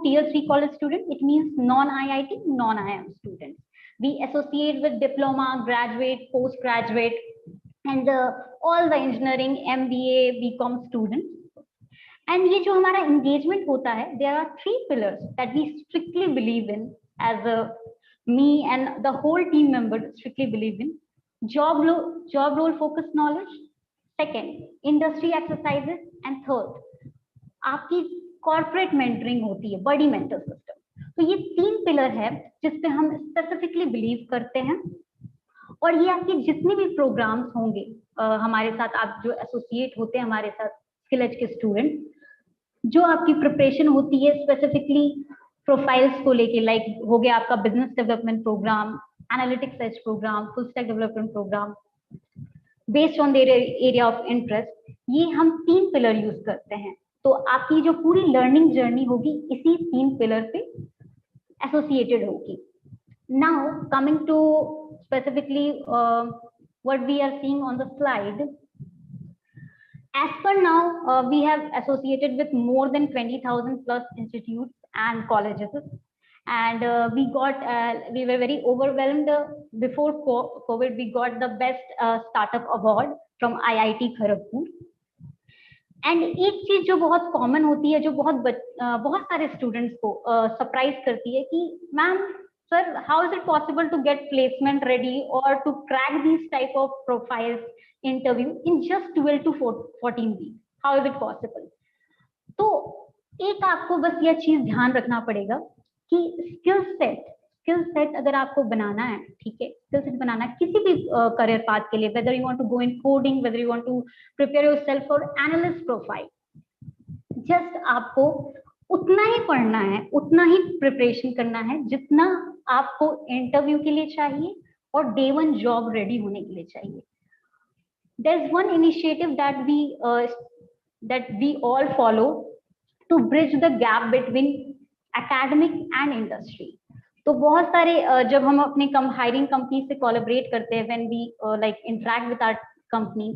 tier 3 college student, it means non-IIT, non-IIM students. We associate with diploma, graduate, postgraduate, and all the engineering, MBA, BCom students. And ये जो हमारा engagement होता है, there are 3 pillars that we strictly believe in, as me and the whole team member strictly believe in. Job role focused knowledge, second industry exercises, and third आपकी corporate mentoring होती है, बड़ी mentor system. तो ये 3 pillar है जिसपे हम specifically believe करते हैं। और ये आपके जितने भी प्रोग्राम्स होंगे हमारे साथ, आप जो एसोसिएट होते हैं हमारे साथ स्किलेज के स्टूडेंट, जो आपकी प्रिपरेशन होती है स्पेसिफिकली प्रोफाइल्स को लेके, लाइक हो गया आपका business development program, analytics search program, full stack development program based on their area of interest, ये हम 3 पिलर यूज करते हैं। तो आपकी जो पूरी लर्निंग जर्नी होगी इसी 3 पिलर पे एसोसिएटेड होगी। Now coming to specifically what we are seeing on the slide, as per now we have associated with more than 20,000 plus institutes and colleges, and we were very overwhelmed before COVID. We got the best startup award from IIT Kharagpur। And एक चीज जो बहुत common होती है, जो बहुत सारे students को सरप्राइज करती है कि ma'am sir, how is it possible to get placement ready or to crack this type of profiles interview in just 12 to 14 week, how is it possible? तो एक आपको बस यह चीज ध्यान रखना पड़ेगा कि स्किल सेट अगर आपको बनाना है, ठीक है, स्किल सेट बनाना है किसी भी करियर पाथ के लिए, whether you want to go in coding, whether you want to prepare yourself for analyst profile, just आपको उतना ही पढ़ना है, उतना ही प्रिपरेशन करना है जितना आपको इंटरव्यू के लिए चाहिए और डे 1 जॉब रेडी होने के लिए चाहिए। There is one initiative that we all follow to bridge the gap between academic and industry. तो बहुत सारे जब हम अपने हायरिंग कंपनी से कोलैबोरेट करते हैं, when we like interact with our company,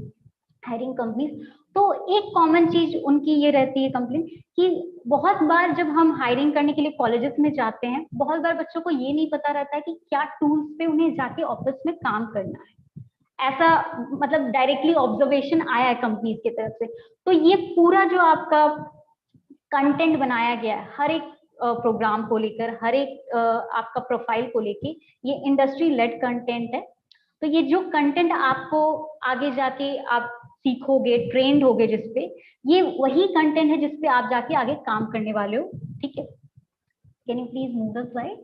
hiring companies, तो एक कॉमन चीज उनकी ये रहती है कंप्लेंट कि बहुत बार जब हम हायरिंग करने के लिए कॉलेजेस में जाते हैं, बहुत बार बच्चों को ये नहीं पता रहता है कि क्या टूल्स पे उन्हें जाके ऑफिस में काम करना है। ऐसा मतलब डायरेक्टली ऑब्जर्वेशन आया है कंपनीज की तरफ से। तो ये पूरा जो आपका कंटेंट बनाया गया है हर एक प्रोग्राम को लेकर, हर एक आपका प्रोफाइल को लेके, ये इंडस्ट्री लेड कंटेंट है। तो ये जो कंटेंट आपको आगे जाके आप सीखोगे, ट्रेंड होगे जिसपे, ये वही कंटेंट है जिसपे आप जाके आगे काम करने वाले हो, ठीक है। Can you please move the slide?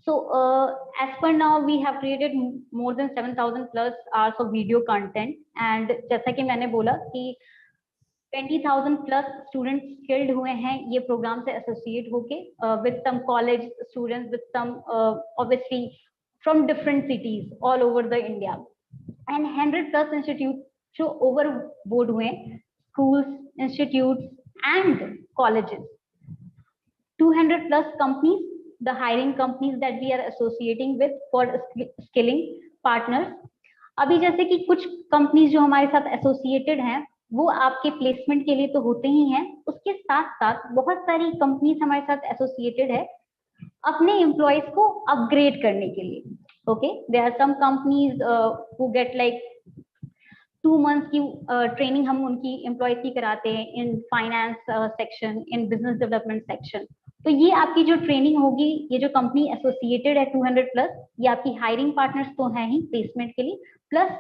So as per now we have created more than 7,000 plus hours of video content, and जैसा कि मैंने बोला कि 20,000 plus students skilled हुए हैं ये प्रोग्राम से एसोसिएट होके, with some college students, with some obviously from different cities all over the India, and 100 plus institutes जो overboard हुए, schools, institutes and colleges, 200 plus companies, the hiring companies that we are associating with for skilling partners। अभी जैसे कि कुछ companies जो हमारे साथ associated हैं वो आपके प्लेसमेंट के लिए तो होते ही हैं, उसके साथ साथ बहुत सारी कंपनीज हमारे साथ एसोसिएटेड है अपने एम्प्लॉयज को अपग्रेड करने के लिए। Okay, there are some companies who get like 2 months की ट्रेनिंग हम उनकी एम्प्लॉयज की कराते हैं in finance section, in business development section. तो ये आपकी जो ट्रेनिंग होगी, ये जो कंपनी एसोसिएटेड है 200 प्लस, ये आपकी हायरिंग पार्टनर्स तो हैं ही प्लेसमेंट के लिए, प्लस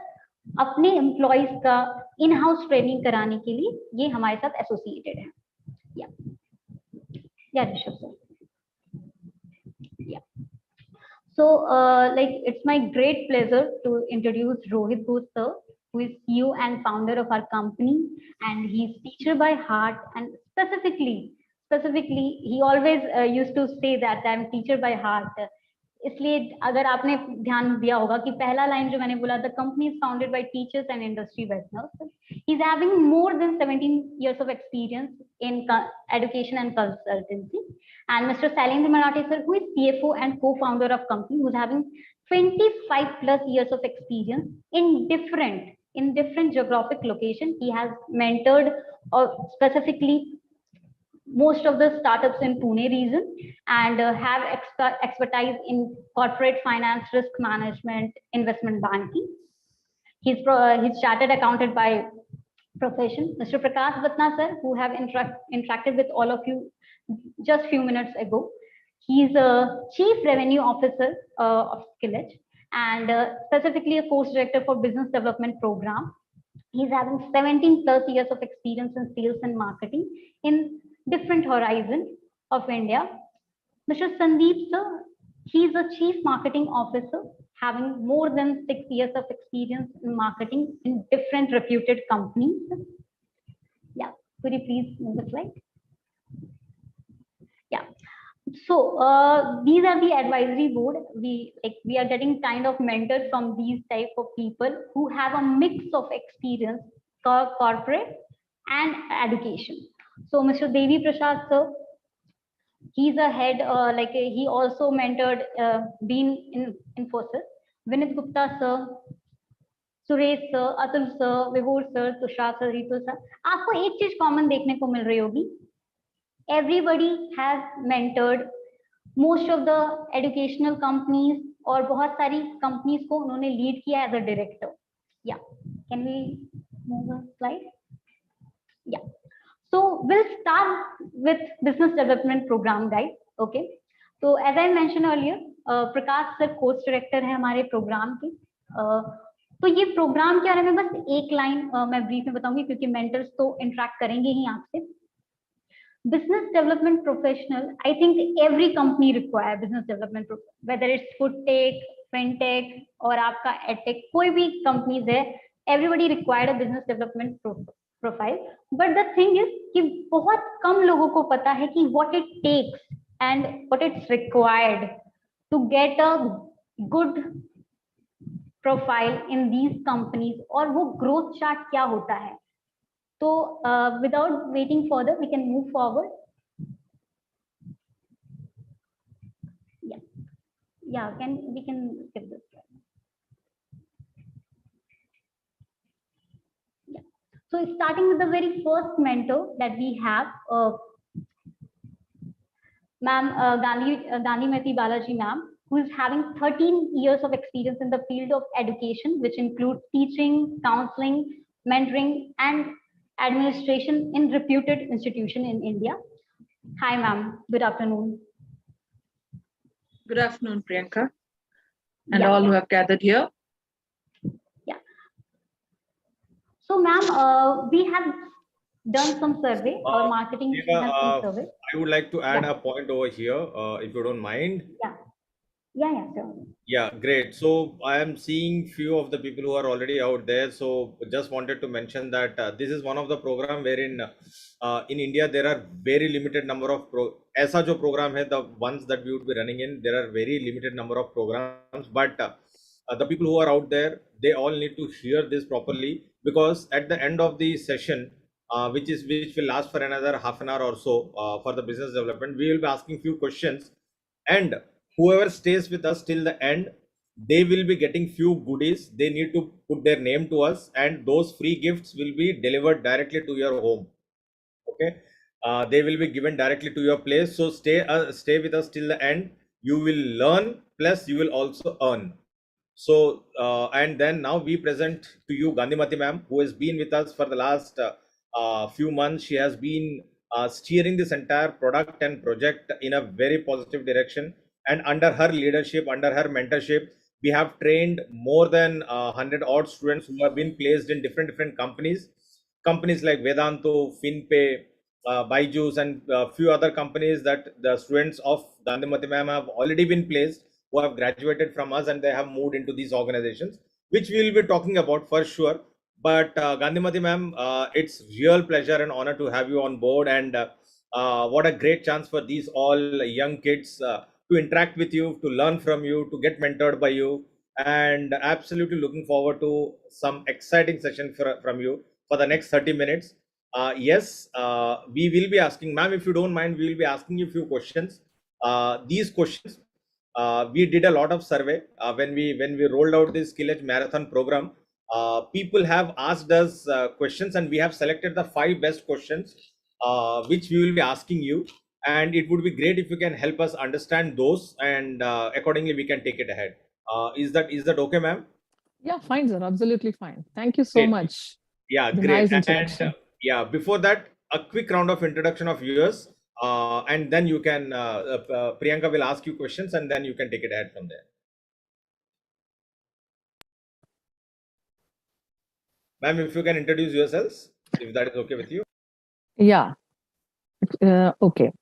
अपने एम्प्लॉयज का इन हाउस ट्रेनिंग कराने के लिए ये हमारे साथ एसोसिएटेड है। या Rishabh sir, so like it's my great pleasure to introduce Rohit Ghosh sir, who is CEO and founder of our company, and he's teacher by heart, and specifically he always used to say that I'm teacher by heart। इसलिए अगर आपने ध्यान दिया होगा कि पहला line जो मैंने बोला, the company is founded by teachers and industry veterans, he's having more than 17 years of experience in education and consultancy, and Mr. Skilledge Marathon sir, who is CFO and co-founder of company, who's having 25 plus years of experience in different geographic location. He has mentored specifically most of the startups in Pune region, and have expertise in corporate finance, risk management, investment banking. He's chartered accountant by profession. Mr. Prakash Vatna sir, who have interacted with all of you just few minutes ago. He's a chief revenue officer of Skilledge, and specifically a course director for business development program. He's having 17 plus years of experience in sales and marketing in different horizons of India. Mr. Sandeep sir, he's a chief marketing officer having more than 6 years of experience in marketing in different reputed companies. Yeah, could you please move the slide? Yeah. So these are the advisory board. We are getting kind of mentored from these type of people who have a mix of experience, corporate and education. So Mr. Devi Prasad sir, he's a head, he also mentored, been in Infosys. Vinit Gupta sir, Suresh sir, Atul sir, Vibhor sir, Tushar sir, Ritu sir, आपको एक चीज common देखने को मिल रही होगी. Everybody has mentored most of the educational companies और बहुत सारी companies को उन्होंने lead किया as a director. Yeah, can we move the slide? Yeah. So we'll start with business development program, guys. Okay. So as I mentioned earlier, Prakash sir course director है हमारे programme के. तो ये programme क्या है, मैं बस एक लाइन मैं ब्रीफ में बताऊंगी क्योंकि मेंटर्स तो इंटरेक्ट करेंगे ही आपसे. Business development professional, I think every company require business development, whether it's food tech, fintech और आपका edtech, कोई भी companies है, everybody required a business development profile. But the thing is कि बहुत कम लोगों को पता है कि what it takes and what it's required to get a good profile in these companies और वो growth chart क्या होता है. So without waiting further, we can move forward. Yeah, we can skip this slide. Yeah. So starting with the very first mentor that we have, ma'am Gandhimati Balaji ma'am, who is having 13 years of experience in the field of education, which includes teaching, counseling, mentoring, and administration in reputed institution in India. Hi, ma'am. Good afternoon. Good afternoon, Priyanka, and all who have gathered here. Yeah. So, ma'am, we have done some survey or marketing survey. I would like to add a point over here, if you don't mind. Yeah, sure. Yeah, great. So I am seeing few of the people who are already out there. So just wanted to mention that this is one of the program wherein in India there are very limited number of ऐसा जो program है, the ones that we would be running in, there are very limited number of programs. But the people who are out there, they all need to hear this properly, because at the end of the session, which will last for another half an hour or so for the business development, we will be asking few questions, and whoever stays with us till the end, they will be getting few goodies. They need to put their name to us, and those free gifts will be delivered directly to your home. Okay, they will be given directly to your place. So stay with us till the end. You will learn, plus you will also earn. So and then now we present to you Gandhimati ma'am, who has been with us for the last few months. She has been steering this entire product and project in a very positive direction. And under her leadership, under her mentorship, we have trained more than 100 odd students who have been placed in different companies like Vedantu, FinPay, Byju's, and a few other companies that the students of Gandhimati ma'am have already been placed, who have graduated from us, and they have moved into these organizations, which we will be talking about for sure. But Gandhimati ma'am, it's real pleasure and honor to have you on board, and what a great chance for these all young kids to interact with you, to learn from you, to get mentored by you, and absolutely looking forward to some exciting session from you for the next 30 minutes. Yes, we will be asking, ma'am, if you don't mind, we will be asking you a few questions. These questions we did a lot of survey when we rolled out this Skilledge Marathon program. People have asked us questions, and we have selected the 5 best questions which we will be asking you. And it would be great if you can help us understand those, and accordingly we can take it ahead. Is that okay, ma'am? Yeah, fine, sir. Absolutely fine. Thank you so Great. much. Yeah, The great. nice And introduction. yeah, before that, a quick round of introduction of yours, and then you can Priyanka will ask you questions, and then you can take it ahead from there. Ma'am, if you can introduce yourselves, if that is okay with you. Yeah. Okay.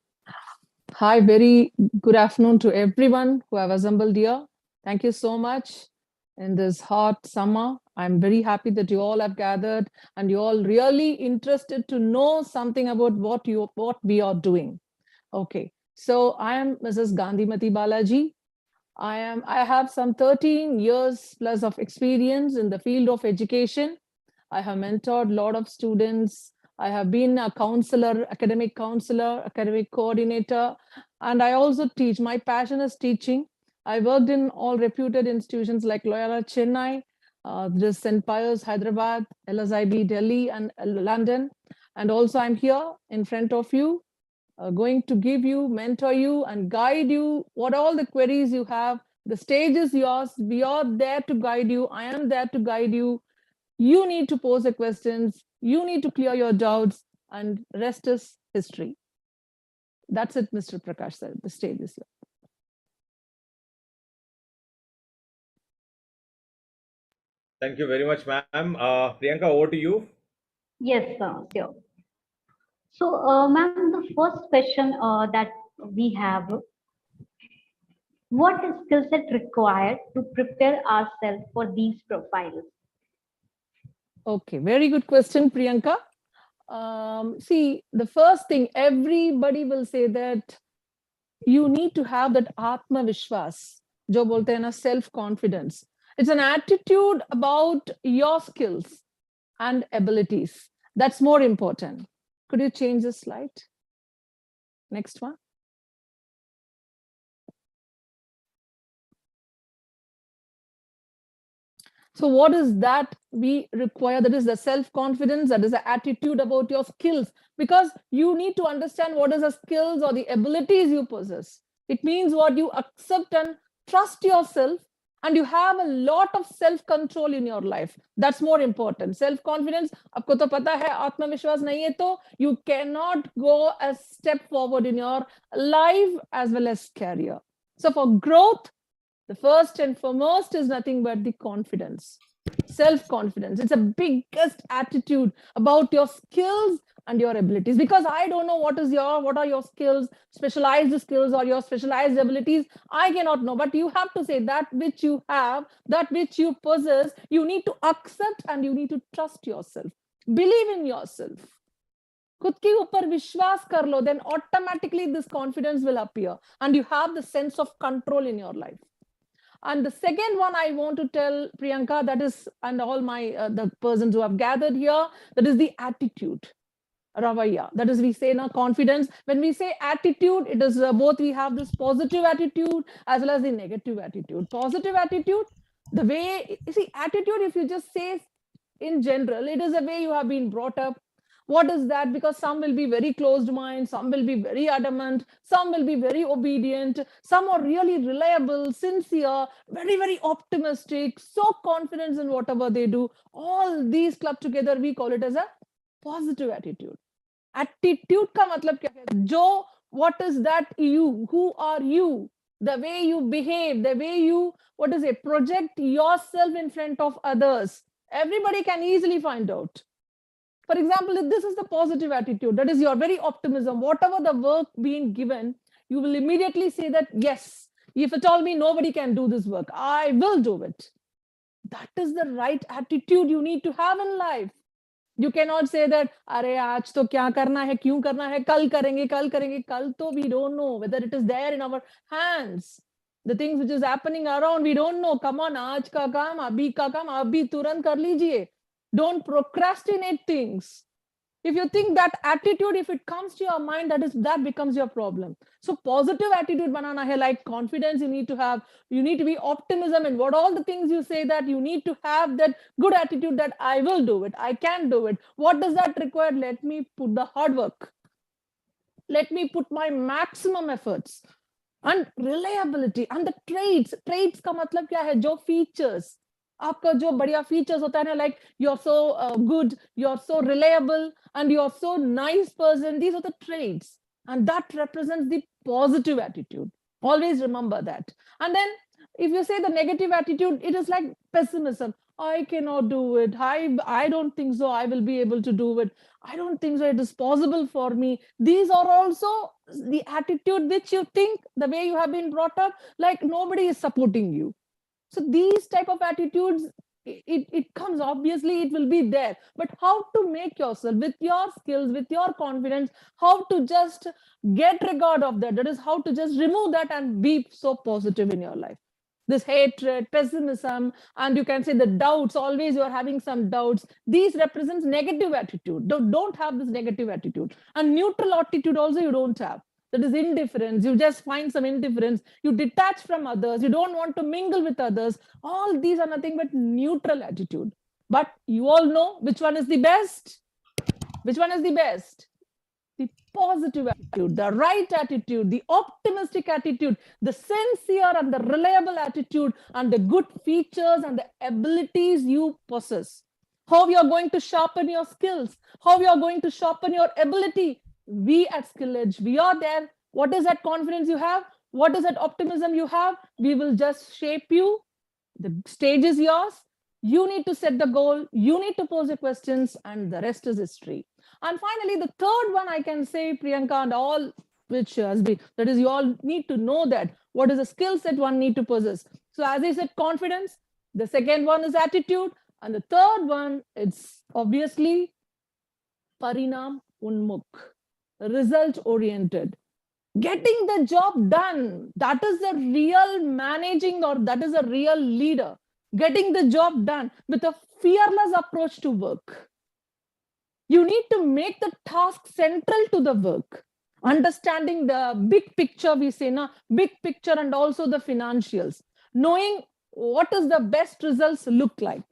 Hi, very good afternoon to everyone who have assembled here. Thank you so much in this hot summer. I'm very happy that you all have gathered and you all really interested to know something about what we are doing. Okay. So I am Mrs. Gandhimati Balaji. I have some 13 years plus of experience in the field of education. I have mentored a lot of students. I have been a counselor, academic coordinator, and I also teach. My passion is teaching. I worked in all reputed institutions like Loyola Chennai, this St. Pius, Hyderabad, LSIB, Delhi, and London. And also I'm here in front of you, going to give you, mentor you, and guide you. What all the queries you have, the stage is yours. We are there to guide you. I am there to guide you. You need to pose the questions. You need to clear your doubts, and rest is history. That's it, Mr. Prakash sir. The stage is yours. Thank you very much, ma'am. Priyanka, over to you. Yes, sure. So, ma'am, the first question that we have, what is skill set required to prepare ourselves for these profiles? Okay, very good question, Priyanka. See, the first thing, everybody will say that you need to have that Atma Vishwas, jo bolte hai na, self-confidence. It's an attitude about your skills and abilities. That's more important. Could you change the slide? Next one. So what is that we require? That is the self-confidence, that is the attitude about your skills, because you need to understand what is the skills or the abilities you possess. It means what you accept and trust yourself, and you have a lot of self-control in your life. That's more important. Self-confidence, aapko to pata hai, Atmavishwas nahi hai to you cannot go a step forward in your life as well as career. So for growth, the first and foremost is nothing but the confidence, self-confidence. It's a biggest attitude about your skills and your abilities, because I don't know what are your skills, specialized skills or your specialized abilities. I cannot know, but you have to say that which you have, that which you possess, you need to accept and you need to trust yourself. Believe in yourself. खुद के ऊपर विश्वास कर लो, then automatically this confidence will appear and you have the sense of control in your life. And the second one I want to tell Priyanka, that is, and all my the persons who have gathered here, that is the attitude, ravaya. That is, we say now confidence. When we say attitude, it is both. We have this positive attitude as well as the negative attitude. Positive attitude, the way you see attitude. If you just say in general, it is the way you have been brought up. What is that? Because some will be very closed mind, some will be very adamant, some will be very obedient, some are really reliable, sincere, very, very optimistic, so confident in whatever they do. All these clubbed together, we call it as a positive attitude. Attitude ka matlab kya hai? Jo, what is that you? Who are you? The way you behave, the way you, what is it, project yourself in front of others. Everybody can easily find out. For example, if this is the positive attitude, that is your very optimism, whatever the work being given, you will immediately say that, yes, if at all me, nobody can do this work, I will do it. That is the right attitude you need to have in life. You cannot say that, Are, aaj to kya karna hai, kyun karna hai, kal karenge, kal to we don't know whether it is there in our hands. The things which is happening around, we don't know. Come on, aaj ka kaam, abhi turant kar lijiye. Don't procrastinate things. If you think that attitude, if it comes to your mind, that becomes your problem. So positive attitude banana hai, like confidence you need to have, you need to be optimism, and what all the things you say, that you need to have that good attitude that I will do it, I can do it. What does that require? Let me put the hard work. Let me put my maximum efforts. And reliability and the traits का मतलब क्या है? जो features आपका जो बढ़िया features होता है ना, like you're so good, you're so reliable, and you're so nice person. These are the traits, and that represents the positive attitude. Always remember that. And then if you say the negative attitude, it is like pessimism. I cannot do it. I don't think so. I will be able to do it. I don't think so. It is possible for me. These are also the attitude which you think, the way you have been brought up, like nobody is supporting you. So these type of attitudes, it comes, obviously it will be there, but how to make yourself with your skills, with your confidence, how to just get regard of that. That is how to just remove that and be so positive in your life. This hatred, pessimism, and you can say the doubts, always you are having some doubts. These represents negative attitude. Don't have this negative attitude. And neutral attitude also you don't have. That is indifference. You just find some indifference. You detach from others. You don't want to mingle with others. All these are nothing but neutral attitude. But you all know which one is the best? Which one is the best? The positive attitude, the right attitude, the optimistic attitude, the sincere and the reliable attitude, and the good features and the abilities you possess. How you are going to sharpen your skills, how you are going to sharpen your ability. We at Skilledge, we are there. What is that confidence you have? What is that optimism you have? We will just shape you. The stage is yours. You need to set the goal. You need to pose the questions, and the rest is history. And finally, the third one I can say, Priyanka, and all which has been, that is, you all need to know that what is a skill set one need to possess. So as I said, confidence. The second one is attitude. And the third one, it's obviously Parinam Unmukh, result oriented. Getting the job done. That is the real managing, or that is a real leader. Getting the job done with a fearless approach to work. You need to make the task central to the work. Understanding the big picture, we say, na, big picture, and also the financials. Knowing what is the best results look like.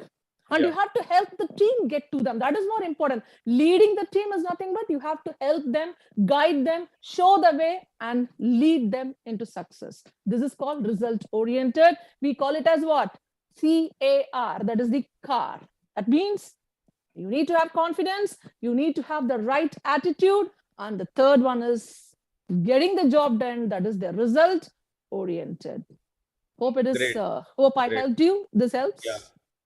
And you have to help the team get to them. That is more important. Leading the team is nothing but you have to help them, guide them, show the way, and lead them into success. This is called result-oriented. We call it as what? CAR, that is the car. That means you need to have confidence, you need to have the right attitude, and the third one is getting the job done, that is the result-oriented. Hope it is, hope I helped you. This helps.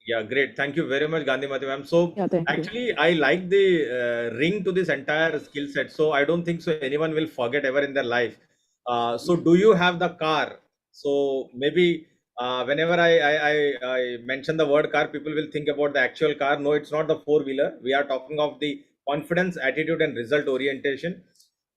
Yeah, great. Thank you very much, Gandhimati ma'am. So actually, I like the ring to this entire skill set. So I don't think so anyone will forget ever in their life. So do you have the car? So maybe whenever I mention the word car, people will think about the actual car. No, it's not the four-wheeler. We are talking of the confidence, attitude, and result orientation.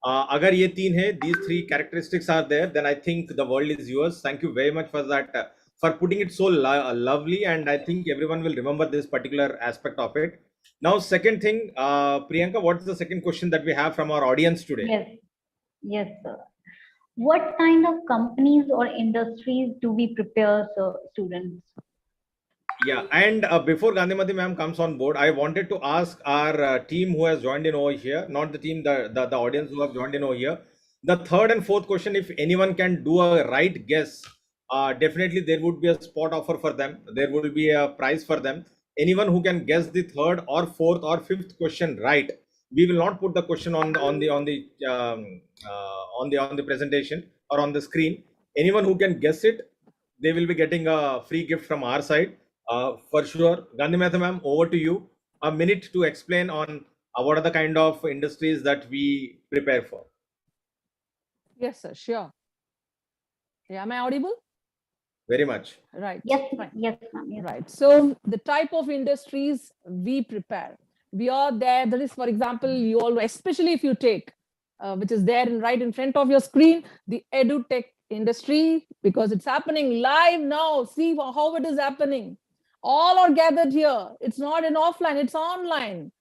Agar ye teen hai, these three characteristics are there, then I think the world is yours. Thank you very much for that. For putting it so lovely, and I think everyone will remember this particular aspect of it. Now, second thing, Priyanka, what is the second question that we have from our audience today? Yes, sir. What kind of companies or industries do we prepare students? Yeah, and before Gandhimati ma'am comes on board, I wanted to ask our team who has joined in over here, not the team, the audience who have joined in over here. The third and fourth question, if anyone can do a right guess, definitely there would be a spot offer for them. There will be a prize for them. Anyone who can guess the third or fourth or fifth question right, we will not put the question on the presentation or on the screen. Anyone who can guess it, they will be getting a free gift from our side. For sure. Gandhimati ma'am, over to you. A minute to explain on what are the kind of industries that we prepare for. Yes, sir, sure. Yeah, am I audible? Very much. Right. Yes, right. Yes, ma'am. Yes. Right. So the type of industries we prepare, we are there. That is, for example, you all, especially if you take, which is there right in front of your screen, the Edutech industry, because it's happening live now. See how it is happening. All are gathered here. It's not in offline, it's online.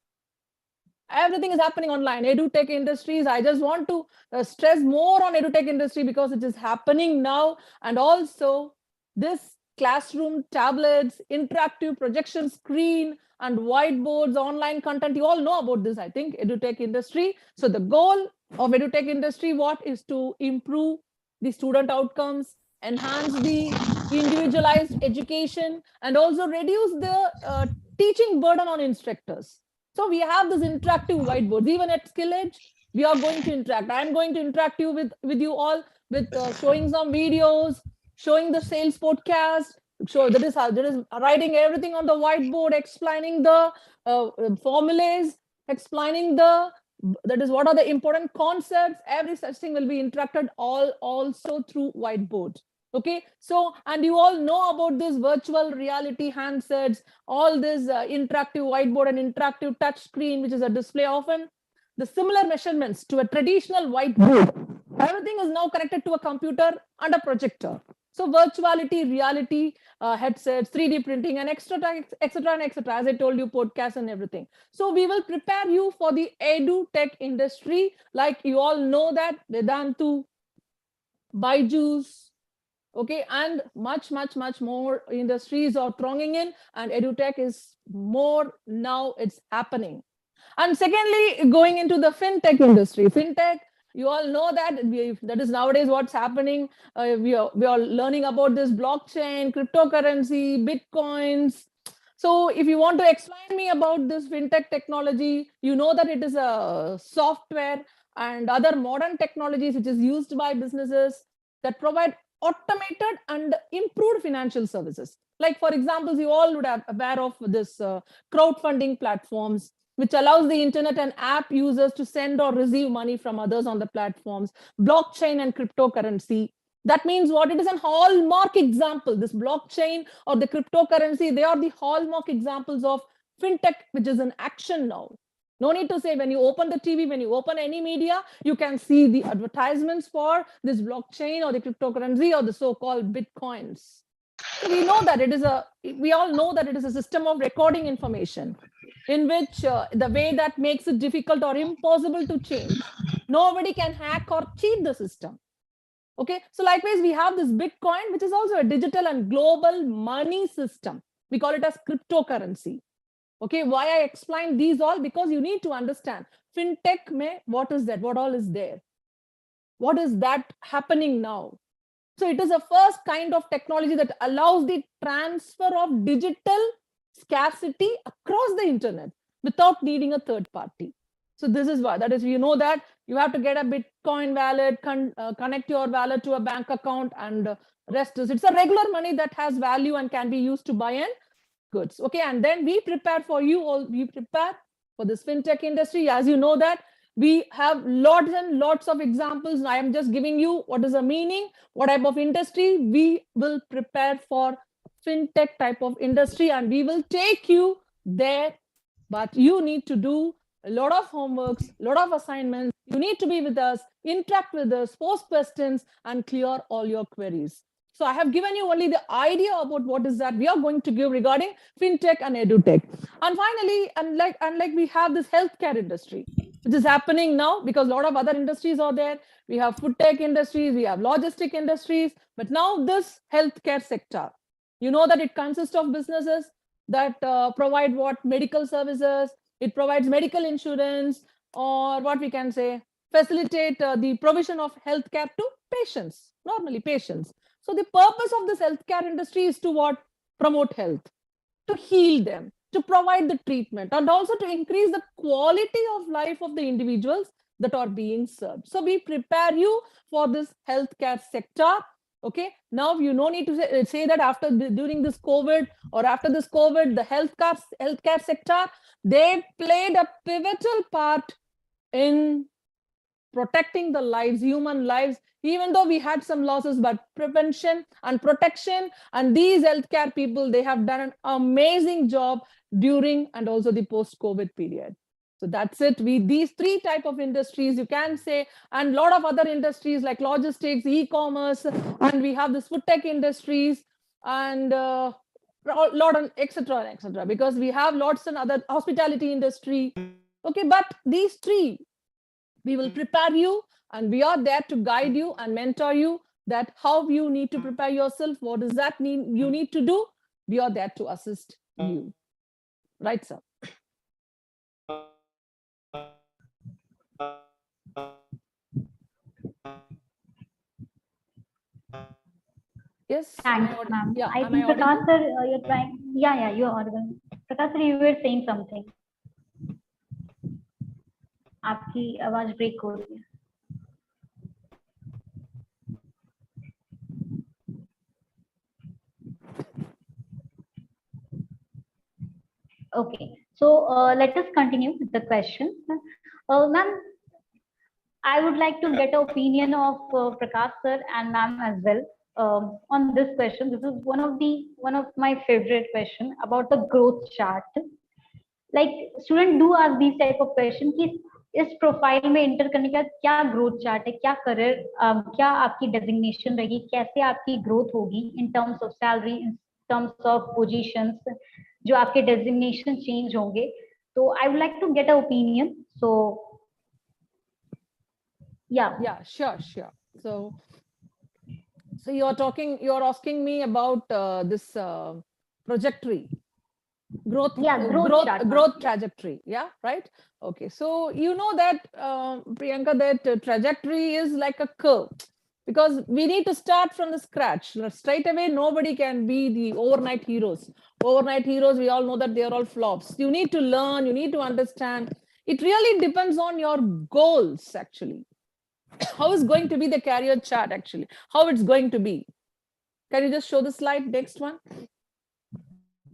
everything is happening online. Edutech industries, I just want to stress more on Edutech industry because it is happening now. And also this classroom tablets, interactive projection screen, and whiteboards, online content. You all know about this, I think, Edutech industry. So the goal of Edutech industry, what is to improve the student outcomes, enhance the individualized education, and also reduce the teaching burden on instructors. So we have this interactive whiteboards. Even at Skilledge, we are going to interact. I'm going to interact with you all with showing some videos, showing the sales podcast. So that is writing everything on the whiteboard, explaining the formulas, explaining that is what are the important concepts. Every such thing will be interacted also through whiteboard. Okay, so, and you all know about this virtual reality handsets, all this interactive whiteboard and interactive touch screen, which is a display often the similar measurements to a traditional whiteboard. Everything is now connected to a computer and a projector. So virtuality, reality, headsets, 3D printing, and etc., etc., and etc. As I told you, podcasts and everything. So we will prepare you for the Edutech industry. Like you all know that Vedantu, Byju's, okay, and much more industries are thronging in, and Edutech is more now. It's happening. And secondly, going into the fintech industry. Fintech, you all know that that is nowadays what's happening. We are learning about this blockchain, cryptocurrency, bitcoins. So if you want to explain me about this fintech technology, you know that it is a software and other modern technologies which is used by businesses that provide automated and improved financial services. Like, for example, you all would have aware of this crowdfunding platforms, which allows the internet and app users to send or receive money from others on the platforms, blockchain and cryptocurrency. That means what? It is a hallmark example. This blockchain or the cryptocurrency, they are the hallmark examples of fintech, which is in action now. No need to say, when you open the TV, when you open any media, you can see the advertisements for this blockchain or the cryptocurrency or the so-called bitcoins. So we know that we all know that it is a system of recording information in which the way that makes it difficult or impossible to change. Nobody can hack or cheat the system. Okay, so likewise, we have this Bitcoin, which is also a digital and global money system. We call it as cryptocurrency. Okay, why I explain these all? Because you need to understand fintech what is that? What all is there? What is that happening now? So it is a first kind of technology that allows the transfer of digital scarcity across the internet without needing a third party. So this is why, that is, you know that you have to get a Bitcoin wallet, connect your wallet to a bank account, and rest is, it's a regular money that has value and can be used to buy in goods. Okay, and then we prepare for you all, we prepare for this fintech industry. As you know that we have lots and lots of examples. I am just giving you what is the meaning, what type of industry we will prepare for fintech type of industry, and we will take you there. But you need to do a lot of homeworks, a lot of assignments. You need to be with us, interact with us, post questions, and clear all your queries. So I have given you only the idea about what is that we are going to give regarding fintech and edutech. And finally, unlike we have this healthcare industry, which is happening now because a lot of other industries are there. We have food tech industries, we have logistic industries, but now this healthcare sector, you know that it consists of businesses that provide what? Medical services. It provides medical insurance, or what we can say, facilitate the provision of healthcare to patients, normally patients. So the purpose of this healthcare industry is to what? Promote health, to heal them, to provide the treatment, and also to increase the quality of life of the individuals that are being served. So we prepare you for this healthcare sector. Okay, now you no need to say that during this COVID or after this COVID, the healthcare sector, they played a pivotal part in protecting the lives, human lives, even though we had some losses, but prevention and protection, and these healthcare people, they have done an amazing job during and also the post-COVID period. So that's it. These three type of industries, you can say, and a lot of other industries like logistics, e-commerce, and we have this food tech industries, and a lot of etc., because we have lots and other hospitality industry. Okay, but these three, we will prepare you, and we are there to guide you and mentor you that how you need to prepare yourself, what does that mean you need to do. We are there to assist you. Right, sir? Yes. Thanks, ma'am. Yeah, I am think I audible? Prakash sir, you're trying. Yeah, you're audible. Prakash sir, you were saying something. आपकी आवाज break हो रही है. Okay, so let us continue with the question. Ma'am, I would like to get an opinion of Prakash sir and ma'am as well on this question. This is one of my favorite question about the growth chart. Like student do ask these type of question कि इस profile में enter करने का क्या growth chart है, क्या career, क्या आपकी डेजिग्नेशन रहेगी, कैसे आपकी ग्रोथ होगी in terms of salary, in terms of positions, जो आपके डेजिग्नेशन चेंज होंगे. तो I would like to get a opinion. So yeah, sure. So you're asking me about this trajectory, growth trajectory. Yeah, right. Okay, so you know that Priyanka, that trajectory is like a curve, because we need to start from the scratch straight away. Nobody can be the overnight heroes. We all know that they are all flops. You need to learn, you need to understand. It really depends on your goals, actually. How is going to be the career chart, actually, how it's going to be. Can you just show the slide, next one?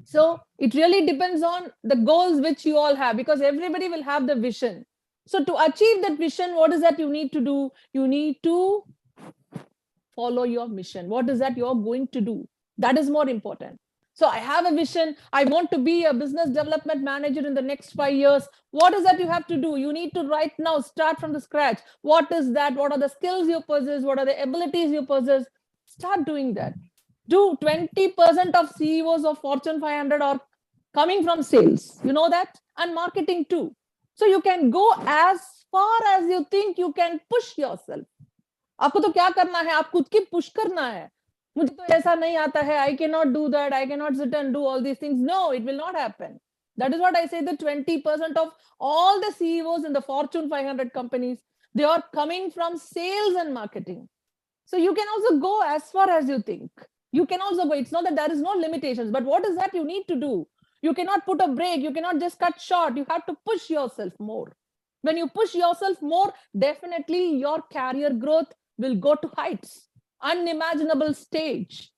So it really depends on the goals which you all have, because everybody will have the vision. So to achieve that vision, what is that you need to do? You need to follow your mission. What is that you're going to do? That is more important. So I have a vision. I want to be a business development manager in the next 5 years. What is that you have to do? You need to right now start from the scratch. What is that? What are the skills you possess? What are the abilities you possess? Start doing that. Do 20% of CEOs of Fortune 500 are coming from sales. You know that? And marketing too. So you can go as far as you think you can push yourself. आपको तो क्या करना है, आप खुद की push करना है. मुझे तो ऐसा नहीं आता है, I cannot do that, I cannot sit and do all these things. No, it will not happen. That is what I say, the 20% of all the CEOs in the Fortune 500 companies, they are coming from sales and marketing. So you can also go as far as you think. You can also go, it's not that there is no limitations, but what is that you need to do? You cannot put a break, you cannot just cut short, you have to push yourself more. When you push yourself more, definitely your career growth will go to heights, unimaginable stage.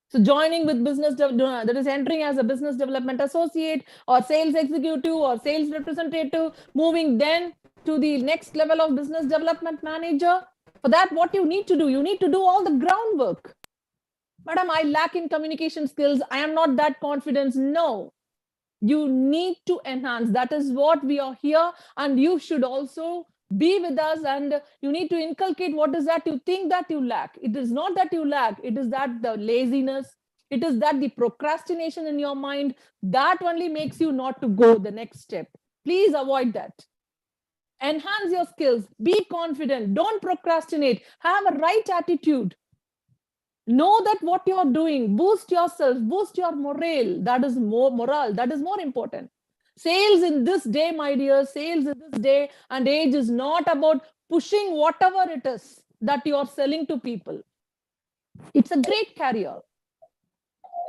So joining with business, that is entering as a business development associate or sales executive or sales representative, moving then to the next level of business development manager. For that, what you need to do? You need to do all the groundwork. Madam, I lack in communication skills. I am not that confident. No, you need to enhance. That is what we are here. And you should also be with us, and you need to inculcate what is that you think that you lack. It is not that you lack. It is that the laziness. It is that the procrastination in your mind that only makes you not to go the next step. Please avoid that. Enhance your skills. Be confident. Don't procrastinate. Have a right attitude. Know that what you're doing. Boost yourself. Boost your morale. That is more morale. That is more important. Sales in this day, my dear, sales in this day and age is not about pushing whatever it is that you are selling to people. It's a great career.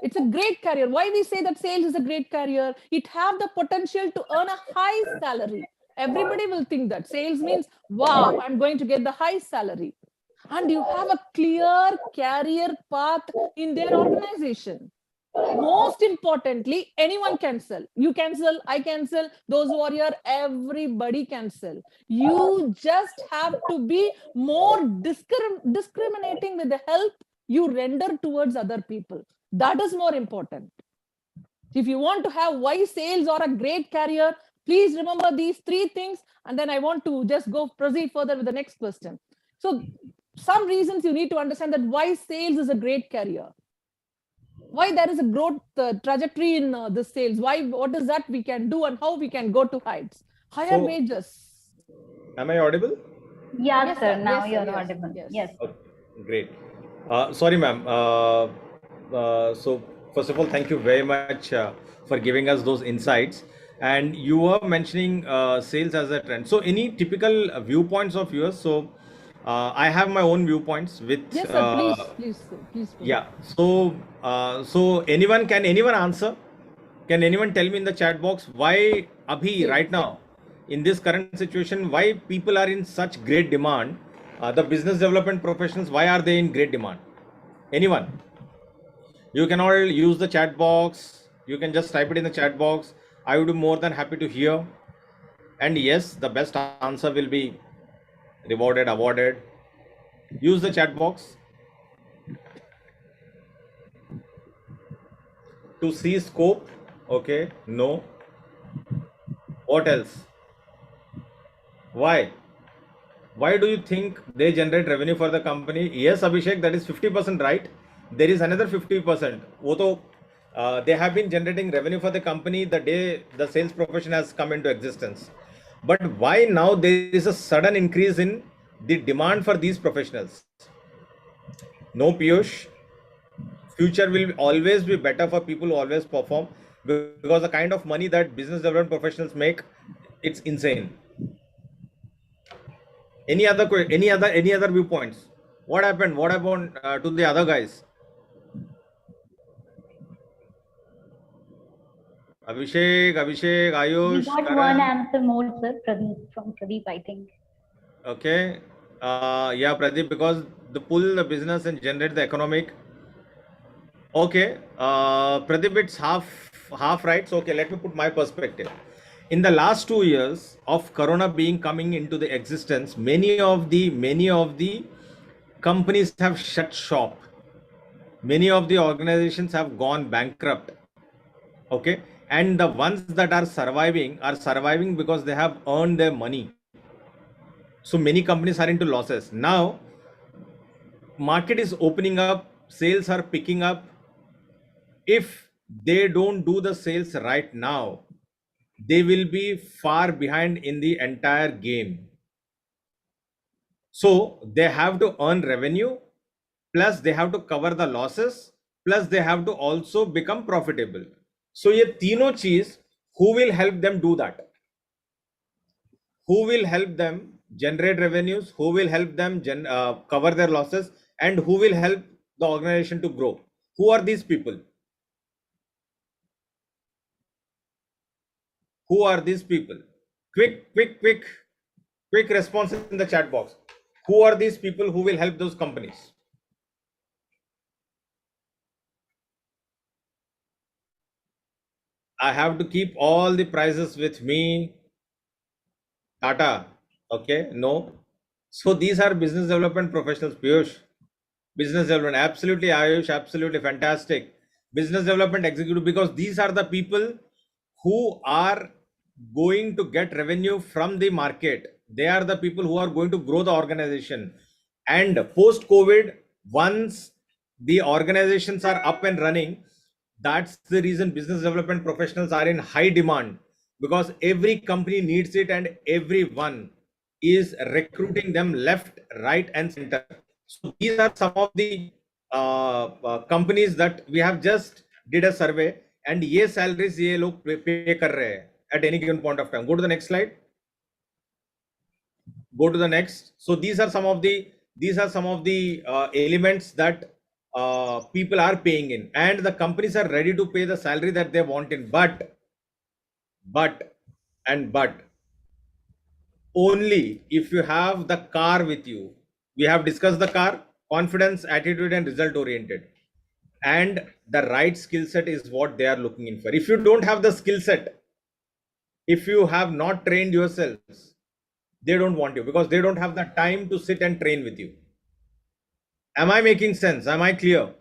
It's a great career. Why we say that sales is a great career? It have the potential to earn a high salary. Everybody will think that sales means, wow, I'm going to get the high salary. And you have a clear career path in their organization. Most importantly, anyone can sell. You can sell, I can sell, those who are here, everybody can sell. You just have to be more discriminating with the help you render towards other people. That is more important. If you want to have why sales or a great career, please remember these three things. And then I want to just proceed further with the next question. So some reasons you need to understand that why sales is a great career. Why there is a growth trajectory in the sales. What is that we can do and how we can go to heights. higher So- wages. Am I audible? Yes, Yes, sir. sir. Now Yes, sir. you're Yes, audible. yes. Yes. Okay, great. Sorry, ma'am. So first of all, thank you very much for giving us those insights. And you were mentioning sales as a trend. So any typical viewpoints of yours? So I have my own viewpoints with. Yes, sir. Please. Yeah. So can anyone answer? Can anyone tell me in the chat box why Abhi right now in this current situation why people are in such great demand? The business development professionals, why are they in great demand? Anyone? You can all use the chat box. You can just type it in the chat box. I would be more than happy to hear. And yes, the best answer will be rewarded, awarded. Use the chat box to see scope. Okay, no. What else? Why? Why do you think they generate revenue for the company? Yes, Abhishek, that is 50% right. There is another 50%. वो तो, they have been generating revenue for the company the day the sales profession has come into existence. But why now there is a sudden increase in the demand for these professionals? No, Piyush. Future will always be better for people who always perform, because the kind of money that business development professionals make, it's insane. Any other viewpoints? What happened? What happened to the other guys? Abhishek, We Ayush, got Karan. one answer more, sir. Pradeep, from Pradeep, I think. Okay. Yeah, Pradeep, because the pull the business and generate the economic. Okay. Pradeep, it's half right. So okay, let me put my perspective. In the last 2 years of Corona being coming into the existence, many of the companies have shut shop. Many of the organizations have gone bankrupt. Okay, and the ones that are surviving because they have earned their money. So many companies are into losses now. Market is opening up, sales are picking up. If they don't do the sales right now, they will be far behind in the entire game. So they have to earn revenue, plus they have to cover the losses, plus they have to also become profitable. So ये तीनों चीज, who will help them do that? Who will help them generate revenues? Who will help them cover their losses? And who will help the organization to grow? Who are these people? Who are these people? Quick response in the chat box. Who are these people who will help those companies? I have to keep all the prizes with me. Tata. Okay, no. So these are business development professionals, Piyush. Business development, absolutely, Ayush, absolutely fantastic. Business development executive, because these are the people who are going to get revenue from the market. They are the people who are going to grow the organization. And post COVID, once the organizations are up and running, that's the reason business development professionals are in high demand, because every company needs it and everyone is recruiting them left, right, and center. So these are some of the companies that we have just did a survey, and ये salaries ये लोग pay कर रहे हैं at any given point of time. Go to the next slide. Go to the next. So these are some of the elements that people are paying in, and the companies are ready to pay the salary that they want in. But only if you have the car with you. We have discussed the car: confidence, attitude, and result oriented. And the right skill set is what they are looking in for. If you don't have the skill set, if you have not trained yourselves, they don't want you, because they don't have the time to sit and train with you. Am I making sense? Am I clear?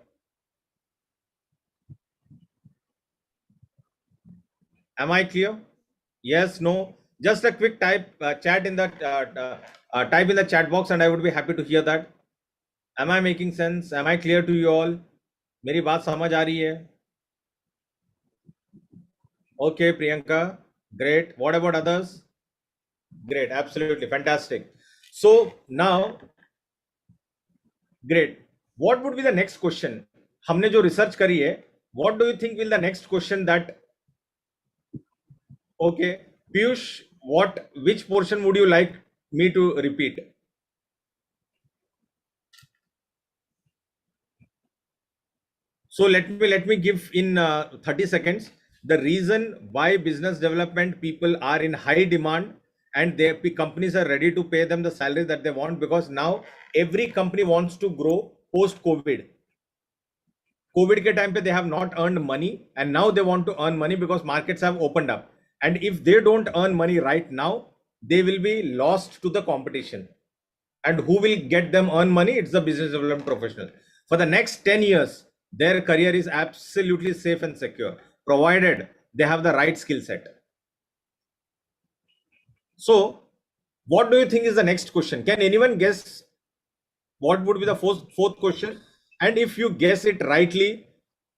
Am I clear? Yes, no? Just a quick chat in the type in the chat box, and I would be happy to hear that. Am I making sense? Am I clear to you all? मेरी बात समझ आ रही है? Okay, Priyanka, great. What about others? Great, absolutely fantastic. So now, great. What would be the next question? हमने जो research करी है, what do you think will the next question that? Okay, Piyush, which portion would you like me to repeat? So let me give in 30 seconds the reason why business development people are in high demand and their companies are ready to pay them the salary that they want, because now every company wants to grow post COVID. COVID ke time pe they have not earned money and now they want to earn money because markets have opened up. And if they don't earn money right now, they will be lost to the competition. And who will get them earn money? It's the business development professional. For the next 10 years, their career is absolutely safe and secure, provided they have the right skill set. So, what do you think is the next question? Can anyone guess what would be the fourth question? And if you guess it rightly,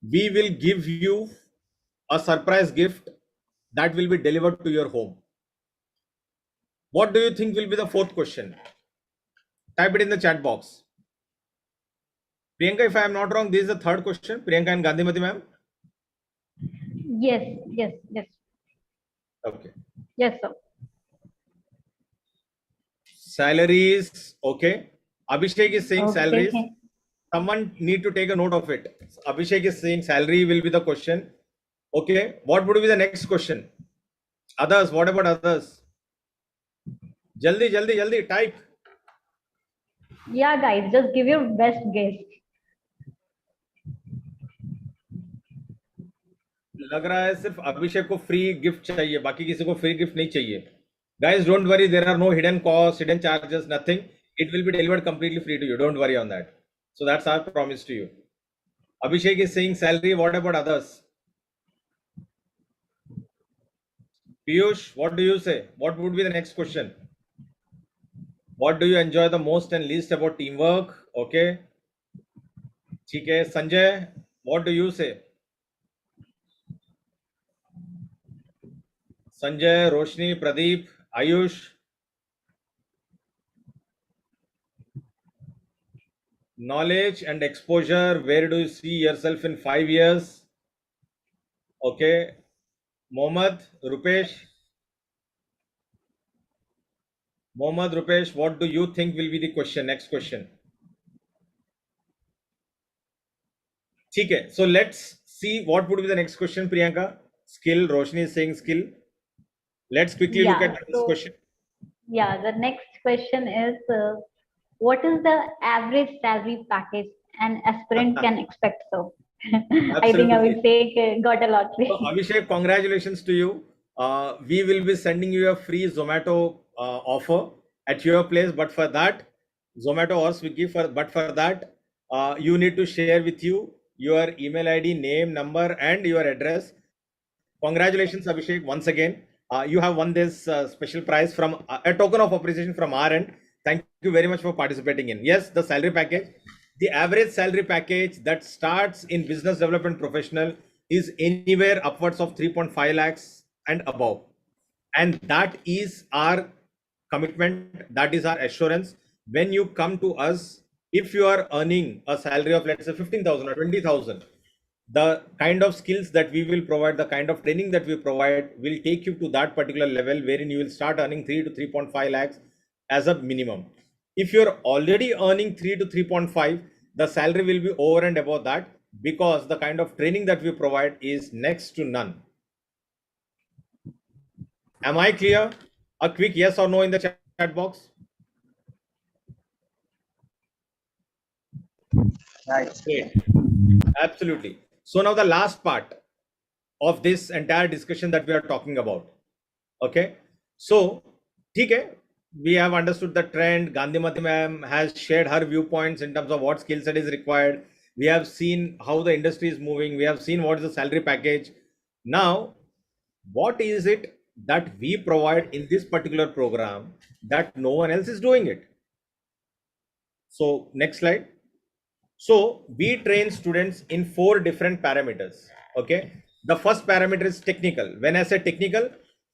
we will give you a surprise gift that will be delivered to your home. What do you think will be the fourth question? Type it in the chat box. Priyanka, if I am not wrong, this is the third question. Priyanka and Gandhimati ma'am. Yes. Okay. Yes, sir. Salaries. Okay. Abhishek is saying Okay. salaries. Someone need to take a note of it. Abhishek is saying salary will be the question. Okay. What would be the next question? Others. What about others? Jaldi, type. Yeah, guys, just give your best guess. लग रहा है सिर्फ अभिषेक को free gift चाहिए, बाकी किसी को free gift नहीं चाहिए. Guys, don't worry, there are no hidden costs, hidden charges, nothing. It will be delivered completely free to you. Don't worry on that. So that's our promise to you. Abhishek is saying salary. What about others? Piyush, what do you say? What would be the next question? What do you enjoy the most and least about teamwork? Okay. ठीक है. Sanjay, what do you say? Sanjay, Roshni, Pradeep, Ayush. Knowledge and exposure. Where do you see yourself in 5 years? Okay. Mohammad, Rupesh. Mohammad, Rupesh, what do you think will be the question? Next question. Okay, so let's see what would be the next question, Priyanka. Skill. Roshni is saying skill. Let's quickly look at this question. Yeah, the next question is what is the average salary package an aspirant can expect? So I think Abhishek got a lot. So, Abhishek, congratulations to you. We will be sending you a free Zomato offer at your place, but for that, Zomato or Swiggy, but for that, you need to share with you your email ID, name, number, and your address. Congratulations, Abhishek, once again. You have won this special prize from a token of appreciation from our end. Thank you very much for participating in. Yes, the salary package. The average salary package that starts in business development professional is anywhere upwards of 3.5 lakhs and above. And that is our commitment. That is our assurance. When you come to us, if you are earning a salary of, let's say, 15,000 or 20,000, the kind of skills that we will provide, the kind of training that we provide will take you to that particular level wherein you will start earning 3 to 3.5 lakhs as a minimum. If you're already earning 3 to 3.5, the salary will be over and above that, because the kind of training that we provide is next to none. Am I clear? A quick yes or no in the chat box. Right. Great. Absolutely. So now the last part of this entire discussion that we are talking about. Okay. So, okay, we have understood the trend. Gandhimati ma'am has shared her viewpoints in terms of what skill set is required. We have seen how the industry is moving. We have seen what is the salary package. Now, what is it that we provide in this particular program that no one else is doing it? So, next slide. So we train students in 4 different parameters. Okay. The first parameter is technical. When I say technical,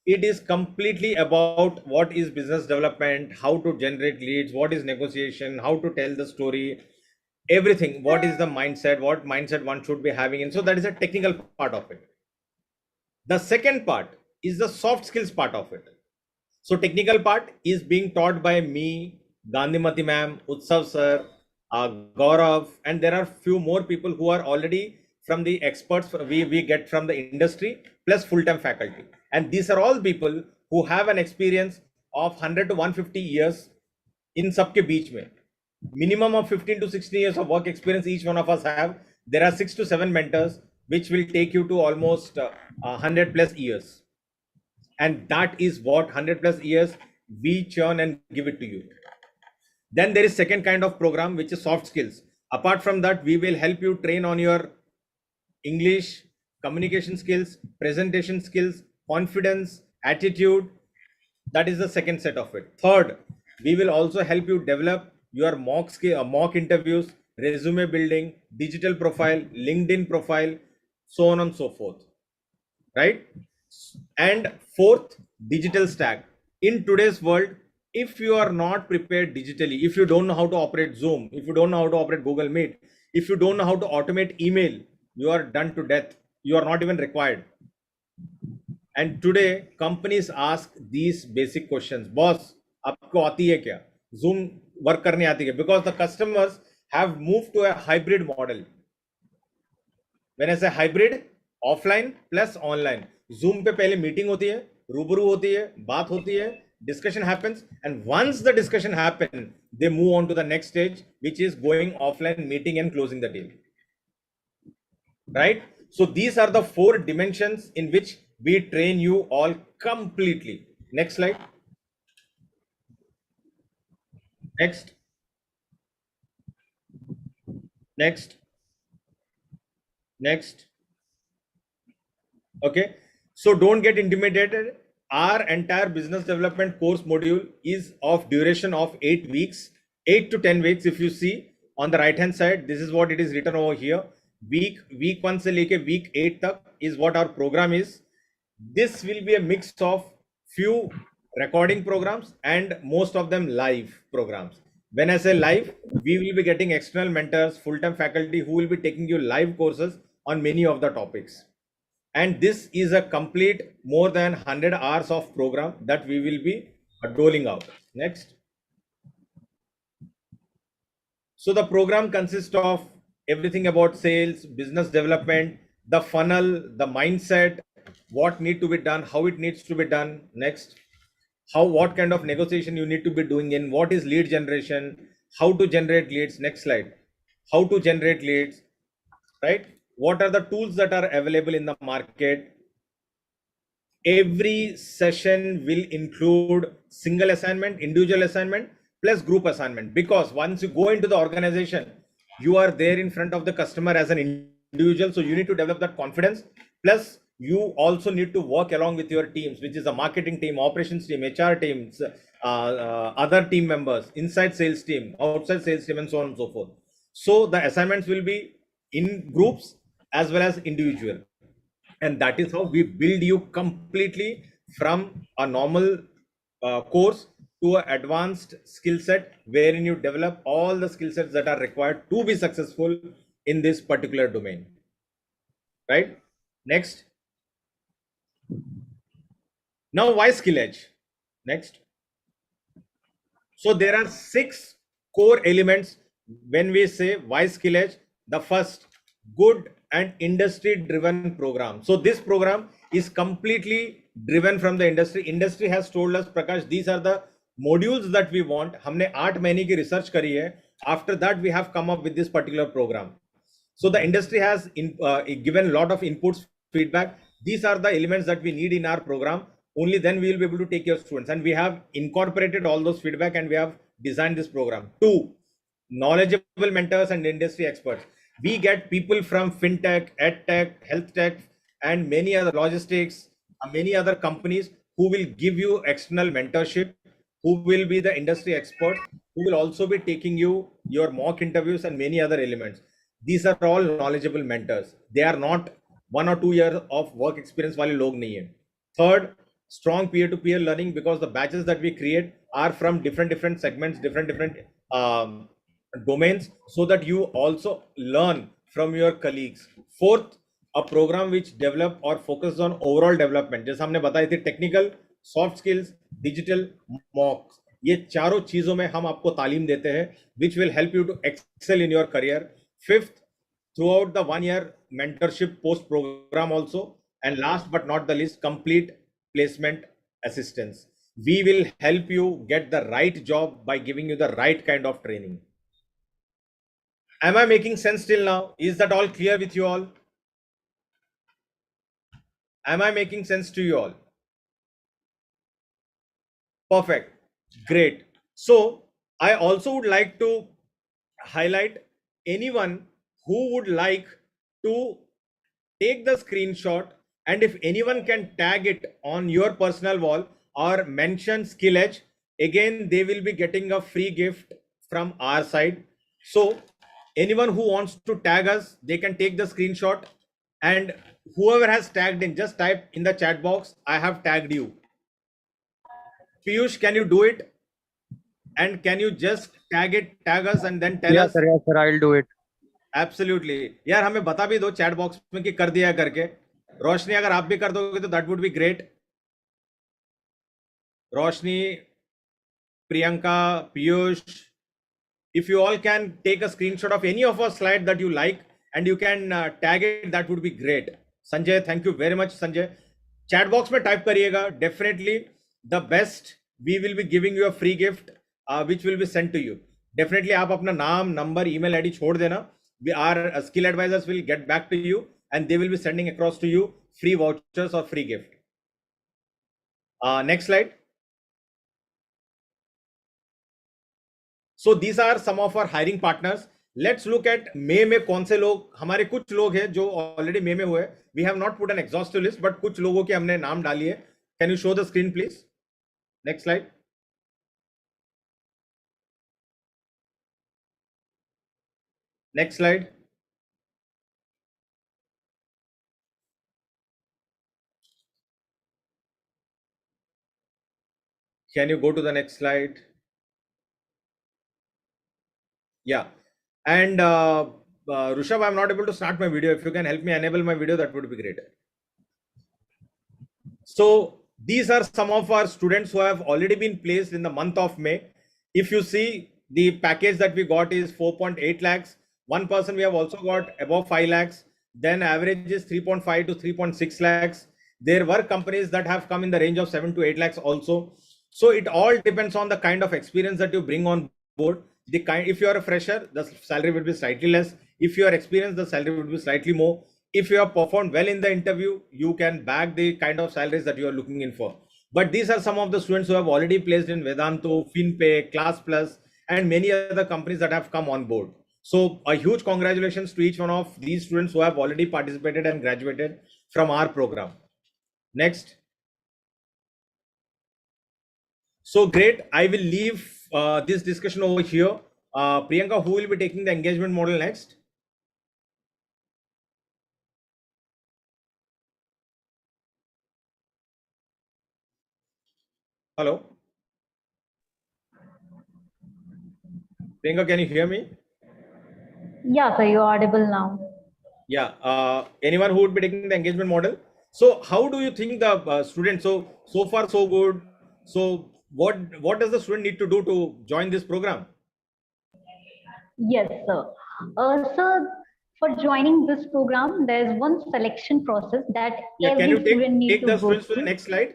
it is completely about what is business development, how to generate leads, what is negotiation, how to tell the story, everything. What is the mindset, what mindset one should be having. And so that is a technical part of it. The second part is the soft skills part of it. So technical part is being taught by me, Gandhimati ma'am, Utsav sir, Gaurav, and there are few more people who are already from the experts we get from the industry plus full-time faculty. And these are all people who have an experience of 100 to 150 years in सबके बीच में. Minimum of 15 to 16 years of work experience each one of us have. There are 6 to 7 mentors which will take you to almost 100 plus years. And that is what 100 plus years we churn and give it to you. Then there is second kind of program, which is soft skills. Apart from that, we will help you train on your English, communication skills, presentation skills, confidence, attitude. That is the second set of it. Third, we will also help you develop your mock interviews, resume building, digital profile, LinkedIn profile, so on and so forth. Right? And fourth, digital stack. In today's world, if you are not prepared digitally, if you don't know how to operate Zoom, if you don't know how to operate Google Meet, if you don't know how to automate email, you are done to death. You are not even required. And today companies ask these basic questions. Boss, aapko aati hai kya? Zoom work karne aati hai? Because the customers have moved to a hybrid model. When I say hybrid, offline plus online. Zoom पे पहले meeting होती है, रूबरू होती है, बात होती है, discussion happens, and once the discussion happens, they move on to the next stage, which is going offline, meeting and closing the deal. Right? So these are the 4 dimensions in which we train you all completely. Next slide. Next. Next. Next. Okay. So don't get intimidated. Our entire business development course module is of duration of 8 weeks, 8 to 10 weeks. If you see on the right hand side, this is what it is written over here. Week 1 से लेके week 8 तक is what our program is. This will be a mix of few recording programs and most of them live programs. When I say live, we will be getting external mentors, full-time faculty who will be taking you live courses on many of the topics. And this is a complete more than 100 hours of program that we will be doling out. Next. So the program consists of everything about sales, business development, the funnel, the mindset, what need to be done, how it needs to be done. Next. What kind of negotiation you need to be doing in, what is lead generation, how to generate leads. Next slide. How to generate leads, right? What are the tools that are available in the market? Every session will include single assignment, individual assignment, plus group assignment. Because once you go into the organization, you are there in front of the customer as an individual. So you need to develop that confidence. Plus, you also need to work along with your teams, which is a marketing team, operations team, HR teams, other team members, inside sales team, outside sales team, and so on and so forth. So the assignments will be in groups as well as individual. And that is how we build you completely from a normal course to an advanced skill set, wherein you develop all the skill sets that are required to be successful in this particular domain. Right? Next. Now, why Skilledge? Next. So there are 6 core elements when we say why Skilledge. The first, good and industry driven program. So this program is completely driven from the industry. Industry has told us, Prakash, these are the modules that we want. हमने 8 महीने की research करी है. After that, we have come up with this particular program. So the industry has given a lot of inputs, feedback. These are the elements that we need in our program. Only then we will be able to take your students. And we have incorporated all those feedback and we have designed this program. 2, knowledgeable mentors and industry experts. We get people from Fintech, Edutech, Health Tech, and many other logistics, many other companies who will give you external mentorship, who will be the industry expert, who will also be taking you your mock interviews and many other elements. These are all knowledgeable mentors. They are not 1 or 2 years of work experience wale log nahi hai. Third, strong peer-to-peer learning, because the batches that we create are from different segments, different domains, so that you also learn from your colleagues. Fourth, a program which develop or focus on overall development. जैसे हमने बताई थी, technical, soft skills, digital, मॉक्स, ये चारों चीजों में हम आपको तालीम देते हैं, which will help you to excel in your career. Fifth, throughout the 1 year mentorship post program also. And last but not the least, complete placement assistance. We will help you get the right job by giving you the right kind of training. Am I making sense till now? Is that all clear with you all? Am I making sense to you all? Perfect. Great. So I also would like to highlight anyone who would like to take the screenshot, and if anyone can tag it on your personal wall or mention Skilledge, again they will be getting a free gift from our side. So anyone who wants to tag us, they can take the screenshot, and whoever has tagged in, just type in the chat box, I have tagged you. Piyush, can you do it? And can you just tag us and then tell us? Yes, sir, I'll do it. Absolutely. यार हमें बता भी दो chat box में कि कर दिया करके. रोशनी, अगर आप भी कर दोगे तो that would be great. Roshni, Priyanka, Piyush, if you all can take a screenshot of any of our slide that you like and you can tag it, that would be great. Sanjay, thank you very much. Sanjay, chat box में type करिएगा. Definitely the best. We will be giving you a free gift which will be sent to you. Definitely आप अपना नाम, number, email ID छोड़ देना. Our skill advisors will get back to you and they will be sending across to you free vouchers or free gift. Next slide. So these are some of our hiring partners. Let's look at May में कौन से लोग, हमारे कुछ लोग हैं जो already May में हुए. We have not put an exhaustive list, but कुछ लोगों के हमने नाम डाली है. Can you show the screen, please? Next slide. Next slide. Can you go to the next slide? Yeah. And Rushabh, I'm not able to start my video. If you can help me enable my video, that would be great. So these are some of our students who have already been placed in the month of May. If you see, the package that we got is 4.8 lakhs. One person we have also got above 5 lakhs. Then average is 3.5 to 3.6 lakhs. There were companies that have come in the range of 7 to 8 lakhs also. So it all depends on the kind of experience that you bring on board. If you are a fresher, the salary will be slightly less. If you are experienced, the salary will be slightly more. If you have performed well in the interview, you can bag the kind of salaries that you are looking in for. But these are some of the students who have already placed in Vedanto, FinPay, Class Plus, and many other companies that have come on board. So a huge congratulations to each one of these students who have already participated and graduated from our program. Next. So great. I will leave this discussion over here. Priyanka, who will be taking the engagement model next? Hello. Priyanka, can you hear me? Yeah, sir, you're audible now. Yeah. Anyone who would be taking the engagement model? So how do you think the student, so far so good. So what does the student need to do to join this program? Yes, sir. Sir, for joining this program, there's one selection process that Can you student needs take to the go students to through. the next slide?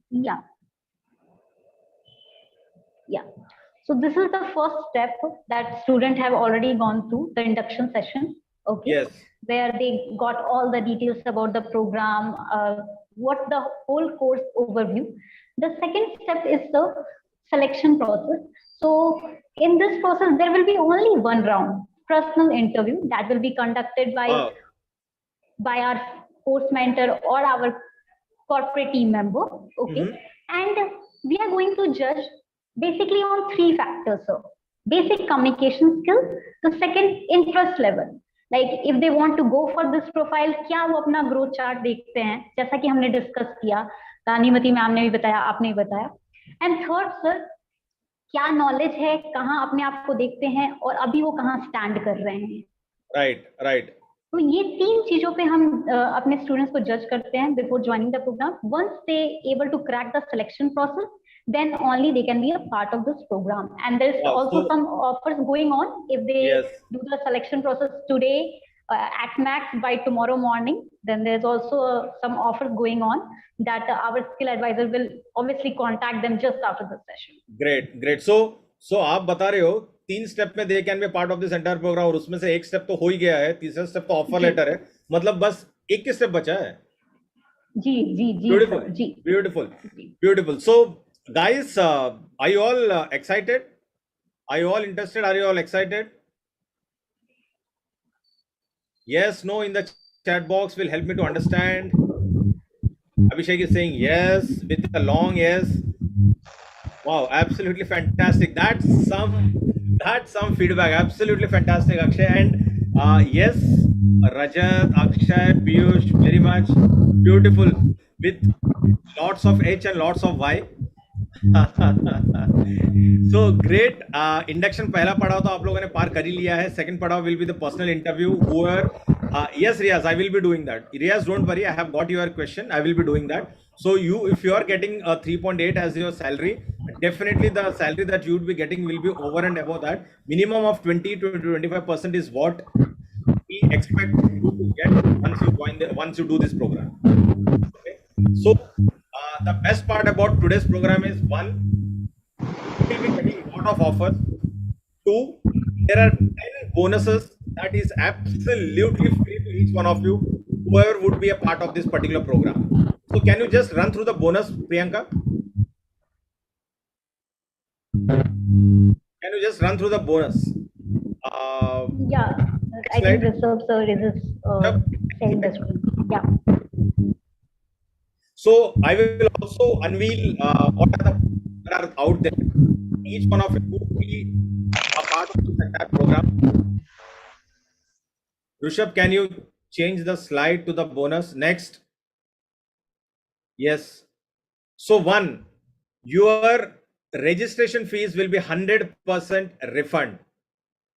Yeah. Yeah. So this is the first step that students have already gone through, the induction session. Okay. Yes. Where they got all the details about the program, what's the whole course overview. The second step is the selection process. So in this process, there will be only one round, personal interview that will be conducted by our course mentor or our corporate team member. Okay. And we are going to judge basically on 3 factors. So basic communication skills, the second interest level. Like if they want to go for this profile, क्या वो अपना growth chart देखते हैं, जैसा कि हमने discuss किया. रानीमती ma'am ने भी बताया, आपने भी बताया। एंड थर्ड सर, क्या नॉलेज है, कहाँ अपने आप को देखते हैं और अभी वो कहाँ स्टैंड कर रहे हैं। राइट। तो ये 3 चीजों पे हम अपने स्टूडेंट्स को जज करते हैं before joining the program. Once they able to crack the selection process, then only they can be a part of this program. And there's Wow, also so some offers going on. If they yes, do the selection process today, at max by tomorrow morning, then there's also some offers going on that our skill advisor will obviously contact them just after the session. great. So आप बता रहे हो 3 step में they can be part of this entire program, और उसमें से एक step तो हो ही गया है, तीसरा स्टेप तो ऑफर लेटर है, मतलब बस एक ही स्टेप बचा है. जी Beautiful, sir, ji. beautiful. So guys, are you all excited? Are you all interested? Are you all excited? Yes, no in the chat box will help me to understand. Abhishek is saying yes with a long yes. Wow, absolutely fantastic. That's some feedback. Absolutely fantastic, Akshay. And yes, Rajat, Akshay, Piyush, very much beautiful with lots of H and lots of Y. So great. Induction पहला पड़ाव तो आप लोगों ने पार कर ही लिया है. Second पड़ाव will be the personal interview. Yes, Riaz, I will be doing that. Riaz, don't worry. I have got your question. I will be doing that. So if you are getting a 3.8 as your salary, definitely the salary that you would be getting will be over and above that. Minimum of 20 to 25% is what we expect you to get once you do this program. Okay. So the best part about today's program is, one, you will be getting a lot of offers. Two, there are 10 bonuses that is absolutely free to each one of you, whoever would be a part of this particular program. So can you just run through the bonus, Priyanka? Can you just run through the bonus? Yeah, I think Rishabh sir is sharing the screen. Yeah. So I will also unveil what are the that are out there. Each one of you would be a part of this entire program. Rishabh, can you change the slide to the bonus? Next. Yes. So one, your registration fees will be 100% refund.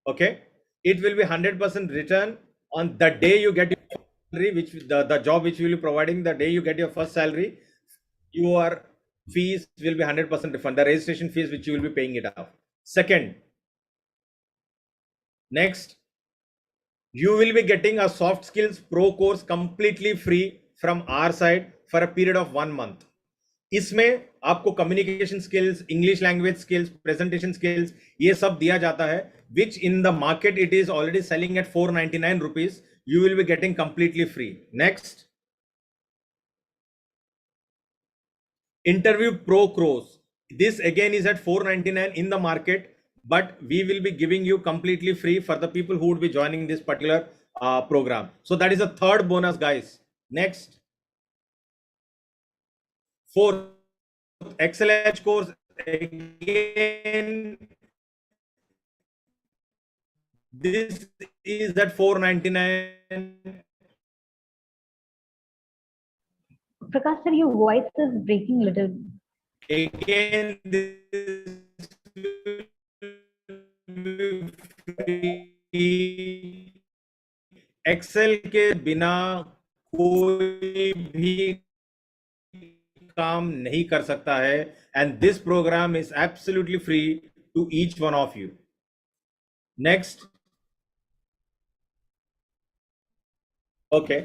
Okay. It will be 100% return on the day you get your salary, which the job which will be providing the day you get your first salary. Your fees will be 100% refund. The registration fees which you will be paying it off. Second, next, you will be getting a soft skills pro course completely free from our side for a period of 1 month. इसमें आपको communication skills, English language skills, presentation skills, ये सब दिया जाता है, which in the market it is already selling at 499 rupees. You will be getting completely free. Next, interview pro course. This again is at 499 in the market, but we will be giving you completely free for the people who would be joining this particular program. So that is a third bonus, guys. Next, fourth, Skilledge course again. This is at 499. Prakash sir, your voice is breaking a little. Again, this excel के बिना कोई भी काम नहीं कर सकता है, and this program is absolutely free to each one of you. Next. Okay,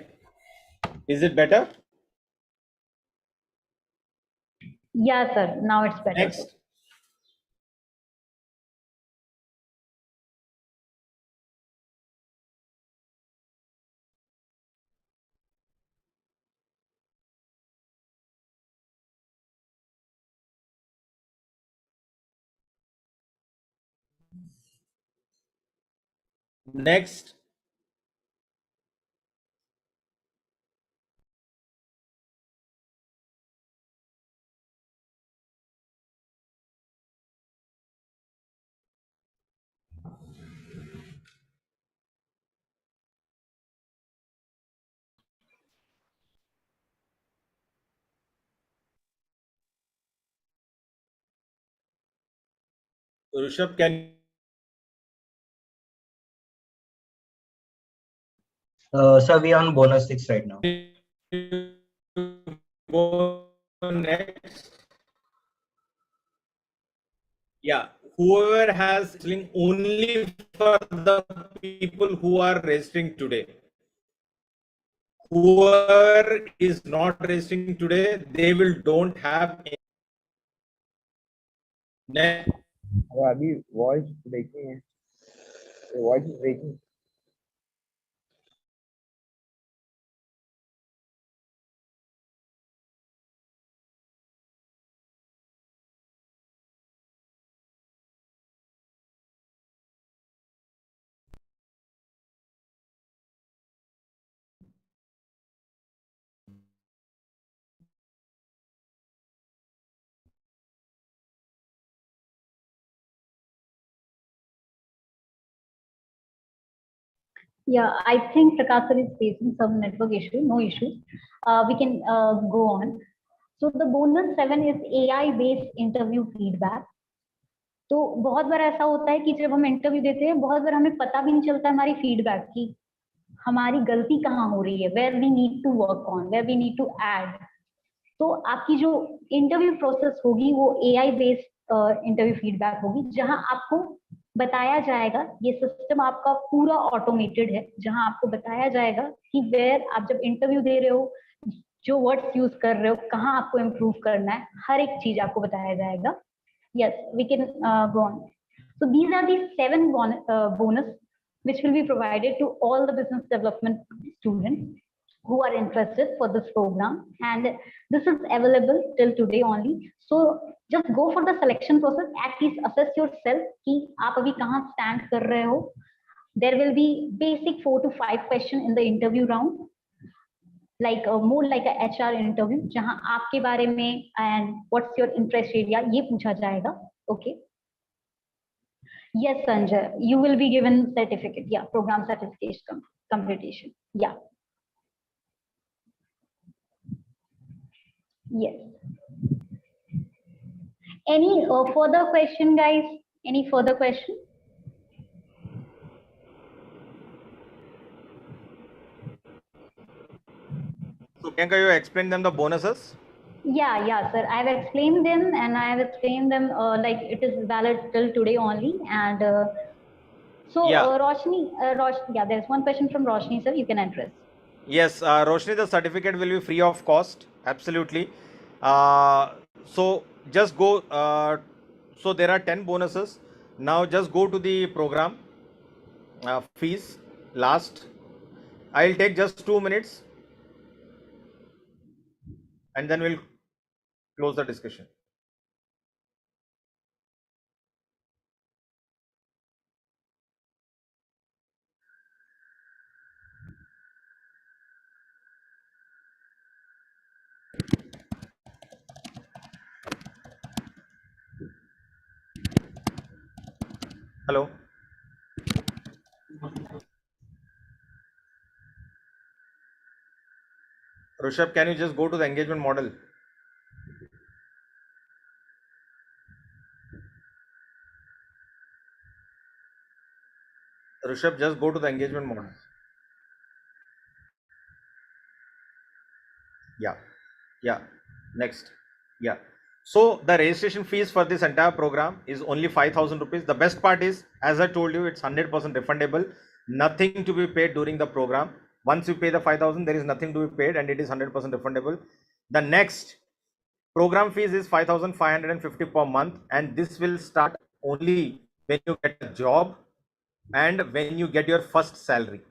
is it better? Yeah sir, now it's better. Next. Next, Rishabh, can Sir, we are on bonus 6 right now. you go next? Yeah, whoever has link only for the people who are registering today. Whoever is not registering today, they will don't have any. Next. अभी voice breaking है, voice breaking. Yeah, I think Prakash sir is facing some network issue. No issues. We can go on. So the bonus 7 is AI based interview feedback. तो बहुत बार ऐसा होता है कि जब हम इंटरव्यू देते हैं बहुत बार हमें पता भी नहीं चलता हमारी फीडबैक की हमारी गलती कहाँ हो रही है, where we need to work on, where we need to add. तो आपकी जो इंटरव्यू प्रोसेस होगी वो एआई बेस्ड इंटरव्यू फीडबैक होगी, जहां आपको बताया जाएगा, ये सिस्टम आपका पूरा ऑटोमेटेड है, जहां आपको बताया जाएगा कि वेयर आप जब इंटरव्यू दे रहे हो जो वर्ड्स यूज कर रहे हो कहाँ आपको इम्प्रूव करना है, हर एक चीज आपको बताया जाएगा. Yes, we can go on. So these are the 7 bonus which will be provided to all the business development students who are interested for this program, and this is available till today only. So just go for the selection process, at least assess yourself कि आप अभी कहाँ stand कर रहे हो. There will be basic 4 to 5 questions in the interview round, like more like a HR interview, जहां आपके बारे में and what's your interest area ये पूछा जाएगा. Okay. Yes, Sanjay, you will be given certificate. Yeah, program certification completion. Yeah. Yes. Any further question, guys? Any further question? So Priyanka, you explain them the bonuses. Yeah, sir. I've explained them, and I have explained them like it is valid till today only. And so, Yeah. Roshni, yeah, there's one question from Roshni, sir. You can address. Yes, Roshni, the certificate will be free of cost. Absolutely. So just go. So there are 10 bonuses. Now just go to the program fees last. I'll take just 2 minutes and then we'll close the discussion. Hello. Rishabh, can you just go to the engagement model? Rishabh, just go to the engagement model. Yeah. Next. Yeah. So the registration fees for this entire program is only 5,000 rupees. The best part is, as I told you, it's 100% refundable. Nothing to be paid during the program. Once you pay the 5,000, there is nothing to be paid and it is 100% refundable. The next program fees is 5,550 per month, and this will start only when you get a job and when you get your first salary.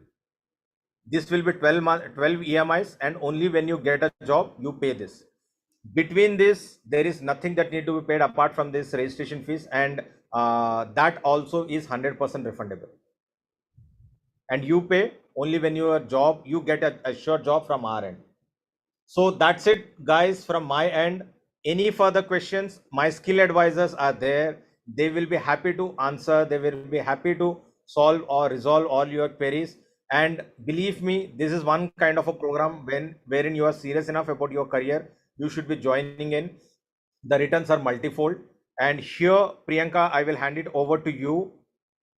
This will be 12 EMIs, and only when you get a job you pay this. Between this there is nothing that need to be paid apart from this registration fees, and that also is 100% refundable, and you pay only when you get a sure job from our end. So that's it, guys, from my end. Any further questions, my skill advisors are there. They will be happy to answer. They will be happy to solve or resolve all your queries. And believe me, this is one kind of a program wherein you are serious enough about your career, you should be joining in. The returns are multifold. And here, Priyanka, I will hand it over to you.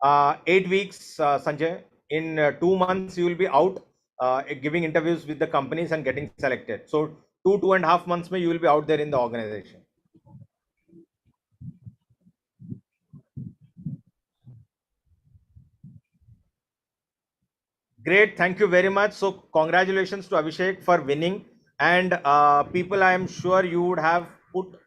8 weeks, Sanjay. In 2 months, you will be out giving interviews with the companies and getting selected. So 2.5 months, you will be out there in the organization. Great, thank you very much. So congratulations to Abhishek for winning. And people, I am sure you would have put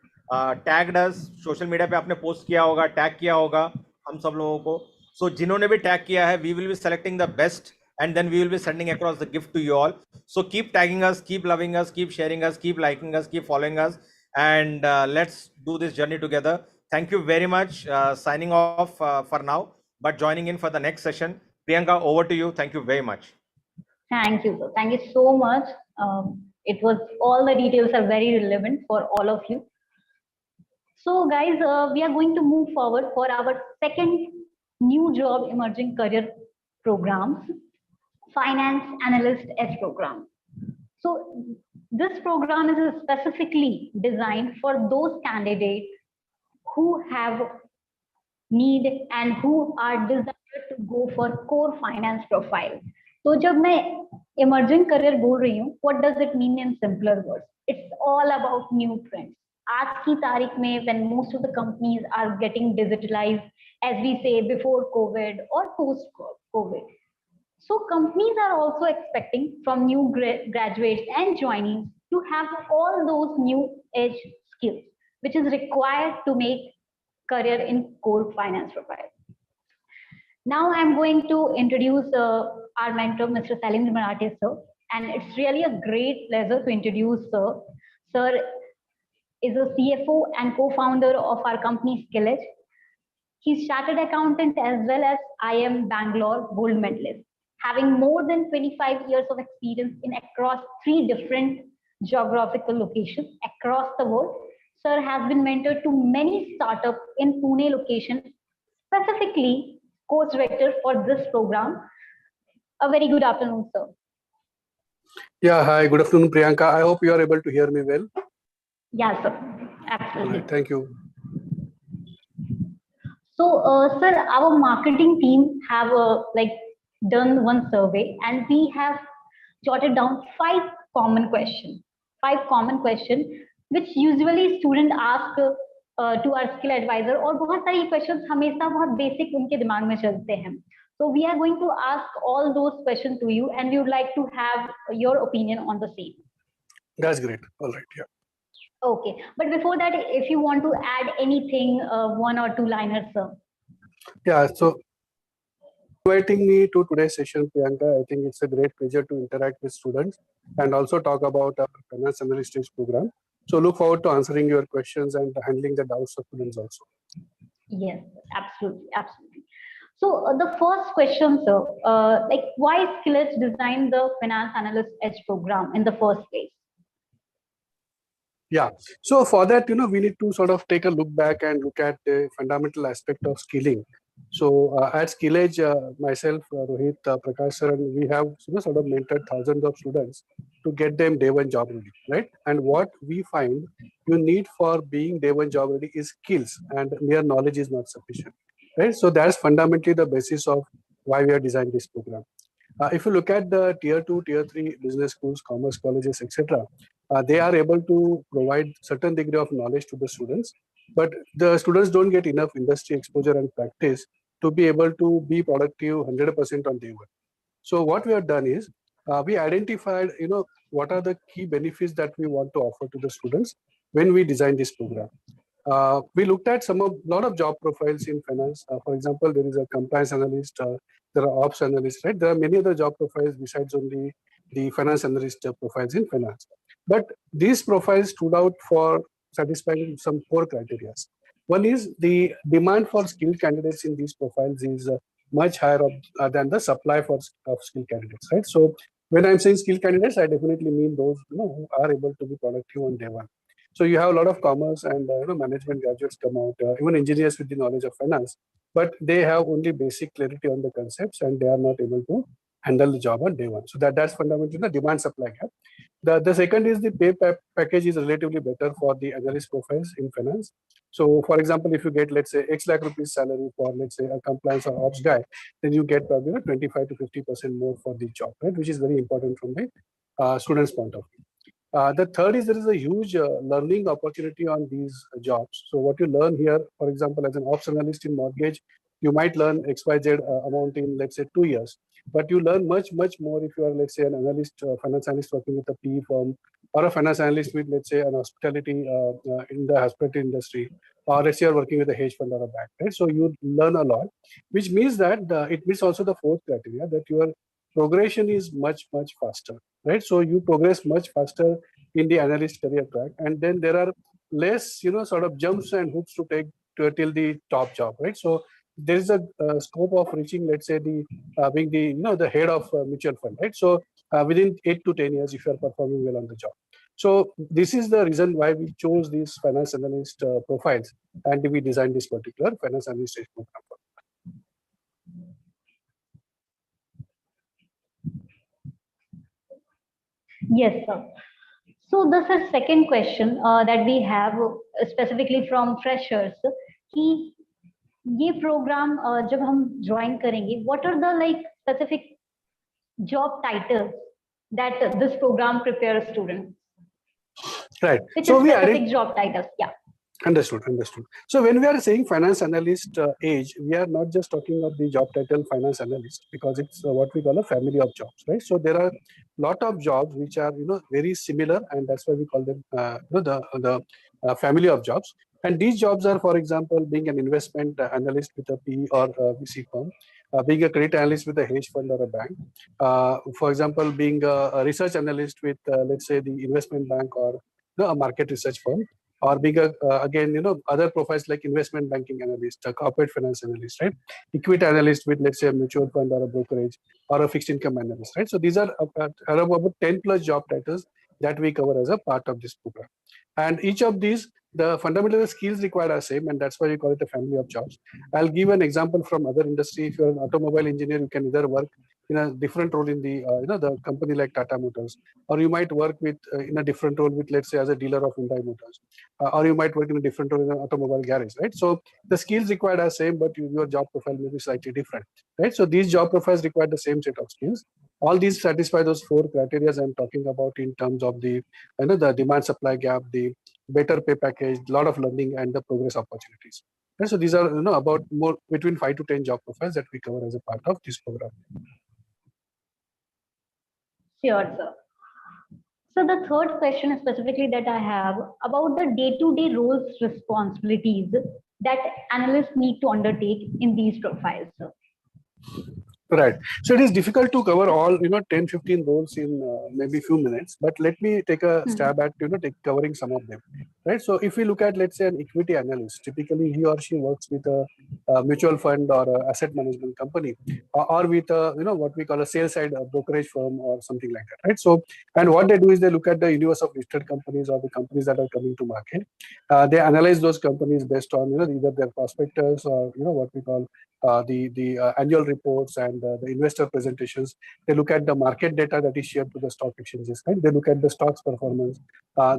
tagged us social media पे आपने post किया होगा, tag किया होगा हम सब लोगों को. So जिन्होंने भी tag किया है, we will be selecting the best and then we will be sending across the gift to you all. So keep tagging us, keep loving us, keep sharing us, keep liking us, keep following us, and let's do this journey together. Thank you very much. Signing off for now, but joining in for the next session. Priyanka, over to you. Thank you very much. Thank you, sir. Thank you so much. It was all the details are very relevant for all of you. So, guys, we are going to move forward for our second new job emerging career programs, Finance Analyst S program. So, this program is specifically designed for those candidates who have need and who are desired to go for core finance profile. So जब मैं emerging career बोल रही हूँ, what does it mean in simpler words? It's all about new trends. आज की तारीख में when most of the companies are getting digitalized, as we say before COVID or post COVID. So companies are also expecting from new graduates and joinees to have all those new edge skills, which is required to make career in core finance profile. Now I'm going to introduce our mentor, Mr. Skilledge Marathon, sir, and it's really a great pleasure to introduce sir. Sir is a CFO and co-founder of our company Skilledge. He's chartered accountant as well as IIM Bangalore gold medalist, having more than 25 years of experience in across 3 different geographical locations across the world. Sir has been mentored to many startups in Pune location, specifically course director for this program. A very good afternoon, sir. Yeah, hi, good afternoon, Priyanka. I hope you are able to hear me well. Yeah, sir. Absolutely. Right, thank you. So, sir, our marketing team have done one survey and we have jotted down 5 common questions. 5 common questions which usually student ask to our skill advisor, और बहुत सारी questions हमेशा बहुत basic उनके दिमाग में चलते हैं. So we are going to ask all those questions to you and we would like to have your opinion on the same. That's great. All right, yeah. Okay, but before that, if you want to add anything, 1 or 2 liners, sir. Yeah, so inviting me to today's session, Priyanka, I think it's a great pleasure to interact with students and also talk about our Finance Analyst program. So look forward to answering your questions and handling the doubts of students also. Yes, absolutely, absolutely. So the first question, sir, why Skilledge designed the Finance Analyst Edge program in the first place? Yeah, so for that, we need to sort of take a look back and look at the fundamental aspect of skilling. So at Skilledge, myself, Rohit, Prakash, sir, and we have sort of mentored thousands of students to get them day one job ready, right? And what we find you need for being day one job ready is skills, and mere knowledge is not sufficient, right? So that's fundamentally the basis of why we have designed this program. If you look at the tier 2, tier 3 business schools, commerce colleges, etc., they are able to provide certain degree of knowledge to the students, but the students don't get enough industry exposure and practice to be able to be productive 100% on day one. So what we have done is we identified, what are the key benefits that we want to offer to the students when we designed this program. We looked at lot of job profiles in finance. For example, there is a compliance analyst, there are ops analysts, right? There are many other job profiles besides only the finance analyst profiles in finance. But these profiles stood out for satisfying some core criteria. One is the demand for skilled candidates in these profiles is much higher than the supply of skilled candidates, right? So when I'm saying skilled candidates, I definitely mean those who are able to be productive on day one. So you have a lot of commerce and management graduates come out, even engineers with the knowledge of finance, but they have only basic clarity on the concepts and they are not able to handle the job on day one. So that's fundamentally the demand supply gap. The second is the pay package is relatively better for the analyst profiles in finance. So for example, if you get, let's say, X lakh rupees salary for, let's say, a compliance or ops guy, then you get probably 25 to 50% more for the job, right? Which is very important from the student's point of view. The third is there is a huge learning opportunity on these jobs. So what you learn here, for example, as an ops analyst in mortgage, you might learn XYZ amount in, let's say, 2 years, but you learn much more if you are, let's say, an analyst, finance analyst working with a PE firm, or a finance analyst with, let's say, an hospitality in the hospitality industry, or let's say you're working with a hedge fund or a bank, right? So you learn a lot, which means that it means also the fourth criteria that your progression is much faster, right? So you progress much faster in the analyst career track, and then there are less, sort of jumps and hoops to take till the top job, right? So there is a scope of reaching, let's say, the being the the head of mutual fund, right? So within 8 to 10 years, if you are performing well on the job. So this is the reason why we chose these finance analyst profiles, and we designed this particular finance analyst program. Yes, sir. So this is second question that we have specifically from freshers कि ये program जब हम join करेंगे, what are the like specific job titles that this program prepares students? Right. Which so is we specific job titles? Yeah. Understood. So when we are saying finance analyst age, we are not just talking of the job title finance analyst, because it's what we call a family of jobs, right? So there are a lot of jobs which are very similar, and that's why we call them the family of jobs. And these jobs are, for example, being an investment analyst with a PE or VC firm, being a credit analyst with a hedge fund or a bank, for example, being a research analyst with let's say the investment bank or a market research firm, or being again other profiles like investment banking analyst, a corporate finance analyst, right? Equity analyst with, let's say, a mutual fund or a brokerage, or a fixed income analyst, right? So these are about 10 plus job titles that we cover as a part of this program. And each of these, the fundamental skills required are same, and that's why we call it a family of jobs. I'll give an example from other industry. If you're an automobile engineer, you can either work in a different role in the the company like Tata Motors, or you might work with in a different role with, let's say, as a dealer of Hyundai Motors, or you might work in a different role in an automobile garage, right? So the skills required are same, but your job profile may be slightly different, right? So these job profiles require the same set of skills. All these satisfy those 4 criteria I'm talking about in terms of the the demand supply gap, the better pay package, lot of learning, and the progress opportunities. And so these are about more between 5 to 10 job profiles that we cover as a part of this program. Sure, sir. So the third question specifically that I have about the day-to-day roles responsibilities that analysts need to undertake in these profiles, sir. Right. So it is difficult to cover all 10, 15 roles in maybe few minutes, but let me take a stab at covering some of them. Right. So if we look at, let's say, an equity analyst, typically he or she works with a mutual fund or a asset management company, or with a what we call a sales side brokerage firm or something like that. Right. So, and what they do is they look at the universe of listed companies or the companies that are coming to market. They analyze those companies based on either their prospectus or what we call the annual reports and the investor presentations. They look at the market data that is shared to the stock exchanges, right? They look at the stock's performance.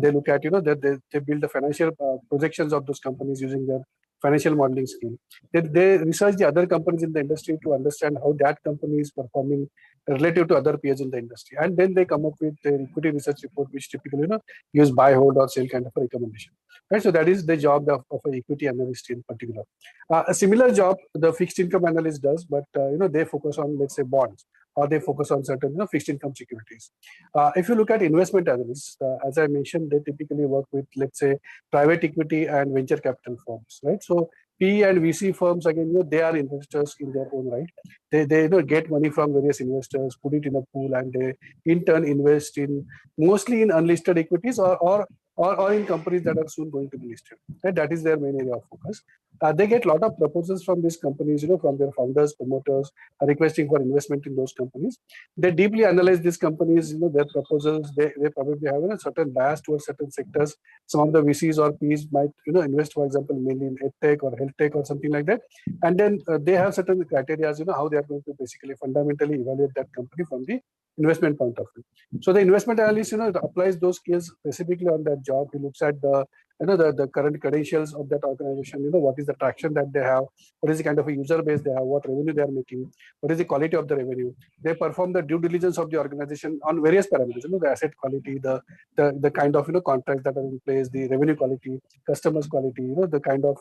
They look at that they build the financial projections of those companies using their financial modeling skill. They research the other companies in the industry to understand how that company is performing relative to other peers in the industry, and then they come up with their equity research report, which typically use buy, hold, or sell kind of a recommendation. Right, so that is the job of an equity analyst in particular. A similar job the fixed income analyst does, but they focus on, let's say, bonds, or they focus on certain fixed income securities. If you look at investment analysts, as I mentioned, they typically work with, let's say, private equity and venture capital firms, right? So PE and VC firms, again, they are investors in their own right. They get money from various investors, put it in a pool, and they in turn invest in mostly in unlisted equities or in companies that are soon going to be listed. Right? That is their main area of focus. they get a lot of proposals from these companies, from their founders, promoters, requesting for investment in those companies. They deeply analyze these companies, their proposals. They probably have a certain bias towards certain sectors. Some of the VCs or Ps might, invest, for example, mainly in EdTech or health tech or something like that. And then they have certain criteria, how they are going to basically fundamentally evaluate that company from the investment point of view. So the investment analyst, applies those skills specifically on that job. He looks at the current credentials of that organization. What is the traction that they have, what is the kind of a user base they have, what revenue they are making, what is the quality of the revenue. They perform the due diligence of the organization on various parameters. The asset quality, the kind of contracts that are in place, the revenue quality, customers quality, the kind of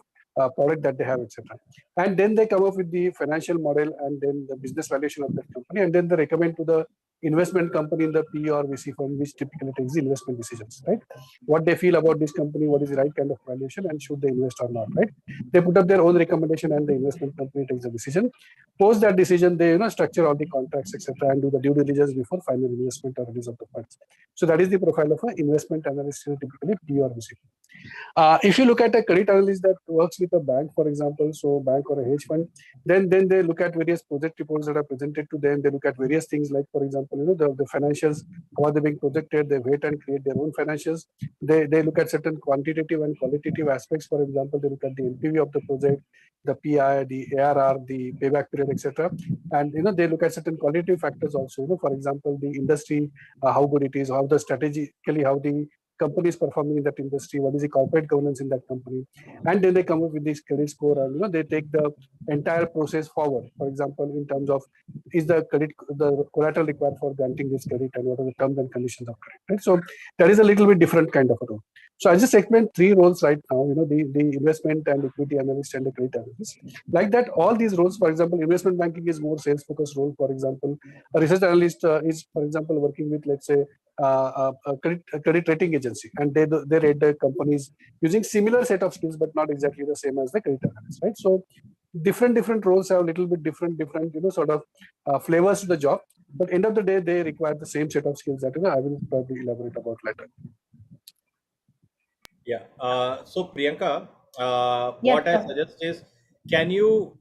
product that they have, etc. And then they come up with the financial model and then the business valuation of that company, and then they recommend to the investment company in the P or VC fund, which typically takes the investment decisions, right? What they feel about this company, what is the right kind of valuation, and should they invest or not, right? They put up their own recommendation, and the investment company takes the decision. Post that decision, they structure all the contracts, etc., and do the due diligence before final investment or release of the funds. So that is the profile of an investment analyst, typically P or VC. If you look at a credit analyst that works with a bank, for example, so bank or a hedge fund, then they look at various project reports that are presented to them. They look at various things like, for example, the financials, how are they being projected. They wait and create their own financials. They look at certain quantitative and qualitative aspects. For example, they look at the NPV of the project, the PI, the ARR, the payback period, etc. And they look at certain qualitative factors also. For example, the industry, how good it is, how the strategically, how the company is performing in that industry, what is the corporate governance in that company, and then they come up with this credit score, and they take the entire process forward. For example, in terms of is the collateral required for granting this credit, and what are the terms and conditions of credit, right? So that is a little bit different kind of a role. So I just explained three roles right now, the investment and equity analyst and the credit analyst. Like that, all these roles, for example, investment banking is more sales focused role. For example, a research analyst is, for example, working with, let's say, a credit rating agency, and they rate the companies using similar set of skills, but not exactly the same as the credit analyst, right? So different roles have a little bit different sort of flavors to the job, but end of the day they require the same set of skills that I will probably elaborate about later. Yeah. So Priyanka, Yes, what I sir. suggest is, can you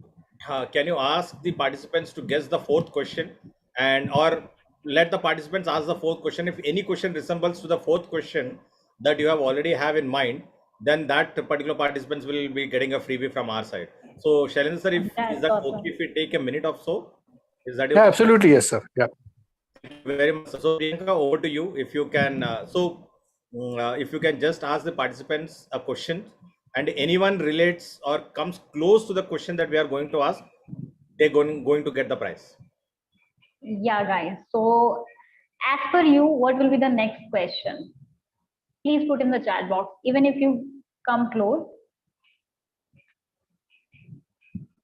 ask the participants to guess the fourth question, and or let the participants ask the fourth question. If any question resembles to the fourth question that you have already have in mind, then that particular participants will be getting a freebie from our side. So Shailendra sir, That's is that awesome. okay if we take a minute or so? Is that Yeah, okay? absolutely, yes, sir. Yeah. Thank you very much. So Priyanka, over to you. If you can, if you can just ask the participants a question, and anyone relates or comes close to the question that we are going to ask, they're going to get the prize. Yeah, guys. So as per you, what will be the next question? Please put in the chat box. Even if you come close,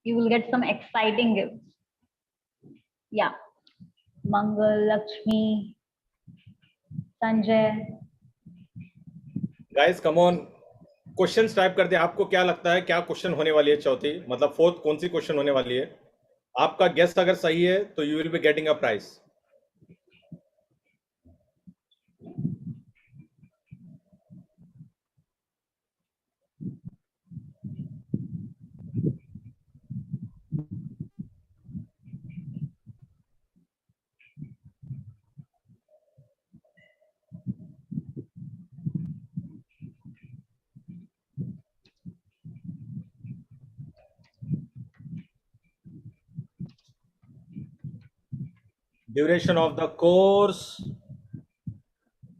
you will get some exciting gifts. Yeah. Mangal, Lakshmi, Sanjay. Guys, come on. Questions type कर दे. आपको क्या लगता है क्या question होने वाली है चौथी, मतलब फोर्थ कौन सी क्वेश्चन होने वाली है? आपका गेस अगर सही है तो you will be getting a prize. Duration of the course,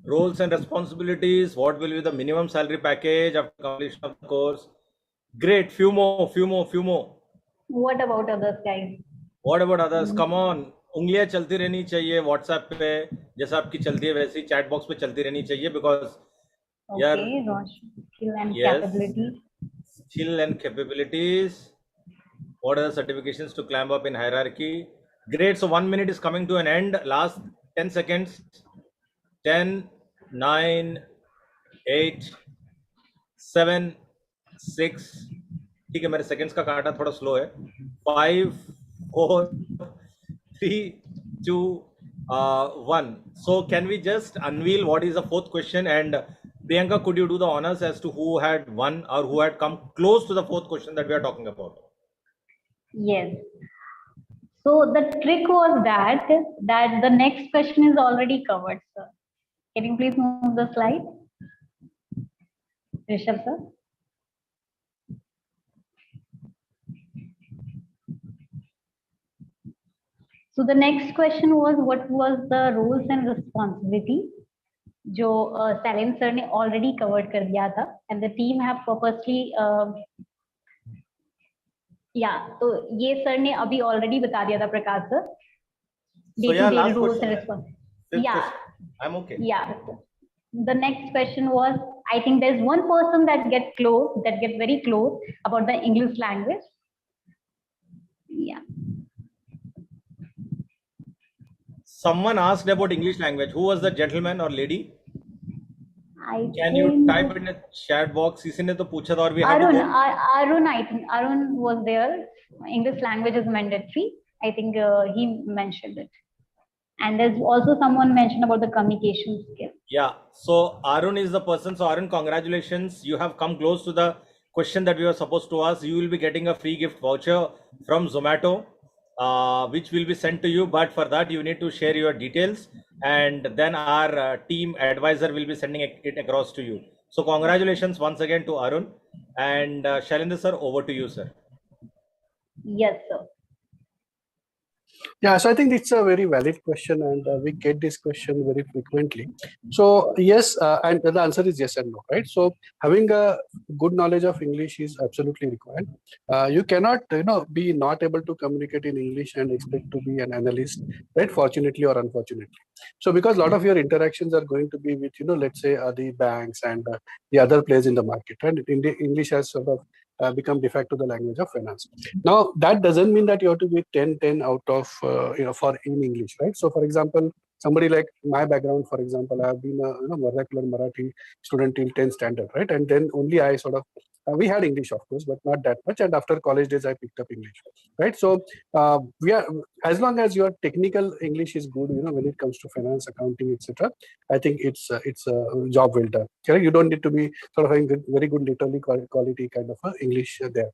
roles and responsibilities, what will be the minimum salary package after completion of the course. Great, few more. What about others, guys? What about others? Come on, उंगलियां चलती रहनी चाहिए WhatsApp पे, जैसा आपकी चलती है वैसे ही चैट बॉक्स पे चलती रहनी चाहिए, because Okay, skill and yes, capability. skill and capabilities. What are the certifications to climb up in hierarchy? Great. So 1 minute is coming to an end. Last 10 seconds. 10, 9, 8, 7, 6. ठीक है, मेरे सेकंड्स का काटा थोड़ा स्लो है. 5, 4, 3, 2, 1. So can we just unveil what is the fourth question, and Priyanka, could you do the honors as to who had won or who had come close to the fourth question that we are talking about? Yes. So the trick was that the next question is already covered, sir. Can you please move the slide? Rishabh, sir. So the next question was, what was the roles and responsibility? जो सैलिम sir ने already covered कर दिया था, and the team have purposely तो ये sir ने अभी already बता दिया था प्रकाश sir. So yeah, last roles question. and responsibilities. Fifth Yeah. question. I'm okay. Yeah. The next question was, I think there's one person that get very close about the English language. Yeah. Someone asked about English language. Who was the gentleman or lady? Can you type in the chat box? किसी ने तो पूछा था और we had Arun, I think Arun was there. English language is mandatory. I think he mentioned it. And there's also someone mentioned about the communication skill. Yeah. So Arun is the person. So Arun, congratulations. You have come close to the question that we were supposed to ask. You will be getting a free gift voucher from Zomato, which will be sent to you. But for that, you need to share your details, and then our team advisor will be sending it across to you. So congratulations once again to Arun. And Shailendra sir, over to you, sir. Yes, sir. Yeah, so I think it's a very valid question, and we get this question very frequently. So yes, and the answer is yes and no, right? So having a good knowledge of English is absolutely required. You cannot, be not able to communicate in English and expect to be an analyst, right? Fortunately or unfortunately. So because a lot of your interactions are going to be with, let's say the banks and the other players in the market, right? English has sort of become de facto the language of finance. Now, that doesn't mean that you have to be 10 out of, for in English, right? So, for example, somebody like my background, for example, I have been a vernacular Marathi student till 10th standard, right? And then only I sort of, we had English, of course, but not that much. And after college days, I picked up English, right? So, we are, as long as your technical English is good, when it comes to finance, accounting, etc., I think it's a job well done. Okay? You don't need to be sort of having very good literally quality kind of English there.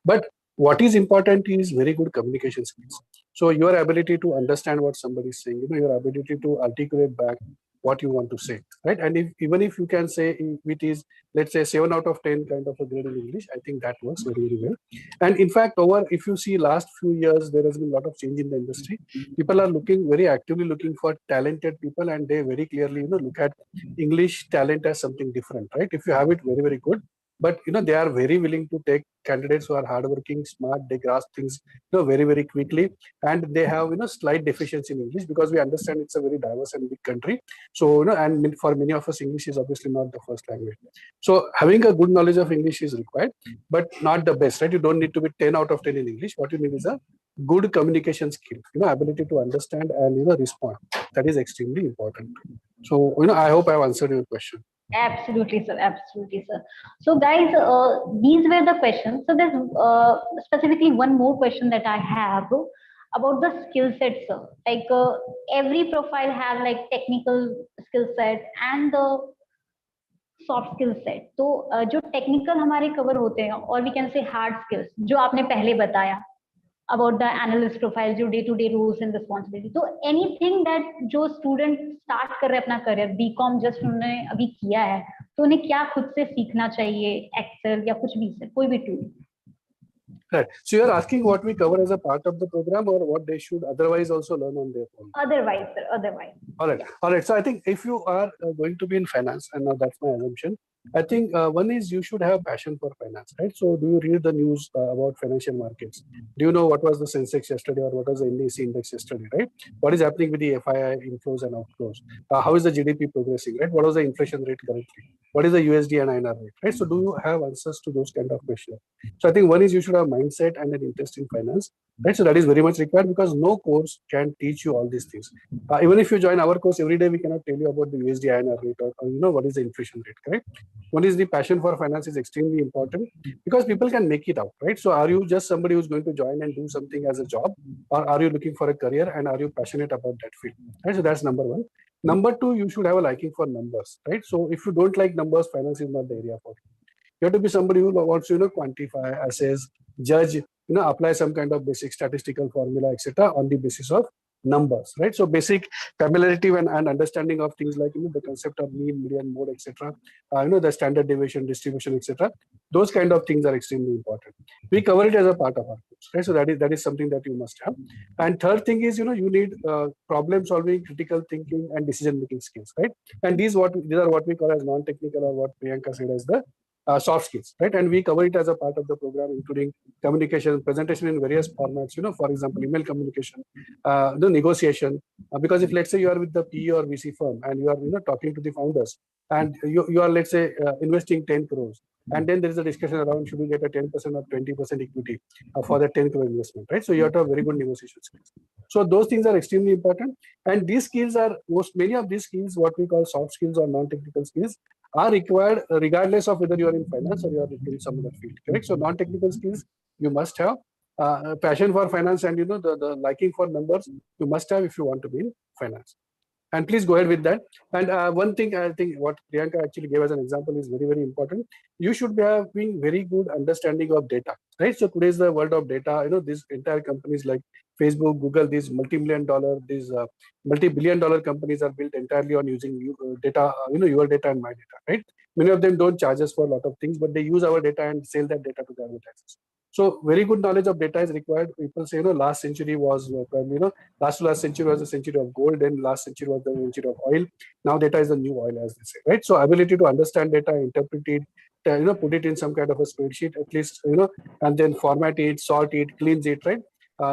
But what is important is very good communication skills. So your ability to understand what somebody is saying, your ability to articulate back what you want to say, right? And even if you can say it is, let's say 7 out of 10 kind of a grade in English, I think that works very, very well. And in fact, if you see last few years, there has been a lot of change in the industry. People are very actively looking for talented people, and they very clearly, look at English talent as something different, right? If you have it, very, very good. But they are very willing to take candidates who are hardworking, smart, they grasp things very, very quickly, and they have slight deficiency in English, because we understand it's a very diverse and big country. So and for many of us, English is obviously not the first language. So having a good knowledge of English is required, but not the best, right? You don't need to be 10 out of 10 in English. What you need is a good communication skill, ability to understand and respond. That is extremely important. So I hope I've answered your question. Absolutely, sir. Absolutely, sir. So, guys, these were the questions. So, there's specifically one more question that I have about the skill set, sir. Like every profile has like technical skill set and the soft skill set. तो जो technical हमारे cover होते हैं, और we can say hard skills, जो आपने पहले बताया about the analyst profile, जो day-to-day roles and responsibility. तो anything that जो student start कर रहे अपना career, BCom just उन्होंने अभी किया है, तो उन्हें क्या खुद से सीखना चाहिए, Excel या कुछ भी से, कोई भी tool. Right. So you're asking what we cover as a part of the program, or what they should otherwise also learn on their own? Otherwise, sir. Otherwise. All right. So I think if you are going to be in finance, and now that's my assumption, I think one is you should have passion for finance, right? So do you read the news about financial markets? Do you know what was the Sensex yesterday, or what was the NSE index yesterday, right? What is happening with the FII inflows and outflows? How is the GDP progressing, right? What was the inflation rate currently? What is the USD and INR rate, right? So do you have answers to those kind of questions? So I think one is you should have mindset and an interest in finance, right? So that is very much required, because no course can teach you all these things. Even if you join our course every day, we cannot tell you about the USD INR rate, or what is the inflation rate, correct? One is the passion for finance is extremely important, because people can make it out, right? So are you just somebody who's going to join and do something as a job, or are you looking for a career, and are you passionate about that field, right? So that's number one. Number two, you should have a liking for numbers, right? So if you don't like numbers, finance is not the area for you. You have to be somebody who wants to, quantify, assess, judge, apply some kind of basic statistical formula, etc., on the basis of numbers, right? So basic familiarity and understanding of things like the concept of mean, median, mode, etc. The standard deviation, distribution, etc. Those kind of things are extremely important. We cover it as a part of our course, right? So that is something that you must have. And third thing is, you need problem solving, critical thinking, and decision making skills, right? And these are what we call as non-technical, or what Priyanka said as the soft skills, right? And we cover it as a part of the program, including communication, presentation in various formats, for example, email communication, the negotiation, because if let's say you are with the PE or VC firm and you are, talking to the founders, and you are, let's say, investing 10 crores, and then there is a discussion around should we get a 10% or 20% equity for the 10 crore investment, right? So you have to have very good negotiation skills. So those things are extremely important, and these skills are many of these skills, what we call soft skills or non-technical skills, are required regardless of whether you are in finance or you are in some other field, correct? So non-technical skills you must have, passion for finance and the liking for numbers you must have if you want to be in finance. And please go ahead with that. And one thing I think what Priyanka actually gave as an example is very, very important. You should be having very good understanding of data, right? So today's the world of data. These entire companies like Facebook, Google, these multi-million dollar, these multi-billion dollar companies are built entirely on using data, your data and my data, right? Many of them don't charge us for a lot of things, but they use our data and sell that data to the advertisers. So very good knowledge of data is required. People say, last century was probably, last century was the century of gold, then last century was the century of oil. Now data is the new oil, as they say, right? So ability to understand data, interpret it, put it in some kind of a spreadsheet at least, and then format it, sort it, cleanse it, right?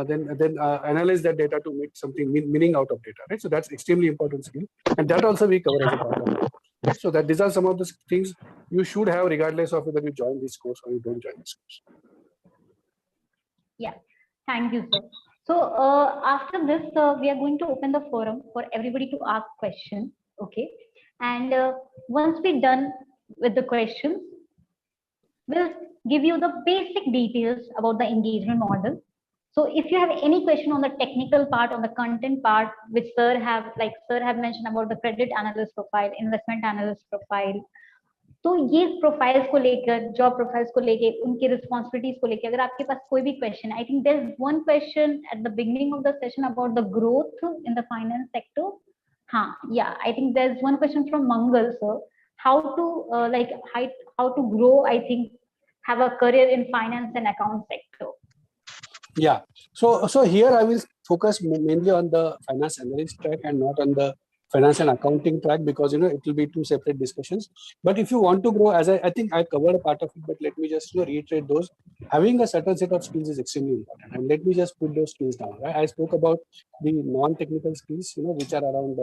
Then analyze that data to make something meaning out of data, right? So that's extremely important skill, and that also we cover as a part of it. Right? So that these are some of the things you should have regardless of whether you join this course or you don't join this course. Yeah, thank you, sir. So after this, we are going to open the forum for everybody to ask questions. Okay, and once we're done with the questions, we'll give you the basic details about the engagement model. So if you have any question on the technical part, on the content part, which sir have mentioned about the credit analyst profile, investment analyst profile, तो ये profiles को लेकर, job profiles को लेकर, उनकी responsibilities को लेकर अगर आपके पास कोई भी question, I think there is one question at the beginning of the session about the growth in the finance sector. हाँ, yeah, I think there's one question from Mangal, sir. How to grow, I think, have a career in finance and account sector. Yeah, so here I will focus mainly on the finance analyst track and not on the finance and accounting track, because it will be two separate discussions. But if you want to grow, as I think I covered a part of it, but let me just reiterate those. Having a certain set of skills is extremely important, and let me just put those skills down. Right? I spoke about the non-technical skills, which are around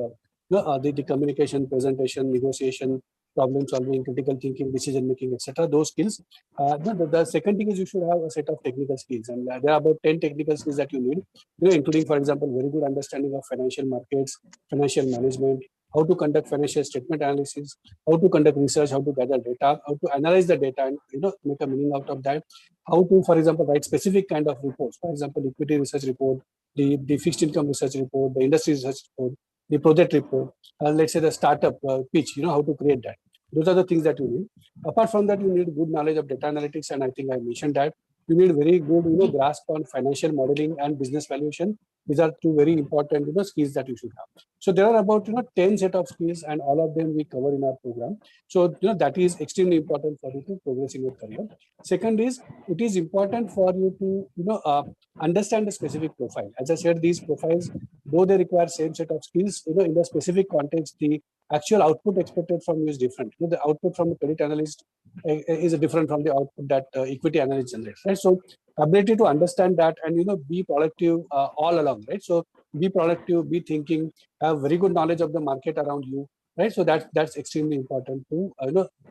the communication, presentation, negotiation, problem solving, critical thinking, decision making, etc. Those skills. The second thing is you should have a set of technical skills, and there are about 10 technical skills that you need, including, for example, very good understanding of financial markets, financial management, how to conduct financial statement analysis, how to conduct research, how to gather data, how to analyze the data and make a meaning out of that, how to, for example, write specific kind of reports, for example, equity research report, the fixed income research report, the industry research report, the project report, let's say the startup pitch, how to create that. Those are the things that you need. Apart from that, you need good knowledge of data analytics, and I think I mentioned that. You need very good grasp on financial modeling and business valuation. These are two very important skills that you should have. So there are about 10 set of skills, and all of them we cover in our program. So that is extremely important for you to progress in your career. Second is, it is important for you to understand the specific profile. As I said, these profiles, though they require same set of skills, in the specific context, the actual output expected from you is different. The output from the credit analyst is different from the output that equity analyst generates, right? So ability to understand that and be productive all along, right? So be productive, be thinking, have very good knowledge of the market around you, right? So that's extremely important to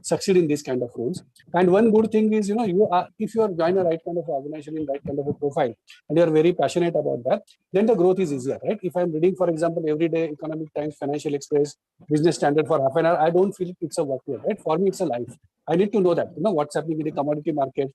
succeed in these kind of roles. And one good thing is if you are joining a right kind of organization in right kind of a profile and you are very passionate about that, then the growth is easier, right? If I'm reading, for example, every day Economic Times, Financial Express, Business Standard for half an hour, I don't feel it's a workload, right? For me, it's a life. I need to know that what's happening in the commodity market.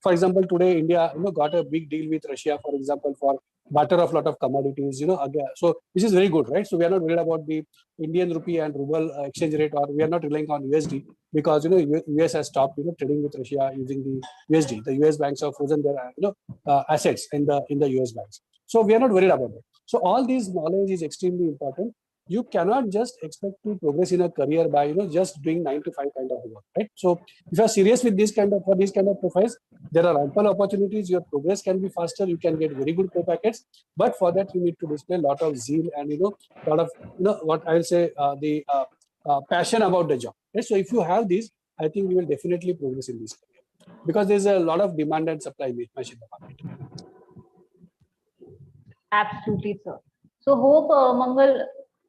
For example, today India got a big deal with Russia, for example, for barter of lot of commodities, again, so this is very good, right? So we are not worried about the Indian rupee and ruble exchange rate, or we are not relying on USD because US has stopped trading with Russia using the USD. The US banks have frozen their assets in the US banks. So we are not worried about it. So all these knowledge is extremely important. You cannot just expect to progress in a career by just doing 9 to 5 kind of work, right? So if you are serious with these kind of profiles, there are ample opportunities. Your progress can be faster. You can get very good pay packets, but for that you need to display a lot of zeal and lot of what I will say the passion about the job. Right? So if you have these, I think you will definitely progress in this career because there's a lot of demand and supply mismatch in the market. Absolutely, sir. So hope Mangal,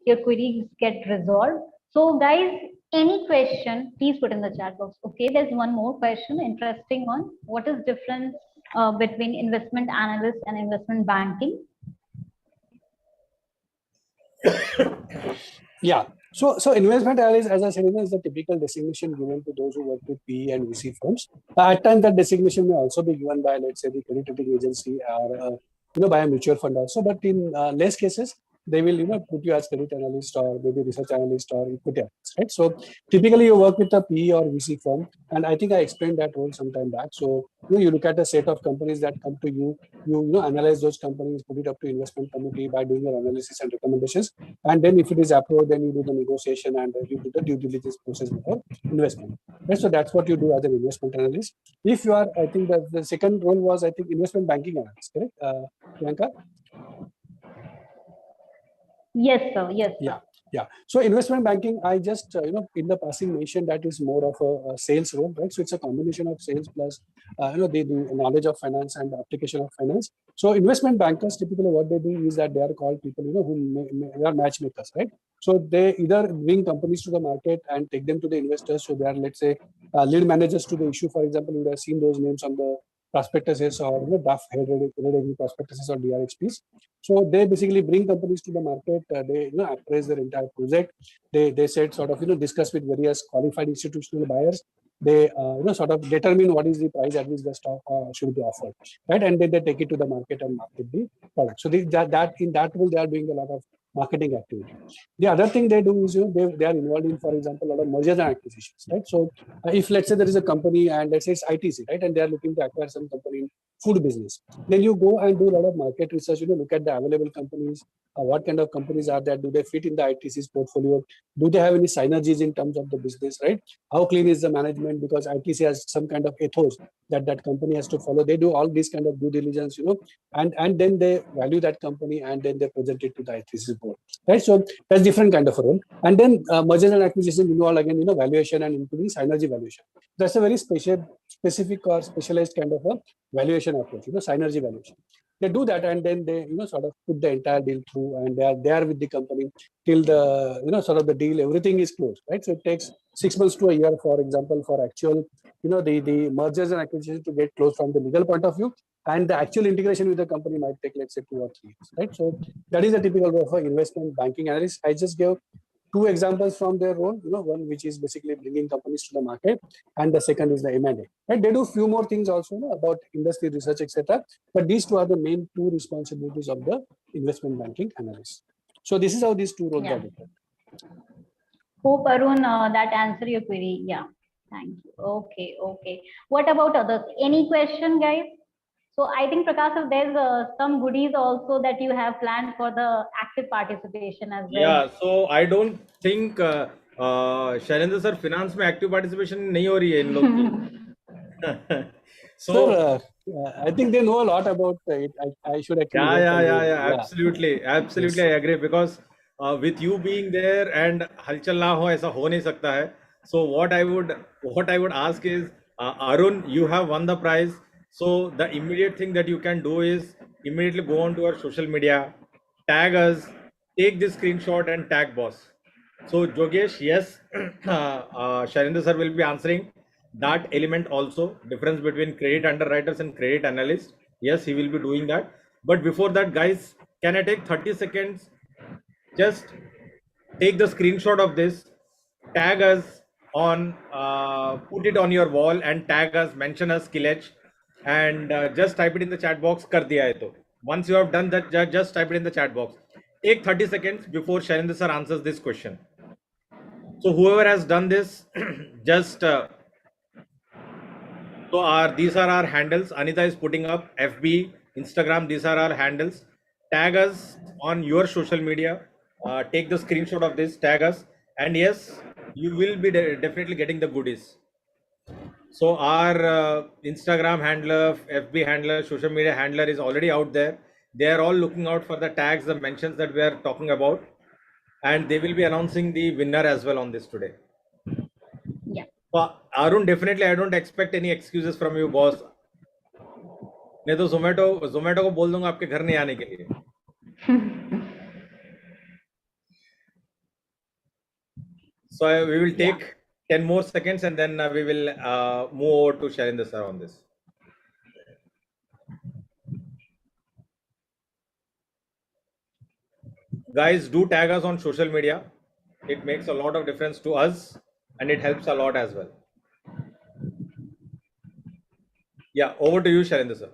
your queries get resolved. So guys, any question, please put in the chat box. Okay, there's one more question, interesting one. What is difference between investment analyst and investment banking? Yeah. So investment analyst, as I said, is the typical designation given to those who work with PE and VC firms. At times, that designation may also be given by, let's say, the credit rating agency or by a mutual fund also. But in less cases, they will put you as credit analyst or maybe research analyst or equity analyst, right? So typically, you work with a PE or VC firm, and I think I explained that role some time back. So you look at a set of companies that come to you. You analyze those companies, put it up to investment committee by doing your analysis and recommendations. And then if it is approved, then you do the negotiation and you do the due diligence process before investment. Right? So that's what you do as an investment analyst. If you are, I think that the second role was, I think, investment banking analyst, correct, Priyanka? Yes, sir. Yes, sir. Yeah. So investment banking, I just in the passing mentioned that is more of a sales role, right? So it's a combination of sales plus the knowledge of finance and the application of finance. So investment bankers typically what they do is that they are called people who are matchmakers, right? So they either bring companies to the market and take them to the investors. So they are, let's say, lead managers to the issue. For example, you would have seen those names on the prospectuses or DAF head prospectuses or DRHPs. So they basically bring companies to the market. They appraise their entire project. They said sort of discuss with various qualified institutional buyers. They sort of determine what is the price at which the stock should be offered, right? And then they take it to the market and market the product. So that in that role they are doing a lot of marketing activity. The other thing they do is they are involved in, for example, a lot of mergers and acquisitions, right? So if let's say there is a company and let's say it's ITC, right, and they are looking to acquire some company in food business, then you go and do a lot of market research. Look at the available companies. What kind of companies are there? Do they fit in the ITC's portfolio? Do they have any synergies in terms of the business, right? How clean is the management? Because ITC has some kind of ethos that company has to follow. They do all these kind of due diligence, and then they value that company and then they present it to the ITC's board, right? So that's different kind of a role. And then mergers and acquisition involve again, valuation and including synergy valuation. That's a very specific or specialized kind of a valuation approach, synergy valuation. They do that and then they sort of put the entire deal through and they are there with the company till the sort of the deal, everything is closed, right? So it takes 6 months to a year, for example, for actual the mergers and acquisitions to get closed from the legal point of view, and the actual integration with the company might take, let's say, 2 or 3 years, right? So that is a typical role for investment banking analyst. I just gave 2 examples from their role, one which is basically bringing companies to the market, and the second is the M&A. Right? They do few more things also about industry research, etc. But these 2 are the main 2 responsibilities of the investment banking analyst. So this is how these 2 roles are different. Hope Arun that answer your query. Yeah, thank you. Okay. What about others? Any question, guys? So I think Prakash, there's some goodies also that you have planned for the active participation as well. Yeah, so I don't think Shailendra sir finance में active participation नहीं हो रही है इन लोग की. So Sir, I think they know a lot about it. I should actually. Yeah. Absolutely. Yes. I agree because with you being there and halchal na ho aisa ho nahi sakta hai. So what I would ask is Arun, you have won the prize. So the immediate thing that you can do is immediately go on to our social media, tag us, take this screenshot and tag boss. So Jogesh, yes, Shailendra sir will be answering that element also, difference between credit underwriters and credit analysts. Yes, he will be doing that. But before that, guys, can I take 30 seconds? Just take the screenshot of this, tag us on, put it on your wall and tag us, mention us Skilledge, and just type it in the chat box. Kar diya hai to. Once you have done that, just type it in the chat box. Take 30 seconds before Shailendra sir answers this question. So whoever has done this, just these are our handles. Anita is putting up FB, Instagram. These are our handles. Tag us on your social media. Take the screenshot of this. Tag us, and yes, you will be definitely getting the goodies. So our Instagram handler, FB handler, social media handler is already out there. They are all looking out for the tags, the mentions that we are talking about, and they will be announcing the winner as well on this today. Yeah. Arun, definitely I don't expect any excuses from you, boss. नहीं तो जोमेटो को बोल दूंगा आपके घर नहीं आने के लिए. So we will take 10 more seconds and then we will move over to Shailendra sir on this. Guys, do tag us on social media. It makes a lot of difference to us and it helps a lot as well. Yeah, over to you, Shailendra sir.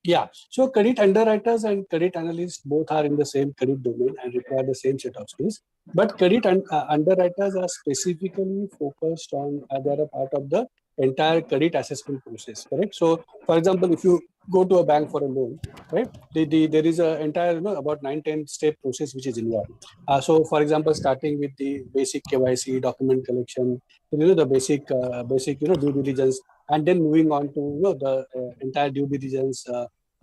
Yeah, so credit underwriters and credit analysts both are in the same credit domain and require the same set of skills. But credit underwriters are specifically focused on, they're a part of the entire credit assessment process, correct? So, for example, if you go to a bank for a loan, right, there is an entire, about 9-10 step process which is involved. So, for example, starting with the basic KYC, document collection, the basic, due diligence, and then moving on to the entire due diligence,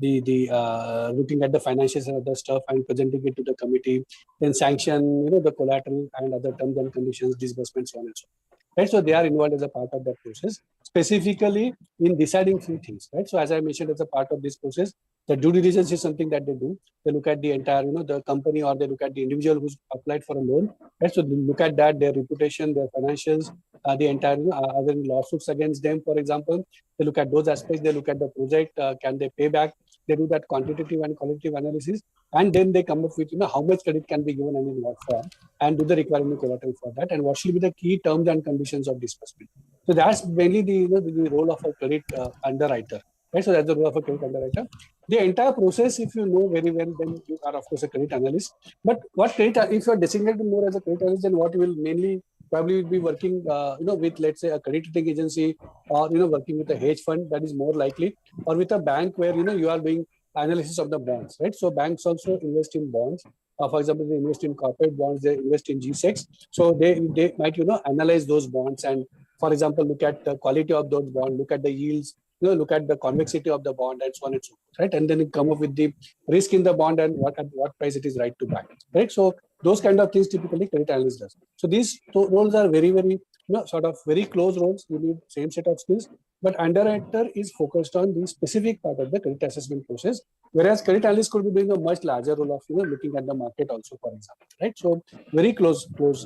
looking at the financials and other stuff and presenting it to the committee, then sanction, the collateral and other terms and conditions, disbursements, so on and so on. Right, so they are involved as a part of that process, specifically in deciding few things. Right, so as I mentioned, as a part of this process, the due diligence is something that they do. They look at the entire, the company, or they look at the individual who's applied for a loan. Right, so they look at that, their reputation, their financials, the entire, are there lawsuits against them, for example. They look at those aspects. They look at the project. Can they pay back? They do that quantitative and qualitative analysis, and then they come up with how much credit can be given and in what form, and do the requirement collateral for that, and what should be the key terms and conditions of disbursement. So that's mainly the role of a credit underwriter. Right, so that's the role of a credit underwriter. The entire process, if you know very well, then you are of course a credit analyst. But what credit, if you are designated more as a credit analyst, then what you will mainly probably will be working, with, let's say, a credit rating agency, or working with a hedge fund, that is more likely, or with a bank where you are doing analysis of the bonds, right? So banks also invest in bonds. For example, they invest in corporate bonds, they invest in G-Secs. So they might analyze those bonds and, for example, look at the quality of those bonds, look at the yields, look at the convexity of the bond, and so on and so forth, right? And then come up with the risk in the bond and at what price it is right to buy, right? So those kind of things typically credit analyst does. So these roles are very, very, sort of very close roles. You need same set of skills, but underwriter is focused on the specific part of the credit assessment process, whereas credit analyst could be doing a much larger role of looking at the market also, for example, right? So very close jobs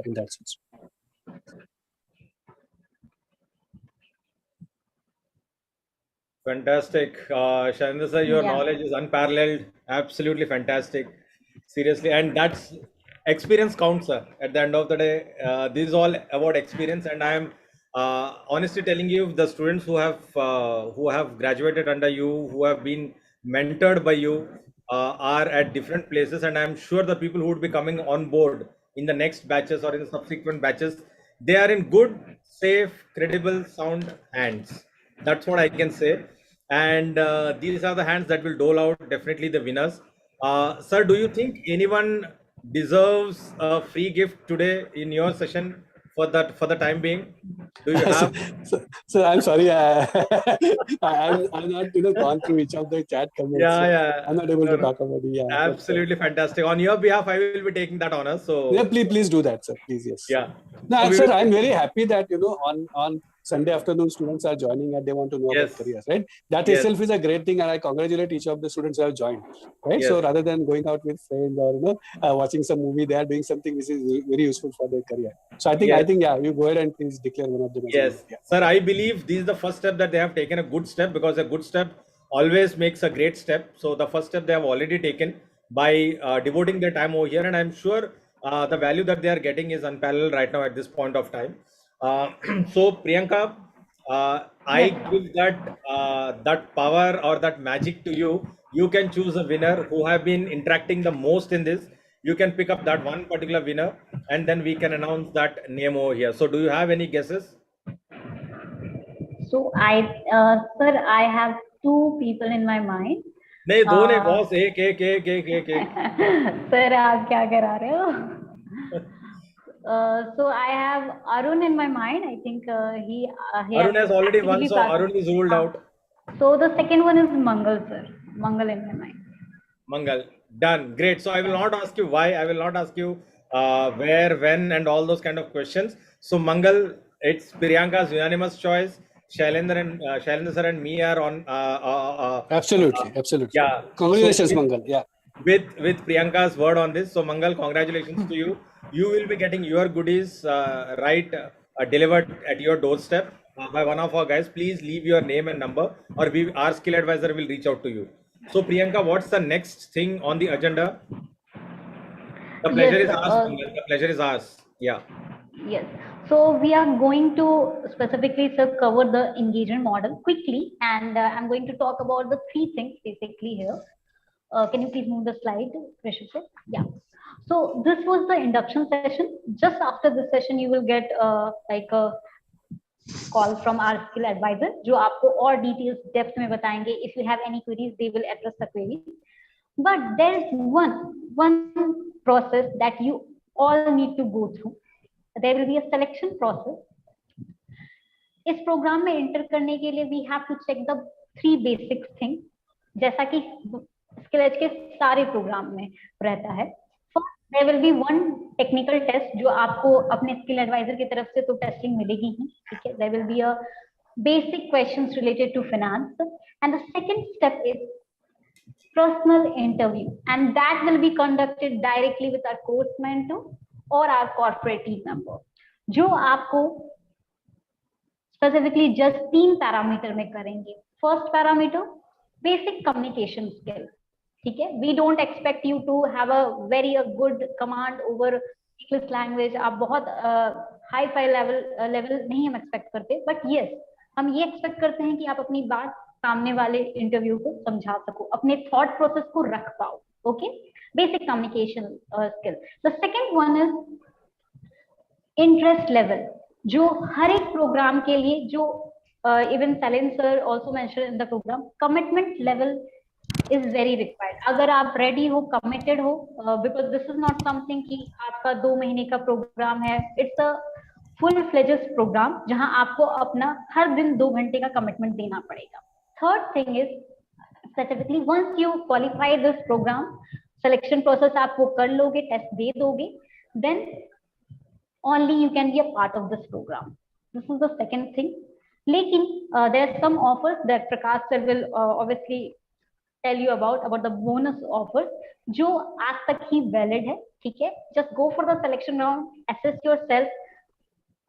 in that sense. Fantastic. Shailendra sir, your knowledge is unparalleled. Absolutely fantastic. Seriously. And that's experience counts, sir. At the end of the day, this is all about experience. And I am honestly telling you, the students who have graduated under you, who have been mentored by you, are at different places. And I'm sure the people who would be coming on board in the next batches or in the subsequent batches, they are in good, safe, credible, sound hands. That's what I can say. And these are the hands that will dole out definitely the winners. Sir, do you think anyone deserves a free gift today in your session for the time being? Do you have? So I'm sorry, I'm not gone through each of the chat comments. Yeah. I'm not able to talk about it. Yeah, absolutely fantastic. On your behalf, I will be taking that honor. So yeah, please do that, sir. Please, yes. Yeah. No, sir, I'm very happy that on Sunday afternoon students are joining and they want to know about careers, right? That itself is a great thing, and I congratulate each of the students who have joined, right? So rather than going out with friends or watching some movie, they are doing something which is very useful for their career. So I think you go ahead and please declare one of them. Yes, sir. I believe this is the first step that they have taken, a good step, because a good step always makes a great step. So the first step they have already taken by devoting their time over here, and I'm sure the value that they are getting is unparalleled right now at this point of time. So Priyanka, I give that power or that magic to you. You can choose a winner who have been interacting the most in this. You can pick up that one particular winner, and then we can announce that name over here. So, do you have any guesses? So sir, I have two people in my mind. नहीं दो नहीं boss एक sir आप क्या करा रहे हो? So I have Arun in my mind. I think he Arun has already won, so Arun is ruled out. So the second one is Mangal, sir. Mangal in my mind. Mangal, done, great. So I will not ask you why. I will not ask you where, when, and all those kind of questions. So Mangal, it's Priyanka's unanimous choice. Shailendra sir and me are on. Absolutely. Yeah. Congratulations, So Mangal. Yeah. with Priyanka's word on this. So Mangal, congratulations to you. You will be getting your goodies delivered at your doorstep by one of our guys. Please leave your name and number, or our skill advisor will reach out to you. So Priyanka, what's the next thing on the agenda? The pleasure is ours, Mangal. The pleasure is ours. Yeah. Yes. So we are going to specifically cover the engagement model quickly, and I'm going to talk about the three things basically here. Can you please move the slide, Rishabh sir? Yeah. So this was the induction session. Just after this session, you will get like a call from our skill advisor, जो आपको और details depth में बताएंगे. If you have any queries, they will address the queries. But there is one process that you all need to go through. There will be a selection process. इस programme में enter करने के लिए we have to check the three basic things, जैसा कि स्किलेज के सारे programme में रहता है. First, there will be one technical test जो आपको अपने स्किल एडवाइजर की तरफ से तो टेस्टिंग मिलेगी ही, ठीक है. There will be a basic questions related to finance, and the second step is personal interview, and that will be conducted directly with our course mentor or our corporate team member, जो आपको specifically just 3 parameter में करेंगे. First parameter, basic communication skill. ठीक है. We don't expect you to have a very good command over English language. आप बहुत high phi level नहीं हम expect करते, but yes, हम ये expect करते हैं कि आप अपनी बात सामने वाले इंटरव्यू को समझा सको, अपने थॉट प्रोसेस को रख पाओ. Okay, basic communication skill. The second one is interest level, जो हर एक प्रोग्राम के लिए, जो even Sailen sir also mention in the program, commitment level is very required. अगर आप रेडी हो, कमिटेड हो, because this is not something कि आपका 2 महीने का प्रोग्राम है. It's a full fledged program जहां आपको अपना हर दिन 2 घंटे का कमिटमेंट देना पड़ेगा. Third thing is specifically once you qualify this program, selection process आप वो कर लोगे, test दे दोगे, then only you can be a part of this program. This is the second thing. लेकिन there are some offers that Prakash sir will obviously tell you about the bonus offers जो आज तक ही valid है, ठीक है. Just go for the selection round, assess yourself.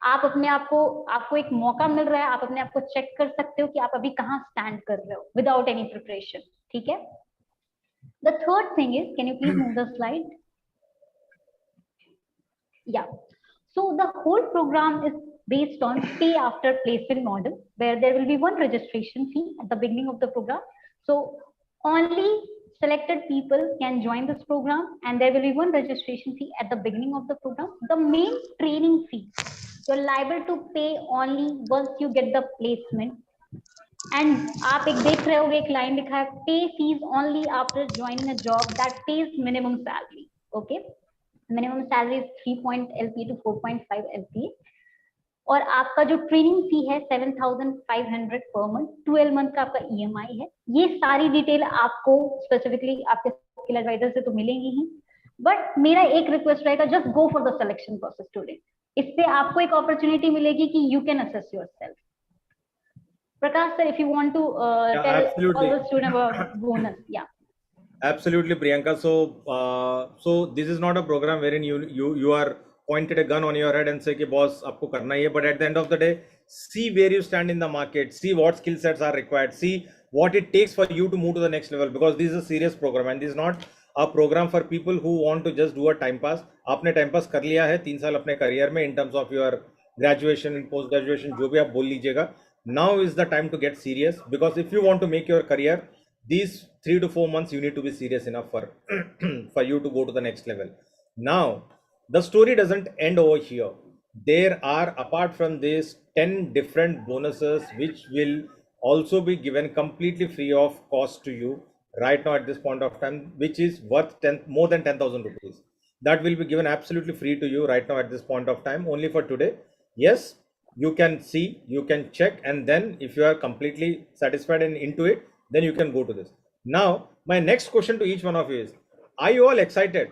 आप अपने आप को, आपको एक मौका मिल रहा है, आप अपने आप को चेक कर सकते हो कि आप अभी कहाँ स्टैंड कर रहे हो विदाउट एनी प्रिपरेशन, ठीक है. The third thing is, can you please move the slide? Yeah, so the whole programme is based on pay after placement model, where there will be one registration fee at the beginning of the program. So only selected people can join this program, and there will be one registration fee at the beginning of the program. The main training fee you're liable to pay only once you get the placement. And आप एक देख रहे होगे, एक line लिखा है, pay fees only after joining a job that pays minimum salary. Okay, minimum salary is 3 LPA to 4.5 LPA. और आपका जो ट्रेनिंग फी है 7,500 पर मंथ, 12 मंथ का आपका EMI है. ये सारी डिटेल आपको स्पेसिफिकली आपके स्किल एडवाइजर से तो मिलेंगी ही, बट मेरा एक रिक्वेस्ट रहेगा, just go for the selection process today. इससे आपको एक अपॉर्चुनिटी मिलेगी कि you can assess yourself. Prakash sir, if you want to tell all the student about bonus. Yeah, absolutely, Priyanka. So this is not a program wherein you are pointed a gun on your head and say कि boss आपको करना ही है. But at the end of the day, see where you stand in the market, see what skill sets are required, see what it takes for you to move to the next level, because this is a serious program and this is not a program for people who want to just do a time pass. आपने time pass कर लिया है 3 साल अपने career में in terms of your graduation and post graduation, जो भी आप बोल लीजिएगा, now is the time to get serious, because if you want to make your career, these 3 to 4 months you need to be serious enough for for you to go to the next level. Now the story doesn't end over here. There are, apart from this, 10 different bonuses which will also be given completely free of cost to you right now at this point of time, which is worth more than 10,000 rupees. That will be given absolutely free to you right now at this point of time, only for today. Yes, you can see, you can check, and then if you are completely satisfied and into it, then you can go to this. Now my next question to each one of you is, are you all excited?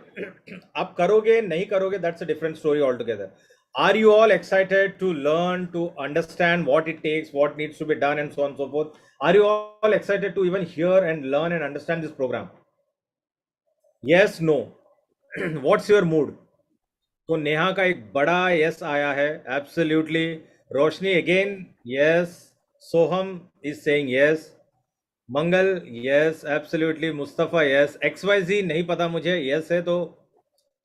Aap karoge, nahi karoge, that's a different story altogether. Are you all excited to learn, to understand what it takes, what needs to be done, and so on and so forth? Are you all excited to even hear and learn and understand this program? Yes, no. What's your mood? तो नेहा का एक बड़ा yes आया है, absolutely. Roshni again yes. Soham is saying yes. Mangal yes, absolutely. Mustafa yes. XYZ नहीं पता मुझे, yes है तो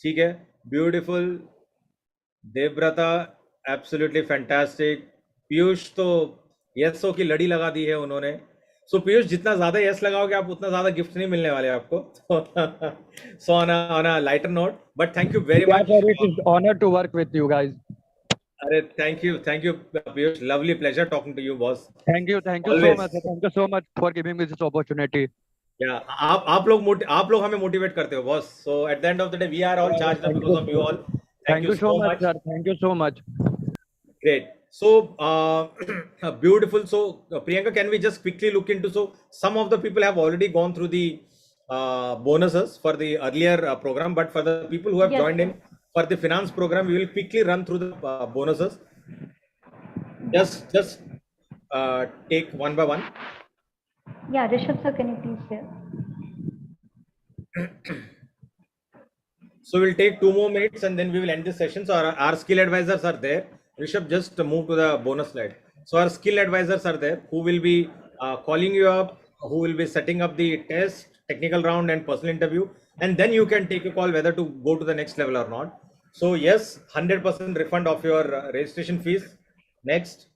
ठीक है. Beautiful. Devavrata absolutely fantastic. Piyush तो यसों की लड़ी लगा दी है उन्होंने. सो पीयूष, जितना ज्यादा यस लगाओगे आप, उतना ज्यादा गिफ्ट नहीं मिलने वाले आपको. So on a lighter note, but thank you very much. It is honor to work with you guys. अरे thank you Piyush. Lovely pleasure talking to you boss. Thank you so Always. much. Thank you so much for giving me this opportunity. या आप लोग हमें motivate करते हो boss. So at the end of the day we are all charged up because of you all. Thank you so much, sir. Thank you so much. Great. So beautiful. So Priyanka, can we just quickly look into, so some of the people have already gone through the bonuses for the earlier program, but for the people who have Yes. joined in for the finance program, we will quickly run through the bonuses. Just take one by one. Yeah, Rishabh sir, can you please share? So we'll take 2 more minutes and then we will end this session. So our skill advisors are there. Rishabh, just move to the bonus slide. So our skill advisors are there who will be calling you up, who will be setting up the test, technical round and personal interview. And then you can take a call whether to go to the next level or not. So yes, 100% refund of your registration fees. Next.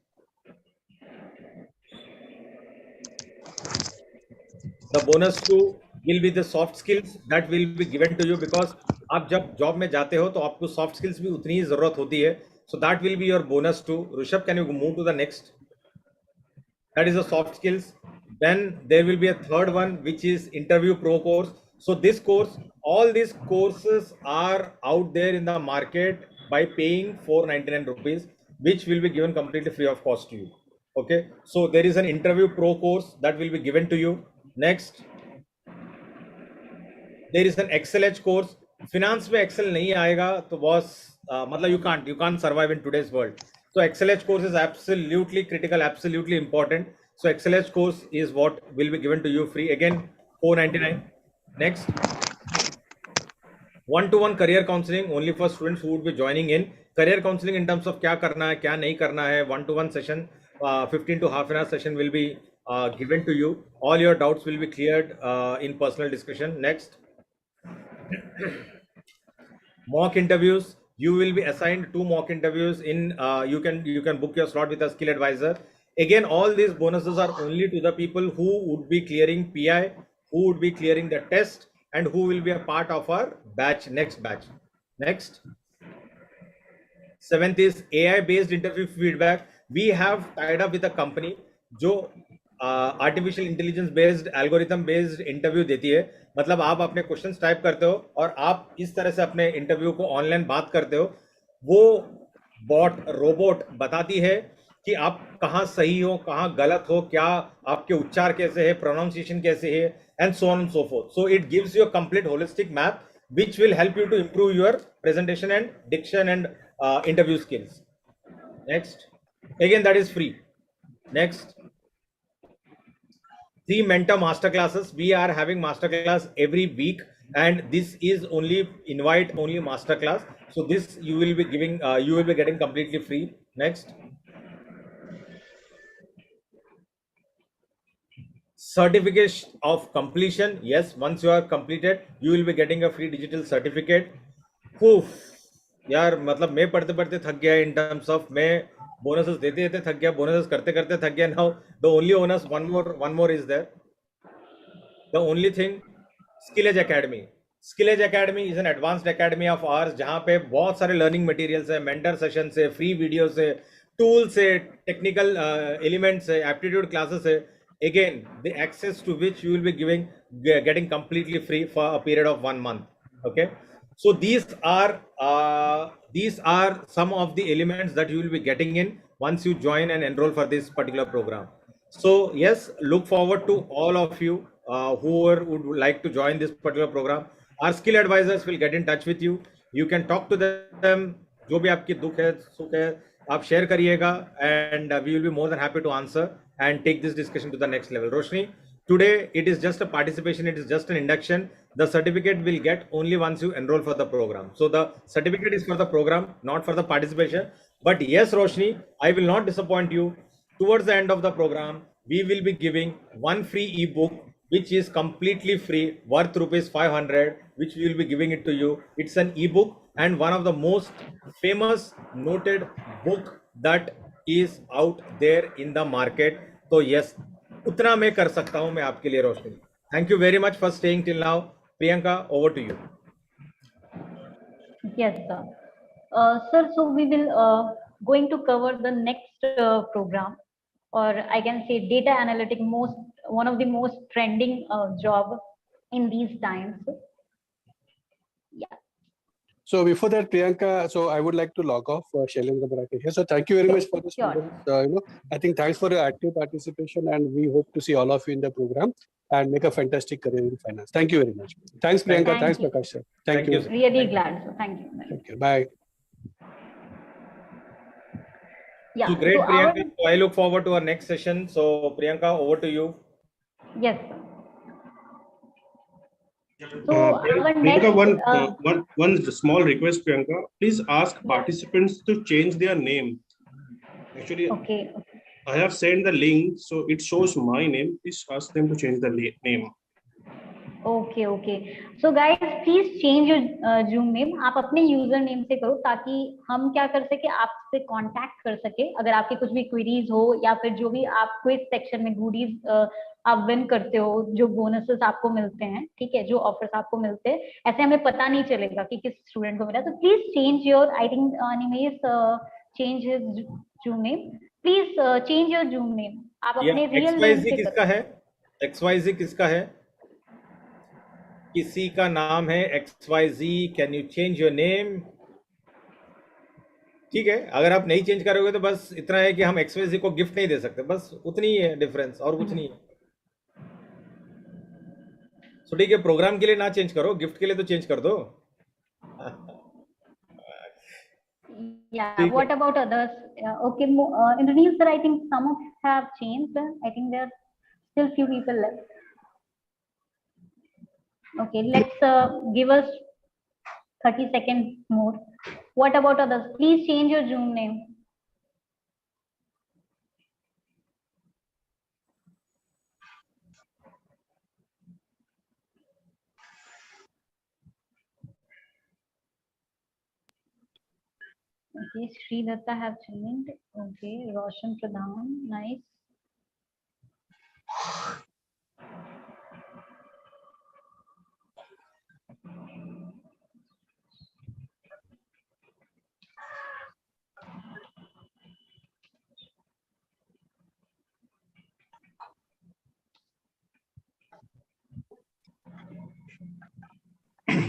The bonus 2 will be the soft skills that will be given to you, because आप जब job में जाते हो तो आपको soft skills भी उतनी ही जरूरत होती है. So that will be your bonus 2. Rishabh, can you move to the next? That is the soft skills. Then there will be a third one, which is interview pro course. So this course, all these courses are out there in the market by paying 499 rupees, which will be given completely free of cost to you. Okay, so there is an interview pro course that will be given to you. Next, there is an Excel Edge course. Finance में Excel नहीं आएगा तो boss मतलब you can't survive in today's world. So Excel Edge course is absolutely critical, absolutely important. So Excel Edge course is what will be given to you free, again 499. Next, one-to-one career counseling only for students who would be joining in. Career counseling in terms of क्या करना है, क्या नहीं करना है. One-to-one session, 15 to half an hour session will be given to you. All your doubts will be cleared in personal discussion. Next, mock interviews. You will be assigned 2 mock interviews in you can book your slot with a skill advisor. Again, all these bonuses are only to the people who would be clearing PI, who would be clearing the test, and who will be a part of our batch, next batch. Next, 7th is AI based interview feedback. We have tied up with a company जो artificial intelligence based algorithm based interview देती है. मतलब आप अपने questions type करते हो और आप इस तरह से अपने इंटरव्यू को ऑनलाइन बात करते हो. वो रोबोट बताती है कि आप कहाँ सही हो, कहाँ गलत हो, क्या आपके उच्चार कैसे है, प्रोनाउंसिएशन कैसे है, and so on and so fourth. So it gives you a complete holistic map which will help you to improve your presentation and diction and interview skills. Next, again that is free. Next, 3 mentor master classes. We are having master class every week, and this is only invite only master class. So this you will be giving, you will be getting completely free. Next, certificate of completion. Yes, once you are completed, you will be getting a free digital certificate. यार मतलब मैं पढ़ते पढ़ते थक गया in terms of मैं bonuses देते देते थक गया, bonuses करते करते थक गया. Now the only onus, one more is there. The only thing, Skilledge Academy. Skilledge Academy is an advanced academy of ours जहाँ पे बहुत सारे learning materials है, mentor sessions है, free videos है, tools है, technical elements है, aptitude classes है. Again, the access to which you will be getting completely free for a period of 1 month. Okay, so these are some of the elements that you will be getting in once you join and enroll for this particular program. So yes, look forward to all of you whoever would like to join this particular program. Our skill advisors will get in touch with you. You can talk to them. जो भी आपकी दुख है, सुख है, आप share करिएगा, and we will be more than happy to answer and take this discussion to the next level. Roshni, today it is just a participation. It is just an induction. The certificate will get only once you enroll for the program. So the certificate is for the program, not for the participation. But yes, Roshni, I will not disappoint you. Towards the end of the program, we will be giving one free ebook, which is completely free, worth rupees 500, which we will be giving it to you. It's an ebook and one of the most famous noted book that is out there in the market. So yes, उतना मैं कर सकता हूं मैं आपके लिए रोशनी. Thank you very much for staying till now. Priyanka, over to you. Yes, sir. Sir, so we will going to cover the next program, or I can say data analytic, one of the most trending job in these times. Yeah. So before that, Priyanka, so I would like to log off Shailendra Bharati here. So thank you very much for this. Sure. I think thanks for your active participation, and we hope to see all of you in the program and make a fantastic career in finance. Thank you very much. Thanks, Priyanka. Thanks, you. Prakash sir. Thank you. Really glad. So thank you. Thank you. Bye. Yeah. So great, so Priyanka. So I look forward to our next session. So Priyanka, over to you. Yes. So our next, Priyanka, one small request, Priyanka. Please ask participants to change their name. Actually, okay. I have sent the link, so it shows my name. Please ask them to change the name. Okay. So guys, please change your Zoom name. आप अपने user name से करो ताकि हम क्या कर सके, आपसे कांटेक्ट कर सके अगर आपके कुछ भी क्वेरीज हो या फिर जो भी आप क्विज सेक्शन में गुडीज आप विन करते हो, जो बोनसेस आपको मिलते हैं, ठीक है, जो ऑफर्स आपको मिलते हैं, ऐसे हमें पता नहीं चलेगा कि किस स्टूडेंट को मिला. तो please change your, I think Nimesh change his Zoom name. Please change your Zoom name. आप अपने रियल नेम से किसका है? XYZ किसका है? किसी का नाम है XYZ. Can you change your name? ठीक है, अगर आप नहीं चेंज करोगे तो बस इतना है कि हम XYZ को गिफ्ट नहीं दे सकते, बस उतनी ही है डिफरेंस, और कुछ नहीं है. तो ठीक है, प्रोग्राम के लिए ना चेंज करो, गिफ्ट के लिए तो चेंज कर दो. Yeah, what about others? Okay, Indranil sir, I think some of have changed. I think there are still few people left. Okay, let's give us 30 seconds more. What about others? Please change your Zoom name. Okay, Sri Datta have changed. Okay, Roshan Pradhan, nice.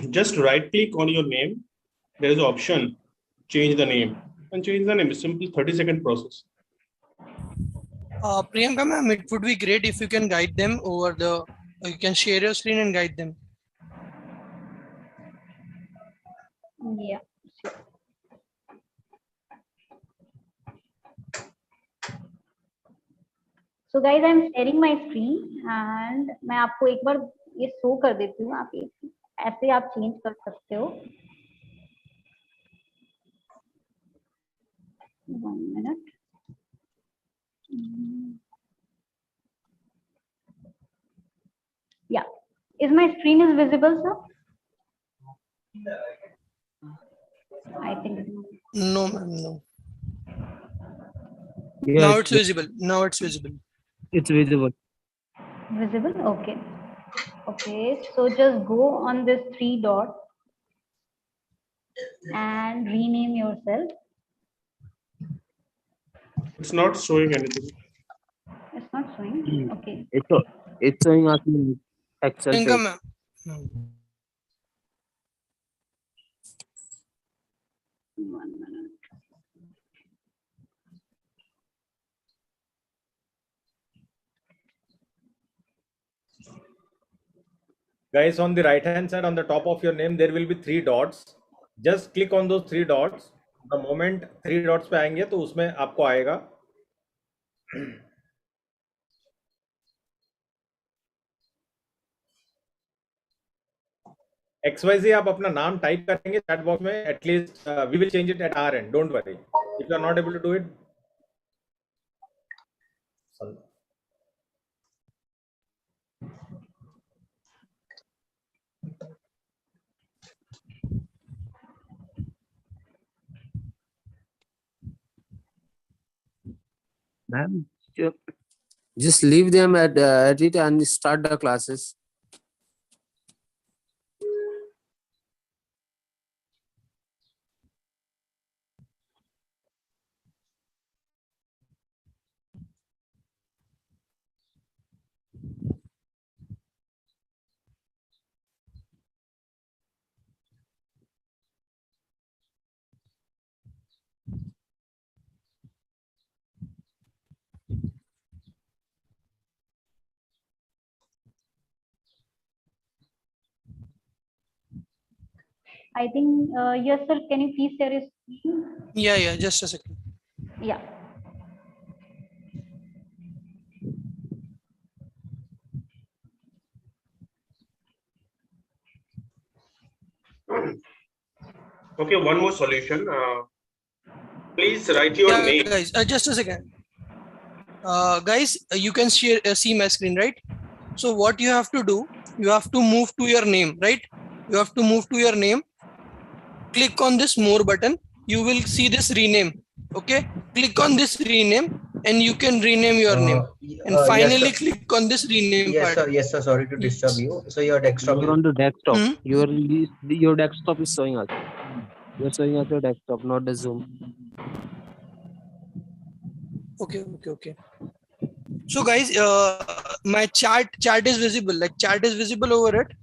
Just right click on your name. There is an option, change the name, and change the name is simple 30-second process. Priyanka ma'am, it would be great if you can guide them over the, you can share your screen and guide them. Yeah. Sure. So guys, I'm sharing my screen and मैं आपको एक बार ये show कर देती हूँ. आप ऐसे आप चेंज कर सकते हो. 1 minute. Yeah, is my screen is visible, sir? I think no, ma'am, no. Now it's visible. Now it's visible. It's visible. Visible? Okay. Okay, so just go on this 3 dot and rename yourself. It's not showing anything. It's not showing. Okay. It's showing us in Excel page. Priyanka ma'am. One minute. Guys, on the right hand side, on the top of your name, there will be 3 dots. Just click on those 3 dots. The moment 3 dots पे आएंगे तो उसमें आपको आएगा XYZ. आप अपना नाम type करेंगे चैट बॉक्स में. At least we will change it at our end. Don't worry if you are not able to do it. Ma'am, just leave them at it and start the classes. I think, yes, sir. Can you please share your screen? Yeah, just a second. Yeah. Okay, one more solution. Please write your name. Guys, just a second. Guys, you can see my screen, right? So what you have to do, you have to move to your name, right? You have to move to your name. Click on this more button. You will see this rename. Okay. Click on this rename and you can rename your name. And finally yes, click on this rename yes, part. sir. Yes, sir. Sorry to disturb you. So your desktop. You're on the desktop. Hmm? Your desktop is showing us. You're showing us your desktop, not the Zoom. Okay. So guys, my chart is visible. Like chart is visible over it.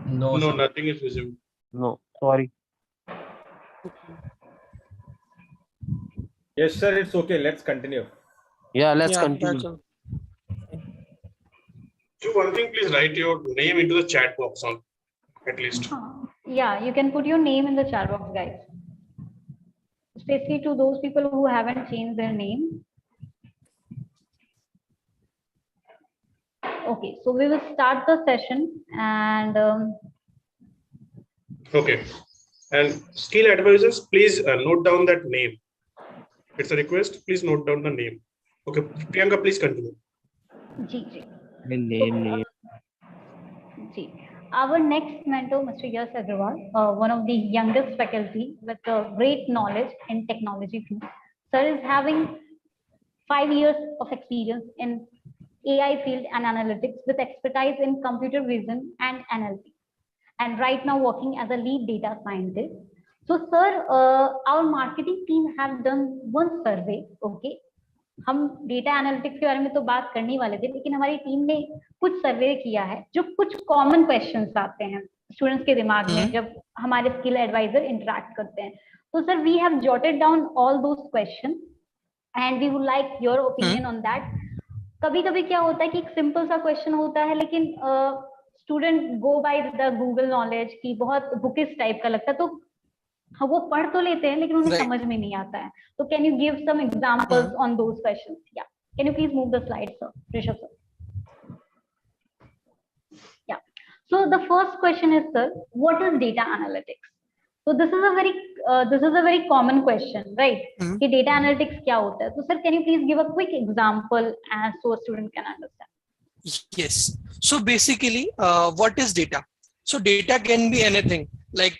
No, nothing is visible. No, sorry. Yes, sir. It's okay. Let's continue. Yeah, let's continue. That's all. Do one thing, please write your name into the chat box on at least. Yeah, you can put your name in the chat box, guys. Especially to those people who haven't changed their name. Okay, so we will start the session and Okay. And skill advisors, please note down that name. It's a request. Please note down the name. Okay, Priyanka, please continue. Name. Our next mentor, Mr. Yash Agrawal, one of the youngest faculty with great knowledge in technology field. Sir is having 5 years of experience in AI field and analytics with expertise in computer vision and NLP. And right now working as a lead data scientist. So sir, our marketing team have done one survey, okay. हम data analytics के बारे में तो बात करने वाले थे, लेकिन हमारी टीम ने कुछ सर्वे किया है जो कुछ कॉमन क्वेश्चंस आते हैं स्टूडेंट्स के दिमाग में जब हमारे स्किल एडवाइजर इंटरेक्ट करते हैं. तो sir we have jotted down all those question and we would like your opinion on that. कभी कभी क्या होता है कि एक सिंपल सा क्वेश्चन होता है लेकिन student go by the Google knowledge की बहुत बुकिश टाइप का लगता है, तो हाँ वो पढ़ तो लेते हैं लेकिन उन्हें समझ में नहीं आता है. तो can you give some examples on those questions? Yeah can you please move the slide sir, Rishabh sir. Yeah so the first question is sir, what is data analytics? So this is a very common question, right? कि data analytics क्या होता है? So sir, can you please give a quick example as so a student can understand? Yes. So basically, what is data? So data can be anything, like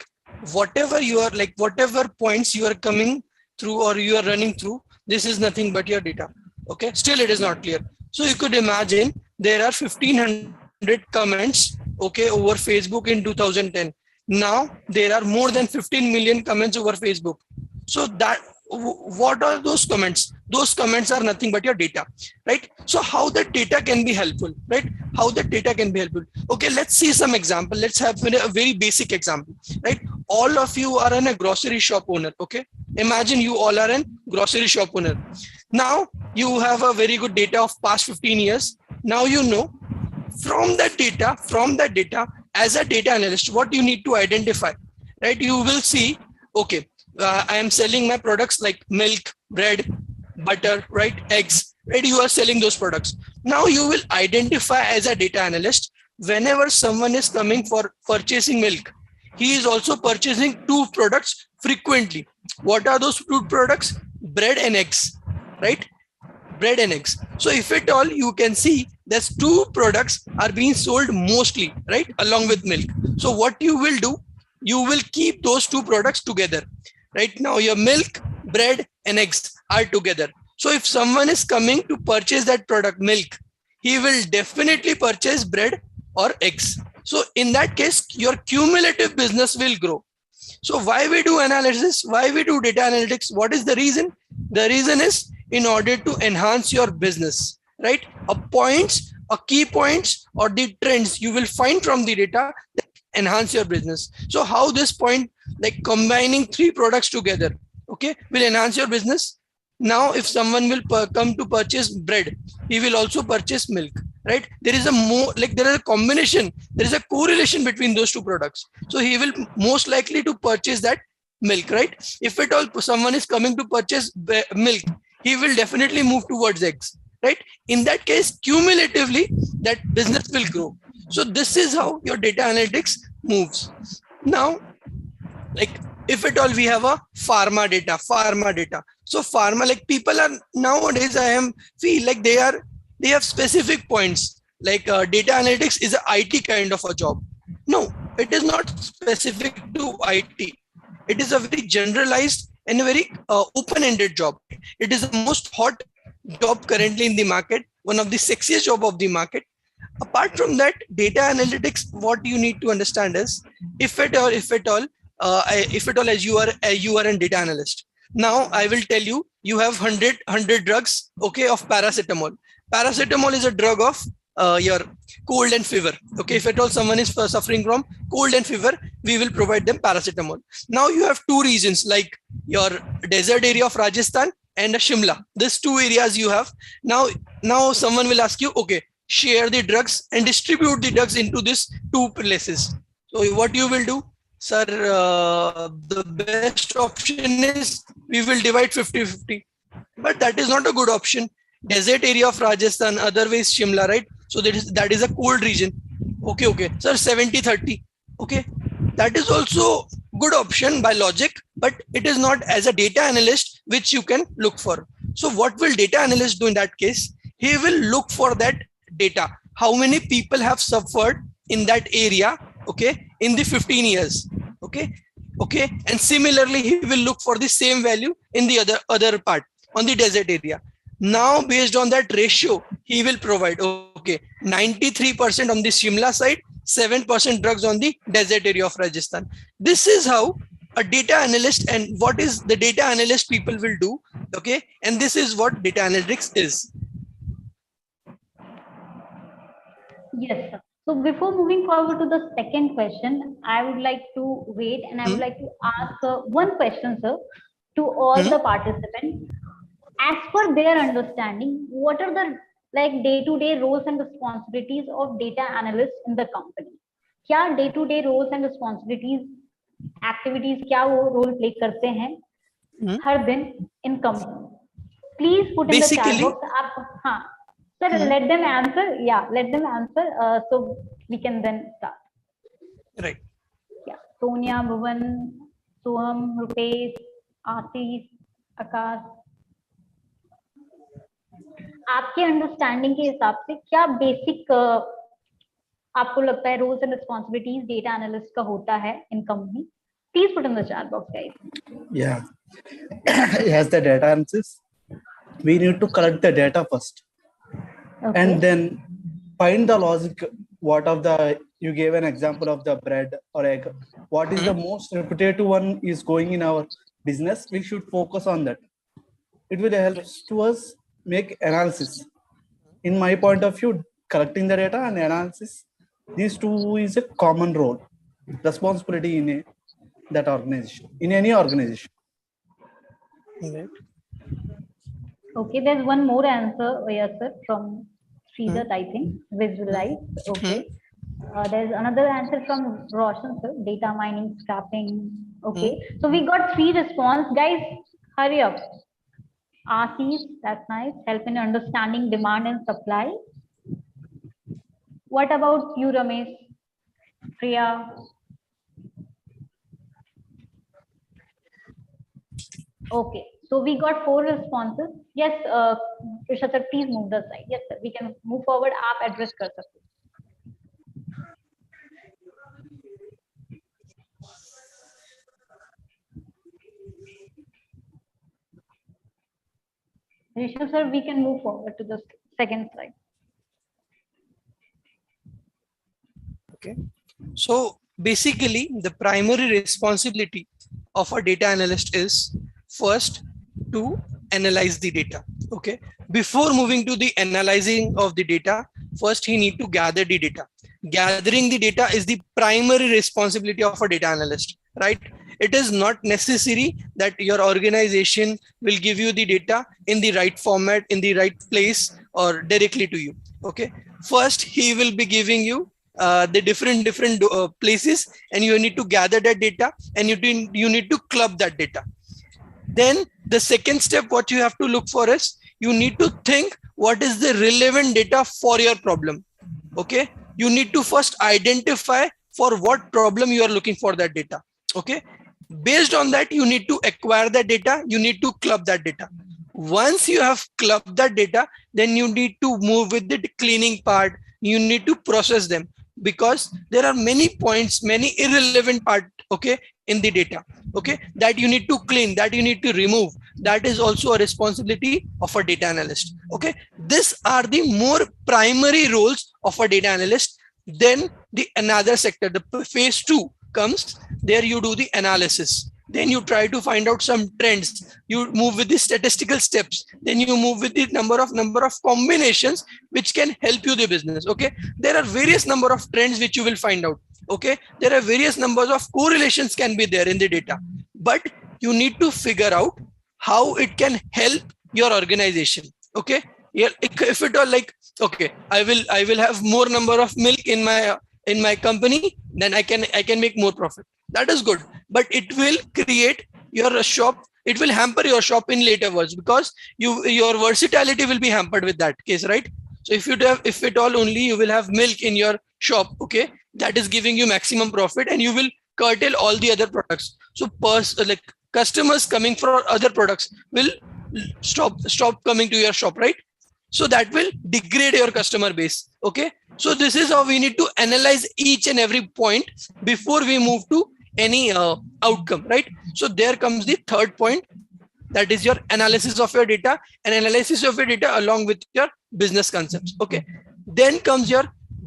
whatever points you are coming through or you are running through, This is nothing but your data. Okay, still it is not clear. So you could imagine there are 1500 comments, okay, over Facebook in 2010. Now there are more than 15 million comments over Facebook. So that, what are those comments? Those comments are nothing but your data, right? So how that data can be helpful, right? How that data can be helpful. Okay, let's see some example. Let's have a very basic example, right? All of you are a grocery shop owner. Okay, imagine you all are a grocery shop owner. Now you have a very good data of past 15 years. Now you know from that data, as a data analyst, what you need to identify, right? You will see, okay, I am selling my products like milk, bread, butter, right? Eggs, right? You are selling those products. Now you will identify as a data analyst, whenever someone is coming for purchasing milk, he is also purchasing two products frequently. What are those two products? Bread and eggs, right? Bread and eggs. So if at all, you can see there's two products are being sold mostly, right? Along with milk. So what you will do, you will keep those two products together. Right now your milk, bread and eggs are together. So if someone is coming to purchase that product milk, he will definitely purchase bread or eggs. So in that case, your cumulative business will grow. So why we do analysis? Why we do data analytics? What is the reason? The reason is in order to enhance your business, right? Key points or the trends you will find from the data that enhance your business. So how this point, like combining three products together, okay, will enhance your business. Now if someone will come to purchase bread, he will also purchase milk, right? There is a combination, there is a correlation between those two products. So he will most likely to purchase that milk, right? If at all someone is coming to purchase milk, he will definitely move towards eggs, right? In that case, cumulatively that business will grow. So this is how your data analytics moves. Now, like if at all we have a pharma data. So pharma, like people are nowadays, feel like they have specific points. Like data analytics is an IT kind of a job. No, it is not specific to IT. It is a very generalized and a very open-ended job. It is the most hot job currently in the market, one of the sexiest job of the market. Apart from that, data analytics, what you need to understand is, if at all as you are a data analyst. Now I will tell you, you have 100 drugs, okay, of paracetamol. Paracetamol is a drug of your cold and fever. Okay, if at all someone is suffering from cold and fever, we will provide them paracetamol. Now you have two regions, like your desert area of Rajasthan and Shimla. These two areas you have. Now someone will ask you, okay, share the drugs and distribute the drugs into these two places. So what you will do, sir, the best option is we will divide 50-50, but that is not a good option. Desert area of Rajasthan, otherwise Shimla, right? So that is a cold region. Okay, sir, 70-30. Okay, that is also good option by logic, but it is not as a data analyst which you can look for. So what will data analyst do in that case? He will look for that data. How many people have suffered in that area, okay, in the 15 years, okay, and similarly he will look for the same value in the other part on the desert area. Now based on that ratio, he will provide, okay, 93% on the Shimla side, 7% drugs on the desert area of Rajasthan. This is how a data analyst, and what is the data analyst people will do, okay, and this is what data analytics is. Yes, sir. So before moving forward to the second question, I would like to wait and I would like to ask one question, sir, to all the participants. As per their understanding, what are the day-to-day roles and responsibilities of data analysts in the company? क्या day-to-day roles and responsibilities, activities क्या वो role play करते हैं हर दिन in company? Please put in the chat box. हाँ, sir, let them answer. Yeah, let them answer. So we can then start. Right. Yeah, Sonia, Bhuvan, Soham, Rupesh, Asif, Akash. आपके understanding के हिसाब से क्या basic आपको लगता है roles and responsibilities data analyst का होता है in company? Please put in the chat box, guys. Yeah. As the data analyst, we need to collect the data first, and then find the logic. What of the, you gave an example of the bread or egg. What is the most repetitive one is going in our business? We should focus on that. It will help to us make analysis. In my point of view, collecting the data and analysis, these two is a common role, responsibility in that organization, in any organization. Okay, there's one more answer, yes, sir, from Sridhar, I think, visualize. Okay. There's another answer from Roshan, sir, data mining, scrapping. Okay. So we got 3 responses. Guys, hurry up. Asif, that's nice. Help in understanding demand and supply. What about you, Ramesh? Priya? Okay. So we got 4 responses. Yes, Rishabh sir, please move the slide. Yes, sir, we can move forward. Aap address kar sakte. Rishabh sir, we can move forward to the second slide. Okay. So basically, the primary responsibility of a data analyst is first to analyze the data. Okay. Before moving to the analyzing of the data, first he need to gather the data. Gathering the data is the primary responsibility of a data analyst, right? It is not necessary that your organization will give you the data in the right format, in the right place, or directly to you. Okay. First, he will be giving you the different places, and you need to gather that data, and you need to club that data. Then the second step, what you have to look for is you need to think what is the relevant data for your problem. Okay. You need to first identify for what problem you are looking for that data. Okay. Based on that, you need to acquire that data. You need to club that data. Once you have clubbed that data, then you need to move with the cleaning part. You need to process them, because there are many points, many irrelevant parts, okay, in the data, okay, that you need to clean, that you need to remove. That is also a responsibility of a data analyst. Okay. These are the more primary roles of a data analyst. Then the another sector, the phase 2 comes. There you do the analysis. Then you try to find out some trends. You move with the statistical steps. Then you move with the number of combinations which can help you the business. Okay. There are various number of trends which you will find out. Okay. There are various numbers of correlations can be there in the data, but you need to figure out how it can help your organization. Okay. Yeah. If it all like, okay, I will have more number of milk in my company, then I can make more profit. That is good, but it will create your shop. It will hamper your shop in later words, because your versatility will be hampered with that case, right? So if it all only you will have milk in your shop, okay, that is giving you maximum profit, and you will curtail all the other products. So like customers coming for other products will stop coming to your shop, right? So that will degrade your customer base. Okay. So this is how we need to analyze each and every point before we move to any outcome, right? So there comes the third point, that is your analysis of your data, and analysis of your data along with your business concepts. Okay. Then comes your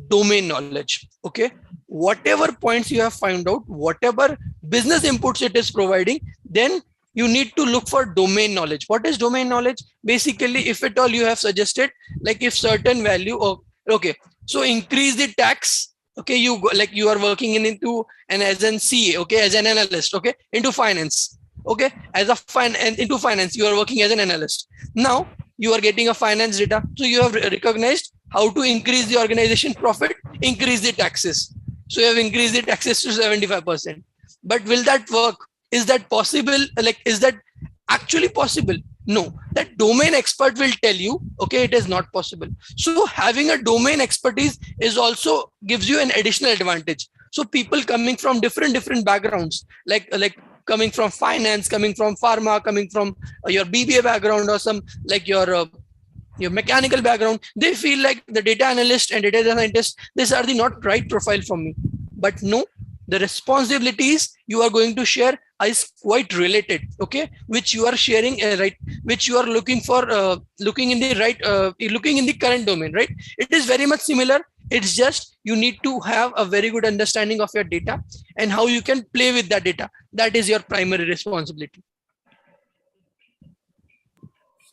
domain knowledge. Okay. Whatever points you have found out, whatever business inputs it is providing, then you need to look for domain knowledge. What is domain knowledge? Basically, if at all you have suggested, like if certain value of, okay, so increase the tax. Okay, you are working into as an CA, okay, as an analyst, okay, into finance. Okay, as a into finance, you are working as an analyst. Now you are getting a finance data. So you have recognized how to increase the organization profit, increase the taxes. So you have increased the taxes to 75%. But will that work? Is that possible? Like, is that actually possible? No, that domain expert will tell you, okay, it is not possible. So having a domain expertise is also gives you an additional advantage. So people coming from different backgrounds, like coming from finance, coming from pharma, coming from your BBA background, or some like your mechanical background, they feel like the data analyst and data scientist, these are the not right profile for me. But no, the responsibilities you are going to share is quite related, okay, which you are sharing, right, which you are looking for, looking in the right, looking in the current domain, right? It is very much similar. It's just you need to have a very good understanding of your data and how you can play with that data. That is your primary responsibility.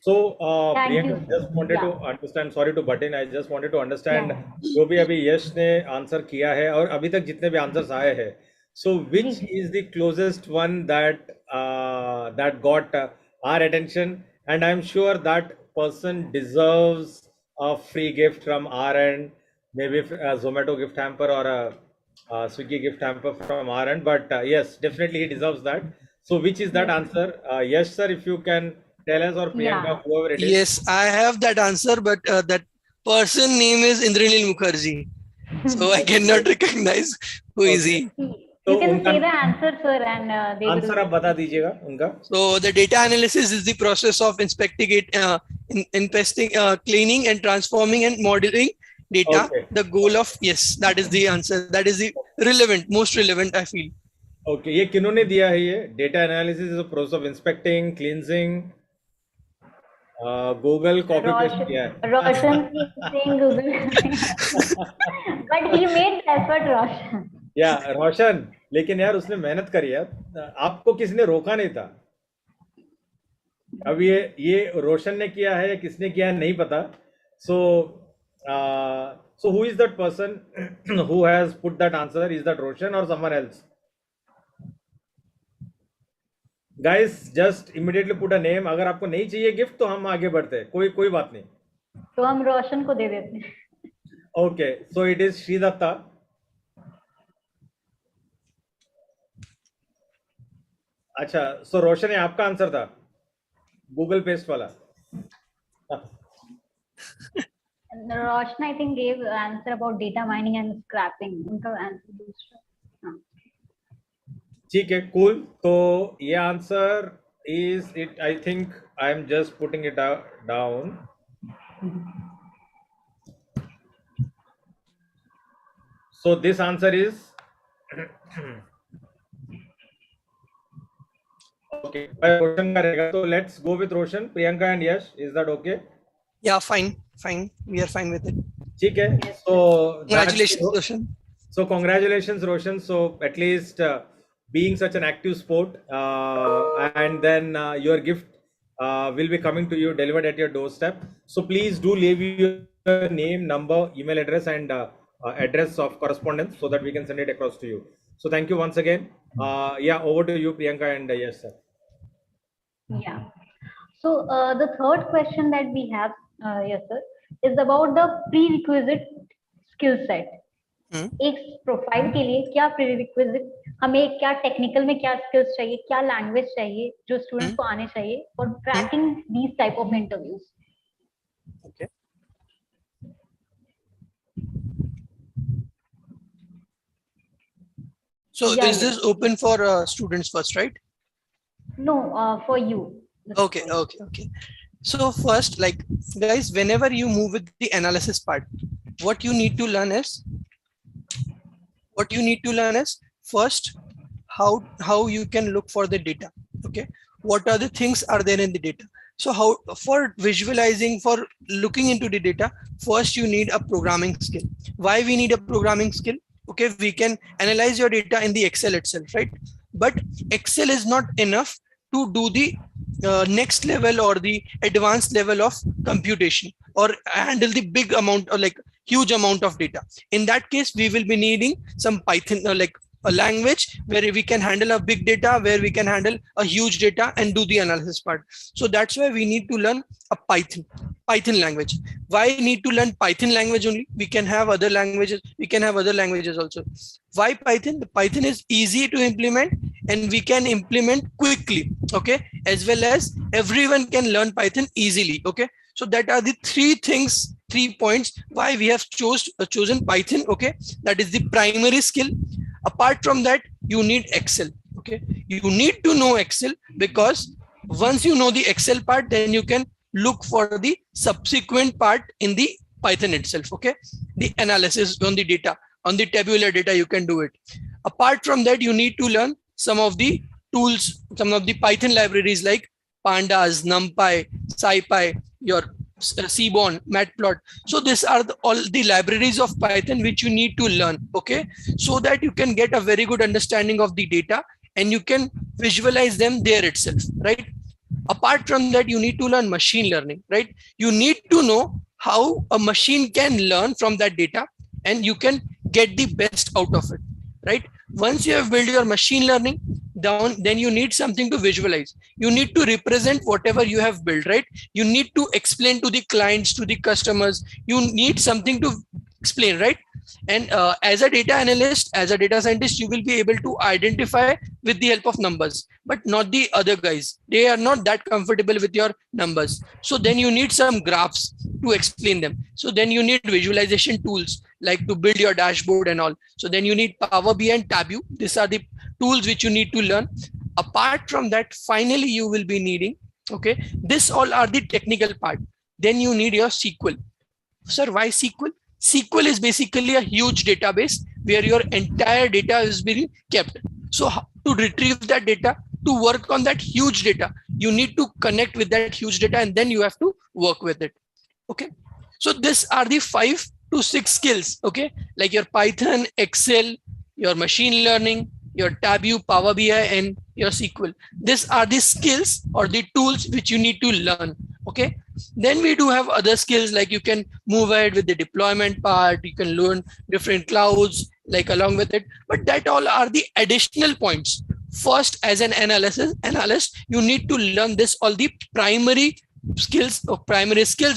So, Thank Priyanka, you, just sir. wanted Yeah. to understand, sorry to butt in, I just wanted to understand Yeah. जो भी अभी यश ने answer किया है और अभी तक जितने भी आंसर्स आए हैं, so which is the closest one that that got our attention, and I'm sure that person deserves a free gift from our end, maybe a Zomato gift hamper or a Swiggy gift hamper from our end, but yes, definitely he deserves that. So which is that Yes. answer? Yes, sir, if you can tell us, or Priyanka, Yeah. whoever it is. Yes, I have that answer, but that person name is Indranil Mukherjee. So I cannot recognize who is he. तो You can उनका say the answer, sir, and they answer will. आप बता दीजिएगा उनका. So the data analysis is the process of investing, cleaning and transforming and modeling data. Okay. The goal of, yes, that is the answer. That is the relevant, most relevant, I feel. Okay, ये किन्होंने दिया है ये? Data analysis is a process of inspecting, cleansing. Google copy paste किया है. Roshan is saying Google, but he made the effort, Roshan. या रोशन, लेकिन यार उसने मेहनत करी है, आपको किसी ने रोका नहीं था. अब ये रोशन ने किया है या किसने किया है नहीं पता. So who is that person who has put that answer? Is that Roshan or someone else? Guys, just immediately put a name. अगर आपको नहीं चाहिए गिफ्ट तो हम आगे बढ़ते हैं, कोई बात नहीं. तो हम रोशन को दे देते हैं. Okay, so it is Sridatta. अच्छा, so रोशन, ये आपका आंसर था गूगल पेस्ट वाला. Roshan, I think, gave answer about data mining and scrapping. उनका आंसर दूसरा. ठीक है, cool. तो ये answer is it. I think I am just putting it down. So this answer is okay. Roshan का रहेगा, so let's go with Roshan, Priyanka and Yash. Is that okay? Yeah, fine. We are fine with it. ठीक है. So congratulations, Roshan. So congratulations, Roshan. So at least being such an active sport, and then your gift will be coming to you, delivered at your doorstep. So please do leave your name, number, email address, and address of correspondence so that we can send it across to you. So thank you once again. Yeah, over to you, Priyanka, and yes, sir. Yeah. So the third question that we have, yes, sir, is about the prerequisite skill set. एक profile के लिए क्या prerequisite, हमें क्या technical में क्या skills चाहिए, क्या लैंग्वेज चाहिए जो स्टूडेंट को आने चाहिए for cracking these type of interviews. Okay. So Yeah, is this open for students first, right? No, for you. Okay. So first, like guys, whenever you move with the analysis part, what you need to learn is first how you can look for the data. Okay, what are the things are there in the data? So how for visualizing, for looking into the data, first you need a programming skill. Why we need a programming skill? Okay, we can analyze your data in the Excel itself, right? But Excel is not enough to do the next level or the advanced level of computation or handle the big amount or like huge amount of data. In that case, we will be needing some Python or like a language where we can handle a big data, where we can handle a huge data and do the analysis part. So that's why we need to learn a Python language. Why need to learn Python language only? We can have other languages. We can have other languages also. Why Python? The Python is easy to implement and we can implement quickly. Okay, as well as everyone can learn Python easily. Okay, so that are the three points why we have chosen Python. Okay, that is the primary skill. Apart from that, you need Excel. Okay, you need to know Excel, because once you know the Excel part, then you can look for the subsequent part in the Python itself. Okay, the analysis on the data, on the tabular data, you can do it. Apart from that, you need to learn some of the tools, some of the Python libraries like Pandas, NumPy, SciPy, your Seaborn, Matplot. So these are all the libraries of Python which you need to learn, okay? So that you can get a very good understanding of the data and you can visualize them there itself, right? Apart from that, you need to learn machine learning, right? You need to know how a machine can learn from that data and you can get the best out of it, right? Once you have built your machine learning down, then you need something to visualize. You need to represent whatever you have built, right? You need to explain to the clients, to the customers. You need something to explain, right? And as a data analyst, as a data scientist, you will be able to identify with the help of numbers, but not the other guys. They are not that comfortable with your numbers. So then you need some graphs to explain them. So then you need visualization tools like to build your dashboard and all. So then you need Power BI and Tableau. These are the tools which you need to learn. Apart from that, finally, you will be needing, okay, this all are the technical part. Then you need your SQL. Sir, why SQL? SQL is basically a huge database where your entire data is being kept. So to retrieve that data, to work on that huge data, you need to connect with that huge data and then you have to work with it. Okay. So these are the 5 to 6 skills. Okay. Like your Python, Excel, your machine learning, your Tableau, Power BI, and your SQL. These are the skills or the tools which you need to learn. Okay. Then we do have other skills like you can move ahead with the deployment part. You can learn different clouds like along with it. But that all are the additional points. First, as an analyst, you need to learn this all the primary skills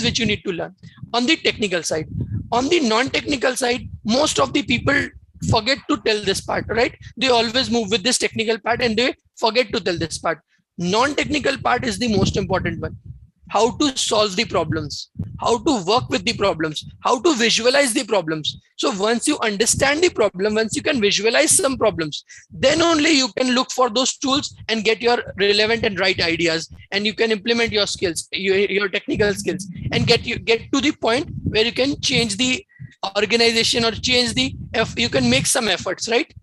which you need to learn on the technical side. On the non-technical side, most of the people forget to tell this part, right? They always move with this technical part and they forget to tell this part. Non-technical part is the most important one. How to solve the problems, how to work with the problems, how to visualize the problems. So once you understand the problem, once you can visualize some problems, then only you can look for those tools and get your relevant and right ideas, and you can implement your skills, your technical skills, and get to the point where you can change the organization or change the, you can make some efforts, right?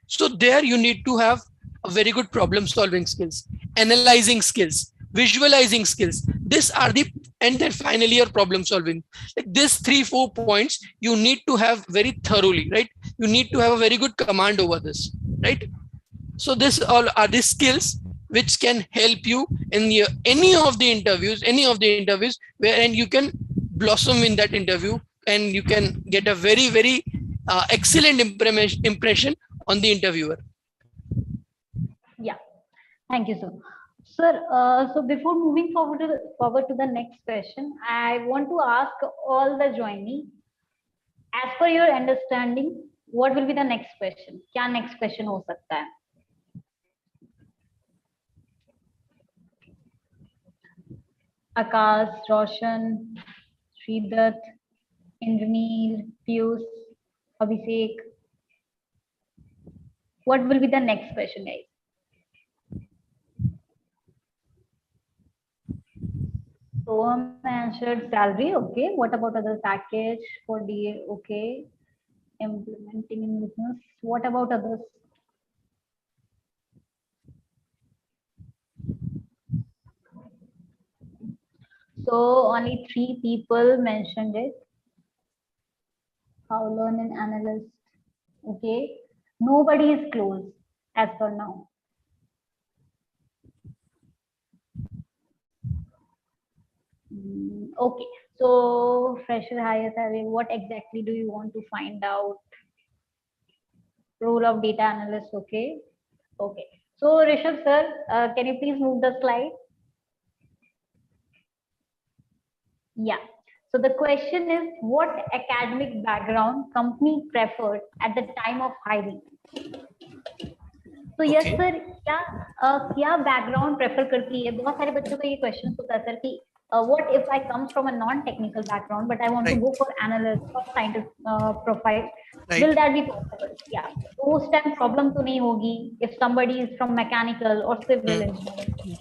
So there you need to have a very good problem solving skills, analyzing skills, visualizing skills. These are the, and then finally your problem solving. Like these 3-4 points you need to have very thoroughly, right? You need to have a very good command over this, right? So this all are the skills which can help you in your, any of the interviews where, and you can blossom in that interview and you can get a very, very excellent impression on the interviewer. Yeah, thank you, sir. Sir, so before moving forward to the next question, I want to ask all the joinees, as per your understanding, what will be the next question? क्या next question हो सकता है? Akash, Roshan, Sridat, Indranil, Piyush, Abhishek. What will be the next question, guys? So answered salary, okay. What about other package for DA? Okay. Implementing in business. What about others? So only 3 people mentioned it. How learn an analyst? Okay. Nobody is close as for now. Okay, so fresher hire survey, what exactly do you want to find out? Role of data analyst, okay. Okay, so Rishabh sir, can you please move the slide? Yeah, so the question is, what academic background company preferred at the time of hiring? So yes sir, क्या background prefer करती है? बहुत सारे बच्चों का ये question होता है sir कि what if I come from a non-technical background, but I want to go for analyst or scientist profile? Will that be possible? Yeah. So उस time problem तो नहीं होगी if somebody is from mechanical or civil engineering.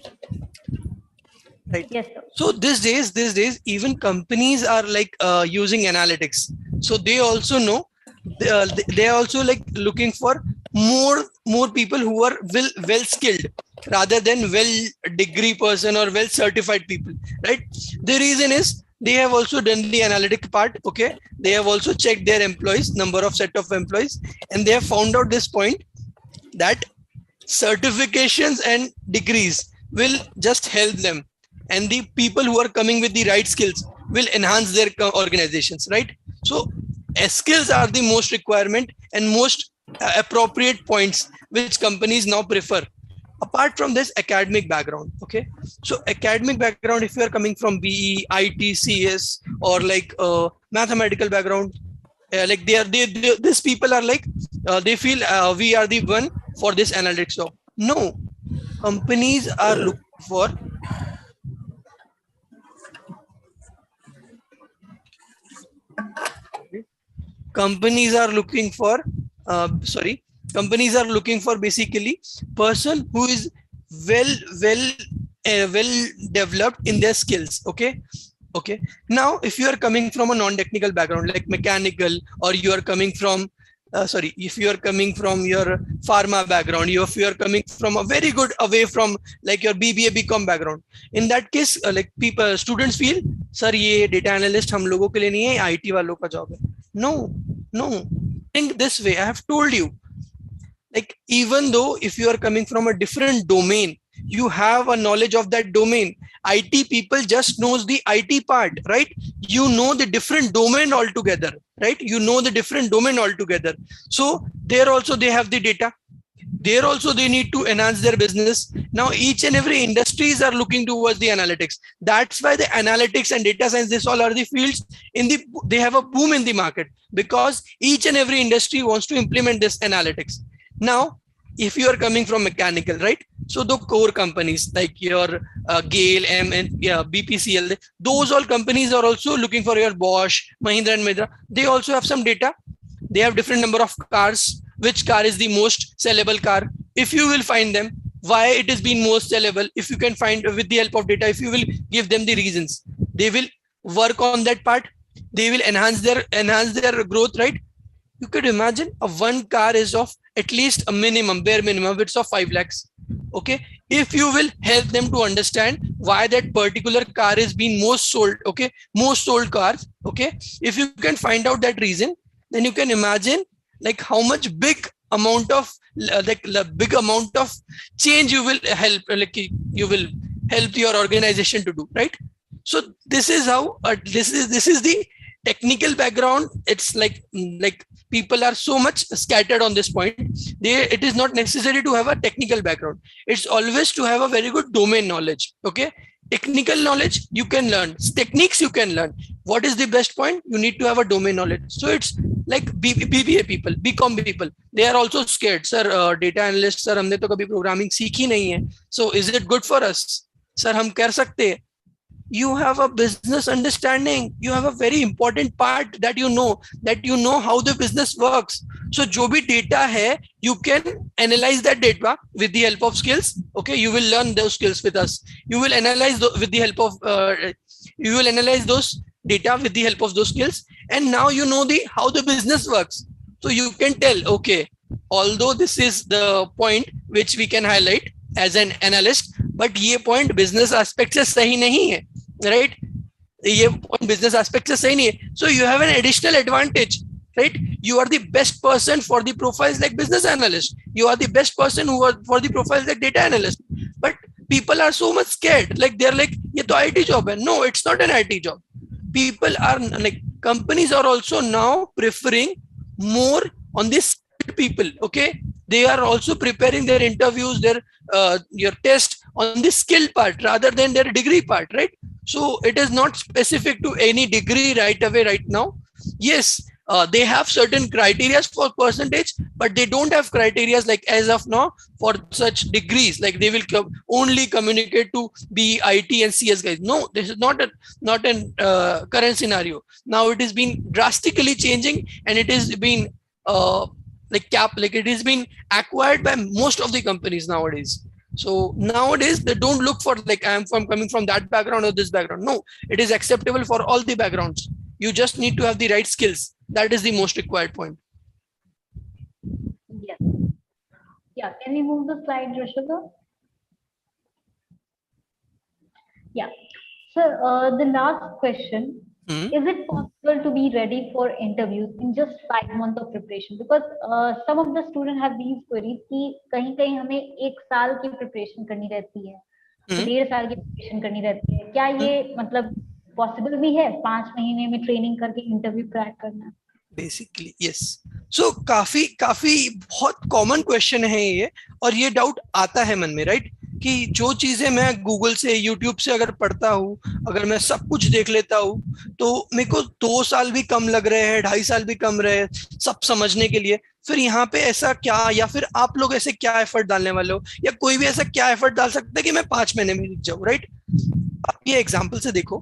Right. Yes, sir. So these days, even companies are like using analytics. So they also know, they are also like looking for more people who are well skilled rather than well degree person or well certified people, right? The reason is they have also done the analytic part. Okay, they have also checked their employees, number of set of employees, and they have found out this point that certifications and degrees will just help them, and the people who are coming with the right skills will enhance their organizations, right? So skills are the most requirement and most appropriate points which companies now prefer. Apart from this, academic background. Okay, so academic background, if you are coming from BE, IT, CS, or like mathematical background, like these people are like they feel we are the one for this analytics job. No, companies are looking for companies are looking for basically person who is well developed in their skills. Okay, now if you are coming from a non-technical background like mechanical, or you are coming from if you are coming from your pharma background, if you are coming from a very good away from like your BBA BCom background, in that case like students feel, sir ye data analyst hum logo ke liye nahi hai, IT walon ka job hai. No, think this way. I have told you, like even though if you are coming from a different domain, you have a knowledge of that domain. IT people just knows the IT part, right? You know the different domain altogether, right? You know the different domain altogether. So there also they have the data. There also they need to enhance their business. Now each and every industries are looking towards the analytics. That's why the analytics and data science, this all are the fields they have a boom in the market, because each and every industry wants to implement this analytics. Now, if you are coming from mechanical, right? So the core companies like your Gale, and BPCL, those all companies are also looking for your Bosch, Mahindra and Mahindra. They also have some data. They have different number of cars. Which car is the most sellable car? If you will find them, why it is being most sellable, if you can find with the help of data, if you will give them the reasons, they will work on that part. They will enhance their growth, right? You could imagine a one car is of at least a bare minimum, it's of 5 lakhs. Okay, if you will help them to understand why that particular car is being most sold, okay, most sold cars, okay, if you can find out that reason, then you can imagine like how much big amount of change you will help, like you will help your organization to do, right? So this is how this is the technical background. It's like people are so much scattered on this point. It is not necessary to have a technical background. It's always to have a very good domain knowledge. Okay, technical knowledge you can learn, techniques you can learn. What is the best point? You need to have a domain knowledge. So it's like BBA people, BCom people, they are also scared. Sir, data analyst, sir, हमने तो कभी programming सीखी नहीं है. So is it good for us? Sir, हम कर सकते हैं. You have a business understanding. You have a very important part that you know how the business works. So जो भी data है, you can analyze that data with the help of skills. Okay, you will learn those skills with us. You will analyze with the help of you will analyze those data with the help of those skills, and now you know how the business works. So you can tell, okay, although this is the point which we can highlight as an analyst, but ये point business aspect से सही नहीं है, right? ये point business aspect से सही नहीं है. So you have an additional advantage, right? You are the best person for the profiles like business analyst. You are the best person for the profiles like data analyst. But people are so much scared. Like they're like, ये तो IT job है. No, it's not an IT job. People are like, companies are also now preferring more on this people. Okay, they are also preparing their interviews, your test on the skill part rather than their degree part, right? So it is not specific to any degree right away right now. Yes, they have certain criteria for percentage, but they don't have criteria like as of now for such degrees. Like they will only communicate to B, IT and CS guys. No, this is not a current scenario. Now it is been drastically changing, and it is been it is been acquired by most of the companies nowadays. So nowadays they don't look for like I am coming from that background or this background. No, it is acceptable for all the backgrounds. You just need to have the right skills. That is the most required point. Yes. Yeah, can we move the slide, Rishika? Yeah. So the last question, is it possible to be ready for interviews in just 5 months of preparation? Because some of the students have these queries कि कहीं हमें 1 साल की preparation करनी रहती है, 1.5 साल की preparation करनी रहती है. क्या ये मतलब possible भी है 5 महीने में training करके interview crack करना? Basically yes. सो काफी बहुत कॉमन क्वेश्चन है ये, और ये डाउट आता है मन में, राइट? कि जो चीजें मैं गूगल से, यूट्यूब से अगर पढ़ता हूँ, अगर मैं सब कुछ देख लेता हूँ, तो मेरे को 2 साल भी कम लग रहे हैं, 2.5 साल भी कम रहे सब समझने के लिए. फिर यहाँ पे ऐसा क्या, या फिर आप लोग ऐसे क्या एफर्ट डालने वाले हो, या कोई भी ऐसा क्या एफर्ट डाल सकता है कि मैं 5 महीने में लिख जाऊँ, राइट? आप ये एग्जाम्पल से देखो,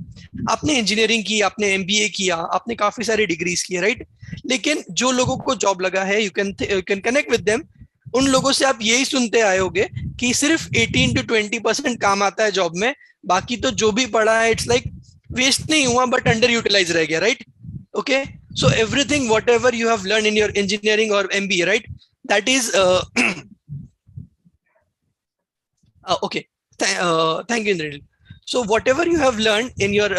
आपने इंजीनियरिंग की, आपने एमबीए किया, आपने काफी सारी डिग्रीज की, राइट? लेकिन जो लोगों को जॉब लगा है, you can connect with them, उन लोगों से आप यही सुनते आए होगे कि सिर्फ 18 to 20% काम आता है जॉब में, बाकी तो जो भी पढ़ा है इट्स लाइक वेस्ट नहीं हुआ बट अंडर यूटिलाइज रह गया, right? Okay, so everything whatever you have learn in your engineering और MBA, right, that is okay, thank you, Indranil. So whatever you have learned in your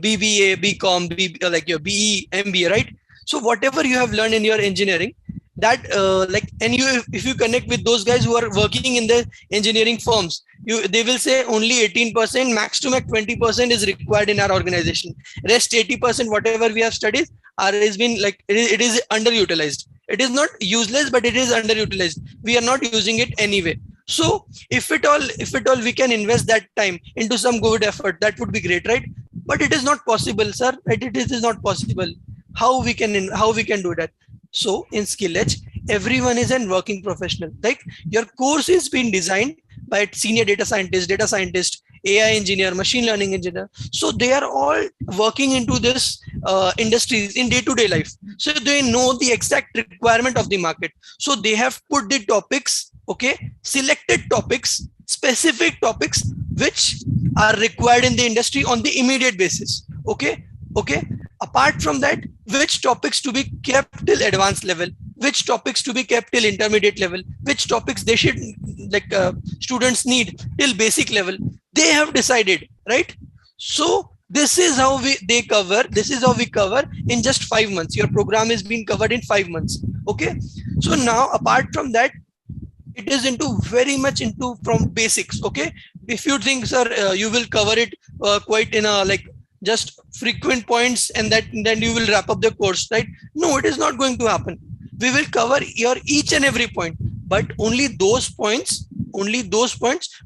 BBA, BCom, like your BE, MBA, right? So whatever you have learned in your engineering, that like, and you, if you connect with those guys who are working in the engineering firms, they will say only 18%, max to max 20% is required in our organization. Rest 80%, whatever we have studied, has been like it is underutilized. It is not useless, but it is underutilized. We are not using it anyway. So if at all we can invest that time into some good effort, that would be great, right? But it is not possible, sir, right? It is not possible. How we can do that? So in Skilledge, everyone is a working professional. Like, your course is being designed by senior data scientist, AI engineer, machine learning engineer. So they are all working into this industries in day-to-day life. So they know the exact requirement of the market. So they have put the topics, okay, selected topics, specific topics which are required in the industry on the immediate basis. Okay. Apart from that, which topics to be kept till advanced level, which topics to be kept till intermediate level, which topics they should, like, students need till basic level, they have decided, right? So this is how we cover in just 5 months. Your program is being covered in 5 months. Okay. So now, apart from that, it is into very much into from basics. Okay. If you think, sir, you will cover it quite in a like just frequent points, and then you will wrap up the course, right? No, it is not going to happen. We will cover your each and every point, but only those points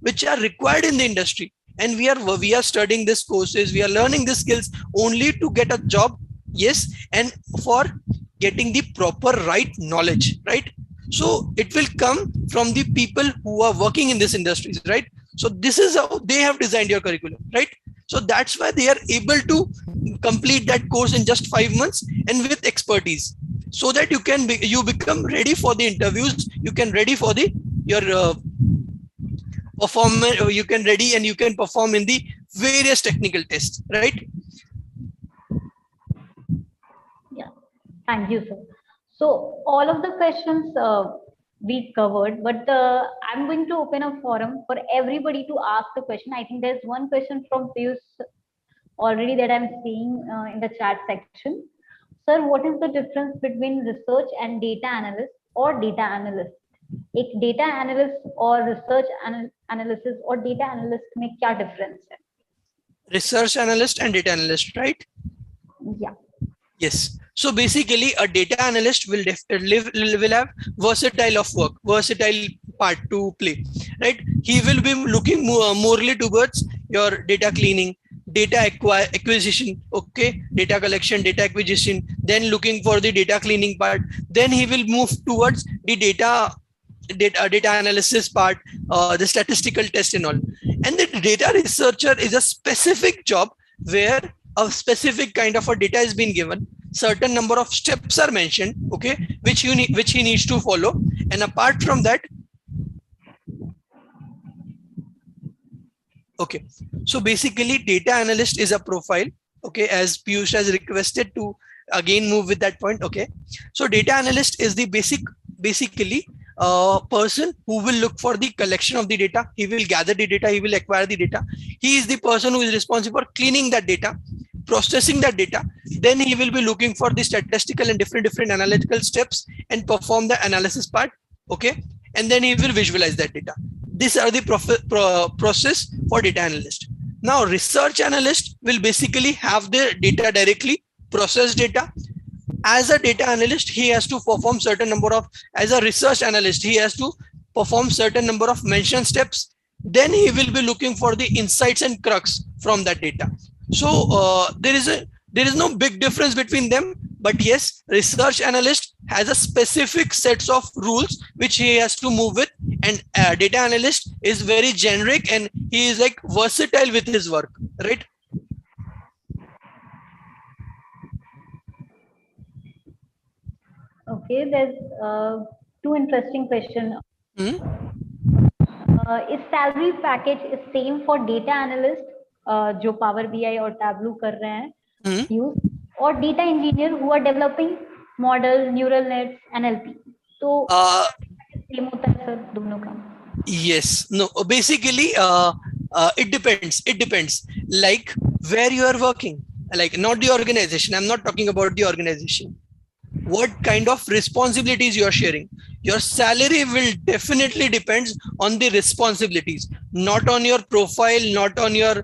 which are required in the industry. And we are studying these courses, we are learning these skills only to get a job, yes, and for getting the proper right knowledge, right? So it will come from the people who are working in this industries, right? So this is how they have designed your curriculum, right? So that's why they are able to complete that course in just 5 months and with expertise, so that you become ready for the interviews, you can ready for your performance, you can ready and you can perform in the various technical tests, right? Yeah, thank you, sir. So all of the questions we covered, but I'm going to open a forum for everybody to ask a question. I think there's one question from Piyush already that I'm seeing in the chat section. Sir, what is the difference between research and data analyst or data analyst? एक data analyst और research analysis और data analyst में क्या difference है? Research analyst and data analyst, right? Yeah. Yes. So basically, a data analyst will have versatile part to play, right? He will be looking morely towards your data cleaning, data acquisition, okay, data collection, data acquisition, then looking for the data cleaning part. Then he will move towards the data analysis part, the statistical test and all. And the data researcher is a specific job where a specific kind of a data is being given, certain number of steps are mentioned, okay, which he needs to follow. And apart from that, okay, so basically data analyst is a profile, okay, as Piyush has requested to again move with that point. Okay, so data analyst is the basically person who will look for the collection of the data. He will gather the data, he will acquire the data. He is the person who is responsible for cleaning that data, processing that data. Then he will be looking for the statistical and different analytical steps and perform the analysis part. Okay, and then he will visualize that data. These are the process for data analyst. Now research analyst will basically have the data directly, process data. As a data analyst, he has to perform certain number of, as a research analyst, he has to perform certain number of mention steps. Then he will be looking for the insights and crux from that data. So there is no big difference between them. But yes, research analyst has a specific sets of rules which he has to move with, and data analyst is very generic and he is like versatile with his work, right? Okay, there's two interesting questions. Is salary package is same for data analyst जो Power BI और Tableau कर रहे हैं use, or data engineer who are developing model, neural nets, NLP? तो same होता है sir दोनों का? Yes, no, basically it depends like where you are working, like not the organization. I'm not talking about the organization. What kind of responsibilities you are sharing. Your salary will definitely depends on the responsibilities, not on your profile, not on your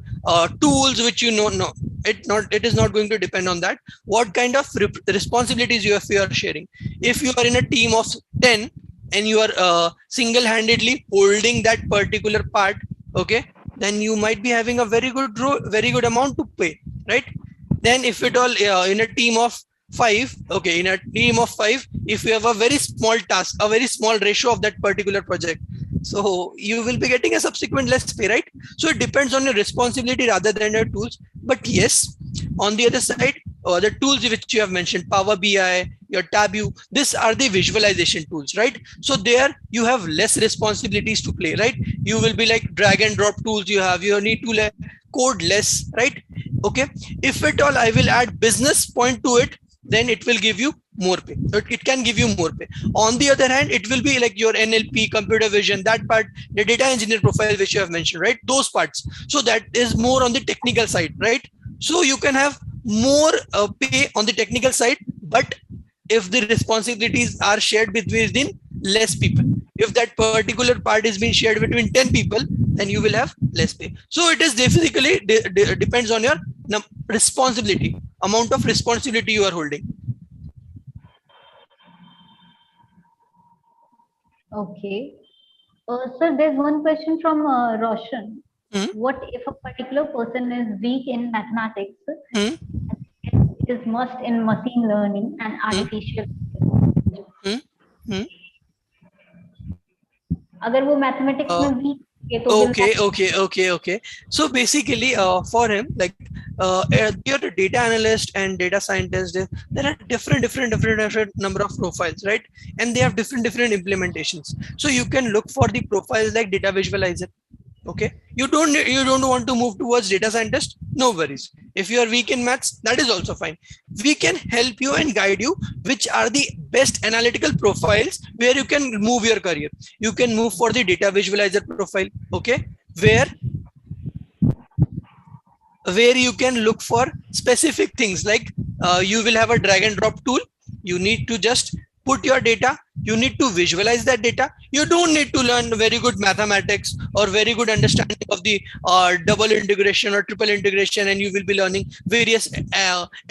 tools which you know. No, it is not going to depend on that. What kind of responsibilities you are sharing. If you are in a team of 10 and you are single-handedly holding that particular part, okay, then you might be having a very good amount to pay, right? Then if it all in a team of 5, okay, in a team of 5, if you have a very small task, a very small ratio of that particular project, so you will be getting a subsequent less pay, right? So it depends on your responsibility rather than your tools. But yes, on the other side, the tools which you have mentioned, Power BI, your Tableau, these are the visualization tools, right? So there you have less responsibilities to play, right? You will be like drag and drop tools you need to code less, right? Okay, if at all I will add business point to it, then it will give you more pay. It can give you more pay. On the other hand, it will be like your NLP, computer vision, that part, the data engineer profile which you have mentioned, right? Those parts. So that is more on the technical side, right? So you can have more pay on the technical side, but if the responsibilities are shared between less people, if that particular part is being shared between 10 people, then you will have less pay. So it is basically depends on your responsibility, amount of responsibility you are holding. Okay. Sir, there's one question from Roshan. What if a particular person is weak in mathematics? It is must in machine learning and artificial. अगर वो mathematics में weak है तो okay. So basically, for him, like you're a data analyst and data scientist, there are different number of profiles, right? And they have different implementations. So you can look for the profiles like data visualizer. Okay, you don't want to move towards data scientist, no worries. If you are weak in maths, that is also fine. We can help you and guide you which are the best analytical profiles where you can move your career. You can move for the data visualizer profile, okay, where you can look for specific things like you will have a drag and drop tool. You need to just put your data, you need to visualize that data. You don't need to learn very good mathematics or very good understanding of the double integration or triple integration, and you will be learning various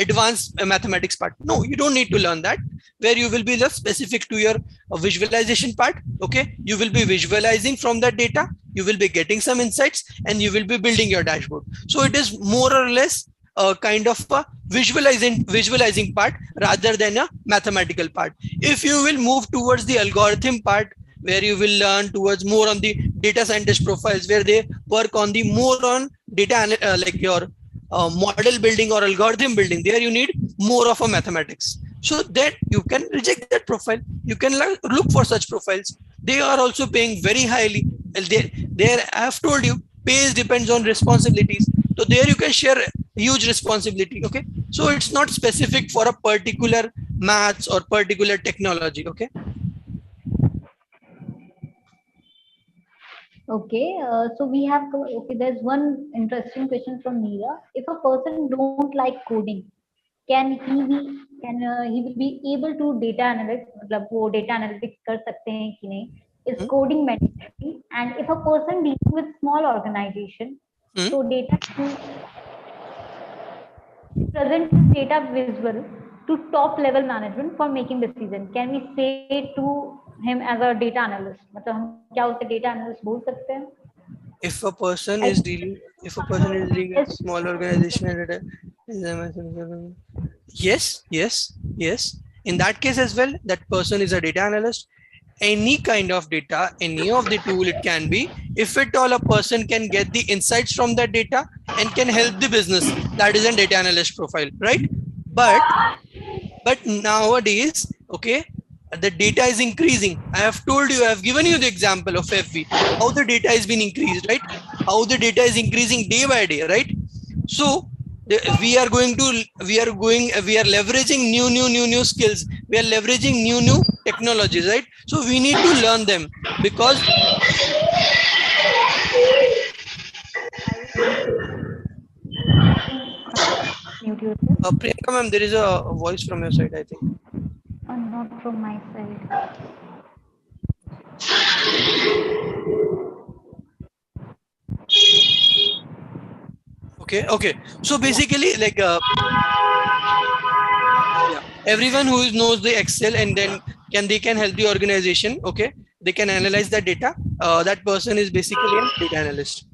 advanced mathematics part. No, you don't need to learn that. Where you will be just specific to your visualization part. Okay, you will be visualizing from that data, you will be getting some insights, and you will be building your dashboard. So it is more or less a kind of a visualizing part rather than a mathematical part. If you will move towards the algorithm part, where you will learn towards more on the data scientist profiles, where they work on the more on data like your model building or algorithm building, there you need more of a mathematics. So that you can reject that profile. You can look for such profiles. They are also paying very highly. There I have told you, pay depends on responsibilities. So there you can share huge responsibility. Okay, so it's not specific for a particular maths or particular technology. Okay. Okay, so we have okay. There's one interesting question from Neera. If a person don't like coding, can he will be able to data analytics? मतलब वो data analytics कर सकते हैं कि नहीं? Is coding mandatory? And if a person dealing with small organization, so data present data visual to top level management for making decision. Can we say to him as a data analyst? मतलब हम क्या उसे data analyst बोल सकते हैं? If a person is dealing with small organization, yes. In that case as well, that person is a data analyst. Any kind of data, any of the tool it can be, if at all a person can get the insights from that data and can help the business, that is a data analyst profile, right? But nowadays, okay, the data is increasing. I have told you, I have given you the example of FV, how the data has been increased, right? How the data is increasing day by day, right? So we are leveraging new skills. We are leveraging new technologies, right? So we need to learn them because Priyanka ma'am, there is a voice from your side, I think. Not from my side. Okay. So basically, like everyone who knows the Excel and then they can help the organization. Okay, they can analyze the data. That person is basically a data analyst.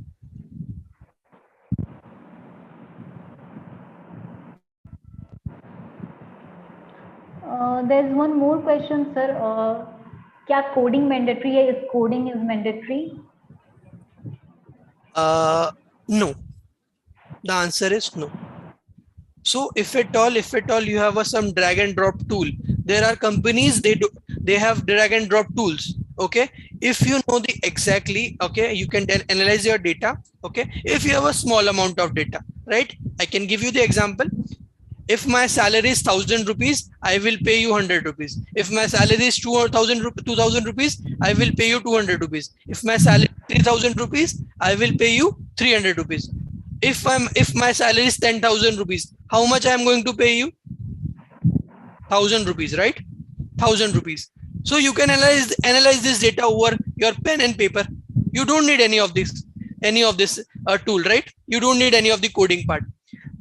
There's one more question, sir. क्या coding mandatory है? Is coding is mandatory? No. The answer is no. So if at all you have some drag and drop tool, there are companies they have drag and drop tools. Okay, if you know the exactly, okay, you can then analyze your data. Okay, if you have a small amount of data, right? I can give you the example. If my salary is 1,000 rupees, I will pay you 100 rupees. If my salary is 2,000 rupees, I will pay you 200 rupees. If my salary is 3,000 rupees, I will pay you 300 rupees. If my salary is 10,000 rupees, how much I am going to pay you? 1,000 rupees, right? 1,000 rupees. So you can analyze this data over your pen and paper. You don't need any of this tool, right? You don't need any of the coding part.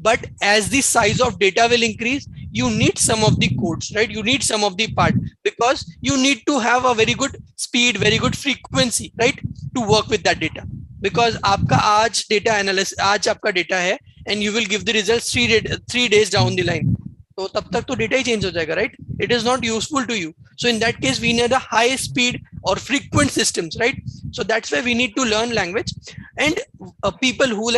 But as the size of data will increase, you need some of the codes, right? You need some of the part because you need to have a very good speed, very good frequency, right? To work with that data. Because आपका आज data analysis, आज आपका data है and you will give the results 3 days down the line. तो तब तक तो data ही change हो जाएगा, right? It is not useful to you. So in that case, we need a high speed or frequent systems, right? So that's why we need to learn language. And people who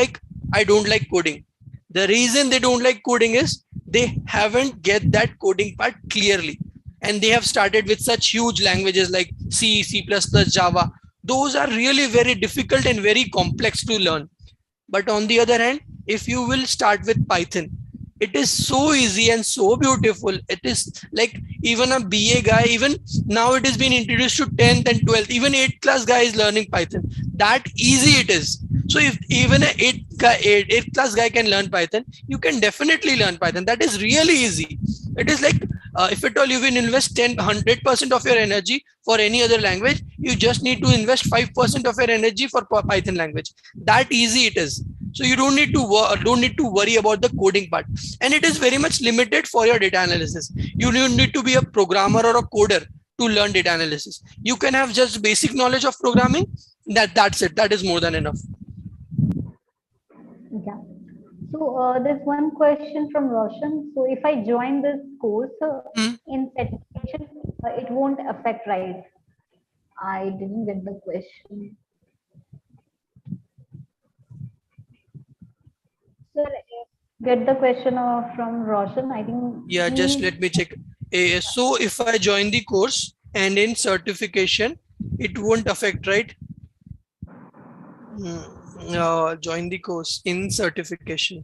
I don't like coding. The reason they don't like coding is they haven't get that coding part clearly. And they have started with such huge languages like C, C++, Java. Those are really very difficult and very complex to learn. But on the other hand, if you will start with Python, it is so easy and so beautiful. It is like even a BA guy, even now it has been introduced to 10th and 12th, even 8th class guy is learning Python. That easy it is. So if even an 8th class guy can learn Python, you can definitely learn Python. That is really easy. It is like if at all you will invest 100% of your energy for any other language, you just need to invest 5% of your energy for Python language. That easy it is. So you don't need to worry about the coding part, and it is very much limited for your data analysis. You don't need to be a programmer or a coder to learn data analysis. You can have just basic knowledge of programming. That's it. That is more than enough. Yeah. So there's one question from Roshan. So if I join this course in certification, it won't affect, right? I didn't get the question. Sir, get the question from Roshan. I think. Yeah, just let me check. So if I join the course and in certification, it won't affect, right? Join the course in certification.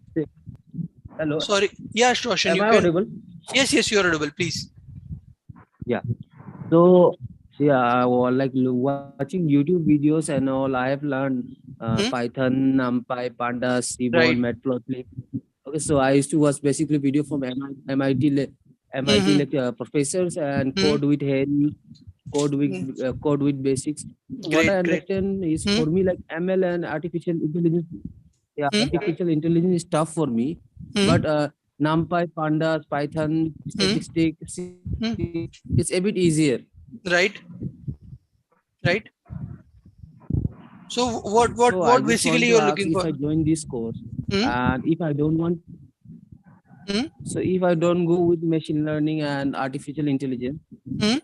Hello. Sorry. Yeah, Roshan. Am I audible? Yes, you're audible. Please. Yeah. So Yeah, or like watching YouTube videos and all. I have learned Python, NumPy, Pandas, Seaborn, Matplotlib. Okay, so I used to watch basically video from MIT professors and code with Harry, code with basics. What I understand is for me like ML and artificial intelligence. Yeah, artificial intelligence is tough for me, but NumPy, Pandas, Python, statistics, it's a bit easier. Right. So what basically you're looking for? If I join this course and if I don't want, so if I don't go with machine learning and artificial intelligence,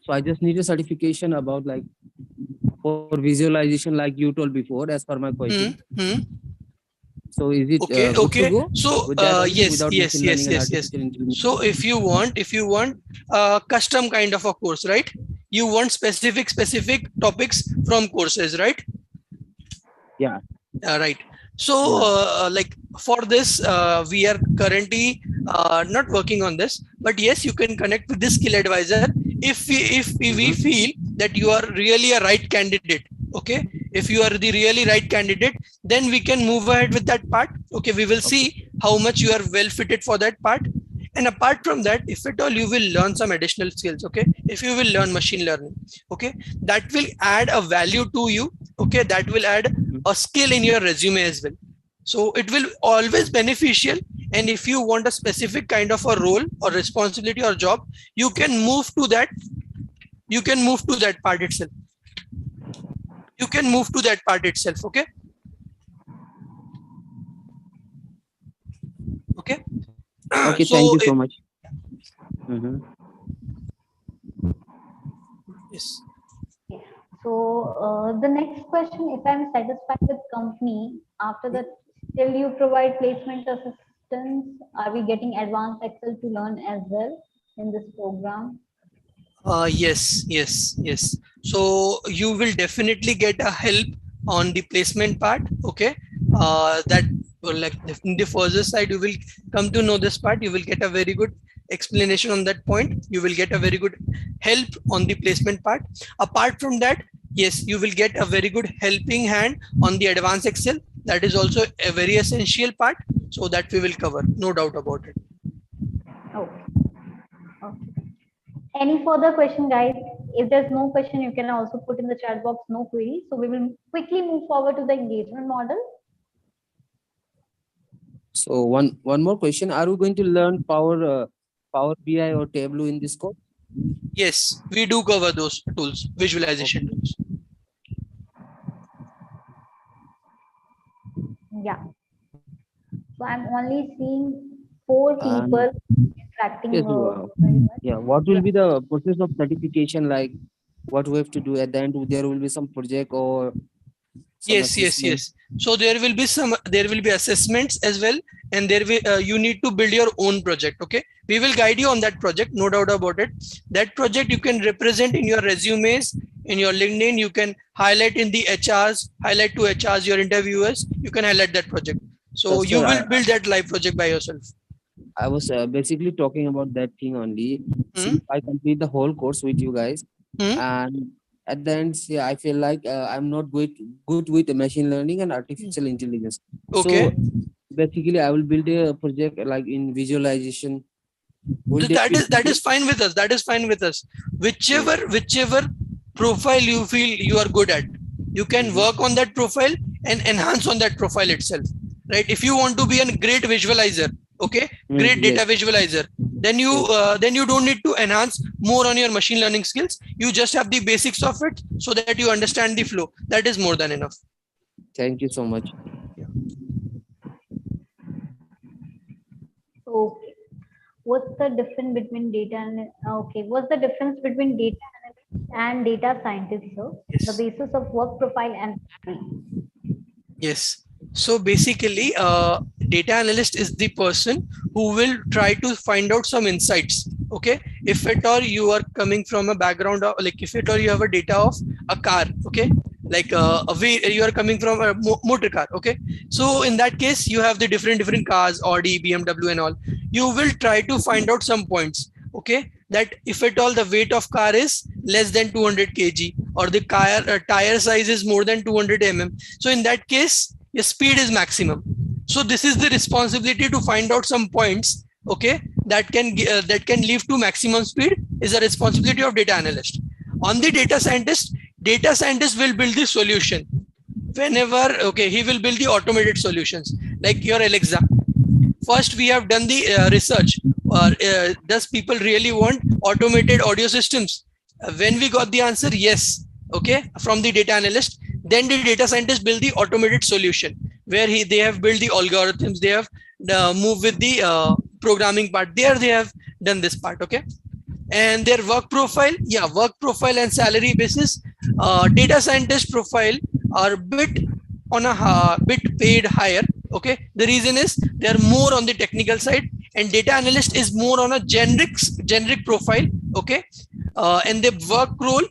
so I just need a certification about like for visualization, like you told before, as per my question. So is it good to go? So yes. So if you want custom kind of a course, right? You want specific topics from courses, right? Yeah. Right. So like for this, we are currently not working on this, but yes, you can connect with this skill advisor if we feel that you are really a right candidate. Okay, if you are the really right candidate, then we can move ahead with that part. Okay, we will see how much you are well fitted for that part. And apart from that, if at all you will learn some additional skills, okay, if you will learn machine learning, okay, that will add a value to you. Okay, that will add a skill in your resume as well. So it will always beneficial. And if you want a specific kind of a role or responsibility or job, you can move to that. You can move to that part itself. You can move to that part itself. Okay. Okay. Okay. So thank you so much. Yes. So the next question, if I'm satisfied with company, after that, still you provide placement assistance? Are we getting advanced Excel to learn as well in this program? Yes. So you will definitely get a help on the placement part. Okay. That like in the further side, you will come to know this part. You will get a very good explanation on that point. You will get a very good help on the placement part. Apart from that, yes, you will get a very good helping hand on the advanced Excel. That is also a very essential part. So that we will cover, no doubt about it. Okay. Any further question, guys? If there's no question, you can also put in the chat box no query. So we will quickly move forward to the engagement model. So one more question: are we going to learn Power BI or Tableau in this course? Yes, we do cover those tools, visualization tools. Yeah. So I'm only seeing 4 people interacting. Yes, yeah. What will be the process of certification? Like, what we have to do at the end? There will be some project or Yes. So there will be assessments as well, and there will you need to build your own project. Okay, we will guide you on that project, no doubt about it. That project you can represent in your resumes, in your LinkedIn. You can highlight in the HRs, highlight to HRs your interviewers. You can highlight that project. So you will build that live project by yourself. I was basically talking about that thing only. See, I complete the whole course with you guys, and at the end, I feel like I'm not good with machine learning and artificial intelligence. Okay. So basically, I will build a project like in visualization. That is fine with us. That is fine with us. Whichever profile you feel you are good at, you can work on that profile and enhance on that profile itself. Right? If you want to be a great visualizer, okay, great data visualizer, then you don't need to enhance more on your machine learning skills. You just have the basics of it so that you understand the flow. That is more than enough. Thank you so much. Okay. What's the difference between data and what's the difference between data analyst and data scientist, sir? Yes. The basis of work profile and salary. Yes. So basically, data analyst is the person who will try to find out some insights. Okay, if at all you are coming from a background of, like, if at all you have a data of a car, okay, like you are coming from a motor car, okay. So in that case, you have the different cars, Audi, BMW, and all. You will try to find out some points, okay, that if at all the weight of car is less than 200 kg or the tire size is more than 200 mm, so in that case your speed is maximum. So this is the responsibility to find out some points, okay, that can lead to maximum speed is the responsibility of data analyst. On the data scientist will build the solution. Whenever, okay, he will build the automated solutions like your Alexa. First, we have done the research. Does people really want automated audio systems? When we got the answer, yes, okay, from the data analyst, then the data scientist build the automated solution where they have built the algorithms, they have moved with the programming part. There they have done this part, okay. And their work profile, yeah, work profile and salary basis. Data scientist profile are bit paid higher, okay. The reason is they are more on the technical side, and data analyst is more on a generic profile, okay. And the work role,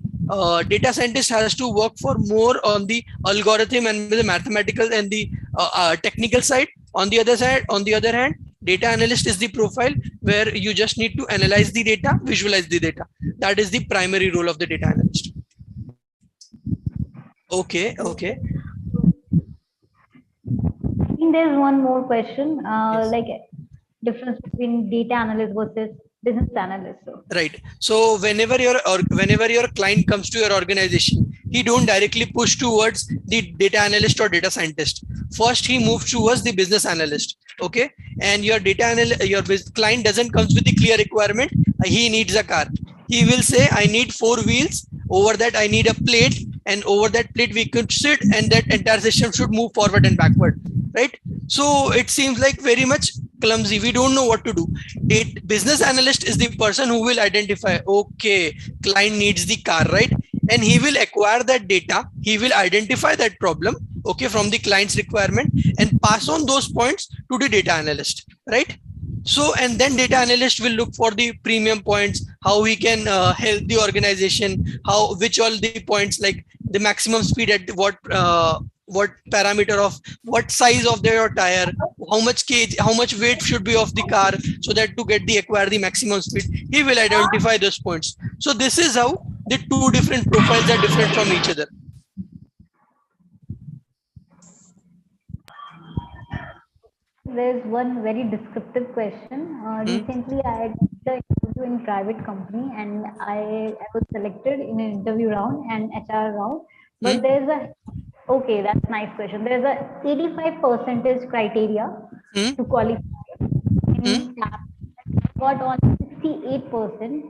data scientist has to work for more on the algorithm and the mathematical and the technical side. On the other hand, data analyst is the profile where you just need to analyze the data, visualize the data. That is the primary role of the data analyst. Okay. I think there's one more question, like difference between data analyst versus business analyst. Right. So whenever your client comes to your organization, he don't directly push towards the data analyst or data scientist. First, he moves towards the business analyst. Okay. And your client doesn't comes with the clear requirement. He needs a car. He will say, I need 4 wheels. Over that, I need a plate. And over that plate, we could sit, and that entire system should move forward and backward. Right. So it seems like very much clumsy. We don't know what to do. Business analyst is the person who will identify, okay, client needs the car, right? And he will acquire that data. He will identify that problem, okay, from the client's requirement and pass on those points to the data analyst, right? So, and then data analyst will look for the premium points, how he can help the organization, which all the points, like the maximum speed at what parameter of what size of their tire, how much weight should be of the car, so that to acquire the maximum speed, he will identify those points. So this is how the 2 different profiles are different from each other. There's one very descriptive question. Recently, I did the interview in private company, and I was selected in an interview round and HR round. But there's okay, that's a nice question. There's a 85% criteria to qualify. Got on 68%.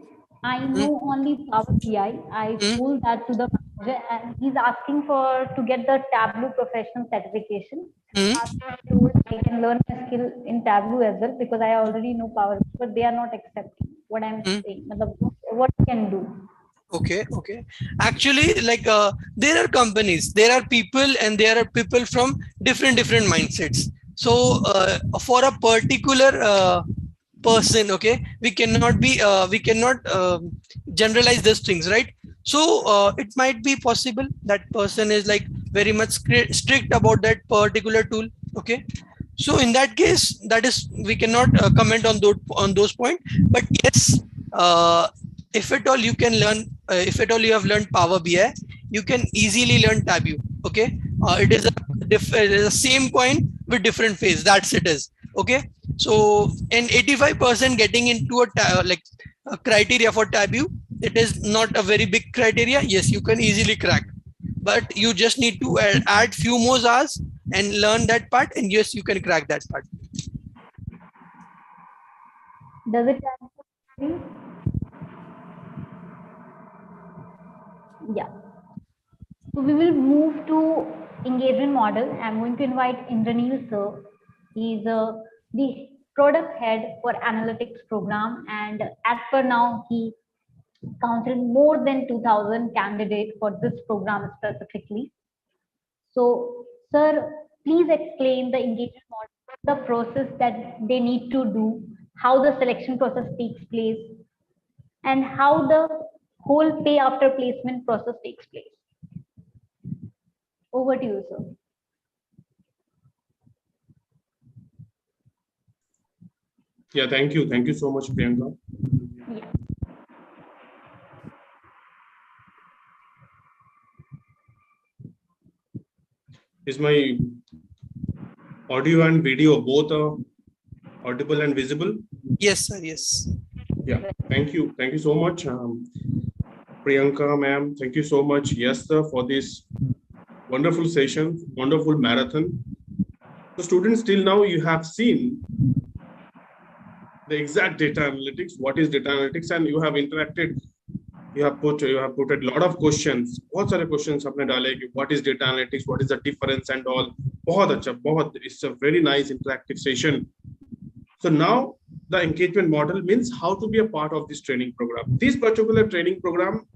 I know only Power BI. I told that to the manager, and he's asking to get the Tableau professional certification. After I told I can learn my skill in Tableau as well because I already know Power, but they are not accepting what I'm saying. What can do? Okay. Actually, like there are companies, there are people, and there are people from different mindsets. So for a particular person, okay, we cannot generalize these things, right? So it might be possible that person is like very much strict about that particular tool. Okay. So in that case, we cannot comment on those points. But yes, if at all you can learn, if at all you have learned Power BI, you can easily learn Tableau. Okay, it is a same coin with different face. That's it is. Okay, so in 85% getting into a criteria for Tableau, it is not a very big criteria. Yes, you can easily crack, but you just need to add few more hours and learn that part, and yes, you can crack that part. Does it? Yeah. So we will move to engagement model. I'm going to invite Indranil sir. He's the product head for analytics program, and as per now, he counted more than 2,000 candidates for this program specifically. So, sir, please explain the engagement model, the process that they need to do, how the selection process takes place, and how the whole pay after placement process takes place. Over to you, sir. Yeah, thank you. Thank you so much, Priyanka. Yeah. Is my audio and video both audible and visible? Yes, sir. Yes. Yeah. Thank you. Thank you so much, Priyanka, ma'am. Thank you so much, yes, sir, for this wonderful session, wonderful marathon. So students, till now you have seen the exact data analytics, what is data analytics, and you have interacted. You have put a lot of questions. बहुत सारे questions आपने डाले कि what is data analytics, what is the difference and all. बहुत अच्छा, बहुत. It's a very nice interactive session. So now the engagement model means how to be a part of this training program. This particular training program,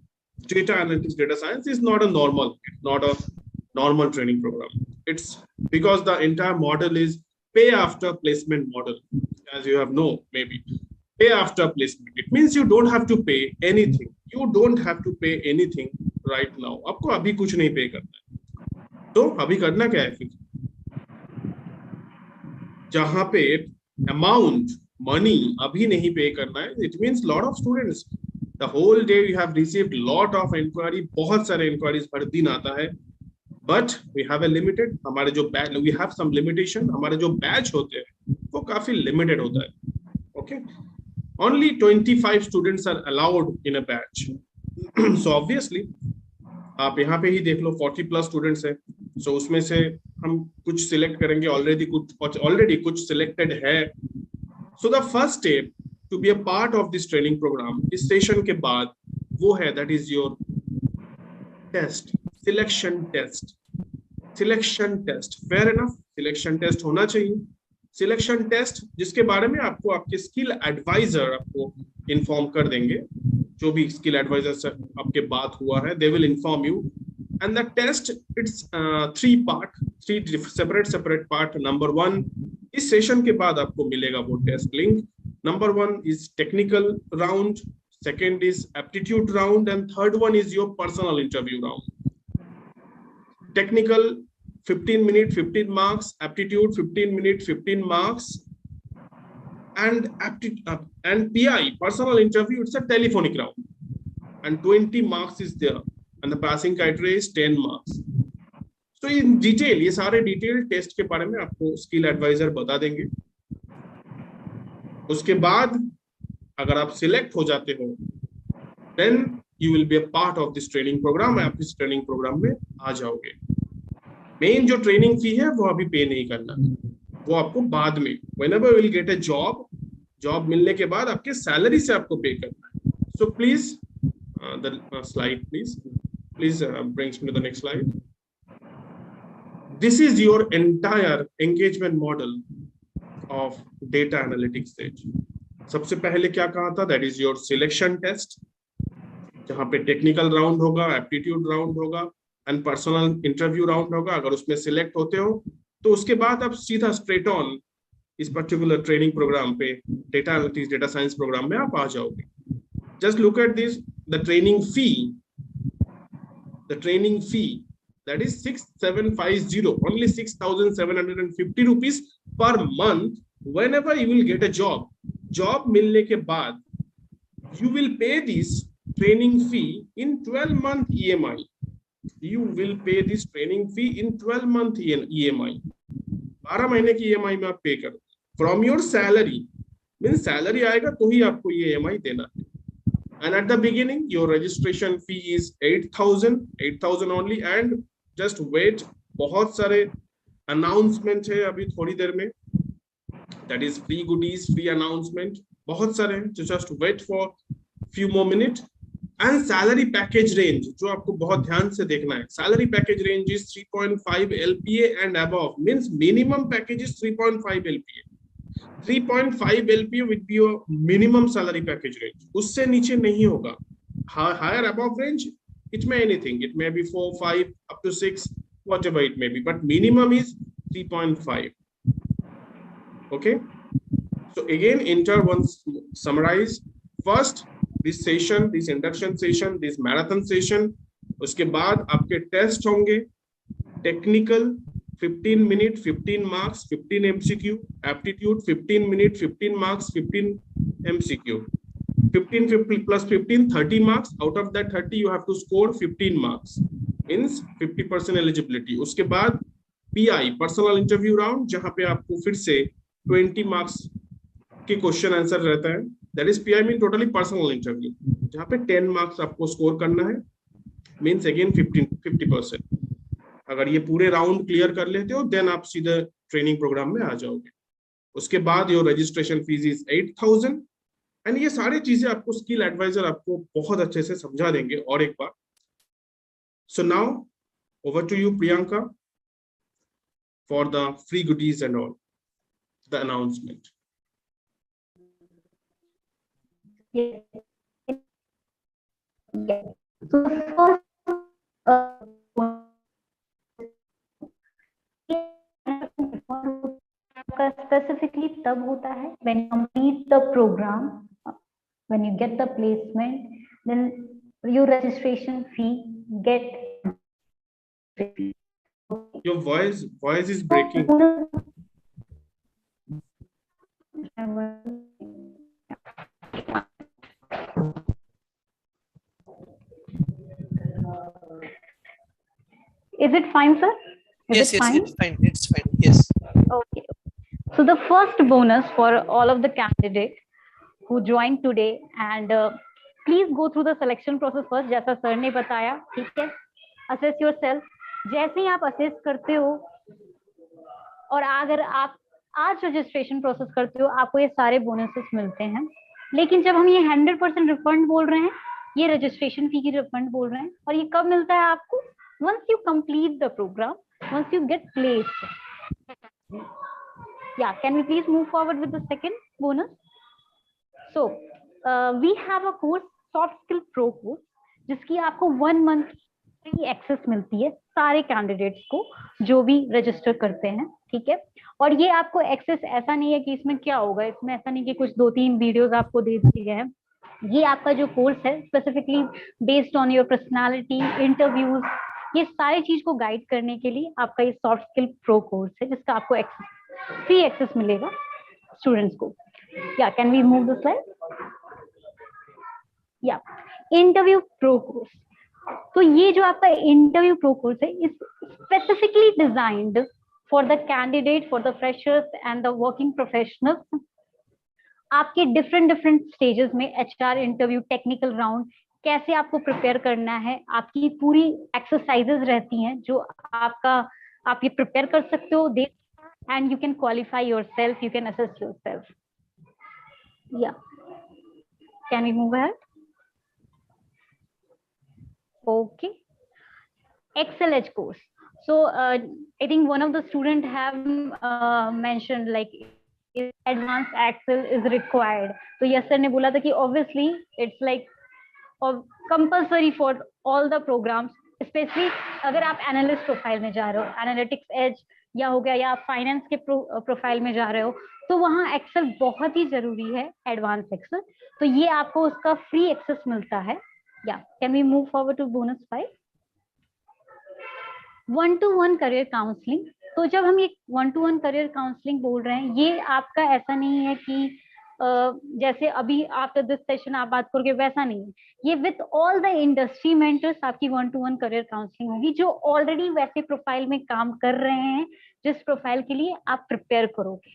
data analytics, data science, is not a normal. It's not a normal training program. It's because the entire model is pay after placement model, as you have known maybe. Pay after placement. It means you don't have to pay anything. You don't have to pay anything right now. आपको अभी कुछ नहीं pay करना है. तो अभी करना क्या है फिर? जहाँ पे amount money अभी नहीं pay करना है. It means lot of students. The whole day you have received lot of inquiry. बहुत सारे inquiries हर दिन आता है. But we have a limited. हमारे जो batch, we have some limitation. हमारे जो batch होते हैं वो काफी limited होता है. Okay. Only 25 students are allowed in a batch. So obviously, आप यहाँ पे ही देख लो 40+ students है. So उसमें से हम कुछ select करेंगे. Already कुछ selected है. So the first step to be a part of this training program, इस session के बाद वो है, that is your test, selection test. Selection test. Fair enough. Selection test होना चाहिए. सिलेक्शन टेस्ट जिसके बारे में आपको आपके स्किल एडवाइजर आपको इन्फॉर्म कर देंगे. जो भी स्किल एडवाइजर से आपके बात हुआ है, they will inform you. And the test, it's 3 part, 3 separate part. Number 1, इस सेशन के बाद आपको मिलेगा वो test link. Number 1 is technical round, second is aptitude round, and third one is your personal interview round. Technical 15 minutes, 15 marks. Aptitude 15 minutes, 15 marks. And PI, personal interview, it's a telephonic round. And 20 marks is there. And the passing criteria is 10 marks. So in detail, ये सारे detail test के बारे में आपको skill advisor बता देंगे. उसके बाद अगर आप select हो जाते हो, then you will be a part of this training program. आप इस training program में आ जाओगे. मेन जो ट्रेनिंग फी है वो अभी पे नहीं करना, वो आपको बाद में whenever you will get a job मिलने के बाद आपके सैलरी से आपको पे करना है. So please the slide please brings me to the next slide. This is your entire engagement model of data analytics stage. सबसे पहले क्या कहा था, that is your selection test, जहाँ पे टेक्निकल राउंड होगा, एप्टीट्यूड राउंड होगा एंड पर्सनल इंटरव्यू राउंड होगा. अगर उसमें सिलेक्ट होते हो तो उसके बाद आप सीधा स्ट्रेट ऑन इस पर्टिकुलर ट्रेनिंग प्रोग्राम पे, data analytics data science program में आप आ जाओगे. Just look at this, the training fee that is 6750, only 6,750 rupees per month. Whenever you will get a job मिलने के बाद you will pay this training fee in 12-month EMI. You will pay this training fee in 12-month EMI. 12 महीने की EMI में आप पे करो. From your salary, means salary आएगा तो ही आपको ये EMI देना है. And at the beginning, your registration fee is 8,000 only. And just wait, बहुत सारे announcement है अभी थोड़ी देर में. That is free goodies, free announcement, बहुत सारे हैं. Just wait for few more minutes. And salary package range, जो आपको बहुत ध्यान से देखना है. Salary package range is 3.5 LPA and above. Means minimum package is 3.5 LPA. 3.5 LPA would be your minimum salary package range. उससे नीचे नहीं होगा. Higher above range, it may anything. It may be 4, 5, up to 6, whatever it may be. But minimum is 3.5. Okay. So again, once summarize. First, this session, this induction session, this marathon session. उसके बाद आपके test होंगे. Technical 15 minutes, 15 marks, 15 MCQ. Aptitude 15 minutes, 15 marks, 15 MCQ. 15 plus 15, 30 marks. Out of that 30, you have to score 15 marks. Means 50% eligibility. उसके बाद PI personal interview round, जहां पे आपको फिर से 20 मार्क्स के क्वेश्चन आंसर रहता है। That is PI mean totally personal interview, जहां पे 10 मार्क्स आपको स्कोर करना है, मीन्स अगेन 50%। अगर ये पूरे राउंड क्लियर कर लेते हो देन आप सीधे ट्रेनिंग प्रोग्राम में आ जाओगे। उसके बाद your registration fees is 8,000 and ये सारी चीजें आपको स्किल एडवाइजर आपको बहुत अच्छे से समझा देंगे और एक बार। So now over to you Priyanka for the free goodies and all the announcement. Specifically तब होता है when you complete the program, when you get the placement, then your registration fee get. Your voice is breaking. Is it fine, sir? Yes, it's fine. It's fine. Yes. Okay. So the first bonus for all of the candidates who joined today, and please go through the selection process first, जैसा sir ने बताया, ठीक है? Assess yourself. जैसे ही आप assess करते हो और अगर आप आज रजिस्ट्रेशन प्रोसेस करते हो, आपको ये सारे बोनसेस मिलते हैं। लेकिन जब हम ये 100% रिफंड बोल रहे हैं, ये रजिस्ट्रेशन फी की रिफंड बोल रहे हैं, और ये कब मिलता है आपको? Once you complete the program, once you get placed. Yeah, can we please move forward with the second bonus? So we have a course, Soft Skill Pro course, जिसकी आपको 1 month फ्री एक्सेस मिलती है सारे candidates को जो भी register करते हैं, ठीक है? और ये आपको एक्सेस ऐसा नहीं है कि इसमें क्या होगा, इसमें ऐसा नहीं कि कुछ 2-3 वीडियोस आपको दे दिए गए हैं। ये आपका जो कोर्स है specifically based on your personality, interviews, ये सारी चीज को गाइड करने के लिए आपका ये सॉफ्ट स्किल प्रो कोर्स है, जिसका आपको फ्री एक्सेस मिलेगा स्टूडेंट्स को। Yeah can we move the slide? Yeah interview pro course, तो ये जो आपका इंटरव्यू प्रो कोर्स है is specifically designed for the candidate, for the freshers and the working professionals. आपके डिफरेंट स्टेजेस में HR interview, technical round, कैसे आपको prepare करना है, आपकी पूरी एक्सरसाइजेस रहती हैं जो आप ये प्रिपेयर कर सकते हो, दे, and you can qualify yourself, you can assess yourself. Yeah can we move ahead? Okay. Skilledge course. So I think one of the student have mentioned like advanced Excel is required. So yes sir ने बोला था कि obviously it's like compulsory for all the programs, especially अगर आप analyst profile में जा रहे हो, एनालिटिक्स एज या हो गया, या आप फाइनेंस के प्रोफाइल में जा रहे हो, तो वहाँ एक्सेल बहुत ही जरूरी है, एडवांस एक्सेल। तो ये आपको उसका फ्री एक्सेस मिलता है। Yeah, can we move forward to bonus 5? 1-to-1 career counselling. तो जब हम ये 1-to-1 करियर काउंसलिंग बोल रहे हैं, ये आपका ऐसा नहीं है कि जैसे अभी आफ्टर दिस सेशन आप बात करोगे, वैसा नहीं है। ये with all the industry mentors आपकी 1-to-1 करियर काउंसलिंग होगी, जो ऑलरेडी वैसे प्रोफाइल में काम कर रहे हैं जिस प्रोफाइल के लिए आप प्रिपेयर करोगे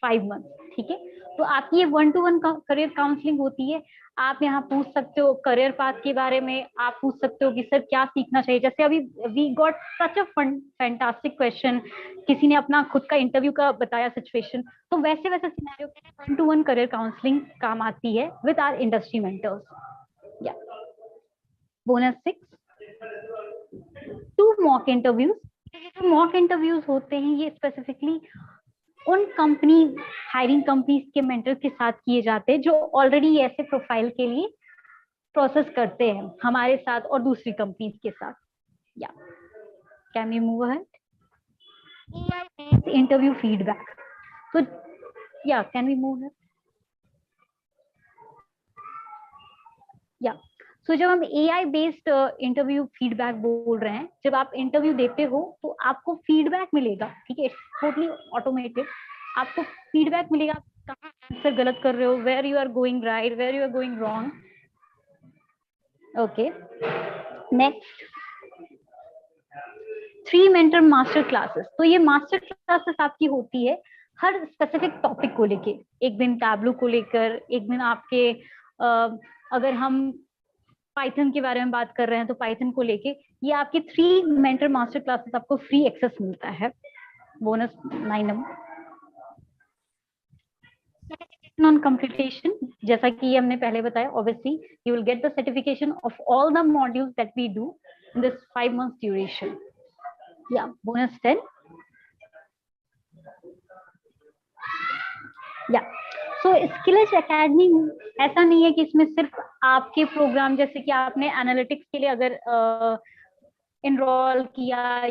5 मंथ, ठीक है? तो आपकी ये 1-to-1 करियर काउंसलिंग होती है। आप यहाँ पूछ सकते हो करियर पाथ के बारे में, आप पूछ सकते हो कि सर क्या सीखना चाहिए। जैसे अभी we got such a fantastic question, किसी ने अपना खुद का इंटरव्यू का बताया सिचुएशन, तो वैसे सिनेरियो के लिए 1-to-1 करियर काउंसलिंग काम आती है विद आवर इंडस्ट्री मेंटर्स। या bonus 6, 2 mock interviews. Mock interviews होते हैं ये स्पेसिफिकली उन हायरिंग कंपनीज के मेंटर के साथ किए जाते हैं जो ऑलरेडी ऐसे प्रोफाइल के लिए प्रोसेस करते हैं हमारे साथ और दूसरी कंपनीज के साथ। Yeah can we move ahead? Interview feedback. तो yeah can we move ahead? Yeah सो जब हम AI बेस्ड इंटरव्यू फीडबैक बोल रहे हैं, जब आप इंटरव्यू देते हो तो आपको फीडबैक मिलेगा, ठीक है? It's totally automated. आपको फीडबैक मिलेगा कहाँ आंसर गलत कर रहे हो, where you are going right, where you are going wrong. Okay, next 3 mentor master classes. तो ये मास्टर क्लासेस आपकी होती है हर स्पेसिफिक टॉपिक को लेके, एक दिन टैबलू को लेकर, एक दिन आपके अगर हम पाइथन के बारे में बात कर रहे हैं तो पाइथन को लेके। ये आपकी 3 मेंटर मास्टर क्लासेस आपको फ्री एक्सेस मिलता है, बोनस 9 ऑन कंप्लीटेशन। जैसा कि हमने पहले बताया, obviously you will get the certification of all the modules that we do in this 5 months duration. Yeah bonus 10। Yeah so स्किलेज academy ऐसा नहीं है कि इसमें सिर्फ आपके प्रोग्राम, जैसे कि आपने एनालिटिक्स के लिए अगर इनरोल किया,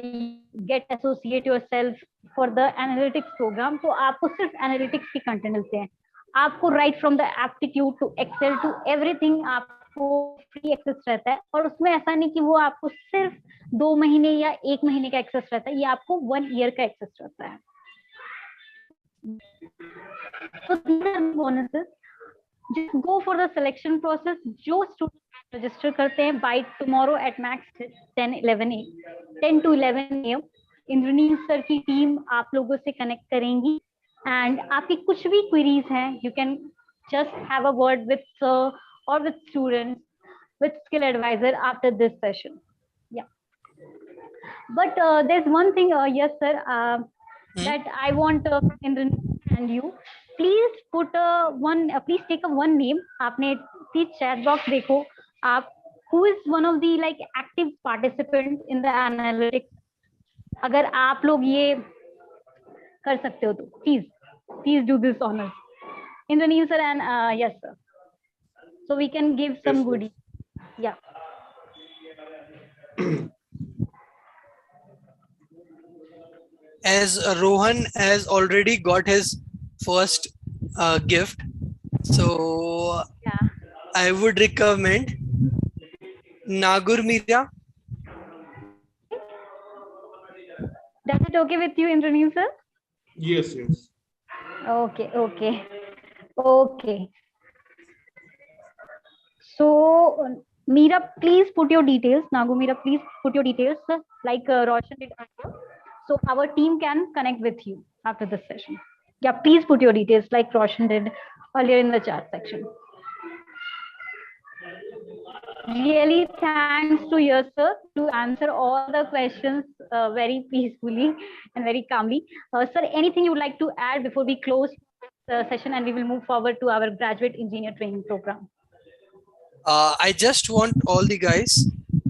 get associate yourself for the analytics program, तो आपको सिर्फ एनालिटिक्स के कंटेंट मिलते हैं। आपको right from the aptitude to excel to everything आपको फ्री एक्सेस रहता है। और उसमें ऐसा नहीं कि वो आपको सिर्फ 2 महीने या 1 महीने का एक्सेस रहता है, ये आपको 1 year का एक्सेस रहता है। So these are bonuses. Just go for the selection process. जो स्टूडेंट रजिस्टर करते हैं by tomorrow at max 10 to 11 AM, Indranil sir की टीम आप लोगों से कनेक्ट करेंगी। एंड आपकी कुछ भी क्वेरीज हैं, you can just have a word with sir और with students, with skill advisor after this session. Yeah but there is one thing, yes sir, that I want Indranil and you, please put please take one name. आपने please chat box देखो आप, who is one of the like active participants in the analytics. अगर आप लोग ये कर सकते हो तो please do this honor. Indranil sir and yes sir, so we can give some goodies. Yeah. As Rohan has already got his first gift, so yeah, I would recommend Nagur Media. Does it okay with you, Indranil sir? Yes, yes. Okay. So Meera, please put your details. Nagu Meera, please put your details like Roshan did earlier, so our team can connect with you after this session. Yeah, please put your details like Roshan did earlier in the chat section. Really thanks to you, sir, to answer all the questions very peacefully and very calmly. Sir, anything you would like to add before we close the session and we will move forward to our graduate engineer training program? I just want all the guys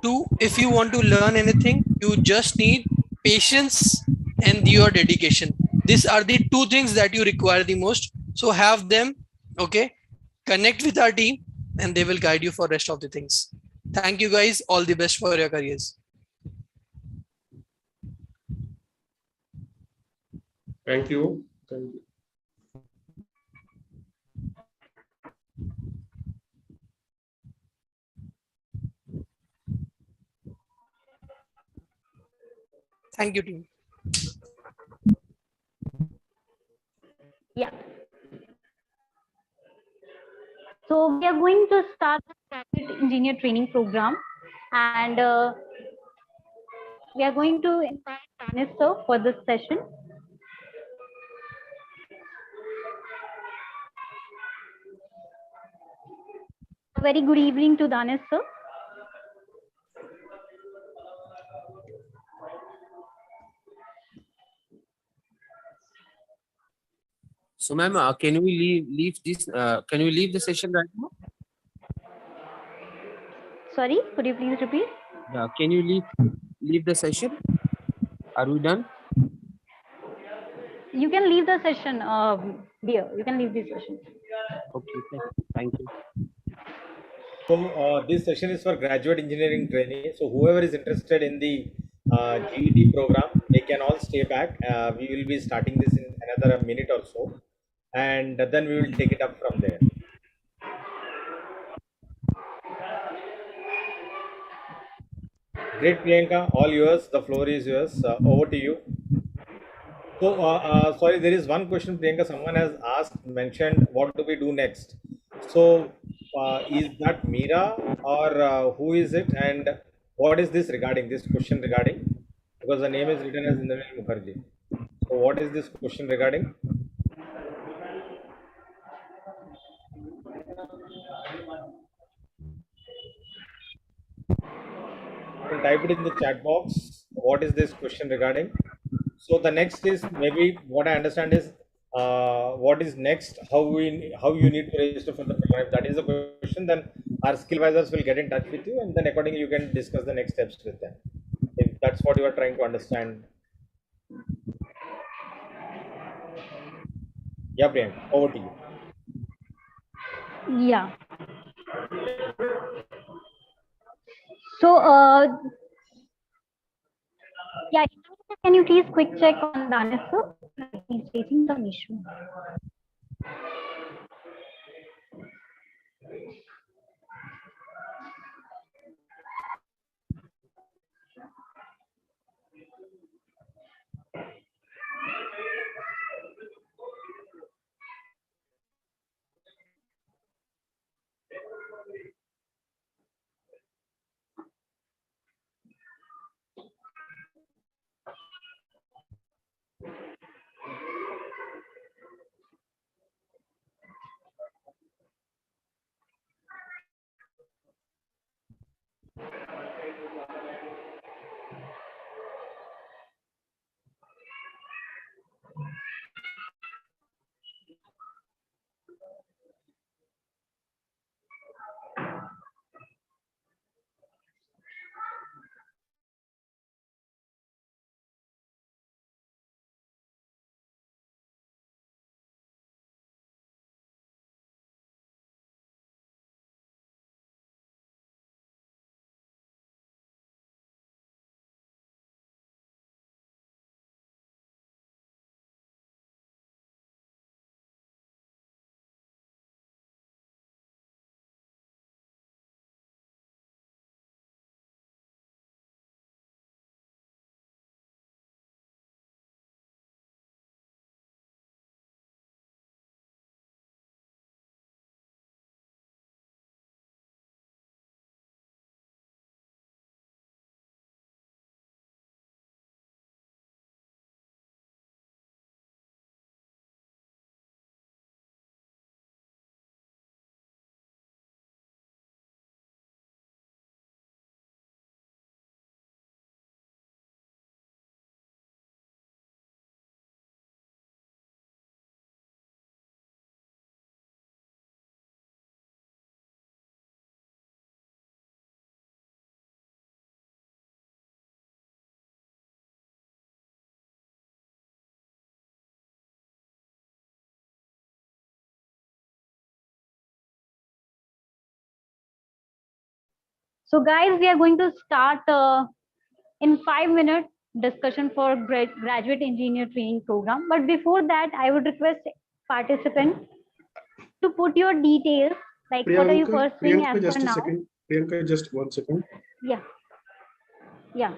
to, if you want to learn anything, you just need patience and your dedication. These are the 2 things that you require the most. So have them, okay? Connect with our team and they will guide you for rest of the things. Thank you guys. All the best for your careers. Thank you. Thank you. Thank you, team. Yeah. So we are going to start the graduate engineer training program, and we are going to invite Analyst sir for this session. A very good evening to Danis sir. So, ma'am, can we leave this? Can we leave the session right now? Sorry, could you please repeat? Yeah, can you leave the session? Are we done? You can leave the session, dear. You can leave the session. Okay, thank you. So this session is for graduate engineering training. So whoever is interested in the GET program, they can all stay back. We will be starting this in another minute or so, and then we will take it up from there. Great, Priyanka, all yours. The floor is yours. Over to you. So, sorry, there is one question, Priyanka. Someone has mentioned, what do we do next? So, is that Meera or who is it? And what is this regarding? This question regarding because the name is written as Indranil Mukherjee. So what is this question regarding? You can type it in the chat box. What is this question regarding? So the next is, maybe what I understand is, what is next? How you need to register for the program? If that is the question, then our skill advisors will get in touch with you, and then accordingly you can discuss the next steps with them. If that's what you are trying to understand. Yeah, Priyanka, over to you. Yeah. So, yeah, can you please quick check on Danis, sir? He's facing some issue. So guys, we are going to start in 5 minutes discussion for graduate engineer training program. But before that, I would request participants to put your details, like what are you first saying as just for a now. second. Priyanka, just 1 second. Yeah. Yeah.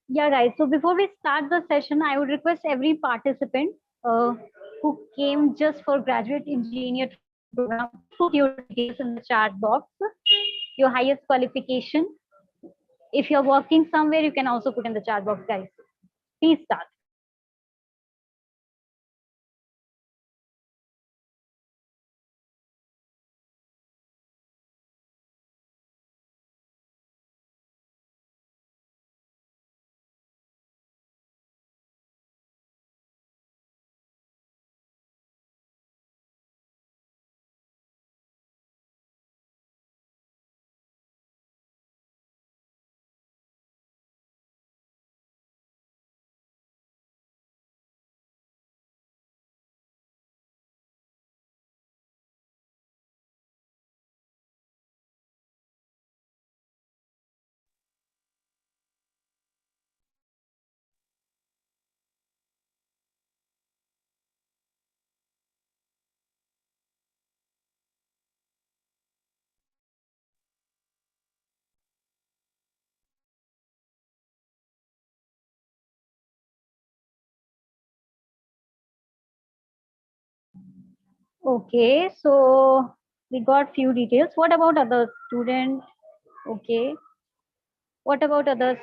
Yeah, guys. So before we start the session, I would request every participant who came just for graduate engineer program, put your details in the chat box, your highest qualification. If you're working somewhere, you can also put in the chat box, guys. Please start. Okay, so we got few details. What about other student? Okay. What about others?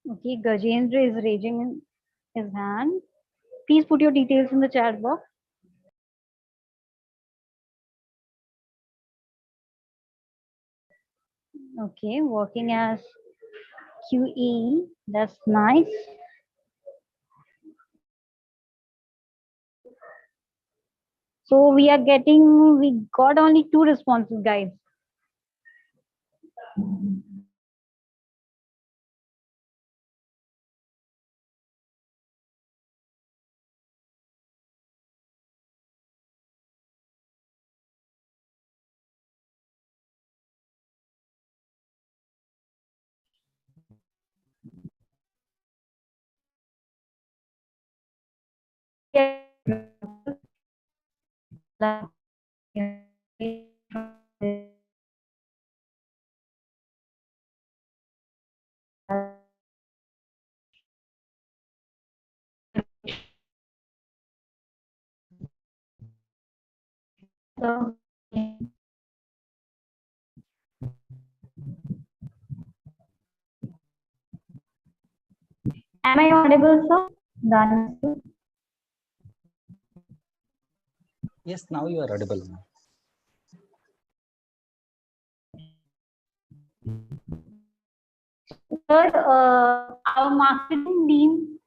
Okay, Gajendra is raising his hand. Please put your details in the chat box. Okay, working as QE. That's nice. So we got only 2 responses, guys. Am I audible, sir? Done. Yes, now you are audible. Sir, our marketing team.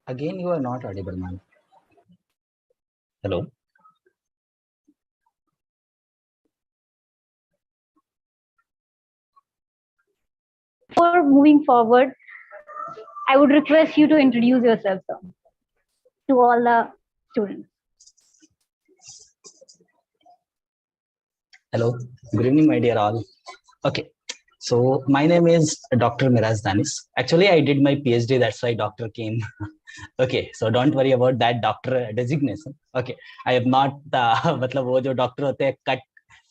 Again, you are not audible, ma'am. Hello. Before moving forward, I would request you to introduce yourself, sir, to all the students. Hello. Good evening, my dear all. Okay. So my name is Dr. Miraj Danis. Actually, I did my PhD. That's why doctor came. Okay. So don't worry about that doctor designation. Okay. I am not मतलब वो जो doctor होते हैं cut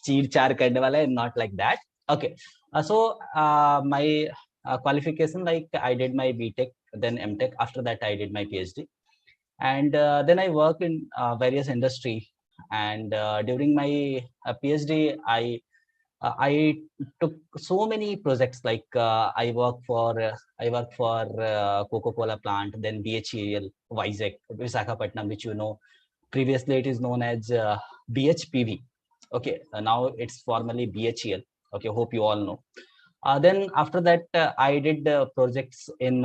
चीर चार करने वाला है, not like that. Okay. So my qualification, like I did my BTech, then MTech. After that, I did my PhD, and then I work in various industry. And during my PhD, I took so many projects. Like I work for Coca-Cola plant, then BHEL, Vizag, Visakhapatnam, which you know. Previously, it is known as BHPV. Okay, now it's formally BHEL. Okay, hope you all know. Then after that, I did projects in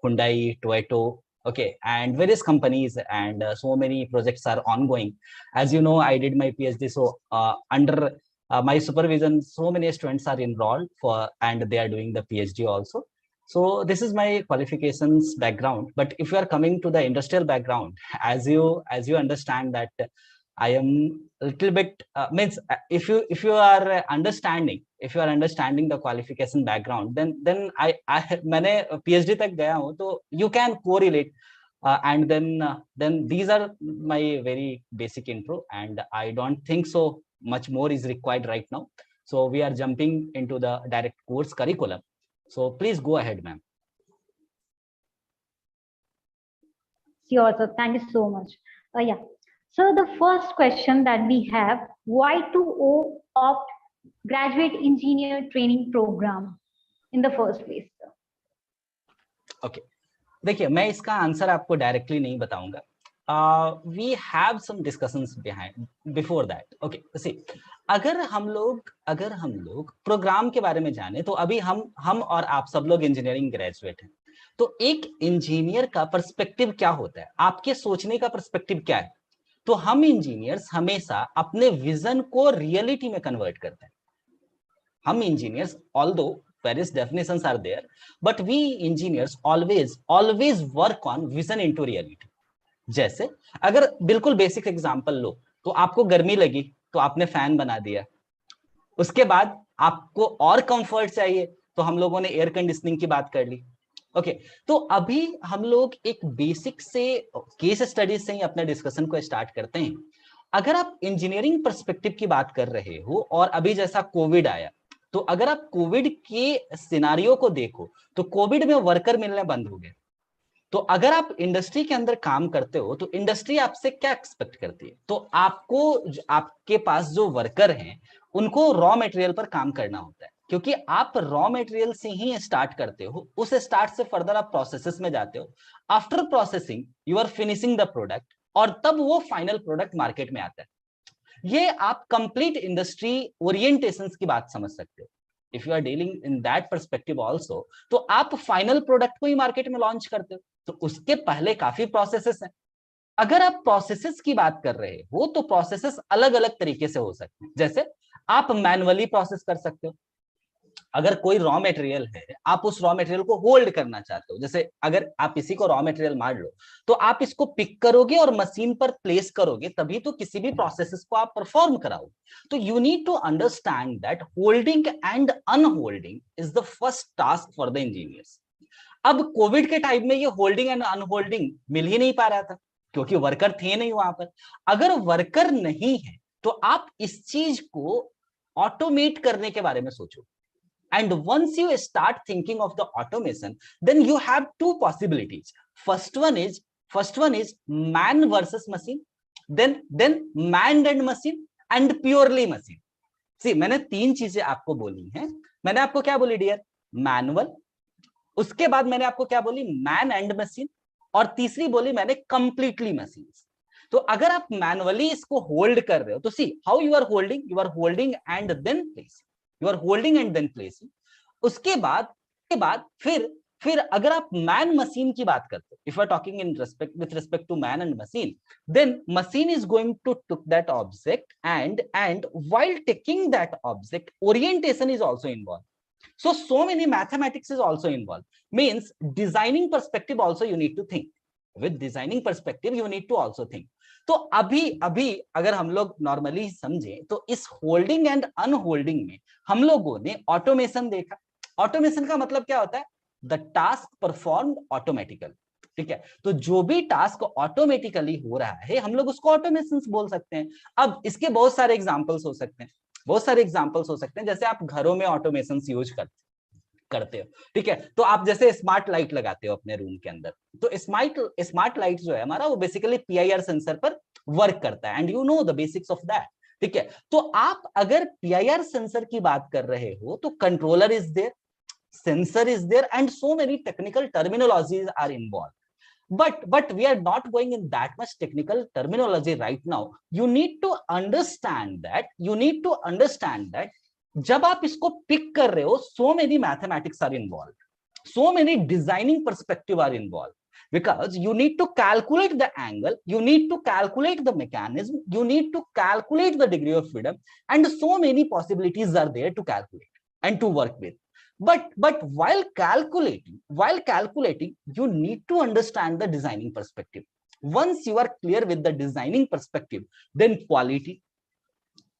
Hyundai, Toyota, okay, and various companies, and so many projects are ongoing. As you know, I did my PhD, so under my supervision, so many students are enrolled for, and they are doing the PhD also. So this is my qualifications background. But if you are coming to the industrial background, as you understand that I am a little bit means if you are understanding the qualification background, then I मैंने PhD तक गया हूँ, तो you can correlate, and then these are my very basic intro, and I don't think so much more is required right now. So we are jumping into the direct course curriculum. So please go ahead, ma'am. Sure, sir. Thank you so much. Yeah. So the first question that we have, why to opt graduate engineer training program in the first place, sir? Okay. देखिए, मैं इसका answer आपको directly नहीं बताऊंगा. We have some discussions before that. Okay, see, अगर हम लोग programme के बारे में जाने, तो अभी हम और आप सब लोग इंजीनियरिंग ग्रेजुएट हैं. तो एक इंजीनियर का पर्सपेक्टिव क्या होता है, आपके सोचने का पर्सपेक्टिव क्या है? तो हम इंजीनियर्स हमेशा अपने विजन को रियलिटी में कन्वर्ट करते हैं. हम engineers, although various definitions are there, but we engineers always work on vision into reality. जैसे अगर बिल्कुल बेसिक एग्जांपल लो, तो आपको गर्मी लगी तो आपने फैन बना दिया. उसके बाद आपको और कंफर्ट चाहिए, तो हम लोगों ने एयर कंडीशनिंग की बात कर ली. ओके, तो अभी हम लोग एक बेसिक से केस स्टडीज से ही अपने डिस्कशन को स्टार्ट करते हैं. अगर आप इंजीनियरिंग पर्सपेक्टिव की बात कर रहे हो, और अभी जैसा कोविड आया, तो अगर आप कोविड के सिनारियो को देखो, तो कोविड में वर्कर मिलने बंद हो गए. तो अगर आप इंडस्ट्री के अंदर काम करते हो, तो इंडस्ट्री आपसे क्या एक्सपेक्ट करती है? तो आपके पास जो वर्कर हैं, उनको रॉ मटेरियल पर काम करना होता है, क्योंकि आप रॉ मटेरियल से ही स्टार्ट करते हो. उस स्टार्ट से फर्दर आप प्रोसेसेस में जाते हो. After processing you are finishing the product, और तब वो फाइनल प्रोडक्ट मार्केट में आता है. ये आप कंप्लीट इंडस्ट्री ओरिएंटेशंस की बात समझ सकते हो. If you are dealing in that perspective also, तो आप फाइनल प्रोडक्ट को ही मार्केट में लॉन्च करते हो, तो उसके पहले काफी प्रोसेसेस हैं. अगर आप प्रोसेसेस की बात कर रहे हो, तो प्रोसेसेस अलग अलग तरीके से हो सकते हैं. जैसे आप मैनुअली प्रोसेस कर सकते हो. अगर कोई रॉ मटेरियल है, आप उस रॉ मटेरियल को होल्ड करना चाहते हो, जैसे अगर आप इसी को रॉ मटेरियल मान लो, तो आप इसको पिक करोगे और मशीन पर प्लेस करोगे, तभी तो किसी भी प्रोसेस को आप परफॉर्म कराओगे. तो you need to understand that holding and unholding is the first task for the engineers. अब कोविड के टाइम में ये होल्डिंग एंड अनहोल्डिंग मिल ही नहीं पा रहा था, क्योंकि वर्कर थे नहीं वहां पर. अगर वर्कर नहीं है, तो आप इस चीज को ऑटोमेट करने के बारे में सोचो. And once you start thinking of the automation, then you have two possibilities. First one is man versus machine, then man and machine, and purely machine. See, मैंने तीन चीजें आपको बोली हैं. मैंने आपको क्या बोली डियर? मैनुअल. उसके बाद मैंने आपको क्या बोली? Man and machine. और तीसरी बोली मैंने कंप्लीटली मशीन. तो अगर आप मैनुअली इसको होल्ड कर रहे हो, तो see how you are holding and then placing. You are holding and then placing. उसके बाद फिर अगर आप मैन मशीन की बात करते हो, if you are talking with respect to man and machine, then machine is going to took that object and while taking that object, orientation is also involved. So many mathematics is also involved. Means designing perspective also you need to think. With designing perspective you need to also think. तो अभी अगर हम लोग normally समझें, तो इस holding and अनहोल्डिंग में हम लोगों ने ऑटोमेशन देखा. ऑटोमेशन का मतलब क्या होता है? The task performed automatically. ठीक है, तो जो भी टास्क ऑटोमेटिकली हो रहा है, हम लोग उसको ऑटोमेशन बोल सकते हैं. अब इसके बहुत सारे एग्जांपल्स हो सकते हैं. जैसे आप घरों में ऑटोमेशन यूज करते हो. ठीक है, तो आप जैसे स्मार्ट लाइट लगाते हो अपने रूम के अंदर, तो स्मार्ट लाइट जो है हमारा, वो बेसिकली PIR सेंसर पर वर्क करता है, and you know the basics of that. ठीक है, तो आप अगर PIR सेंसर की बात कर रहे हो, तो controller is there, sensor is there, and so many technical terminologies are involve. But we are not going in that much technical terminology right now. You need to understand that जब आप इसको pick कर रहे हो, so many mathematics are involved, so many designing perspective are involved, because you need to calculate the angle, you need to calculate the mechanism, you need to calculate the degree of freedom, and so many possibilities are there to calculate and to work with. But while calculating, you need to understand the designing perspective. Once you are clear with the designing perspective, then quality.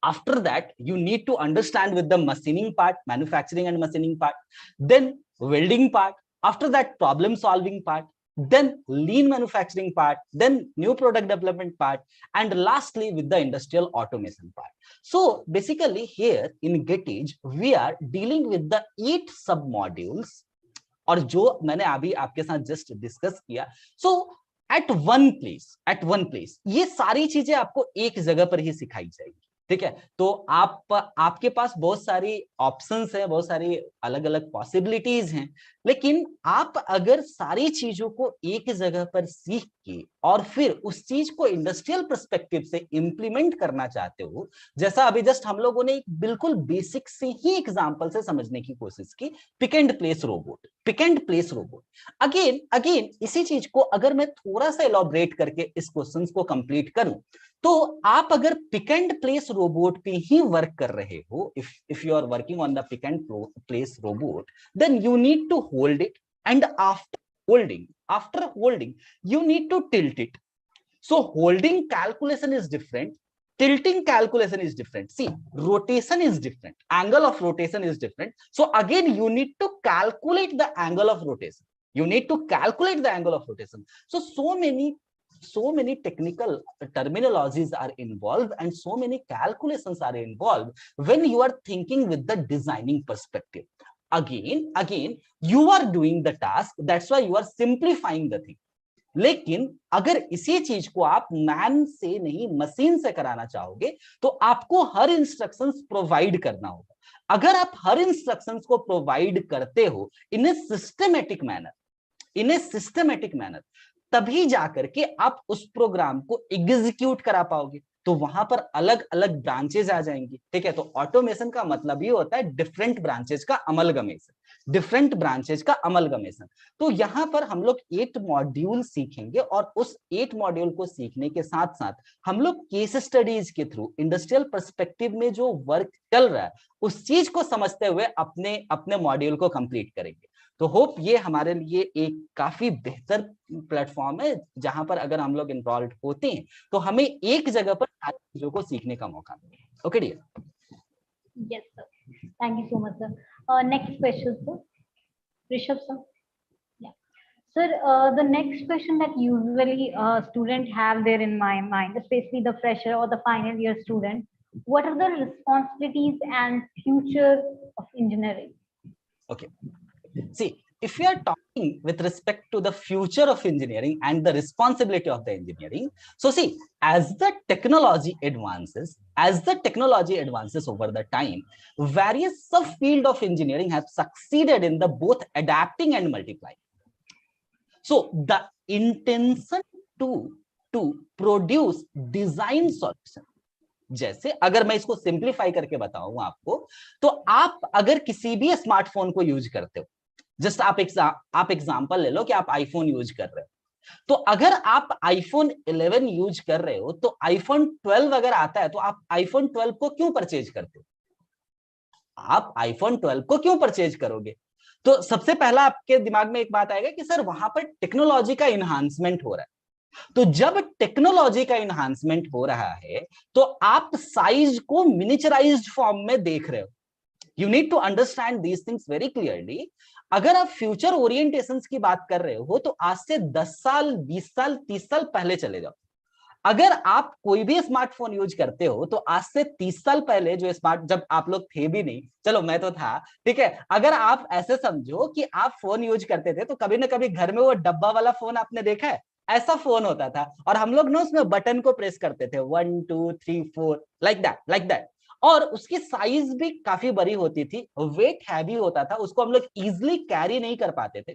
After that, you need to understand with the machining part, manufacturing and machining part, then welding part, after that problem solving part, then lean manufacturing part, then new product development part, and lastly with the industrial automation part. So basically here in Skilledge, we are dealing with the 8 sub modules, और जो मैंने अभी आपके साथ just discuss किया. सो eight one place ये सारी चीजें आपको एक जगह पर ही सिखाई जाएगी. ठीक है, तो आपके पास बहुत सारी ऑप्शंस हैं, बहुत सारी अलग अलग पॉसिबिलिटीज हैं, लेकिन आप अगर सारी चीजों को एक जगह पर सीख के और फिर उस चीज को इंडस्ट्रियल पर्सपेक्टिव से इंप्लीमेंट करना चाहते हो, जैसा अभी जस्ट हम लोगों ने एक बिल्कुल बेसिक से ही एग्जांपल से समझने की कोशिश की, pick and place robot. Again इसी चीज को अगर मैं थोड़ा सा एलॉबरेट करके इस क्वेश्चन को कंप्लीट करूं, तो आप अगर पिक एंड प्लेस रोबोट पे ही वर्क कर रहे हो, if you are working on the pick and place robot, then you need to hold it, and after holding you need to tilt it. So holding calculation is different, tilting calculation is different. See, rotation is different, angle of rotation is different. So again you need to calculate the angle of rotation. So many technical terminologies are involved and so many calculations are involved when you are thinking with the designing perspective. Again you are doing the task, that's why you are simplifying the thing. लेकिन अगर इसी चीज को आप man से नहीं machine से कराना चाहोगे, तो आपको हर इंस्ट्रक्शंस प्रोवाइड करना होगा. अगर आप हर इंस्ट्रक्शंस को प्रोवाइड करते हो इन ए सिस्टमेटिक मैनर, तभी जाकर के आप उस प्रोग्राम को एग्जीक्यूट करा पाओगे. तो वहां पर अलग अलग ब्रांचेज आ जाएंगी. ठीक है, तो ऑटोमेशन का मतलब ये होता है डिफरेंट ब्रांचेज का अमलगमेशन. तो यहाँ पर हम लोग 8 मॉड्यूल सीखेंगे, और उस 8 मॉड्यूल को सीखने के साथ साथ हम लोग केस स्टडीज के थ्रू इंडस्ट्रियल पर्सपेक्टिव में जो वर्क चल रहा है उस चीज को समझते हुए अपने मॉड्यूल को कंप्लीट करेंगे. तो होप ये हमारे लिए एक काफी बेहतर प्लेटफॉर्म है, जहां पर अगर हम लोग इन्वॉल्व होते हैं तो हमें एक जगह पर सारी चीजों को सीखने का मौका मिले. Okay dear. Yes, sir. Thank you so much, sir. Next question, sir. Rishabh, sir. Yeah. Sir, the next question that usually students have there in my mind, especially the fresher or the final year student, what are the responsibilities and future of engineering? Okay. See, if we are talking with respect to the future of engineering and the responsibility of the engineering, so see, as the technology advances over the time, various subfield of engineering have succeeded in the both adapting and multiplying. So the intention to produce design solution, जैसे अगर मैं इसको simplify करके बताऊं आपको, तो आप अगर किसी भी स्मार्टफोन को यूज करते हो, जस्ट आप एग्जांपल ले लो कि आप आईफोन यूज कर रहे हो, तो अगर आप आईफोन 11 यूज कर रहे हो, तो आईफोन 12 अगर आता है तो आप आईफोन 12 को क्यों परचेज करते हो? आप आईफोन 12 को क्यों परचेज करोगे? तो सबसे पहला आपके दिमाग में एक बात आएगा कि सर वहां पर टेक्नोलॉजी का इन्हांसमेंट हो रहा है. तो जब टेक्नोलॉजी का इन्हांसमेंट हो रहा है तो आप साइज को मिनिचराइज्ड फॉर्म में देख रहे हो. You need to understand these things very clearly. अगर आप फ्यूचर ओरिएंटेशंस की बात कर रहे हो, तो आज से 10 साल, 20 साल, 30 साल पहले चले जाओ. अगर आप कोई भी स्मार्टफोन यूज करते हो, तो आज से 30 साल पहले जो जब आप लोग थे भी नहीं, चलो मैं तो था, ठीक है, अगर आप ऐसे समझो कि आप फोन यूज करते थे, तो कभी ना कभी घर में वो डब्बा वाला फोन आपने देखा है, ऐसा फोन होता था, और हम लोग ना उसमें बटन को प्रेस करते थे 1 2 3 4 लाइक दैट, और उसकी साइज भी काफी बड़ी होती थी, वेट हैवी होता था, उसको हम लोग इजिली कैरी नहीं कर पाते थे.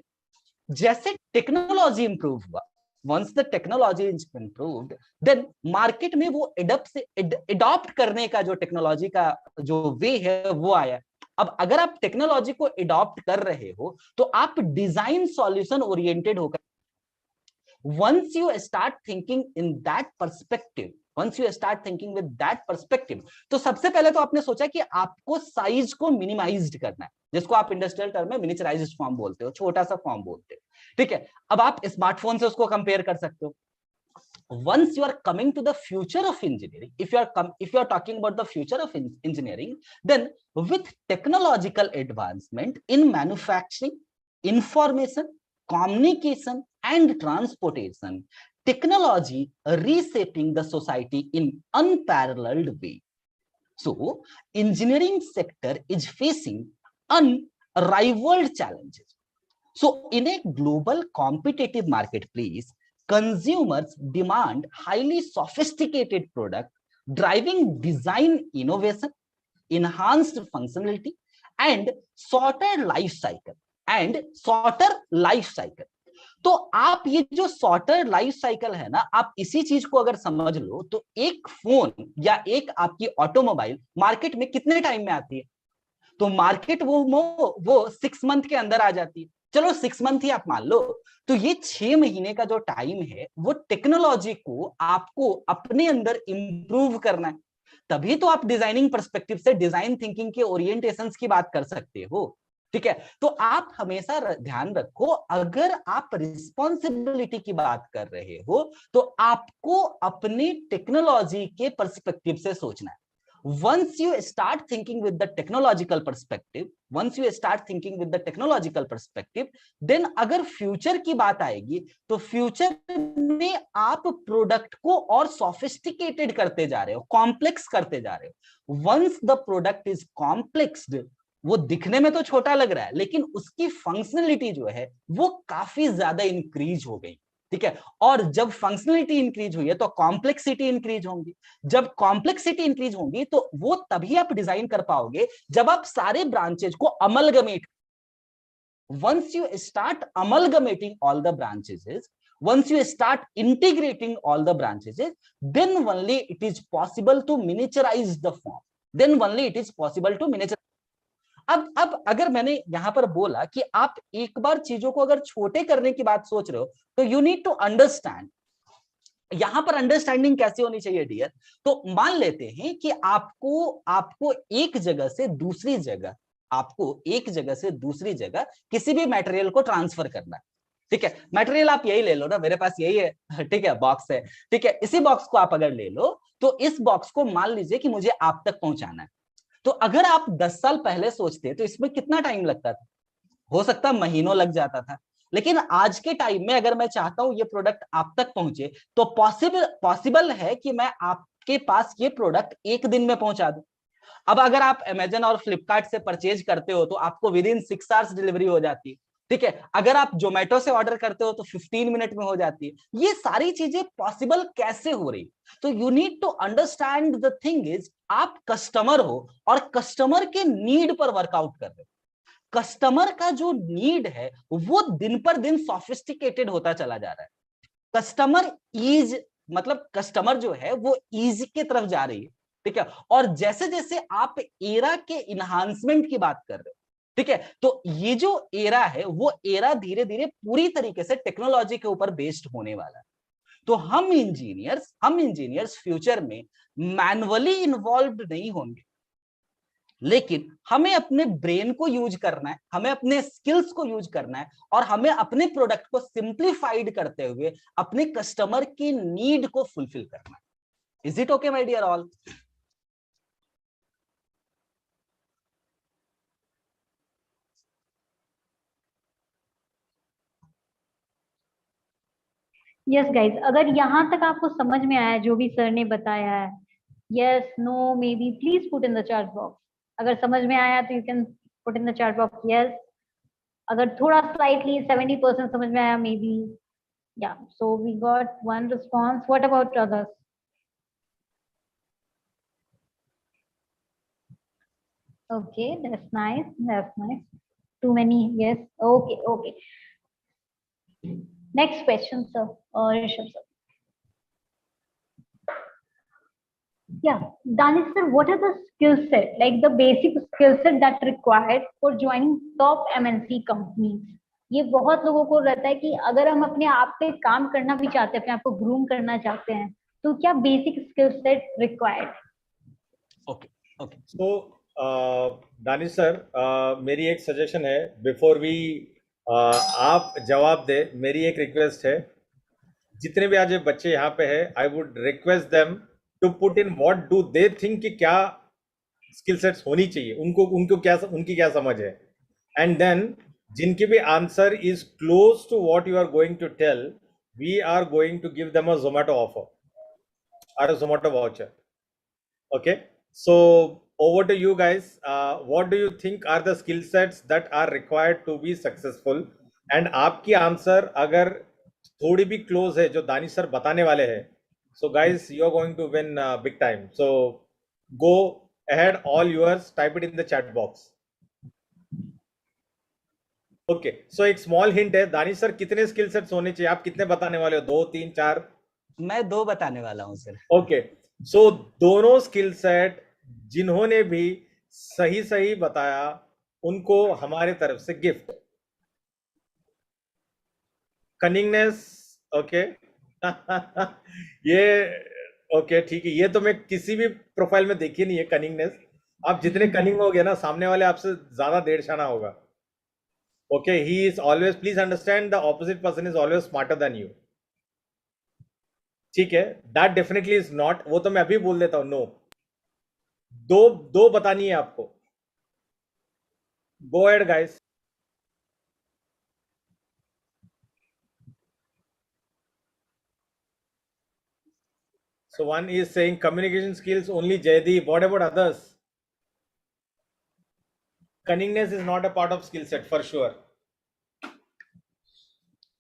जैसे टेक्नोलॉजी इंप्रूव हुआ, once the technology improved, then market में वो एडॉप्ट करने का जो टेक्नोलॉजी का जो वे है वो आया. अब अगर आप टेक्नोलॉजी को एडॉप्ट कर रहे हो, तो आप डिजाइन सॉल्यूशन ओरिएंटेड होकर, once you start thinking with that perspective, तो सबसे पहले तो आपने सोचा कि आपको साइज को मिनिमाइज्ड करना है, जिसको आप इंडस्ट्रियल टर्म में मिनिचराइज्ड फॉर्म बोलते हो, छोटा सा फॉर्म बोलते हो. ठीक है, अब आप स्मार्टफोन से उसको कंपेयर कर सकते हो. once you are coming to the future of engineering, if you are talking about the future of engineering, then with technological advancement in manufacturing, information, communication, and transportation, technology reshaping the society in unparalleled way. So engineering sector is facing unrivaled challenges. So in a global competitive marketplace, consumers demand highly sophisticated product, driving design innovation, enhanced functionality, and shorter life cycle. तो आप ये जो shorter life cycle है ना, आप इसी चीज को अगर समझ लो तो एक फोन या एक आपकी ऑटोमोबाइल मार्केट में कितने टाइम में आती है? तो मार्केट वो 6 मंथ के अंदर आ जाती है। चलो 6 मंथ ही आप मान लो, तो ये 6 महीने का जो टाइम है वो टेक्नोलॉजी को आपको अपने अंदर इंप्रूव करना है। तभी तो आप डिजाइनिंग पर्सपेक्टिव से डिजाइन थिंकिंग के ओरिएंटेशंस की बात कर सकते हो। ठीक है, तो आप हमेशा ध्यान रखो, अगर आप रिस्पॉन्सिबिलिटी की बात कर रहे हो तो आपको अपनी टेक्नोलॉजी के पर्सपेक्टिव से सोचना है। Once you start thinking with the technological perspective, then अगर फ्यूचर की बात आएगी तो फ्यूचर में आप प्रोडक्ट को और सोफिस्टिकेटेड करते जा रहे हो, कॉम्प्लेक्स करते जा रहे हो। Once the product is complexed, वो दिखने में तो छोटा लग रहा है लेकिन उसकी फंक्शनलिटी जो है वो काफी ज्यादा इंक्रीज हो गई। ठीक है, और जब फंक्शनलिटी इंक्रीज हुई है तो कॉम्प्लेक्सिटी इंक्रीज होंगी। जब कॉम्प्लेक्सिटी इंक्रीज होंगी तो वो तभी आप डिजाइन कर पाओगे जब आप सारे ब्रांचेज को amalgamate. Once you start amalgamating all the branches, once you start integrating all the branches, then only it is possible to miniaturize the form, then only it is possible to miniaturize. अब अगर मैंने यहां पर बोला कि आप एक बार चीजों को अगर छोटे करने की बात सोच रहे हो तो यू नीड टू अंडरस्टैंड। यहां पर अंडरस्टैंडिंग कैसे होनी चाहिए डियर? तो मान लेते हैं कि आपको एक जगह से दूसरी जगह किसी भी मटेरियल को ट्रांसफर करना है। ठीक है, मटेरियल आप यही ले लो ना, मेरे पास यही है। ठीक है, बॉक्स है। ठीक है, इसी बॉक्स को आप अगर ले लो तो इस बॉक्स को मान लीजिए कि मुझे आप तक पहुंचाना है। तो अगर आप 10 साल पहले सोचते तो इसमें कितना टाइम लगता था? हो सकता महीनों लग जाता था। लेकिन आज के टाइम में अगर मैं चाहता हूं ये प्रोडक्ट आप तक पहुंचे तो पॉसिबल है कि मैं आपके पास ये प्रोडक्ट एक दिन में पहुंचा दूं। अब अगर आप अमेजन और फ्लिपकार्ट से परचेज करते हो तो आपको विद इन 6 आवर्स डिलीवरी हो जाती है। ठीक है, अगर आप जोमेटो से ऑर्डर करते हो तो 15 मिनट में हो जाती है। ये सारी चीजें पॉसिबल कैसे हो रही? तो you need to understand the thing is, आप कस्टमर हो और कस्टमर के नीड पर वर्कआउट कर रहे हो। कस्टमर का जो नीड है वो दिन पर दिन सोफिस्टिकेटेड होता चला जा रहा है। कस्टमर जो है वो ईज की तरफ जा रही है। ठीक है, और जैसे जैसे आप एरा के इन्हांसमेंट की बात कर रहे हो, ठीक है, तो ये जो एरा है वो एरा धीरे धीरे पूरी तरीके से टेक्नोलॉजी के ऊपर बेस्ड होने वाला है। तो हम इंजीनियर्स फ्यूचर में मैनुअली इन्वॉल्व नहीं होंगे, लेकिन हमें अपने ब्रेन को यूज करना है, हमें अपने स्किल्स को यूज करना है और हमें अपने प्रोडक्ट को सिंप्लीफाइड करते हुए अपने कस्टमर की नीड को फुलफिल करना है। Is it okay my dear all? Yes guys, अगर यहाँ तक आपको समझ में आया जो भी सर ने बताया है, yes, no, maybe, please put in the chat box. अगर समझ में आया तो you can put in the chat box yes. अगर थोड़ा स्लाइटली 70% समझ में आया, maybe, yeah. So we got one response. What about others? Okay, that's nice. That's nice. Too many, yes. Okay. Next question, sir. Rishabh, sir. Yeah, Danish sir, what are the skill set, like the basic skill set that required for joining top MNC companies? ये बहुत लोगों को रहता है कि अगर हम अपने आप पे काम करना भी चाहते हैं, अपने आप को ग्रूम करना चाहते हैं, तो क्या basic skill set required? Okay. So Danish sir, मेरी एक सजेशन है बिफोर वी आप जवाब दे, मेरी एक रिक्वेस्ट है। जितने भी आज ये बच्चे यहाँ पे है, I would request them to put in what do they think कि क्या स्किल सेट्स होनी चाहिए, उनको क्या, उनकी क्या समझ है, एंड देन जिनकी भी answer is close to what you are going to tell, we are going to give them a Zomato offer or a Zomato voucher. Okay, so over to you guys. What do you think are the skill sets that are required to be successful? And आपकी answer अगर थोड़ी भी close है जो Danish sir बताने वाले हैं, so guys, you are going to win big time. So go ahead, all yours. Type it in the chat box. Okay, so एक small hint है, दानिश सर कितने स्किल सेट्स होने चाहिए, आप कितने बताने वाले हो, 2 3 4? मैं 2 बताने वाला हूँ सर। ओके, सो दोनों स्किल सेट जिन्होंने भी सही सही बताया उनको हमारे तरफ से गिफ्ट। कनिंगनेस, ओके ये ओके ठीक है, ये तो मैं किसी भी प्रोफाइल में देखी नहीं है कनिंगनेस। आप जितने कनिंग हो गए ना, सामने वाले आपसे ज्यादा डेढ़शाना होगा। Okay, he is always, please understand, the opposite person is always smarter than you. ठीक है, दैट डेफिनेटली इज नॉट, वो तो मैं अभी बोल देता हूं, नो। दो बतानी है आपको। Go ahead guys. So one is saying communication skills only Jaydeep. What about others? Cunningness is not a part of skill set for sure.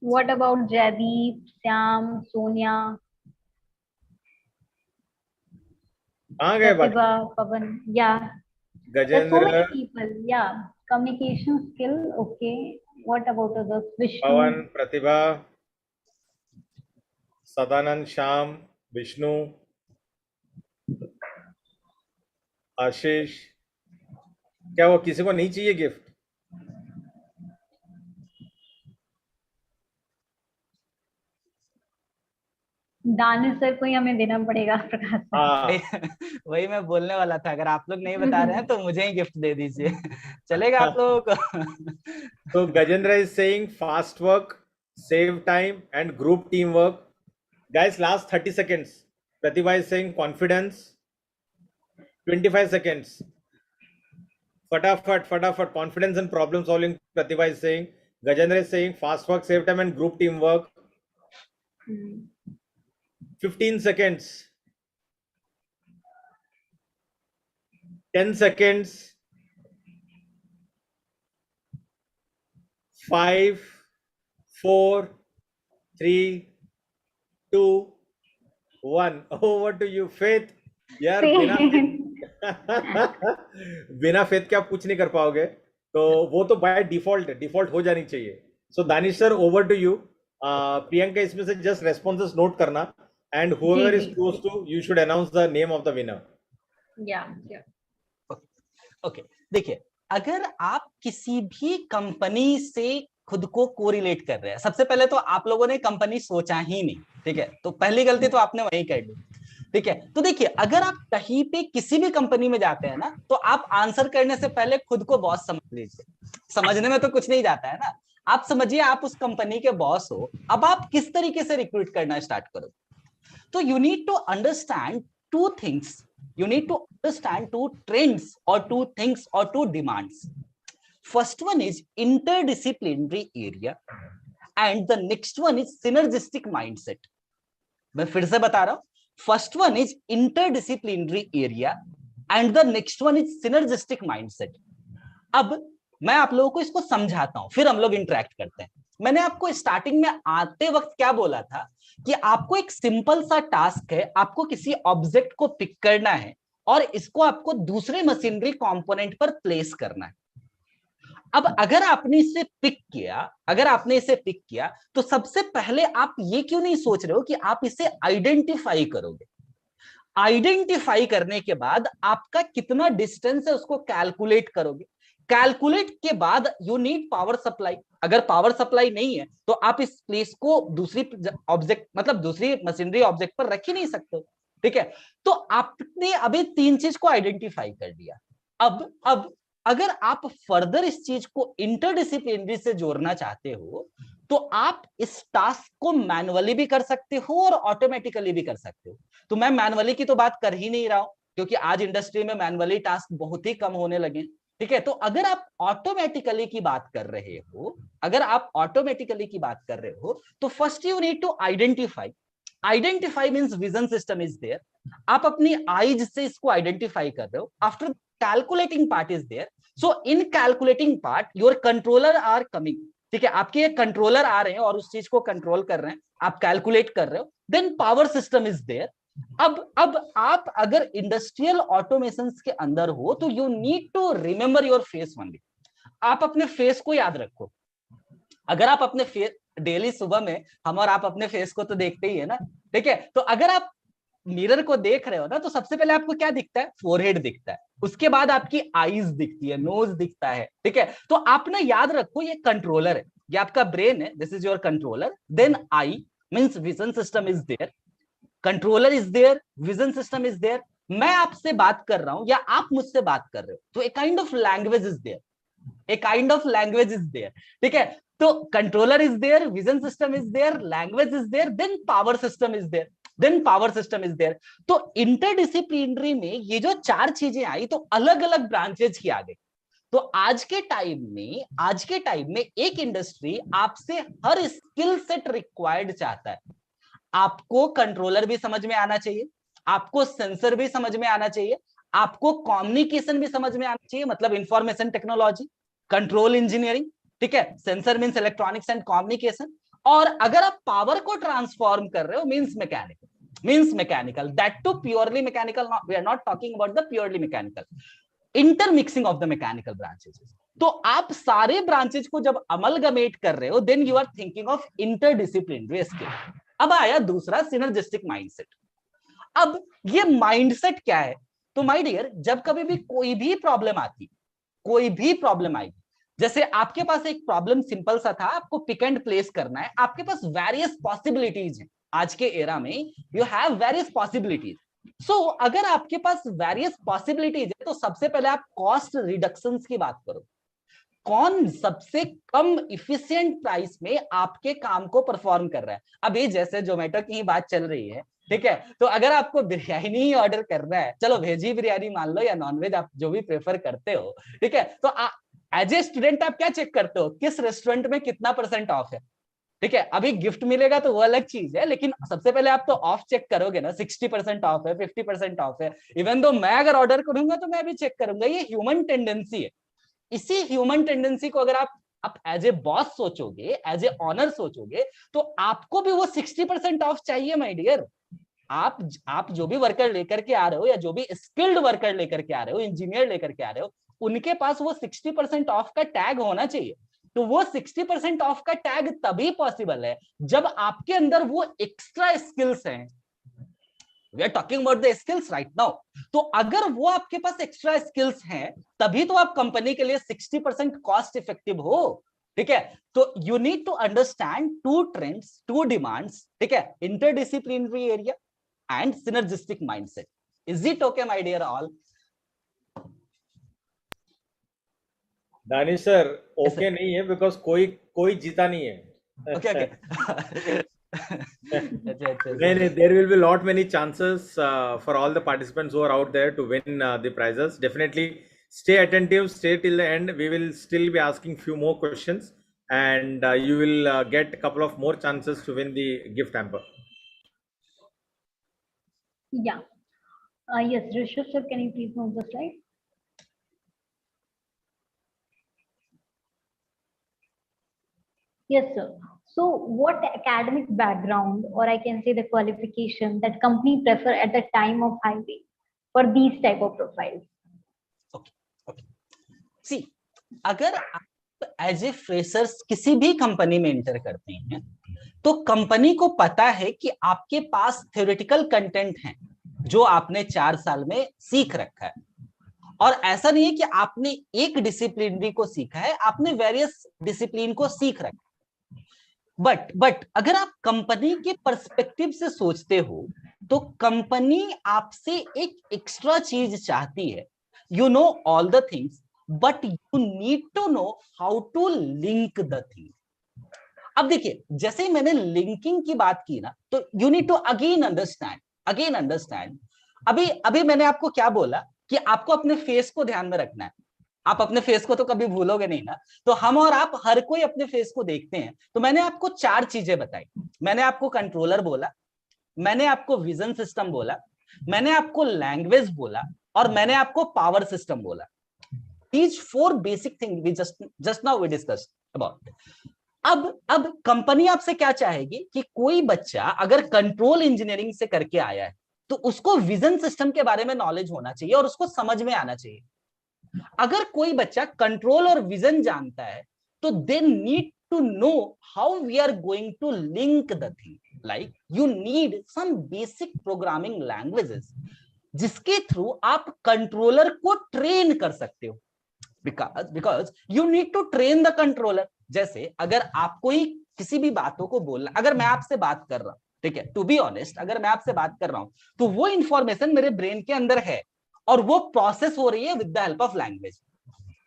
What about Jaydeep, Syam, Sonia? कहाँ गए बाकी? Pavan, yeah. There's so many people, yeah. Communication skill, okay. What about others? Vishnu. Pavan, Pratibha, Sadanand, Sham, Vishnu, आशीष। क्या वो किसी को नहीं चाहिए gift? Danish sir को ही हमें देना पड़ेगा प्रकाश सर। वही मैं बोलने वाला था, अगर आप लोग नहीं बता रहे हैं तो मुझे ही गिफ्ट दे दीजिए चलेगा आप लोगों को? तो Gajendra is saying fast work, save time and group team work. Guys last 30 seconds. Pratibha is saying confidence, 25 seconds. फटाफट confidence and problem solving, Pratibha is saying. Gajendra is saying fast work, save time and group team work. 15 seconds. 10 seconds. 5, 4, 3, 2, 1. Over to you, Faith. यार बिना faith के आप कुछ नहीं कर पाओगे, तो वो तो बाय डिफॉल्ट हो जानी चाहिए। So Danish sir, over to you. Priyanka इसमें से जस्ट रेस्पॉन्सेस नोट करना, and whoever is close to, you should announce the name of the winner. Okay. देखिए, अगर आप किसी भी कंपनी से खुद को कोरिलेट कर रहे हैं, सबसे पहले तो आप लोगों ने कंपनी सोचा ही नहीं, ठीक है, तो पहली गलती तो आपने वही कर दी, ठीक है। तो देखिए, अगर आप कहीं पे किसी भी कंपनी में जाते हैं ना, तो आप आंसर करने से पहले खुद को बॉस समझ लीजिए। समझने में तो कुछ नहीं जाता है ना, आप समझिए आप उस कंपनी के बॉस हो, अब आप किस तरीके से रिक्रूट करना स्टार्ट करो। So you need to understand two things. You need to understand two trends or two things or two demands. First one is interdisciplinary area and the next one is synergistic mindset. मैं फिर से बता रहा हूं, first one is interdisciplinary area and the next one is synergistic mindset. अब मैं आप लोगों को इसको समझाता हूं, फिर हम लोग इंटरेक्ट करते हैं। मैंने आपको स्टार्टिंग में आते वक्त क्या बोला था कि आपको एक सिंपल सा टास्क है, आपको किसी ऑब्जेक्ट को पिक करना है और इसको आपको दूसरे मशीनरी कंपोनेंट पर प्लेस करना है। अब अगर आपने इसे पिक किया तो सबसे पहले आप ये क्यों नहीं सोच रहे हो कि आप इसे आइडेंटिफाई करोगे। आइडेंटिफाई करने के बाद आपका कितना डिस्टेंस है उसको कैलकुलेट करोगे। कैलकुलेट के बाद यू नीड पावर सप्लाई। अगर पावर सप्लाई नहीं है तो आप इस प्लेस को दूसरी ऑब्जेक्ट मतलब दूसरी मशीनरी ऑब्जेक्ट पर रख ही नहीं सकते, ठीक है। तो आपने अभी 3 चीज को आइडेंटिफाई कर दिया। अब अगर आप फर्दर इस चीज को इंटरडिसिप्लिनरी से जोड़ना चाहते हो तो आप इस टास्क को मैनुअली भी कर सकते हो और ऑटोमेटिकली भी कर सकते हो। तो मैं मैनुअली की तो बात कर ही नहीं रहा हूं, क्योंकि आज इंडस्ट्री में मैनुअली टास्क बहुत ही कम होने लगे। ठीक है, तो अगर आप ऑटोमेटिकली की बात कर रहे हो, अगर आप ऑटोमेटिकली की बात कर रहे हो, तो first you need to identify. Identify means vision system is there. आप अपनी आईज से इसको आइडेंटिफाई कर रहे हो। After calculating part is there, so in calculating part your controller are coming. ठीक है, आपके एक कंट्रोलर आ रहे हैं और उस चीज को कंट्रोल कर रहे हैं, आप कैलकुलेट कर रहे हो। Then power system is there. अब आप अगर इंडस्ट्रियल ऑटोमेशन के अंदर हो तो you need to remember your face only. आप अपने फेस को याद रखो। अगर आप अपने फेस डेली सुबह में, हम और आप अपने फेस को तो देखते ही है ना, ठीक है, तो अगर आप मिरर को देख रहे हो ना, तो सबसे पहले आपको क्या दिखता है? फोरहेड दिखता है, उसके बाद आपकी आईज दिखती है, नोज दिखता है। ठीक है, तो आप ना याद रखो ये कंट्रोलर है, ये आपका ब्रेन है, this is your controller. Then I means vision system is there, controller is there, vision system is there. मैं आपसे बात कर रहा हूं या आप मुझसे बात कर रहे हो, तो a kind of language is there, a kind of language is there. ठीक है, तो controller is there, vision system is there, language is there, then power system is there, then power system is there. तो interdisciplinary में ये जो चार चीजें आई तो अलग अलग ब्रांचेज की आ गई। तो आज के टाइम में एक इंडस्ट्री आपसे हर स्किल सेट रिक्वायर्ड चाहता है। आपको कंट्रोलर भी समझ में आना चाहिए, आपको सेंसर भी समझ में आना चाहिए, आपको कम्युनिकेशन भी समझ में आना चाहिए, मतलब इंफॉर्मेशन टेक्नोलॉजी, कंट्रोल इंजीनियरिंग। ठीक है, sensor means electronics and communication. और अगर आप पावर को ट्रांसफॉर्म कर रहे हो means mechanical, that too purely mechanical, we are not talking about the purely mechanical, intermixing of the mechanical branches. तो आप सारे ब्रांचेज को जब अमलगमेट कर रहे हो, then you are thinking of interdisciplinary skill. अब आया दूसरा, सिनर्जिस्टिक माइंडसेट। अब ये माइंडसेट क्या है? तो माय डियर, जब कभी भी कोई भी प्रॉब्लम आएगी, जैसे आपके पास एक प्रॉब्लम सिंपल सा था, आपको पिक एंड प्लेस करना है, आपके पास वेरियस पॉसिबिलिटीज हैं। आज के एरा में यू हैव वेरियस पॉसिबिलिटीज। सो अगर आपके पास वेरियस पॉसिबिलिटीज है, तो सबसे पहले आप कॉस्ट रिडक्शंस की बात करो। कौन सबसे कम इफिशिएंट प्राइस में आपके काम को परफॉर्म कर रहा है? अभी जैसे जोमेटो की ही बात चल रही है, ठीक है, तो अगर आपको बिरयानी ही ऑर्डर करना है, चलो वेजी बिरयानी मान लो या नॉनवेज, आप जो भी प्रेफर करते हो, ठीक है, तो एज ए स्टूडेंट आप क्या चेक करते हो? किस रेस्टोरेंट में कितना % ऑफ है? ठीक है, अभी गिफ्ट मिलेगा तो वो अलग चीज है, लेकिन सबसे पहले आप तो ऑफ चेक करोगे ना, 60% ऑफ है, 50% ऑफ है। इवन दो मैं अगर ऑर्डर करूंगा तो मैं भी चेक करूंगा, ये ह्यूमन टेंडेंसी है। इसी ह्यूमन टेंडेंसी को अगर आप एज ए बॉस सोचोगे, एज ए ऑनर सोचोगे, तो आपको भी वो 60% ऑफ चाहिए माय डियर। आप जो भी वर्कर लेकर के आ रहे हो, या जो भी स्किल्ड वर्कर लेकर के आ रहे हो, इंजीनियर लेकर के आ रहे हो, उनके पास वो 60% ऑफ का टैग होना चाहिए। तो वो 60% ऑफ का टैग तभी पॉसिबल है जब आपके अंदर वो एक्स्ट्रा स्किल्स हैं। We are talking about the skills right now. तो अगर वो आपके पास एक्स्ट्रा स्किल्स हैं, तभी तो आप कंपनी के लिए 60% कॉस्ट इफेक्टिव हो। ठीक है, तो you need to understand to trends, to demands, ठीक है, interdisciplinary area and synergistic mindset. Is it okay my dear all? Danish sir, okay नहीं है, बिकॉज कोई जीता नहीं है। ओके नहीं, there will be lot many chances for all the participants who are out there to win the prizes. Definitely stay attentive, stay till the end. We will still be asking few more questions, and you will get a couple of more chances to win the gift hamper. Yeah. Yes, Rishabh sir, can you please move the slide? Yes, sir. So what academic background, or I can say the qualification that company prefer at the time of hiring for these type of profiles? Okay. See, अगर आप as a freshers किसी भी company में enter करते हैं, तो company को पता है कि आपके पास थ्योरेटिकल कंटेंट है जो आपने 4 साल में सीख रखा है। और ऐसा नहीं है कि आपने एक डिसिप्लिन को सीखा है, आपने वेरियस डिसिप्लिन को सीख रखा है। बट अगर आप कंपनी के पर्सपेक्टिव से सोचते हो, तो कंपनी आपसे एक एक्स्ट्रा चीज चाहती है। You know all the things, but you need to know how to link the thing. अब देखिए, जैसे ही मैंने लिंकिंग की बात की ना, तो you need to again understand अभी मैंने आपको क्या बोला कि आपको अपने फेस को ध्यान में रखना है। आप अपने फेस को तो कभी भूलोगे नहीं ना, तो हम और आप हर कोई अपने फेस को देखते हैं। तो मैंने आपको 4 चीजें बताई। मैंने आपको कंट्रोलर बोला, मैंने आपको विजन सिस्टम बोला, मैंने आपको लैंग्वेज बोला, और मैंने आपको पावर सिस्टम बोला। These 4 basic things we just now we discussed about. अब कंपनी आपसे क्या चाहेगी कि कोई बच्चा अगर कंट्रोल इंजीनियरिंग से करके आया है तो उसको विजन सिस्टम के बारे में नॉलेज होना चाहिए और उसको समझ में आना चाहिए। अगर कोई बच्चा कंट्रोल और विजन जानता है तो they need to know how we are going to link the thing. Like you need some basic programming languages जिसके थ्रू आप कंट्रोलर को ट्रेन कर सकते हो। Because you need to train the controller. जैसे अगर आपको ही किसी भी बातों को बोलना, अगर मैं आपसे बात कर रहा हूं, ठीक है, टू बी ऑनेस्ट, अगर मैं आपसे बात कर रहा हूं तो वो इंफॉर्मेशन मेरे ब्रेन के अंदर है और वो प्रोसेस हो रही है with the help of language.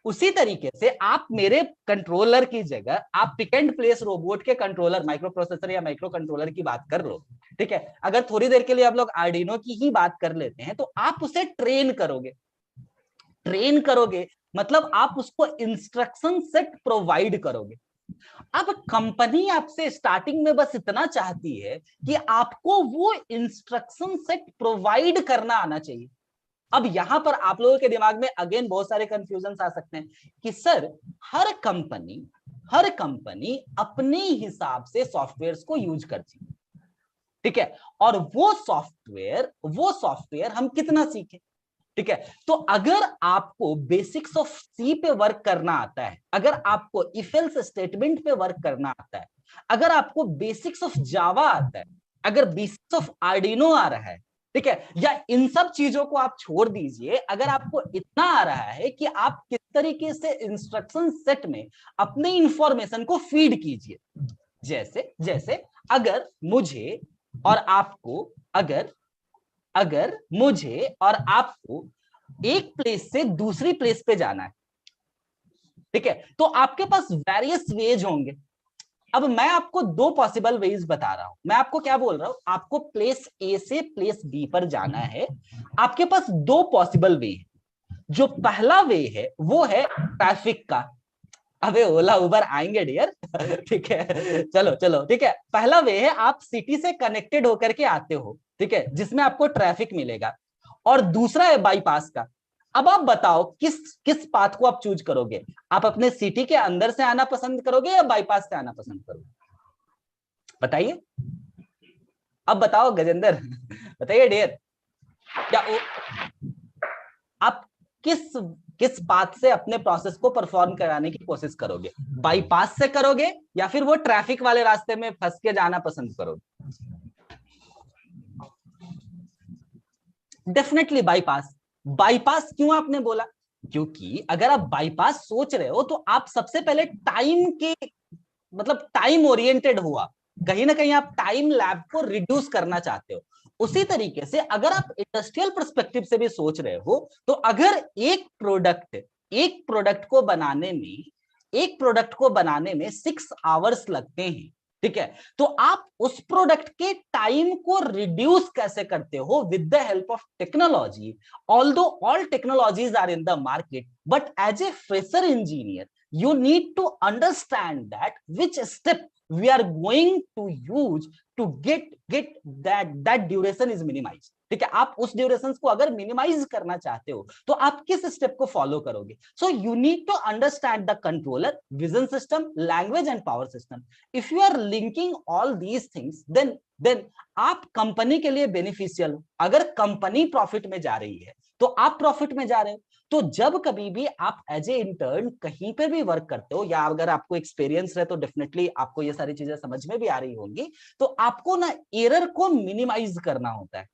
उसी तरीके से आप मेरे कंट्रोलर की जगह आप पिक एंड प्लेस रोबोट के कंट्रोलर, माइक्रो प्रोसेसर या माइक्रो कंट्रोलर की बात कर लो, ठीक है। अगर थोड़ी देर के लिए आप लोग आर्डिनो की ही बात कर लेते हैं तो आप उसे ट्रेन करोगे मतलब आप उसको इंस्ट्रक्शन सेट प्रोवाइड करोगे। अब कंपनी आपसे स्टार्टिंग में बस इतना चाहती है कि आपको वो इंस्ट्रक्शन सेट प्रोवाइड करना आना चाहिए। अब यहां पर आप लोगों के दिमाग में अगेन बहुत सारे कंफ्यूजन आ सकते हैं कि सर हर कंपनी अपने हिसाब से सॉफ्टवेयर्स को यूज करती है, ठीक है, और वो सॉफ्टवेयर हम कितना सीखें, ठीक है। तो अगर आपको बेसिक्स ऑफ सी पे वर्क करना आता है, अगर आपको इफ एल्स स्टेटमेंट पे वर्क करना आता है, अगर आपको बेसिक्स ऑफ जावा आता है, अगर बेसिक्स ऑफ आर्डिनो आ रहा है, ठीक है, या इन सब चीजों को आप छोड़ दीजिए, अगर आपको इतना आ रहा है कि आप किस तरीके से इंस्ट्रक्शन सेट में अपने इंफॉर्मेशन को फीड कीजिए, जैसे अगर मुझे और आपको एक प्लेस से दूसरी प्लेस पे जाना है, ठीक है, तो आपके पास वेरियस वेज होंगे। अब मैं आपको 2 पॉसिबल वेज बता रहा हूं। मैं आपको क्या बोल रहा हूं, आपको प्लेस ए से प्लेस बी पर जाना है, आपके पास 2 पॉसिबल वे है। जो पहला वे है वो है ट्रैफिक का। अबे ओला उबर आएंगे डियर, ठीक है, चलो ठीक है। पहला वे है आप सिटी से कनेक्टेड होकर के आते हो, ठीक है, जिसमें आपको ट्रैफिक मिलेगा, और दूसरा है बाईपास का। अब आप बताओ किस पाथ को आप चूज करोगे? आप अपने सिटी के अंदर से आना पसंद करोगे या बाईपास से आना पसंद करोगे? बताइए, अब बताओ गजेंद्र, बताइए डियर, क्या आप किस पाथ से अपने प्रोसेस को परफॉर्म कराने की कोशिश करोगे? बाईपास से करोगे या फिर वो ट्रैफिक वाले रास्ते में फंस के जाना पसंद करोगे? डेफिनेटली बाईपास क्यों आपने बोला? क्योंकि अगर आप बाईपास सोच रहे हो तो आप सबसे पहले टाइम ओरिएंटेड हुआ, कहीं ना कहीं आप टाइम लैब को रिड्यूस करना चाहते हो। उसी तरीके से अगर आप इंडस्ट्रियल पर्सपेक्टिव से भी सोच रहे हो तो अगर एक प्रोडक्ट को बनाने में 6 आवर्स लगते हैं, ठीक है, तो आप उस प्रोडक्ट के टाइम को रिड्यूस कैसे करते हो? With the help of technology. Although all technologies are in the market, but as a fresher engineer you need to understand that which step we are going to use to get that duration is minimized, ठीक है। आप उस duration को अगर minimise करना चाहते हो तो आप किस स्टेप को फॉलो करोगे? So you need to understand the controller, vision system, language and power system. If you are linking all these things then आप कंपनी के लिए बेनिफिशियल हो। अगर कंपनी प्रॉफिट में जा रही है तो आप प्रॉफिट में जा रहे हो। तो जब कभी भी आप एज ए इंटर्न कहीं पे भी वर्क करते हो, या अगर आपको एक्सपीरियंस है तो डेफिनेटली आपको ये सारी चीजें समझ में भी आ रही होंगी, तो आपको ना एरर को मिनिमाइज करना होता है।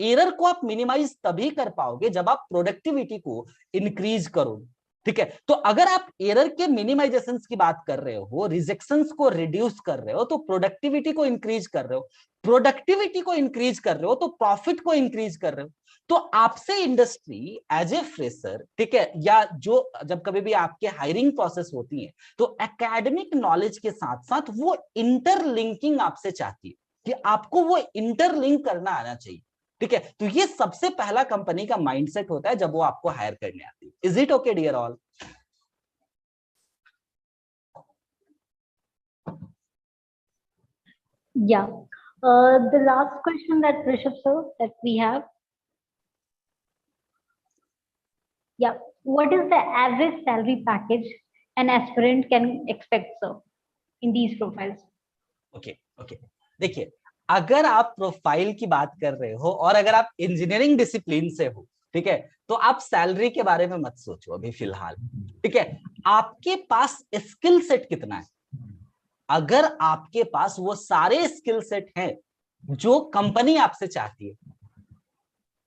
एरर को आप मिनिमाइज तभी कर पाओगे जब आप प्रोडक्टिविटी को इंक्रीज करोगे। ठीक है। तो अगर आप एरर के मिनिमाइजेशन की बात कर रहे हो, रिजेक्शंस को रिड्यूस कर रहे हो, तो प्रोडक्टिविटी को इंक्रीज कर रहे हो, प्रोडक्टिविटी को इंक्रीज कर रहे हो तो प्रॉफिट को इंक्रीज कर रहे हो। तो आपसे इंडस्ट्री एज ए फ्रेशर, ठीक है, या जो जब कभी भी आपके हायरिंग प्रोसेस होती है तो एकेडमिक नॉलेज के साथ साथ वो इंटरलिंकिंग आपसे चाहती है कि आपको वो इंटरलिंक करना आना चाहिए। ठीक है, तो ये सबसे पहला कंपनी का माइंडसेट होता है जब वो आपको हायर करने आती है। Is it okay dear all? Yeah. The last question that Rishabh sir that we have. Yeah. What is the average salary package an aspirant can expect, sir, in these profiles? Okay okay, देखिए अगर आप profile की बात कर रहे हो और अगर आप इंजीनियरिंग डिसिप्लिन से हो, ठीक है, तो आप सैलरी के बारे में मत सोचो अभी फिलहाल। ठीक है, आपके पास स्किल सेट कितना है? अगर आपके पास वो सारे स्किल सेट हैं जो कंपनी आपसे चाहती है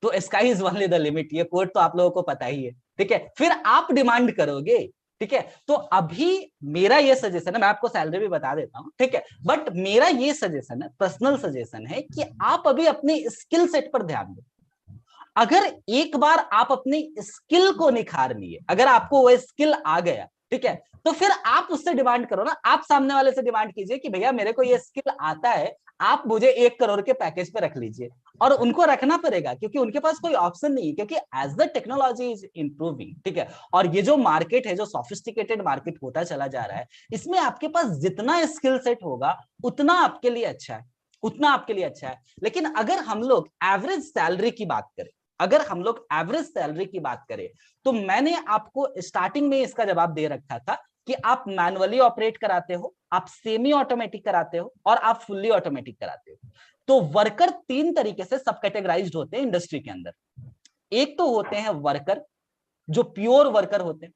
तो sky is only the limit. ये कोड तो आप लोगों को पता ही है। ठीक है, फिर आप डिमांड करोगे। ठीक है, तो अभी मेरा ये सजेशन है, मैं आपको सैलरी भी बता देता हूं, ठीक है, बट मेरा ये सजेशन है, पर्सनल सजेशन है कि आप अभी अपने स्किल सेट पर ध्यान दो। अगर एक बार आप अपनी स्किल को निखार लिए, अगर आपको वो स्किल आ गया, ठीक है, तो फिर आप उससे डिमांड करो ना। आप सामने वाले से डिमांड कीजिए कि भैया मेरे को ये स्किल आता है, आप मुझे 1 करोड़ के पैकेज पे रख लीजिए। और उनको रखना पड़ेगा क्योंकि उनके पास कोई ऑप्शन नहीं है, क्योंकि as the technology is improving, ठीक है, और ये जो मार्केट है, जो सोफिस्टिकेटेड मार्केट होता चला जा रहा है, इसमें आपके पास जितना स्किल सेट होगा उतना आपके लिए अच्छा है, उतना आपके लिए अच्छा है। लेकिन अगर हम लोग एवरेज सैलरी की बात करें, अगर हम लोग एवरेज सैलरी की बात करें, तो मैंने आपको स्टार्टिंग में इसका जवाब दे रखा था कि आप मैनुअली ऑपरेट कराते हो, आप सेमी ऑटोमेटिक कराते हो और आप फुल्ली ऑटोमेटिक कराते हो। तो वर्कर 3 तरीके से सब कैटेगराइज्ड होते हैं इंडस्ट्री के अंदर। एक तो होते हैं वर्कर जो प्योर वर्कर होते हैं,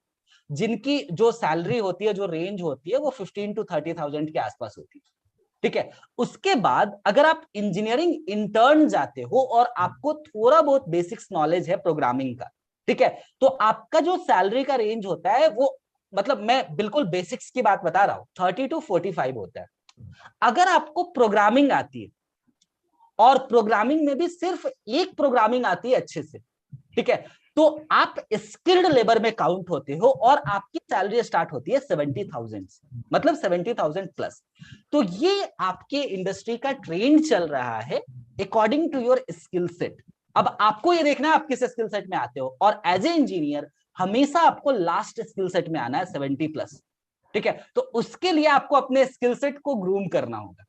जिनकी जो सैलरी होती है, जो रेंज होती है, वो 15 to 30,000 के आसपास होती है। ठीक है, उसके बाद अगर आप इंजीनियरिंग इंटर्न जाते हो और आपको थोड़ा बहुत बेसिक्स नॉलेज है प्रोग्रामिंग का, ठीक है, तो आपका जो सैलरी का रेंज होता है वो, मतलब मैं बिल्कुल बेसिक्स की बात बता रहा हूं, 30 to 45 होता है। अगर आपको प्रोग्रामिंग आती है और प्रोग्रामिंग में भी सिर्फ एक प्रोग्रामिंग आती है अच्छे से, ठीक है, तो आप स्किल्ड लेबर में काउंट होते हो और आपकी सैलरी स्टार्ट होती है 70,000 से, मतलब 70,000 प्लस। तो ये आपके इंडस्ट्री का ट्रेंड चल रहा है according to your skill set. अब आपको ये देखना है आप किस स्किल सेट में आते हो, और एज ए इंजीनियर हमेशा आपको लास्ट स्किल सेट में आना है 70 प्लस। ठीक है, तो उसके लिए आपको अपने स्किल सेट को ग्रूम करना होगा,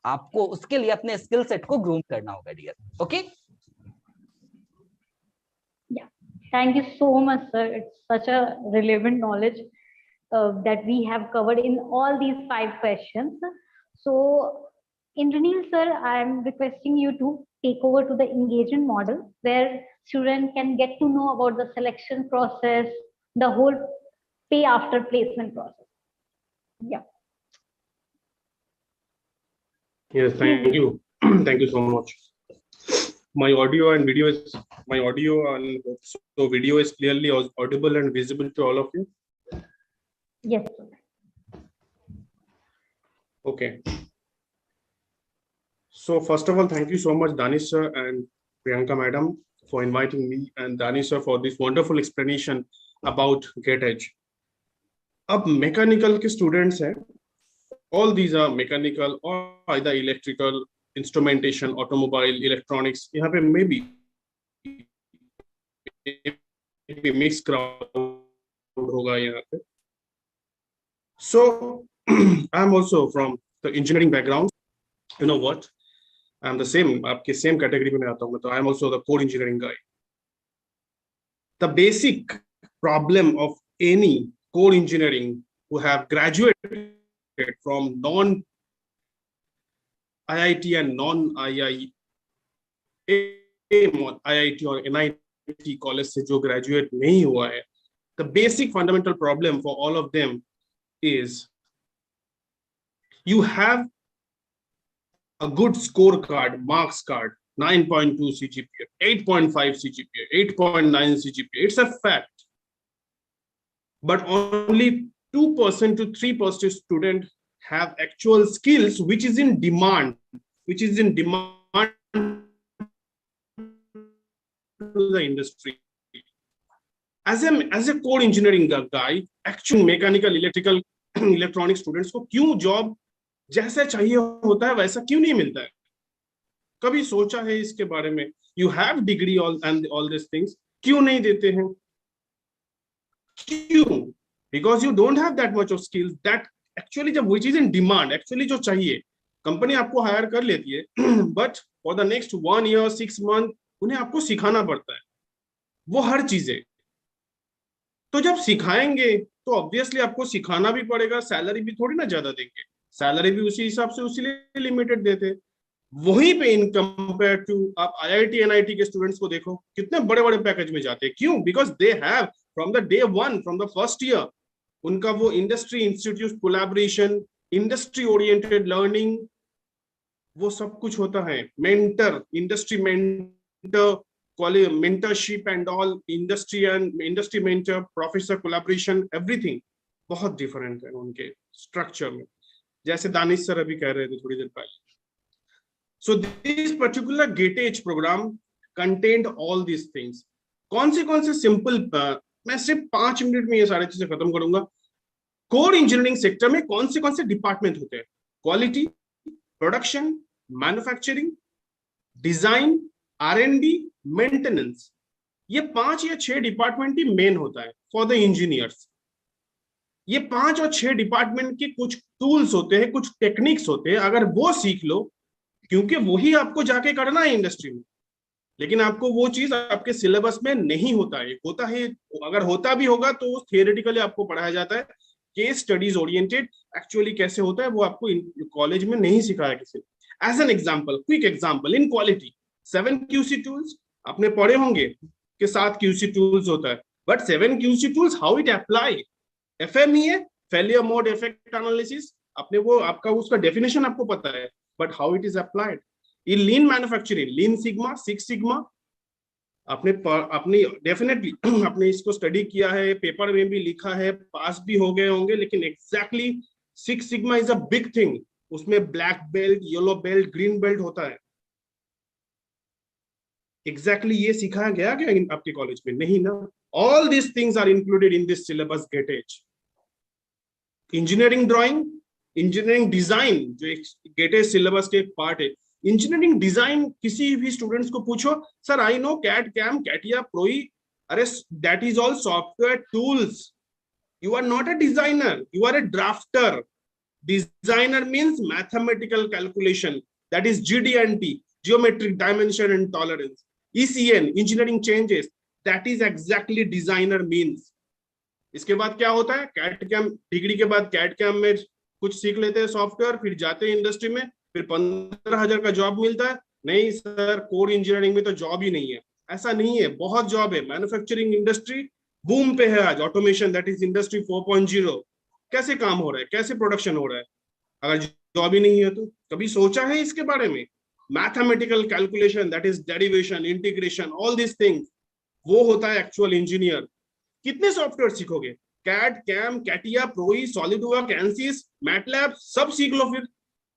आपको उसके लिए अपने स्किल सेट को ग्रूम करना होगा dear. Okay, Thank you so much, sir. It's such a relevant knowledge that we have covered in all these 5 questions. So, Indranil sir, I'm requesting you to take over to the engagement model where students can get to know about the selection process, the whole pay after placement process. Yeah. Yes, thank you. Thank you so much. My audio and video is so video is clearly audible and visible to all of you. Yes. Okay. So first of all, thank you so much, Danish sir and Priyanka madam, for inviting me, and Danish sir for this wonderful explanation about GetEdge. अब mechanical के students हैं, all these are mechanical or either electrical, instrumentation, automobile, electronics. यहाँ पे maybe mixed crowd होगा यहाँ पे. So I'm also from the engineering background. You know what? I'm the same. आपके same category में आता हूँ मैं, तो I'm also the core engineering guy. The basic problem of any core engineering who have graduated from non IIT and non-IIT or NIT college से जो graduate नहीं हुआ है, the basic fundamental problem for all of them is you have a good scorecard, marks card, 9.2 CGPA, 8.5 CGPA, 8.9 CGPA. It's a fact. but only 2% to 3% student have actual skills which is in demand to the industry. As a core engineering guy, actual mechanical, electrical, electronic students को क्यों job जैसा चाहिए होता है वैसा क्यों नहीं मिलता है? कभी सोचा है इसके बारे में? You have degree and all these things, क्यों नहीं देते हैं? क्यों? Because you don't have that much of skills that actually जब वो चीज in demand, actually जो चाहिए, कंपनी आपको हायर कर लेती है, but for the next 1 year, 6 months उन्हें आपको सिखाना पड़ता है वो हर चीजें। तो जब सिखाएंगे तो ऑब्वियसली आपको सिखाना भी पड़ेगा, सैलरी भी थोड़ी ना ज्यादा देंगे, सैलरी भी उसी हिसाब से उसी लिमिटेड देते। वहीं पे इन कंपेयर टू आप आईआईटी एनआईटी के स्टूडेंट्स को देखो कितने बड़े बड़े पैकेज में जाते हैं। क्यों? Because they have from the day one, from the first year उनका वो industry institute collaboration, industry oriented learning, वो सब कुछ होता है। Mentor, industry mentor, mentorship and all, industry mentor, professor collaboration, everything बहुत different है उनके structure में, जैसे दानिश सर अभी कह रहे थे थोड़ी देर पहले। So this particular GATE program contained all these things. कौन से simple, मैं सिर्फ 5 मिनट में ये सारी चीजें खत्म करूंगा। कोर इंजीनियरिंग सेक्टर में कौन से डिपार्टमेंट होते हैं? Quality, production, manufacturing, design, R&D, maintenance. ये 5 या 6 डिपार्टमेंट ही मेन होता है फॉर द इंजीनियर्स। ये 5 और 6 डिपार्टमेंट के कुछ टूल्स होते हैं, कुछ टेक्निक्स होते हैं, अगर वो सीख लो, क्योंकि वही आपको जाके करना है इंडस्ट्री में, लेकिन आपको वो चीज आपके सिलेबस में नहीं होता है। होता है, अगर होता भी होगा तो थियोरेटिकली आपको पढ़ाया जाता है, केस स्टडीज ओरिएंटेड एक्चुअली कैसे होता है वो आपको कॉलेज में नहीं सिखाया किसी ने। As an example, quick example, in quality 7 QC tools आपने पढ़े होंगे कि 7 QC टूल्स होता है, but 7 QC tools how it apply? FMEA, failure mode effect analysis, आपने वो आपका उसका डेफिनेशन आपको पता है, but how it is applied? In lean manufacturing, lean sigma, 6 sigma, आपने डेफिनेटली आपने इसको स्टडी किया है, पेपर में भी लिखा है, पास भी हो गए होंगे, लेकिन exactly 6 sigma is a big thing. उसमें black belt, yellow belt, green belt होता है। एग्जैक्टली ये सिखाया गया क्या आपके कॉलेज में? नहीं ना। All this things are included in this syllabus गेटेज। इंजीनियरिंग ड्राइंग, इंजीनियरिंग डिजाइन जो एक गेटेज सिलेबस के एक पार्ट है। इंजीनियरिंग डिजाइन किसी भी स्टूडेंट्स को पूछो, sir I know CAD, CAM, CATIA, Pro E, अरे that is all software tools. You are not a designer, you are a drafter. Designer means mathematical calculation, that is GD&T, geometric dimension and tolerance. ECN, engineering changes, that is exactly designer means. इसके बाद क्या होता है? Cat cam, degree के बाद cat cam में कुछ सीख लेते हैं सॉफ्टवेयर, फिर जाते हैं इंडस्ट्री में, फिर 15,000 का जॉब मिलता है। नहीं सर, कोर इंजीनियरिंग में तो जॉब ही नहीं है। ऐसा नहीं है, बहुत जॉब है। मैन्युफैक्चरिंग इंडस्ट्री बूम पे है आज, ऑटोमेशन, दैट इज इंडस्ट्री 4.0। कैसे काम हो रहा है, कैसे प्रोडक्शन हो रहा है? अगर जॉब ही नहीं है तो कभी सोचा है इसके बारे में? Mathematical calculation, that is derivation, integration, all this things, वो होता है एक्चुअल इंजीनियर। कितने सॉफ्टवेयर सीखोगे? CAD, CAM, CATIA, Pro E, SolidWork, ANSYS, MATLAB, सब सीख लो फिर,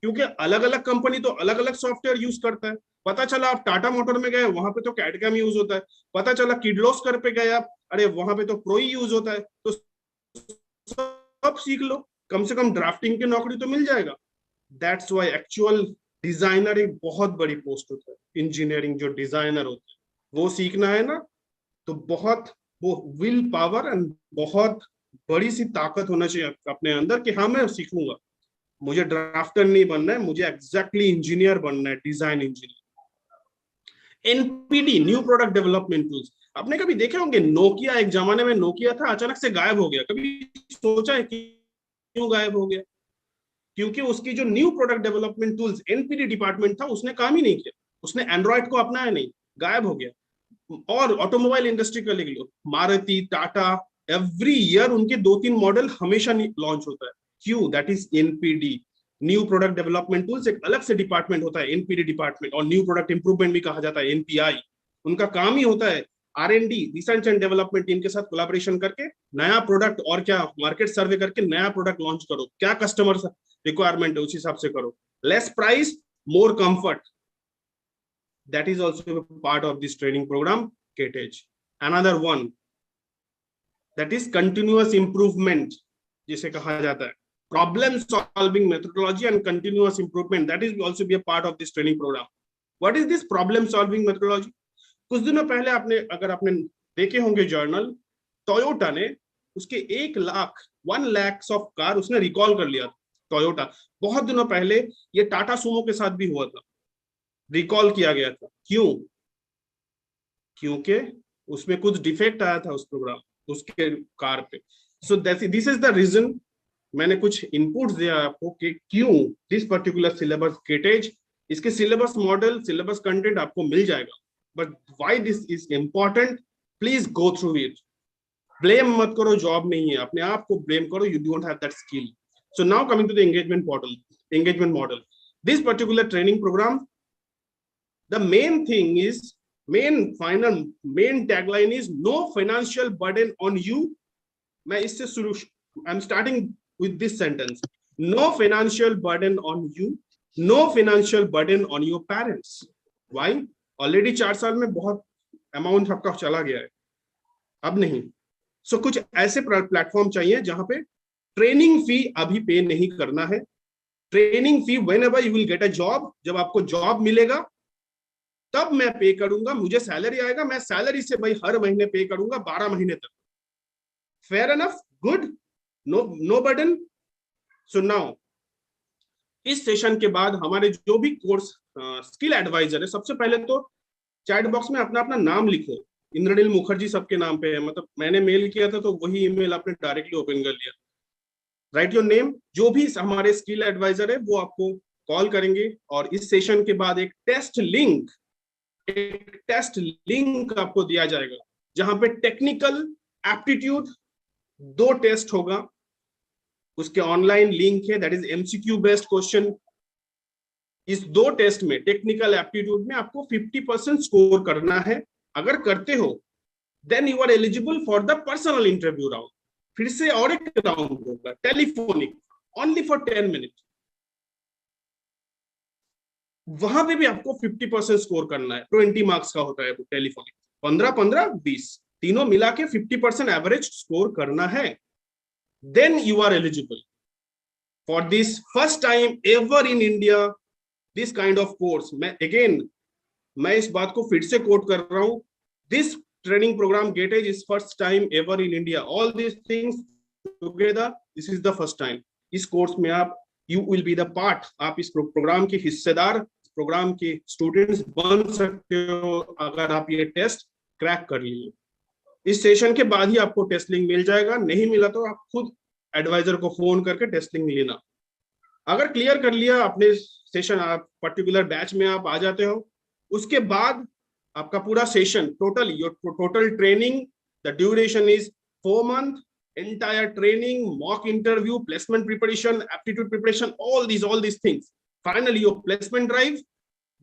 क्योंकि अलग अलग कंपनी तो अलग अलग सॉफ्टवेयर यूज करता है। पता चला आप टाटा मोटर में गए, वहां पे तो कैट कैम यूज होता है। पता चला किर्लोस्कर पे गए आप, अरे वहां पे तो प्रोई यूज होता है। तो सब सीख लो, कम से कम ड्राफ्टिंग की नौकरी तो मिल जाएगा। दैट्स व्हाई एक्चुअल डिजाइनर एक बहुत बड़ी पोस्ट होता है। इंजीनियरिंग जो डिजाइनर होता है वो सीखना है ना, तो बहुत वो विल पावर एंड बहुत बड़ी सी ताकत होना चाहिए अपने अंदर कि हाँ मैं सीखूंगा, मुझे ड्राफ्टर नहीं बनना है, मुझे एग्जैक्टली इंजीनियर बनना है, design engineer. NPD, new product development tools, आपने कभी देखे होंगे नोकिया, एक जमाने में नोकिया था, अचानक से गायब हो गया। कभी सोचा है कि क्यों गायब हो गया? क्योंकि उसकी जो new product development tools NPD department था, उसने काम ही नहीं किया, उसने एंड्रॉइड को अपनाया नहीं, गायब हो गया। और ऑटोमोबाइल इंडस्ट्री का ले लो, मारुति, टाटा, एवरी ईयर उनके 2-3 मॉडल हमेशा लॉन्च होता है। क्यों? That is NPD, new product development tools. एक अलग से डिपार्टमेंट होता है NPD डिपार्टमेंट, और न्यू प्रोडक्ट इंप्रूवमेंट भी कहा जाता है NPI। उनका काम ही होता है R&D, research and development team के साथ कोलैबोरेशन करके नया प्रोडक्ट और क्या मार्केट सर्वे करके नया प्रोडक्ट लॉन्च करो, क्या कस्टमर रिक्वायरमेंट है उस हिसाब से करो. Less price, more comfort. That is also a part of this training program, KTEG. Another one, that is continuous improvement, जिसे कहा जाता है. Problem solving methodology and continuous improvement, that is also be a part of this training program. What is this problem solving methodology? कुछ दिनों पहले अगर आपने देखे होंगे जर्नल, टोयोटा ने उसके 1 लाख ऑफ कार उसने रिकॉल कर लिया. टोयोटा बहुत दिनों पहले, ये टाटा सुमो के साथ भी हुआ था, रिकॉल किया गया था. क्यों? क्योंकि उसमें कुछ डिफेक्ट आया था उस प्रोग्राम, उसके कार पे. So this is the reason. मैंने कुछ इनपुट्स दिया आपको कि क्यों दिस पर्टिकुलर सिलेबस केटेज, इसके सिलेबस मॉडल, सिलेबस कंटेंट आपको मिल जाएगा. But why this is important, please go through it. Blame मत करो, जॉब नहीं है, अपने आप को ब्लेम करो, you don't have that skill. So now coming to the engagement model. This particular training program, the main thing is, main tagline is no financial burden on you. मैं इससे शुरू, I'm starting with this sentence. No financial burden on you, no financial burden on your parents. Why? Already 4 साल में बहुत amount आपका चला गया है, अब नहीं. So कुछ ऐसे प्लेटफॉर्म चाहिए जहां पे ट्रेनिंग फी अभी पे नहीं करना है. Training fee whenever you will get a job, जब आपको जॉब मिलेगा तब मैं पे करूंगा. मुझे सैलरी आएगा, मैं सैलरी से भाई हर महीने पे करूंगा 12 महीने तक. Fair enough, good, no burden. So now इस सेशन के बाद हमारे जो भी कोर्स स्किल एडवाइजर है, सबसे पहले तो चैट बॉक्स में अपना अपना नाम लिखो. इंद्रनील मुखर्जी सबके नाम पे है, मतलब मैंने मेल किया था तो वही ईमेल आपने डायरेक्टली ओपन कर लिया. Right your name. जो भी हमारे स्किल एडवाइजर है वो आपको कॉल करेंगे और इस सेशन के बाद एक टेस्ट लिंक आपको दिया जाएगा जहां पे टेक्निकल एप्टीट्यूड 2 टेस्ट होगा. उसके ऑनलाइन लिंक है, that is MCQ based question. इस 2 टेस्ट में, टेक्निकल एप्टीट्यूड में आपको 50% स्कोर करना है. अगर करते हो then you are eligible for the personal interview round. फिर से और एक राउंड होगा टेलीफोनिक, ओनली फॉर 10 मिनट. वहां पे भी आपको 50% स्कोर करना है. 20 मार्क्स का होता है टेलीफोनिक. 15, 20 तीनों मिला के 50% एवरेज स्कोर करना है. Then you are eligible for this first time ever in India this kind of course. मैं इस बात को फिर से कोट कर रहा हूं. दिस ट्रेनिंग प्रोग्राम गेटेज is first time ever in India. All this things together, this is the first time. इस कोर्स में आप, you will be the part, आप इस प्रोग्राम के हिस्सेदार, प्रोग्राम के स्टूडेंट्स बन सकते हो अगर आप ये टेस्ट क्रैक कर लिए. इस सेशन के बाद ही आपको टेस्ट लिंक मिल जाएगा. नहीं मिला तो आप खुद एडवाइजर को फोन करके टेस्ट लिंक लेना. अगर क्लियर कर लिया अपने सेशन, आप पर्टिकुलर बैच में आप आ जाते हो, उसके बाद आपका पूरा session total training, the duration is 4 months. Entire training, mock interview, placement preparation, aptitude preparation, all these things. Finally, your placement drive,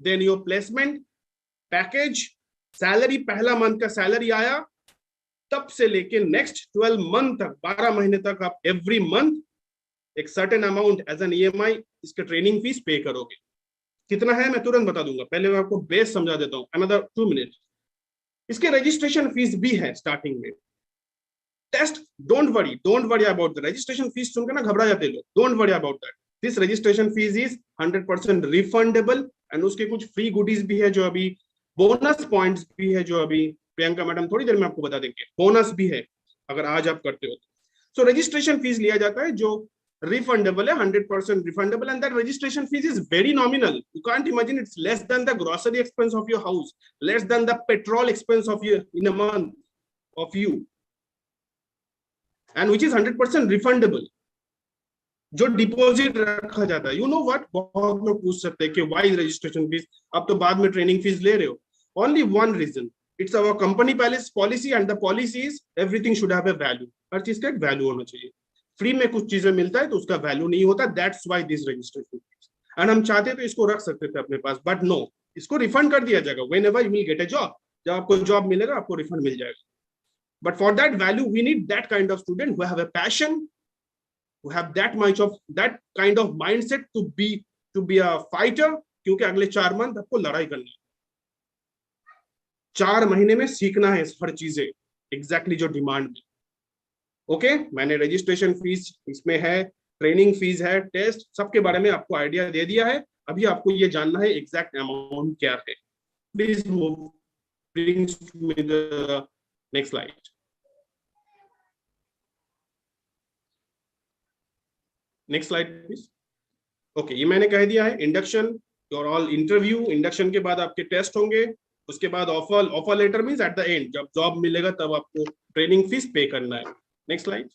then your placement package, salary, पहला मंथ का सैलरी आया, तब से लेके नेक्स्ट 12 मंथ तक, 12 महीने तक आप एवरी मंथ एक certain amount as an EMI इसके ट्रेनिंग फीस पे करोगे. कितना है मैं तुरंत बता दूंगा, पहले मैं आपको बेस समझा देता हूँ. Another 2 minutes. इसके रजिस्ट्रेशन फीस भी है स्टार्टिंग में. Test, don't worry about the registration fees. सुनकर ना घबरा जाते लोग. Don't worry about that. This registration fees is 100% refundable and उसके कुछ फ्री गुडीज भी है, जो अभी बोनस पॉइंट्स भी है, जो अभी प्रियंका मैडम थोड़ी देर में आपको बता देंगे. बोनस भी है अगर आज आप करते हो. सो रजिस्ट्रेशन फीस लिया जाता है जो refundable है, 100% refundable, and that registration fees is very nominal. You can't imagine, it's less than the grocery expense of your house, less than the petrol expense of you in a month of you, and which is 100% refundable. जो deposit रखा जाता है, you know what, बहुत लोग पूछ सकते हैं कि why registration fees, अब तो बाद में ट्रेनिंग फीस ले रहे हो. Only one reason, it's our company policy, and the policy is everything should have a value. हर चीज का एक वैल्यू होना चाहिए. फ्री में कुछ चीजें मिलता है तो उसका वैल्यू नहीं होता. That's why this registration fees. And हम चाहते तो इसको रख सकते थे अपने पास, बट नो, इसको रिफंड कर दिया जाएगा. Whenever you will get a job, जब आपको जॉब मिलेगा आपको रिफंड मिल जाएगा. But for that value, we need that kind of student who have a passion, who have that kind of mindset to be a fighter. क्योंकि अगले 4 month आपको लड़ाई करनी है, 4 महीने में सीखना है हर चीजें एग्जैक्टली जो डिमांड है. ओके, मैंने रजिस्ट्रेशन फीस इसमें है, ट्रेनिंग फीस है, टेस्ट सबके बारे में आपको आइडिया दे दिया है. अभी आपको ये जानना है एग्जैक्ट अमाउंट क्या है. Please move brings me the next slide. Next slide please. Okay, ये मैंने कह दिया है induction your all interview. Induction के बाद आपके टेस्ट होंगे, उसके बाद offer letter means at the end जब जॉब मिलेगा तब आपको ट्रेनिंग फीस पे करना है. Next slide.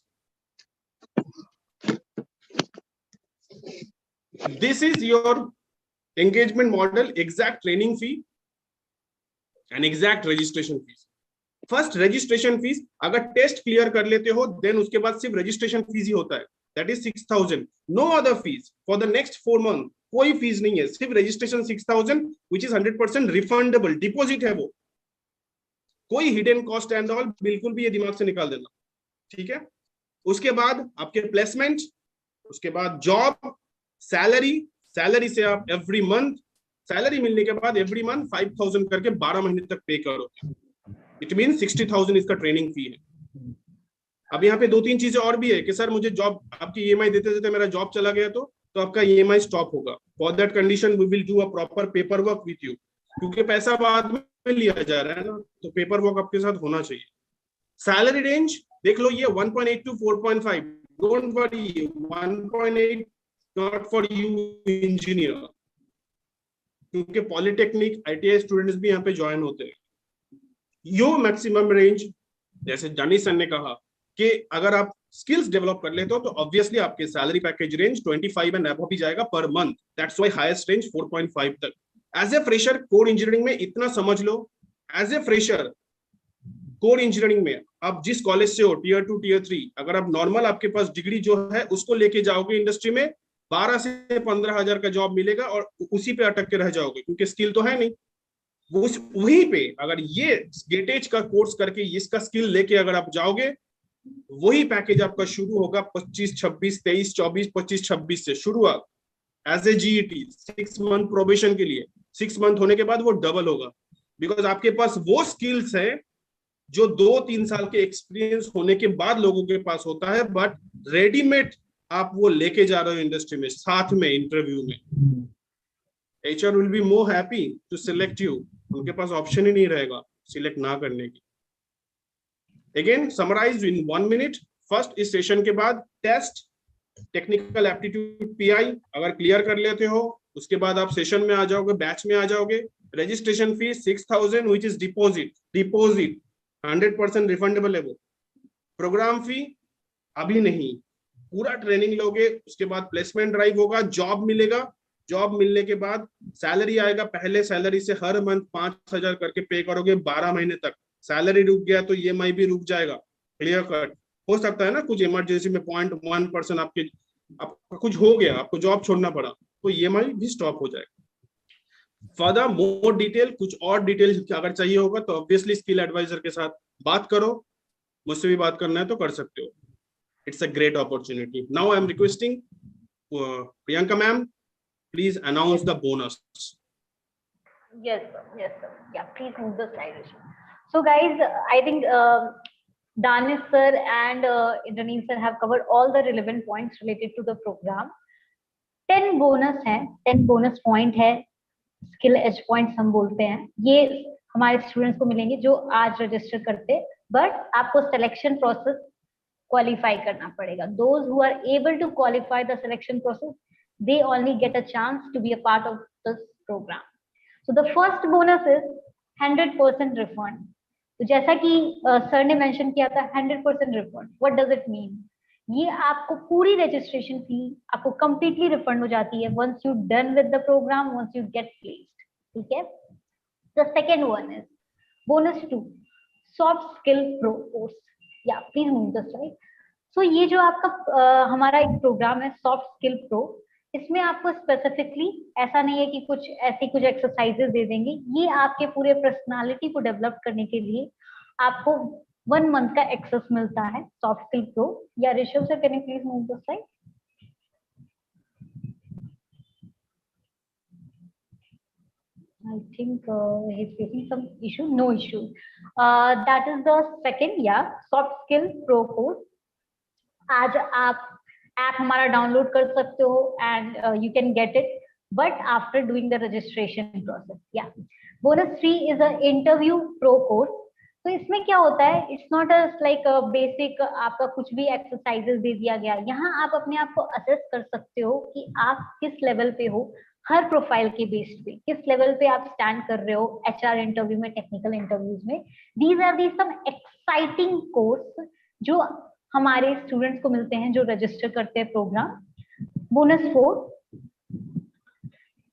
This is your engagement model, exact training fee and exact registration fees. First registration fees, अगर टेस्ट क्लियर कर लेते हो देन उसके बाद सिर्फ रजिस्ट्रेशन फीस ही होता है, that is 6000. No other fees for the next 4 month. कोई फीस नहीं है, सिर्फ registration 6000 which is 100% refundable. Deposit है वो, कोई हिडन कॉस्ट एंड ऑल बिल्कुल भी ये दिमाग से निकाल देना. ठीक है. उसके बाद आपके प्लेसमेंट, उसके बाद जॉब, सैलरी से आप एवरी मंथ, सैलरी मिलने के बाद एवरी मंथ 5000 करके 12 महीने तक पे करोगे. इट मीन 60,000 इसका ट्रेनिंग फी है. अब यहाँ पे 2-3 चीजें और भी है कि सर मुझे जॉब, आपकी ईएमआई देते देते मेरा जॉब चला गया तो आपका ईएमआई स्टॉप होगा. For that condition we will do a proper paper work with you, क्योंकि पैसा बाद में लिया जा रहा है ना, तो पेपर वर्क आपके साथ होना चाहिए. सैलरी रेंज देख लो, ये 1.8 to 4.5. Don't worry, 1.8 not for you engineer, क्योंकि पॉलिटेक्निक आईटीआई स्टूडेंट्स भी यहाँ पे ज्वाइन होते हैं. यो मैक्सिमम रेंज, जैसे जानी सर ने कहा कि अगर आप स्किल्स डेवलप कर लेते हो तो ऑब्वियसली आपके salary package range 25 and above भी जाएगा पर month. That's why highest range 4.5 तक. As a fresher core engineering में इतना समझ लो, as a fresher core engineering में आप जिस कॉलेज से हो, टियर 2 टियर 3, अगर आप नॉर्मल आपके पास डिग्री जो है उसको लेके जाओगे इंडस्ट्री में, 12 से 15 हजार का जॉब मिलेगा और उसी पे अटक के रह जाओगे, क्योंकि स्किल तो है नहीं. वहीं पे अगर ये गेटेज का कोर्स करके इसका स्किल लेके अगर आप जाओगे, वही पैकेज आपका शुरू होगा 25, 26, 23, 24, 25, 26 से शुरुआत as a GET 6 month probation के लिए. 6 मंथ होने के बाद वो डबल होगा, बिकॉज आपके पास वो स्किल्स है जो 2-3 साल के एक्सपीरियंस होने के बाद लोगों के पास होता है, बट रेडीमेड आप वो लेके जा रहे हो इंडस्ट्री में साथ में इंटरव्यू में. HR will be more happy to select you. उनके पास ऑप्शन ही नहीं रहेगा सिलेक्ट ना करने की. अगेन समराइज इन 1 मिनट. फर्स्ट इस सेशन के बाद टेस्ट, टेक्निकल एप्टीट्यूड PI अगर क्लियर कर लेते हो, उसके बाद आप सेशन में आ जाओगे, बैच में आ जाओगे. Registration fees 6000 which is deposit 100% refundable है वो. प्रोग्राम फी अभी नहीं, पूरा ट्रेनिंग लोगे, उसके बाद प्लेसमेंट ड्राइव होगा, जॉब मिलेगा. जॉब मिलने के बाद सैलरी आएगा, पहले सैलरी से हर मंथ 5000 करके पे करोगे 12 महीने तक. सैलरी रुक गया तो EMI भी रुक जाएगा. Clear cut. हो सकता है ना कुछ इमरजेंसी में 0.1% आपका कुछ हो गया, आपको जॉब छोड़ना पड़ा, तो EMI भी स्टॉप हो जाएगा. फर्दर मोर डिटेल, कुछ और डिटेल अगर चाहिए होगा तो ऑब्वियसली स्किल एडवाइजर के साथ बात करो, मुझसे भी बात करना है तो कर सकते हो. It's a great opportunity. Now I am requesting Priyanka ma'am, please announce the bonus. Yes sir, yes sir. Yeah, please move the slide. So guys, I think Danis sir and Indranil sir have covered all the relevant points related to the program. 10 bonus है, 10 bonus point है, skill edge points हम बोलते हैं. ये हमारे students को मिलेंगे जो आज रजिस्टर करते, बट आपको सिलेक्शन प्रोसेस क्वालिफाई करना पड़ेगा. Those who are able to qualify the selection process, they only get a chance to be a part of this program. So the first bonus is 100% refund. तो जैसा कि sir ने mention किया था 100% refund. What does it mean? ये आपको पूरी registration fee आपको कंप्लीटली रिफंड हो जाती है once you done with the program, once you get placed. ठीक है. The second one is bonus 2, soft skill pro course. या please move the slide. So ये जो आपका हमारा एक प्रोग्राम है सॉफ्ट स्किल प्रो, इसमें आपको स्पेसिफिकली ऐसा नहीं है कि कुछ एक्सरसाइजेस दे देंगे. ये आपके पूरे पर्सनालिटी को डेवलप करने के लिए आपको 1 month का एक्सेस मिलता है soft skill pro. Yeah Rishabh sir, can you please move the slide? I think he's facing some issue. No issue. That is the second, yeah, soft skill pro course. आज आप app हमारा download कर सकते हो and you can get it, but after doing the registration process. Yeah bonus 3 is a interview pro course. तो इसमें क्या होता है, इट्स नॉट लाइक बेसिक आपका कुछ भी एक्सरसाइजेस दे दिया गया। यहाँ आप अपने आप को असेस कर सकते हो कि आप किस लेवल पे हो, हर प्रोफाइल के बेस्ड पे किस लेवल पे आप स्टैंड कर रहे हो एचआर इंटरव्यू में, टेक्निकल इंटरव्यूज में। These are the some exciting course जो हमारे स्टूडेंट्स को मिलते हैं जो रजिस्टर करते हैं program. Bonus 4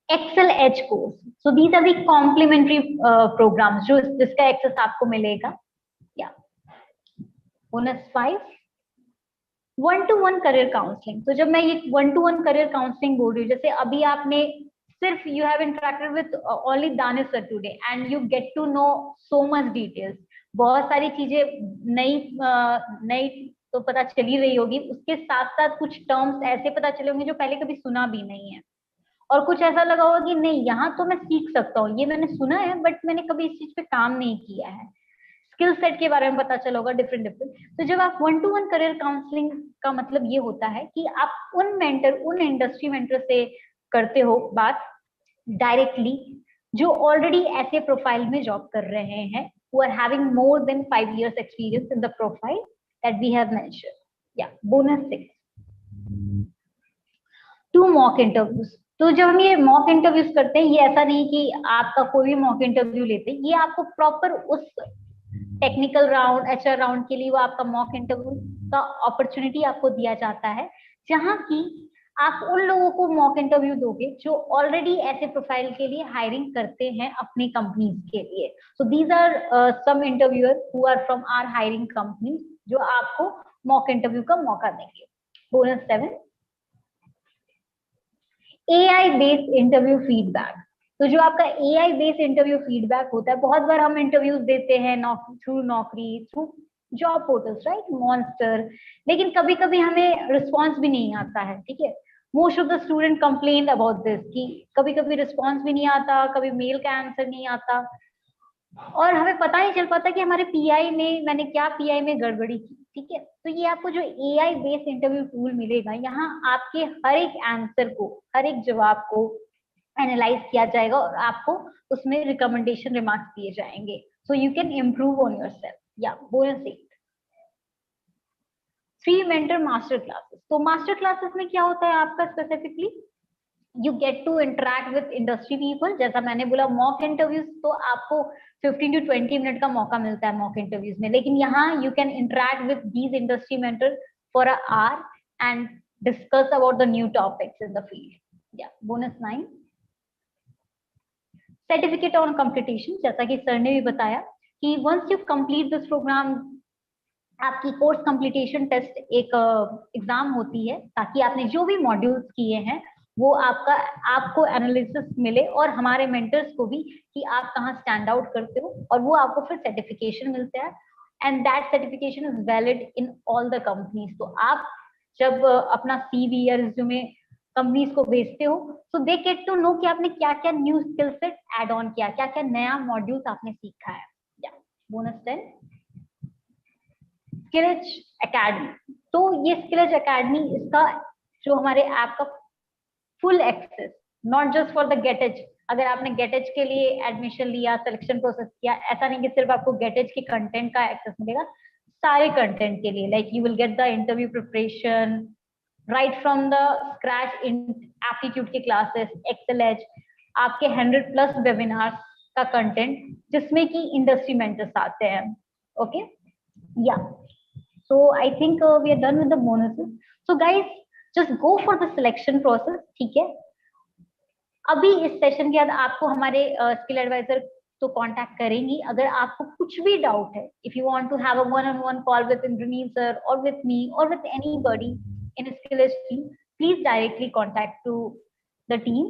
Excel as course. So these are the complimentary programs जो जिसका एक्सेस आपको मिलेगा। या बोनस 5 1-to-1 करियर काउंसलिंग। तो जब मैं ये 1-to-1 करियर काउंसलिंग बोल रही हूँ, जैसे अभी आपने सिर्फ you have interacted with only Danish sir today and you get to know so much details, बहुत सारी चीजें नई तो पता चल ही रही होगी, उसके साथ साथ कुछ टर्म्स ऐसे पता चले होंगे जो पहले कभी सुना भी नहीं है, और कुछ ऐसा लगा होगा कि नहीं यहाँ तो मैं सीख सकता हूँ, ये मैंने सुना है बट मैंने कभी इस चीज पे काम नहीं किया है। स्किल सेट के बारे में पता चला होगा डिफरेंट। तो जब आप 1-to-1 करियर काउंसलिंग का मतलब ये होता है कि आप उन मेंटर, उन इंडस्ट्री मेंटर से करते हो बात डायरेक्टली जो ऑलरेडी ऐसे प्रोफाइल में जॉब कर रहे हैं, who are having more than 5 years experience in the profile that we have mentioned. Yeah, bonus 6. 2 mock interviews. तो जब हम ये मॉक इंटरव्यूज करते हैं, ये ऐसा नहीं कि आपका कोई भी मॉक इंटरव्यू लेते हैं, ये आपको प्रॉपर उस टेक्निकल राउंड, एचआर राउंड के लिए वो आपका मॉक इंटरव्यू का अपॉर्चुनिटी आपको दिया जाता है, जहां की आप उन लोगों को मॉक इंटरव्यू दोगे जो ऑलरेडी ऐसे प्रोफाइल के लिए हायरिंग करते हैं अपनी कंपनीज के लिए। So these are some interviewer who are from our hiring company जो आपको मॉक इंटरव्यू का मौका देंगे। Bonus 7 AI based interview feedback. तो जो आपका AI बेस्ड इंटरव्यू फीडबैक होता है, बहुत बार हम इंटरव्यूज देते हैं नौकरी through job portals, right, monster, लेकिन कभी कभी हमें रिस्पॉन्स भी नहीं आता है। ठीक है, most of the student complain about this कि कभी कभी रिस्पॉन्स भी नहीं आता, कभी मेल का आंसर नहीं आता, और हमें पता नहीं चल पाता कि हमारे पीआई में, मैंने क्या पीआई में गड़बड़ी की। ठीक है, तो ये आपको जो AI बेस्ड इंटरव्यू टूल मिलेगा, यहाँ आपके हर एक आंसर को, हर एक जवाब को एनालाइज किया जाएगा और आपको उसमें रिकमेंडेशन रिमार्क्स दिए जाएंगे, so you can improve on yourself. या बोनस 8 3 मेंटर मास्टर क्लासेस। तो मास्टर क्लासेस में क्या होता है आपका specifically, you get to interact with industry people. जैसा मैंने बोला मॉक इंटरव्यूज तो आपको 15 to 20 मिनट का मौका मिलता है मॉक इंटरव्यूज में, लेकिन यहाँ you can interact with these industry mentor for a hour and discuss about the new topics in the field. या बोनस 9 सर्टिफिकेट ऑन कंप्लीटेशन। जैसा कि सर ने भी बताया कि once you complete this program, आपकी कोर्स कंप्लीटेशन टेस्ट एक exam होती है, ताकि आपने जो भी मॉड्यूल्स किए हैं वो आपको एनालिसिस मिले और हमारे मेंटर्स को भी कि आप कहाँ स्टैंड आउट करते हो, और वो आपको फिर सर्टिफिकेशन मिलता है and that certification is valid in all the companies. तो आप जब अपना CV या रिज्यूमे कंपनीज को भेजते हो, so they get to know कि आपने क्या क्या new skill set add on किया, क्या क्या नया मॉड्यूल्स आपने सीखा है। Bonus 10 स्किलेज academy. तो ये स्किलेज एकेडमी, इसका जो हमारे ऐप का full access, not just for the गेटेज। अगर आपने गेटेज के लिए एडमिशन लिया, सिलेक्शन प्रोसेस किया, ऐसा नहीं कि सिर्फ आपको गेटेज के कंटेंट का एक्सेस मिलेगा, सारे कंटेंट के लिए, like you will get the interview preparation right from the scratch in aptitude के क्लासेस, एक्सेलेज, आपके 100+ वेबिनार्स का कंटेंट जिसमें कि इंडस्ट्री मेंटर्स आते हैं। Okay, yeah so I think we are done with the bonuses. So guys, just go for the selection process. ठीक है, अभी इस सेशन के बाद आपको हमारे स्किल एडवाइजर तो कांटेक्ट करेंगी। अगर आपको कुछ भी डाउट है, if you want to have a one-on-one call with Indranil sir or with me or with anybody in Skilledge team, please directly contact to the team.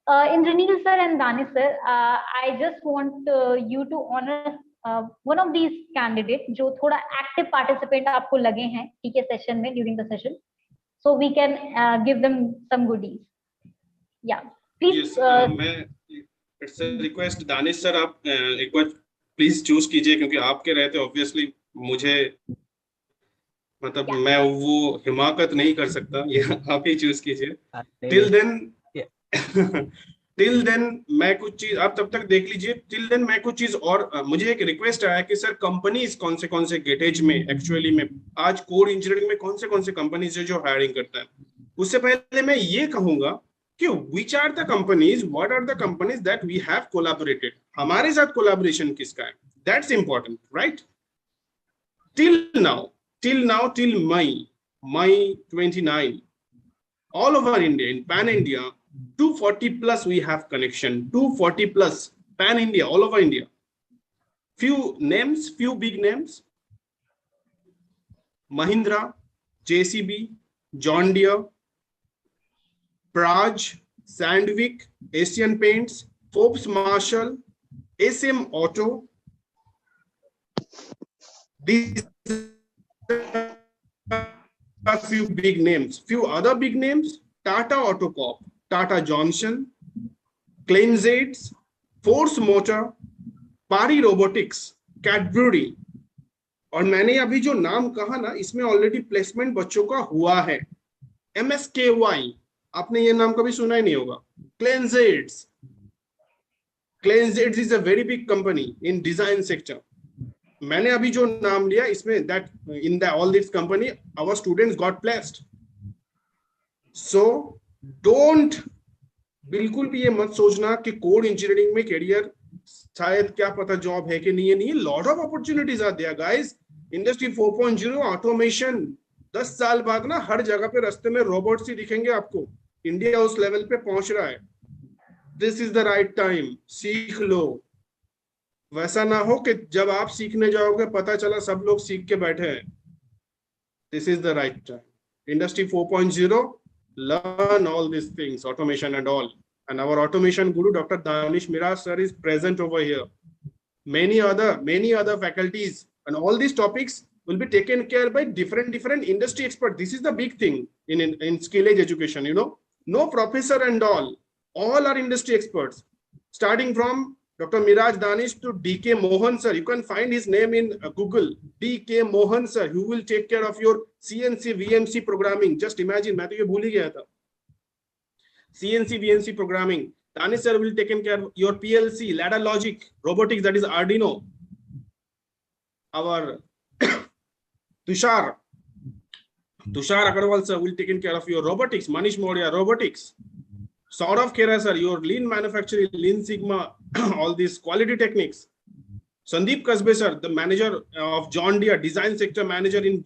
Indranil sir and Danish sir, I just want you to honor one of these candidates जो थोड़ा active participant आपको लगे हैं ठीक है session में during the session, so we can give them some goodies. Yeah, please. मैं it's a request Danish sir, आप एक बार प्लीज चूज कीजिए, क्योंकि आपके रहते ऑब्वियसली मुझे मतलब मैं वो हिमाकत नहीं कर सकता, ये आप ही चूज कीजिए। टिल देन मैं कुछ चीज, आप तब तक देख लीजिए, टिल देन मैं कुछ चीज और मुझे एक रिक्वेस्ट आया कि सर कंपनीज कौन से गेटेज में एक्चुअली में आज कोर इंजीनियरिंग में कौन से कंपनीज है जो हायरिंग करता है। उससे पहले मैं ये कहूंगा कि which are the companies, what are the companies that we have collaborated, हमारे साथ कोलैबोरेशन किसका है, that's important, right? till now till May 29, all over India, in pan India, 240 plus we have connection, 240 plus pan India, all over India. Few names, few big names: Mahindra, JCB, John Deere, Praj, Sandvik, Asian Paints, Forbes Marshall, SM Auto. These are few big names. Few other big names: Tata Auto Corp, Tata Johnson, Kleinzades, Force Motor, Pari Robotics, Cadbury. और मैंने अभी जो नाम कहा ना, इसमें already placement बच्चों का हुआ है। MSKY, आपने ये नाम कभी सुना ही नहीं होगा। Kleinzades is a very big company in design sector. मैंने अभी जो नाम लिया इसमें that in the all this company our students got placed. So don't, बिल्कुल भी ये मत सोचना कि कोड इंजीनियरिंग में करियर शायद क्या पता जॉब है कि नहीं है। नहीं, lot of opportunities are there guys. Industry 4.0 automation 10 साल बाद ना हर जगह पे रास्ते में रोबोट्स ही दिखेंगे आपको। इंडिया उस लेवल पे पहुंच रहा है। This is the right time, सीख लो। वैसा ना हो कि जब आप सीखने जाओगे पता चला सब लोग सीख के बैठे हैं। This is the right time. Industry 4.0, learn all these things, automation and all. And our automation guru, Dr. Danish Miraj sir, is present over here. Many other faculties, and all these topics will be taken care by different industry experts. This is the big thing in Skilledge education, you know. No professor and all are industry experts. Starting from Dr. Miraj Danish to DK Mohan sir. You can find his name in Google. DK Mohan sir, who will take care of your CNC, VNC programming. Just imagine, मैं तो ये भूल ही गया था. CNC, VNC programming. Danish sir will take care of your PLC, ladder logic, robotics, that is Arduino. Our Tushar Agarwal sir will take care of your robotics. Manish Moria, robotics. Saurav Khera sir, your lean manufacturing, lean sigma, all these quality techniques. Sandeep Kasbe sir, the manager of John Deere, design sector manager in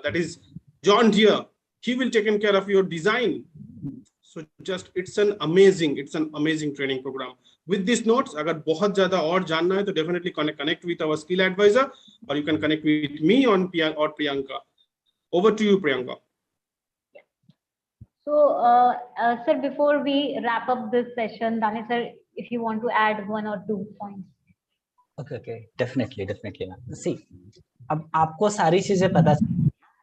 that is John Deere. He will take care of your design. So just it's an amazing training program. With these notes, अगर बहुत ज़्यादा और जानना है तो definitely connect with our skill advisor, or you can connect with me on Priyanka. Over to you, Priyanka. So, sir, before we wrap up this session, Danish sir, if you want to add 1 or 2 points. Okay, definitely. See, अब आपको सारी चीजें पता,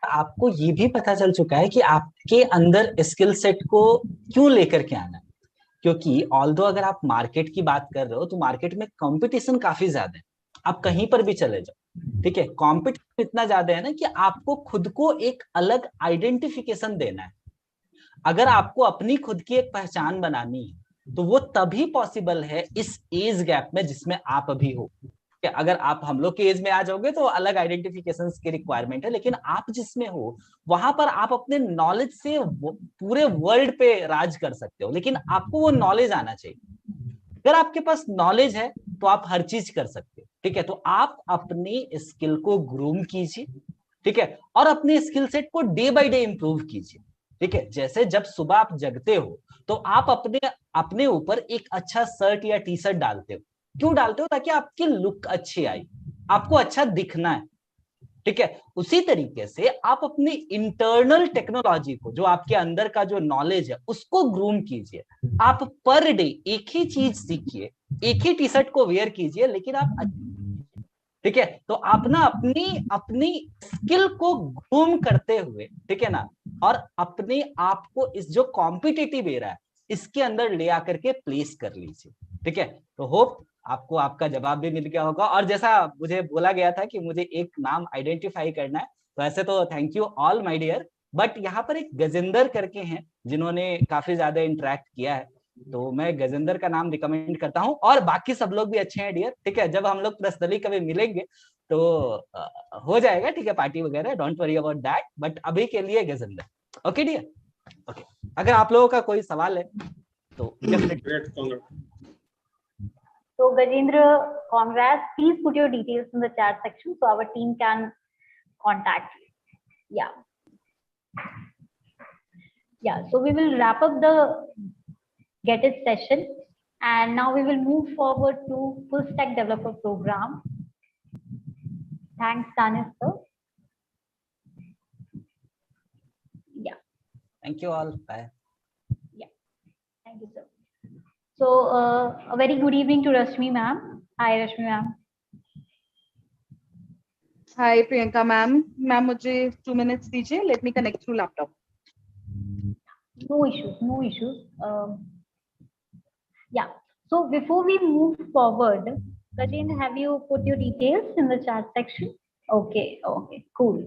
आपको ये भी पता चल चुका है कि आपके अंदर स्किल सेट को क्यों लेकर के आना है। क्योंकि ऑल्दो अगर आप मार्केट की बात कर रहे हो तो मार्केट में कंपटीशन काफी ज्यादा है। आप कहीं पर भी चले जाओ, ठीक है, कंपटीशन इतना ज्यादा है ना कि आपको खुद को एक अलग आइडेंटिफिकेशन देना है। अगर आपको अपनी खुद की एक पहचान बनानी है तो वो तभी पॉसिबल है इस एज गैप में जिसमें आप अभी हो। अगर आप हम लोग के एज में आ जाओगे तो अलग आइडेंटिफिकेशंस की रिक्वायरमेंट है, लेकिन आप जिसमें हो वहां पर आप अपने नॉलेज से पूरे वर्ल्ड पे राज कर सकते हो, लेकिन आपको वो नॉलेज आना चाहिए। अगर आपके पास नॉलेज है तो आप हर चीज कर सकते हो, ठीक है। तो आप अपनी स्किल को ग्रूम कीजिए, ठीक है, और अपने स्किल सेट को डे बाय डे इंप्रूव कीजिए, ठीक है। जैसे जब सुबह आप जगते हो तो आप अपने ऊपर एक अच्छा शर्ट या टी शर्ट डालते हो। क्यों डालते हो? ताकि आपकी लुक अच्छी आई, आपको अच्छा दिखना है, ठीक है। उसी तरीके से आप अपनी इंटरनल टेक्नोलॉजी को, जो आपके अंदर का जो नॉलेज है, उसको ग्रूम कीजिए। आप पर डे एक ही चीज सीखिए, एक ही टी शर्ट को वेयर कीजिए, लेकिन आप ठीक है। तो आप ना अपनी अपनी स्किल को ग्रूम करते हुए, ठीक है ना, और अपने आप को इस जो कॉम्पिटिटिव एरा है इसके अंदर ले आकर के प्लेस कर लीजिए, ठीक है। तो होप आपको आपका जवाब भी मिल गया होगा। और जैसा मुझे बोला गया था कि मुझे एक नाम आइडेंटिफाई करना है, तो ऐसे तो thank you all my dear, but यहाँ पर एक गजेंद्र करके हैं जिन्होंने काफी ज्यादा इंटरेक्ट किया है, तो मैं गजेंद्र का नाम रिकमेंड करता हूं। और बाकी सब लोग भी अच्छे हैं डियर, ठीक है। जब हम लोग पर्सनली कभी मिलेंगे तो हो जाएगा, ठीक है, पार्टी वगैरह, don't worry about that, but अभी के लिए गजेंद्र। Okay dear, okay. अगर आप लोगों का कोई सवाल है तो definitely. So Gajendra, congrats. Please put your details in the chat section so our team can contact you. Yeah. Yeah. So we will wrap up the Get It session, and now we will move forward to Full Stack Developer Program. Thanks, Danis sir. Yeah. Thank you all. Bye. Yeah. Thank you, sir. So a very good evening to Rashmi ma'am. Hi Rashmi ma'am. Hi Priyanka ma'am. Ma'am, मुझे 2 minutes दीजिए. Let me connect through laptop. No issues, no issues. Yeah. So before we move forward, Gajendra, have you put your details in the chat section? Okay. Okay. Cool.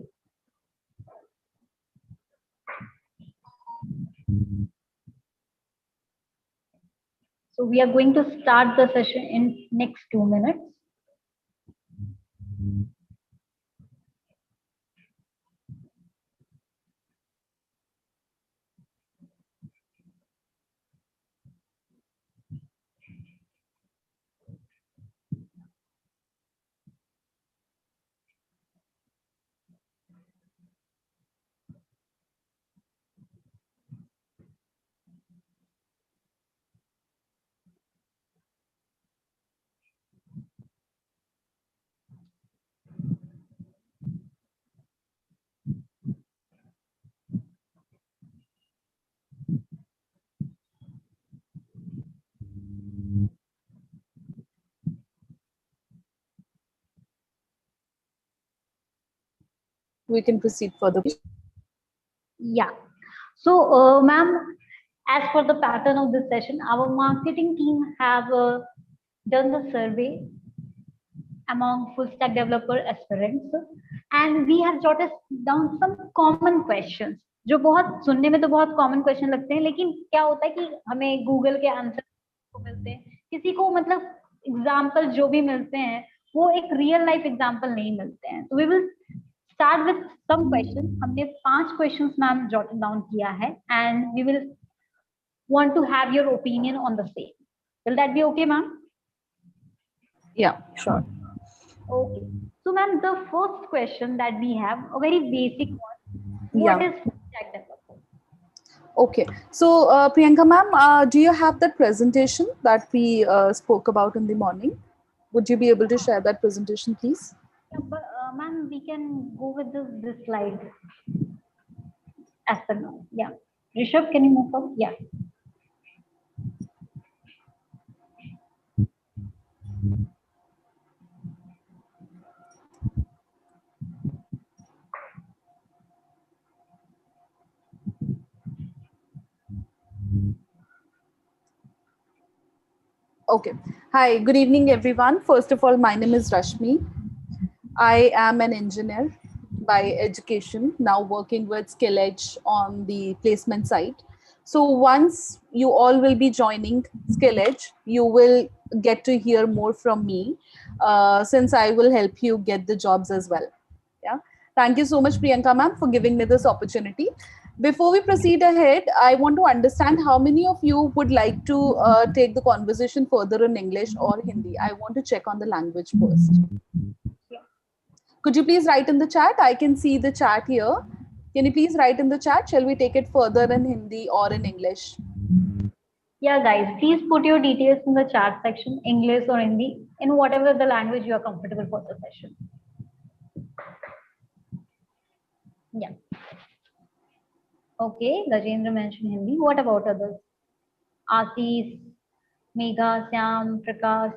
So we are going to start the session in next 2 minutes. We can proceed further. Yeah. So, ma'am, as for the pattern of this session, our marketing team have done the survey among full stack developer aspirants, and we have jotted down some common questions जो बहुत सुनने में तो बहुत common question लगते हैं, लेकिन क्या होता है कि हमें गूगल के आंसर मिलते हैं, किसी को मतलब एग्जाम्पल जो भी मिलते हैं वो एक रियल लाइफ एग्जाम्पल नहीं मिलते हैं. तो we will start with some question. हमने 5 क्वेश्चंस मैम जॉट डाउन किया है, and we will want to have your opinion on the same. Will that be okay ma'am? Yeah, sure. Okay. So ma'am, the first question that we have, a very basic one. What is full stack developer? Okay. So Priyanka ma'am, do you have that presentation that we spoke about in the morning? Would you be able to share that presentation, please? Yeah, but ma'am, we can go with this slide as per now. Yeah. Rishabh, can you move forward? Yeah. Okay. Hi, good evening, everyone. First of all, my name is Rashmi. I am an engineer by education, now working with Skilledge on the placement side. So once you all will be joining Skilledge, you will get to hear more from me, since I will help you get the jobs as well. Yeah. Thank you so much, Priyanka ma'am, for giving me this opportunity. Before we proceed ahead, I want to understand how many of you would like to take the conversation further in English or Hindi. I want to check on the language first. Could you please write in the chat? I can see the chat here. Can you please write in the chat? Shall we take it further in Hindi or in English? Yeah, guys, please put your details in the chat section, English or Hindi, in whatever the language you are comfortable for the session. Yeah. Okay, Gajendra mentioned Hindi. What about others? Ashish, Megha, Syam, Prakash.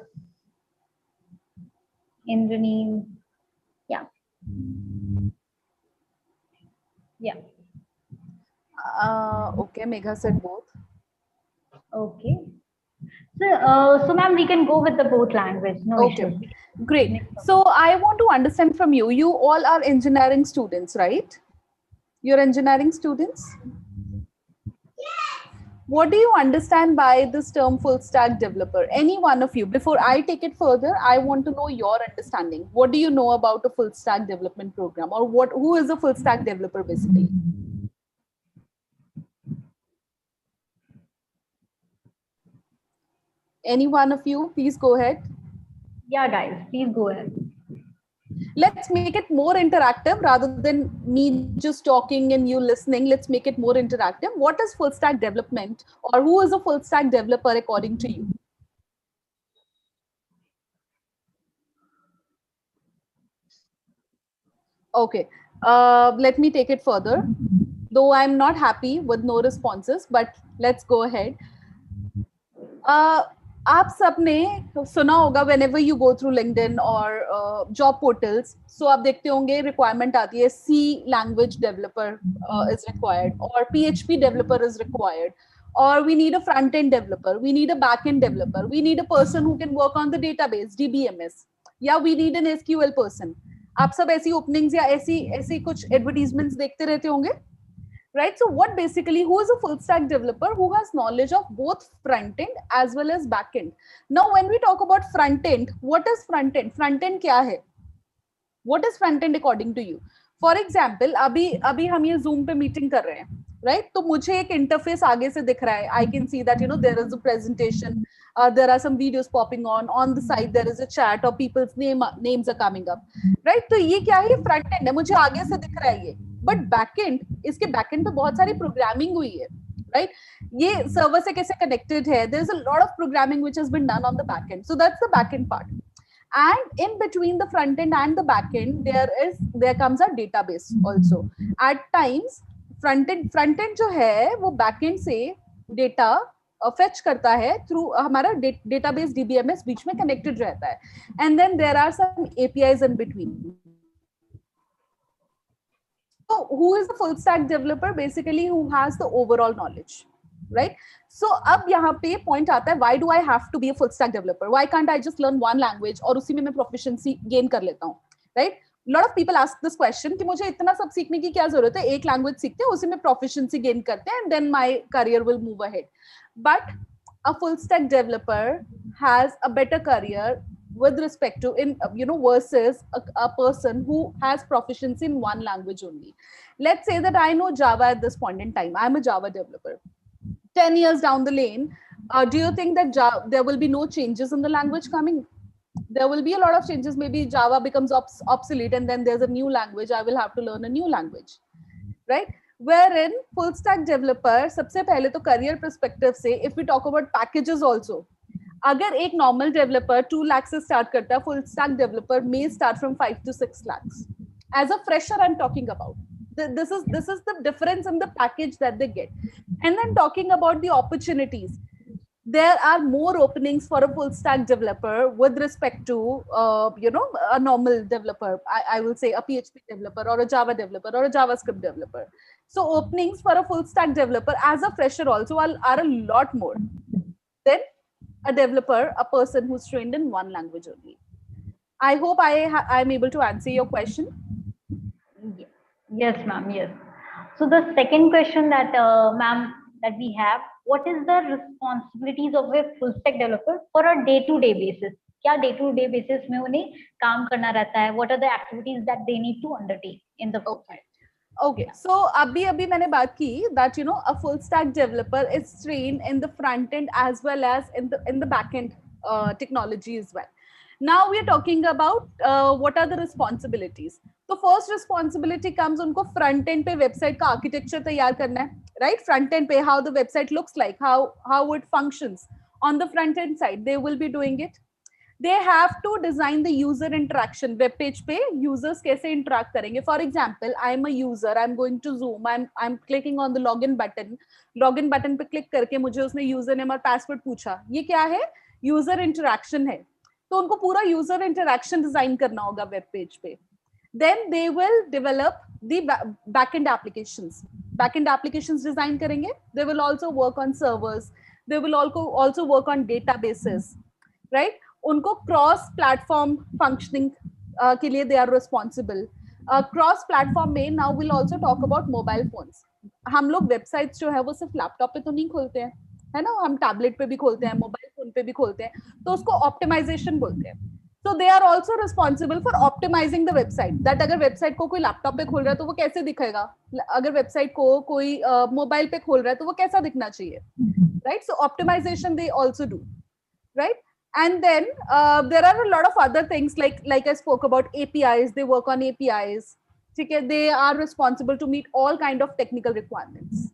Indraneen. Yeah. Yeah. Okay, Megha said both. Okay. So ma'am, we can go with the both language. No Okay, issue. great. So I want to understand from you. You all are engineering students, right? You're engineering students. What do you understand by this term full stack developer? Any one of you? Before I take it further, I want to know your understanding. What do you know about a full stack development program, or what? Who is a full stack developer basically? Any one of you? Please go ahead. Yeah, guys, please go ahead. Let's make it more interactive rather than me just talking and you listening. Let's make it more interactive. What is full stack development, or who is a full stack developer according to you? Okay, let me take it further. Though I'm not happy with no responses, but let's go ahead. आप सबने सुना होगा whenever you go through LinkedIn or job portals, so आप देखते होंगे requirement आती है C language developer is required, or PHP developer is required, or we need a front end developer, we need a back end developer, we need a person who can work on the database DBMS, या we need an SQL person. आप सब ऐसी openings या ऐसी कुछ advertisements देखते रहते होंगे, right? So what basically, who is a full stack developer who has knowledge of both front end as well as back end? Now, when we talk about front end, what is front end? Front end क्या है? What is front end according to you? For example, अभी हम ये Zoom पे meeting कर रहे हैं, right? तो मुझे एक interface आगे से दिख रहा है. I can see that, you know, there is a presentation, there are some videos popping on the side there is a chat, or people's names are coming up, right? तो ये क्या है? Front end है, मुझे आगे से दिख रहा है ये. But backend, इसके backend पे बहुत सारी programming हुई है, right? ये server से कैसे connected है? There's a lot of programming which has been done on the backend. So that's the backend part. And in between the front end and the backend, there comes a database also. At times, front end जो है वो backend से data fetch करता है through हमारा database DBMS बीच में connected रहता है. And then there are some APIs in between. So who is the full stack developer? Basically, who has the overall knowledge, right? So अब यहाँ पे point आता है, why do I have to be a full stack developer? Why can't I just learn one language और उसी में मैं proficiency gain कर लेता हूँ, right? A lot of people ask this question कि मुझे इतना सब सीखने की क्या जरूरत है? एक language सीखते हैं, उसी में proficiency gain करते हैं, and then my career will move ahead. But a full stack developer has a better career with respect to versus a person who has proficiency in one language only. Let's say that I know Java at this point in time. I'm a Java developer. 10 years down the lane, do you think that there will be no changes in the language coming? There will be a lot of changes. Maybe Java becomes obsolete, and then there's a new language. I will have to learn a new language, right? Wherein full stack developer, सबसे पहले तो career perspective से, if we talk about packages also, अगर एक normal developer 2 lakhs से start करता है, full stack developer may start from 5 to 6 lakhs. As a fresher, I'm talking about. This is the difference in the package that they get. And then talking about the opportunities, there are more openings for a full stack developer with respect to a normal developer. I will say a PHP developer or a Java developer or a JavaScript developer. So openings for a full stack developer as a fresher also are a lot more than a developer, a person who's trained in one language only. I hope I'm able to answer your question. Yes, ma'am. Yes. So the second question that ma'am that we have, what is the responsibilities of a full stack developer for a day-to-day basis? क्या day-to-day basis में उन्हें काम करना रहता है? What are the activities that they need to undertake in the full stack? Okay, so अभी मैंने बात की that a full stack developer is trained in the front end as well as in the back end technology as well. Now we are talking about what are the responsibilities. So first responsibility comes उनको front end पे website का architecture तैयार करना है, right? Front end पे how the website looks like, how it functions. On the front end side, they will be doing it. They have to design the user interaction. Web page पे users कैसे interact करेंगे? For example, I'm a user, I'm going to Zoom, I'm clicking on the login button. Login button पे click करके मुझे उसने username और password पूछा. ये क्या है? User interaction है. तो उनको पूरा यूजर इंटरेक्शन डिजाइन करना होगा वेब पेज पे. Then they will develop the backend applications. Backend applications design करेंगे. They will also work on servers. They will also work on databases, right? उनको cross platform functioning के लिए they are responsible. Cross platform में now we'll also talk about mobile phones. हम लोग websites जो है वो सिर्फ लैपटॉप पे तो नहीं खोलते हैं, है ना, हम टैबलेट पे भी खोलते हैं, मोबाइल फोन पे भी खोलते हैं, तो उसको ऑप्टिमाइजेशन बोलते हैं. So they are also responsible for optimizing the website. That अगर वेबसाइट को कोई लैपटॉप पे खोल रहा है तो वो कैसे दिखेगा, अगर वेबसाइट को कोई मोबाइल पे खोल रहा है तो वो कैसा दिखना चाहिए, right? So optimization they also do, right? And then there are a lot of other things like I spoke about APIs. They work on APIs. Okay, they are responsible to meet all kind of technical requirements.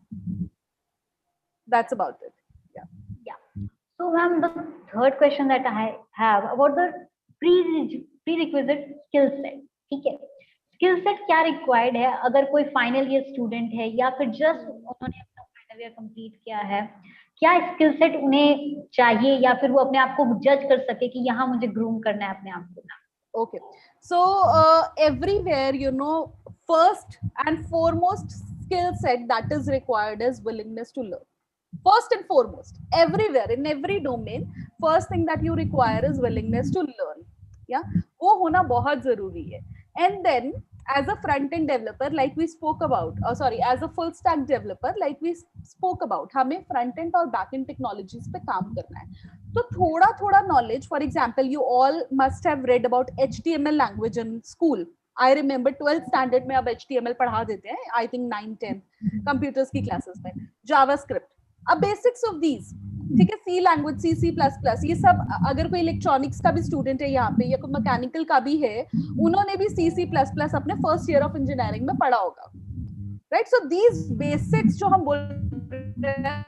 That's about it. Yeah. So ma'am, the third question that I have about the prerequisite skill set. ठीक है, skill set क्या required है अगर कोई final year student है या फिर just उन्होंने अपना final year complete किया है, क्या skill set उन्हें चाहिए या फिर वो अपने आप को judge कर सके कि यहाँ मुझे groom करना है अपने आप को. Okay, so everywhere, you know, first and foremost skill set that is required is willingness to learn. First and foremost, everywhere, in every domain, first thing that you require is willingness to learn. Yeah, वो होना बहुत जरूरी है. And then as a front-end developer, like we spoke about, as a full-stack developer, like we spoke about, हमें front-end और back-end technologies पे काम करना है. तो थोड़ा knowledge, for example, you all must have read about HTML language in school. I remember 12th standard में अब HTML पढ़ा देते हैं, I think 9-10 computers की classes में. JavaScript, अब basics of these, ठीक है, C language, C++, ये सब अगर कोई इलेक्ट्रॉनिक्स का भी स्टूडेंट है यहाँ पे या कोई मैकेनिकल का भी है, उन्होंने भी C++ अपने फर्स्ट ईयर ऑफ इंजीनियरिंग में पढ़ा होगा, राइट? सो दीज बेसिक्स जो हम बोल रहे हैं,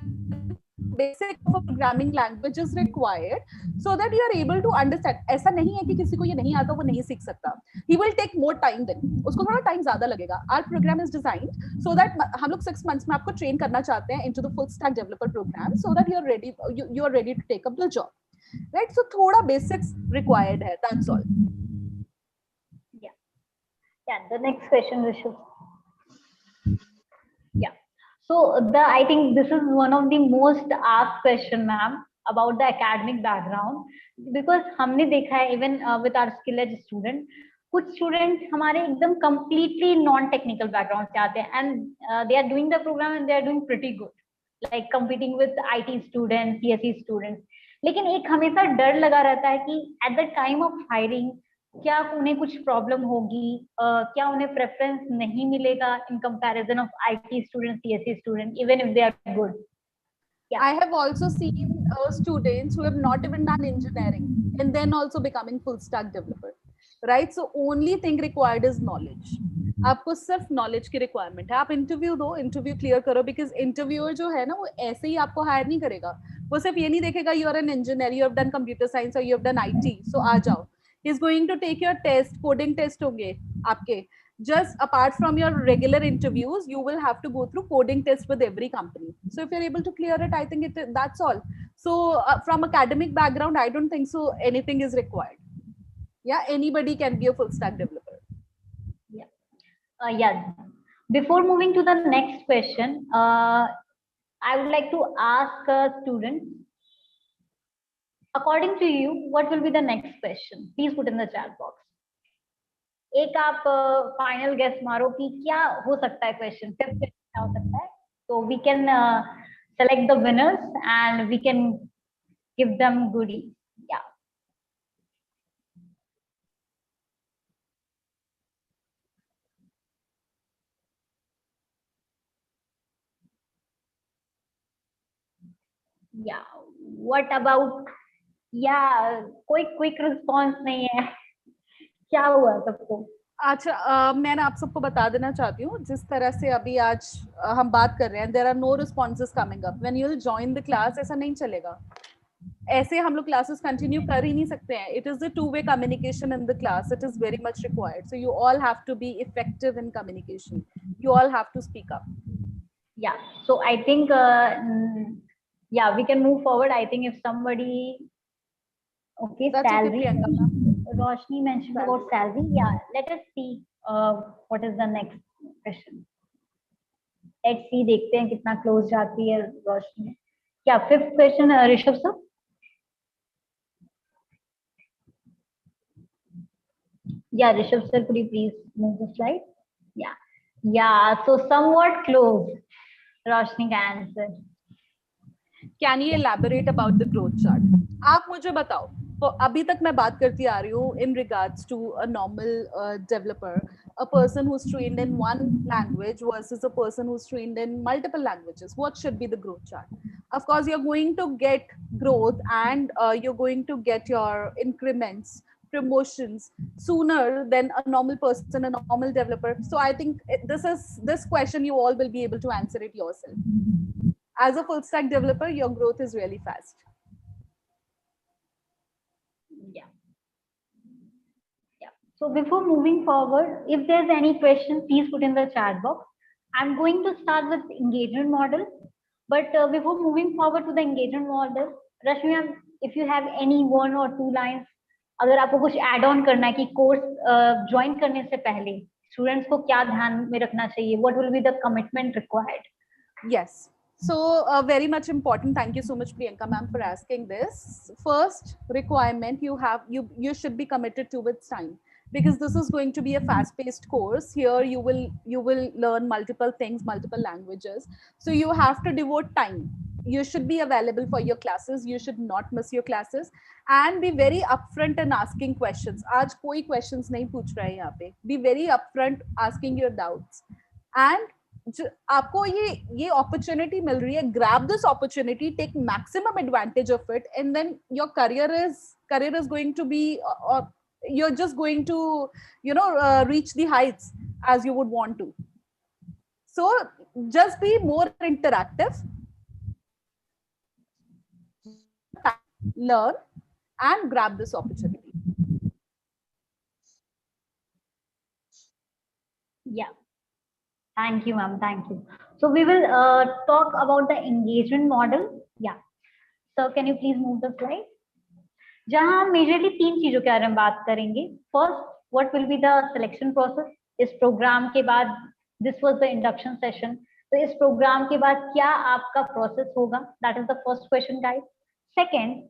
basic programming language is required so that you are able to understand. ऐसा नहीं है कि किसी को ये नहीं आता वो नहीं सीख सकता. He will take more time then. उसको थोड़ा टाइम ज्यादा लगेगा. Our program is designed so that हम लोग 6 months में आपको ट्रेन करना चाहते हैं into the full stack developer program so that you are ready to take up the job. Right? So थोड़ा basics required है. That's all. Yeah. The next question, Rishabh. Yeah. So I think this is one of the most asked question, ma'am, about the academic background, because हमने देखा है even with our Skilledge student, कुछ students हमारे एकदम completely non-technical background से आते हैं and they are doing the program and they are doing pretty good, like competing with IT students, CSE students. लेकिन एक हमेशा डर लगा रहता है कि at the time of hiring क्या उन्हें कुछ प्रॉब्लम होगी, क्या उन्हें प्रेफरेंस नहीं मिलेगा in comparison of IT students, CSE students, even if they are good. Yeah. I have also seen students who have not even done engineering and then also becoming full stack developer, right? So only thing required is knowledge. आपको सिर्फ knowledge की requirement है. आप interview दो, interview clear करो, because interviewer जो है ना वो ऐसे ही आपको hire नहीं करेगा. वो सिर्फ ये नहीं देखेगा you are an engineer, you have done computer science or you have done IT, so आ जाओ. He's going to take your test, coding test होंगे आपके. Just apart from your regular interviews, you will have to go through coding tests with every company. So if you're able to clear it, I think that's all. So from academic background, I don't think so anything is required. Yeah, anybody can be a full stack developer. Yeah. Before moving to the next question, I would like to ask students, according to you, what will be the next question? Please put in the chat box. एक आप final guess मारो कि क्या हो सकता है question, fifth क्या हो सकता है, तो we can select the winners and we can give them goodies. Yeah, what about, कोई क्विक रिस्पॉन्स नहीं है, क्या हुआ सबको? अच्छा, मैं आप सबको बता देना चाहती हूँ, जिस तरह से अभी आज हम बात कर रहे हैं, there are no responses coming up. When you'll join the class, ऐसा नहीं चलेगा. ऐसे हम लोग क्लासेस कंटिन्यू कर ही नहीं सकते हैं. It is a two-way communication in the class. It is very much required. So you all have to be effective in communication. You all have to speak up. Yeah. So I think, we can move forward. I think if somebody Okay, That's okay, salary. Priyanka ma'am. Roshni mentioned about salary. Yeah, let us see what is the next question. Let's see, देखते हैं कितना close जाती है रोशनी. क्या fifth question, Rishabh sir? Yeah, Rishabh sir, could you please move the slide? Yeah. Yeah, so somewhat close. Roshni का answer. Can you elaborate about the growth chart? आप मुझे बताओ. तो अभी तक मैं बात करती आ रही हूँ in regards to a normal developer, a person who's trained in one language versus a person who's trained in multiple languages. What should be the growth chart? Of course, you're going to get growth and you're going to get your increments, promotions sooner than a normal person, a normal developer. So I think this question you all will be able to answer it yourself. As a full stack developer, your growth is really fast. Yeah. Yeah. So before moving forward, if there's any question, please put in the chat box. I'm going to start with engagement model. But before moving forward to the engagement model, Rashmi ma'am, if you have any 1 or 2 lines, अगर आपको कुछ add on करना है कि course join करने से पहले students को क्या ध्यान में रखना चाहिए, what will be the commitment required? Yes. So very much important. Thank you so much, Priyanka ma'am, for asking this. First requirement you should be committed to with time, because this is going to be a fast-paced course. Here you will learn multiple things, multiple languages. So you have to devote time. You should be available for your classes. You should not miss your classes and be very upfront in asking questions. आज कोई questions नहीं पूछ रहा है यहाँ पे. Be very upfront asking your doubts. And आपको ये opportunity मिल रही है, grab this opportunity, take maximum advantage of it, and then your career is going to be you're just going to reach the heights as you would want to. So just be more interactive, learn and grab this opportunity. Yeah. Thank you, ma'am. Thank you. So we will talk about the engagement model. Yeah. So can you please move the slide? जहाँ हम majorly 3 चीजों के बारे में बात करेंगे. First, what will be the selection process? इस programme के बाद this was the induction session. तो इस प्रोग्राम के बाद क्या आपका प्रोसेस होगा? That is the first question, guys. Second,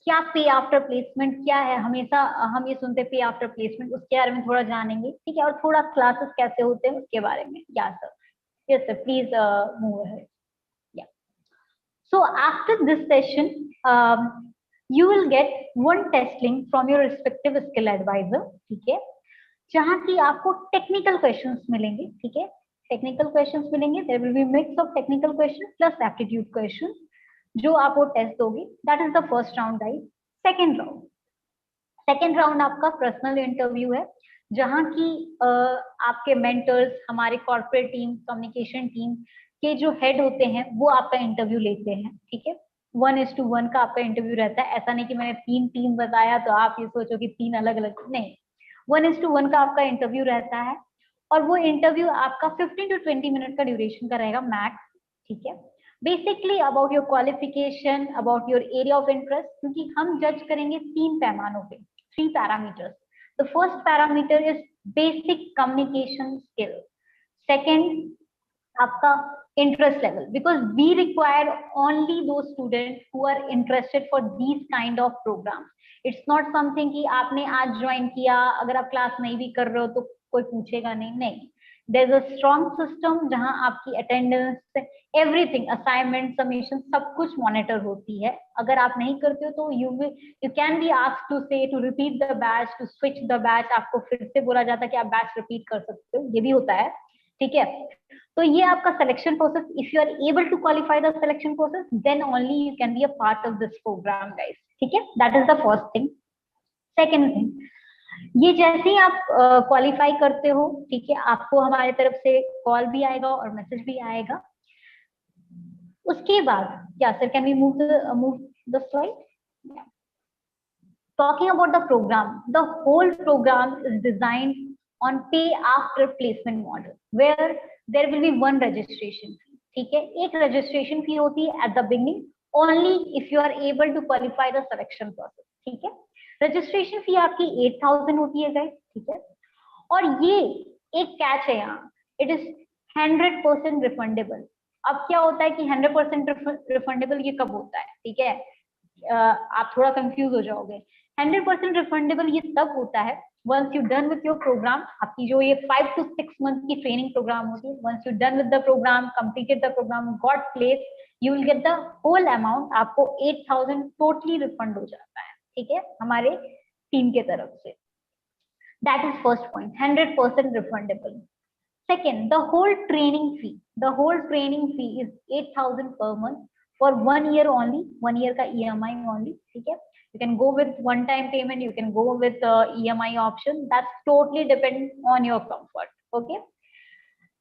क्या पे आफ्टर प्लेसमेंट क्या है? हमेशा हम ये सुनते पे आफ्टर प्लेसमेंट, उसके बारे में थोड़ा जानेंगे, ठीक है? और थोड़ा क्लासेस कैसे होते हैं उसके बारे में. Yeah sir, yes sir, please move ahead. Yeah so after this session you will get one test link from your respective skill advisor, ठीक है? जहाँ की आपको टेक्निकल क्वेश्चंस मिलेंगे, ठीक है? टेक्निकल क्वेश्चंस मिलेंगे. There will be mix of technical question plus aptitude question जो आप वो टेस्ट दोगे. That is the first round, guys. Second round आपका पर्सनल इंटरव्यू है, जहाँ की आपके मेंटर्स, हमारे कॉर्पोरेट टीम, कम्युनिकेशन टीम के जो हेड होते हैं वो आपका इंटरव्यू लेते हैं, ठीक है? 1:1 का आपका इंटरव्यू रहता है. ऐसा नहीं कि मैंने 3 टीम बताया तो आप ये सोचो कि 3 अलग अलग, नहीं. 1:1 का आपका इंटरव्यू रहता है और वो इंटरव्यू आपका 15 to 20 मिनट का ड्यूरेशन का रहेगा मैक्स, ठीक है? Basically about your qualification, about your area of interest, क्योंकि हम जज करेंगे 3 पैमानों पे, 3 parameters. The first parameter is basic communication skill. Second आपका interest level, because we require only those students who are interested for these kind of programs. It's not something कि आपने आज ज्वाइन किया, अगर आप क्लास नहीं भी कर रहे हो तो कोई पूछेगा नहीं. There's a strong system जहां आपकी अटेंडेंस, एवरीथिंग, असाइनमेंट, सबमिशन, सब कुछ मॉनिटर होती है. अगर आप नहीं करते हो तो you can be asked to say to repeat the batch, to switch the batch. आपको फिर से बोला जाता है कि आप बैच रिपीट कर सकते हो, ये भी होता है, ठीक है? तो ये आपका selection process. If you are able to qualify the selection process, then only you can be a part of this program, guys, ठीक है? That is the first thing. Second thing, ये जैसे ही आप क्वालिफाई करते हो, ठीक है, आपको हमारे तरफ से कॉल भी आएगा और मैसेज भी आएगा. उसके बाद क्या sir, can we move the slide? Talking about the program, the whole program is designed on pay after placement model, where there will be one registration fee, ठीक है? एक registration fee होती है at the beginning only if you are able to qualify the selection process. ठीक है, registration fee आपकी 8,000 होती है गाइस, ठीक है, और ये एक कैच है यहाँ, इट इज 100% रिफंडेबल। अब क्या होता है कि 100% रिफंडेबल ये कब होता है, ठीक है, आप थोड़ा कंफ्यूज हो जाओगे। 100% रिफंडेबल ये तब होता है once you done with your program, आपकी जो ये 5 to 6 months की ट्रेनिंग प्रोग्राम होती है, once you done with the program, completed the program, got placed, you will get the whole amount, आपको 8,000 टोटली रिफंड हो जाता है, ठीक है, हमारे टीम के तरफ से। That is first point, 100% refundable. Second, the whole training fee is 8,000 per month for 1 year only, 1 year का EMI only, ठीक है। You can go with one-time payment, you can go with EMI option, that's totally dependent on your comfort, okay।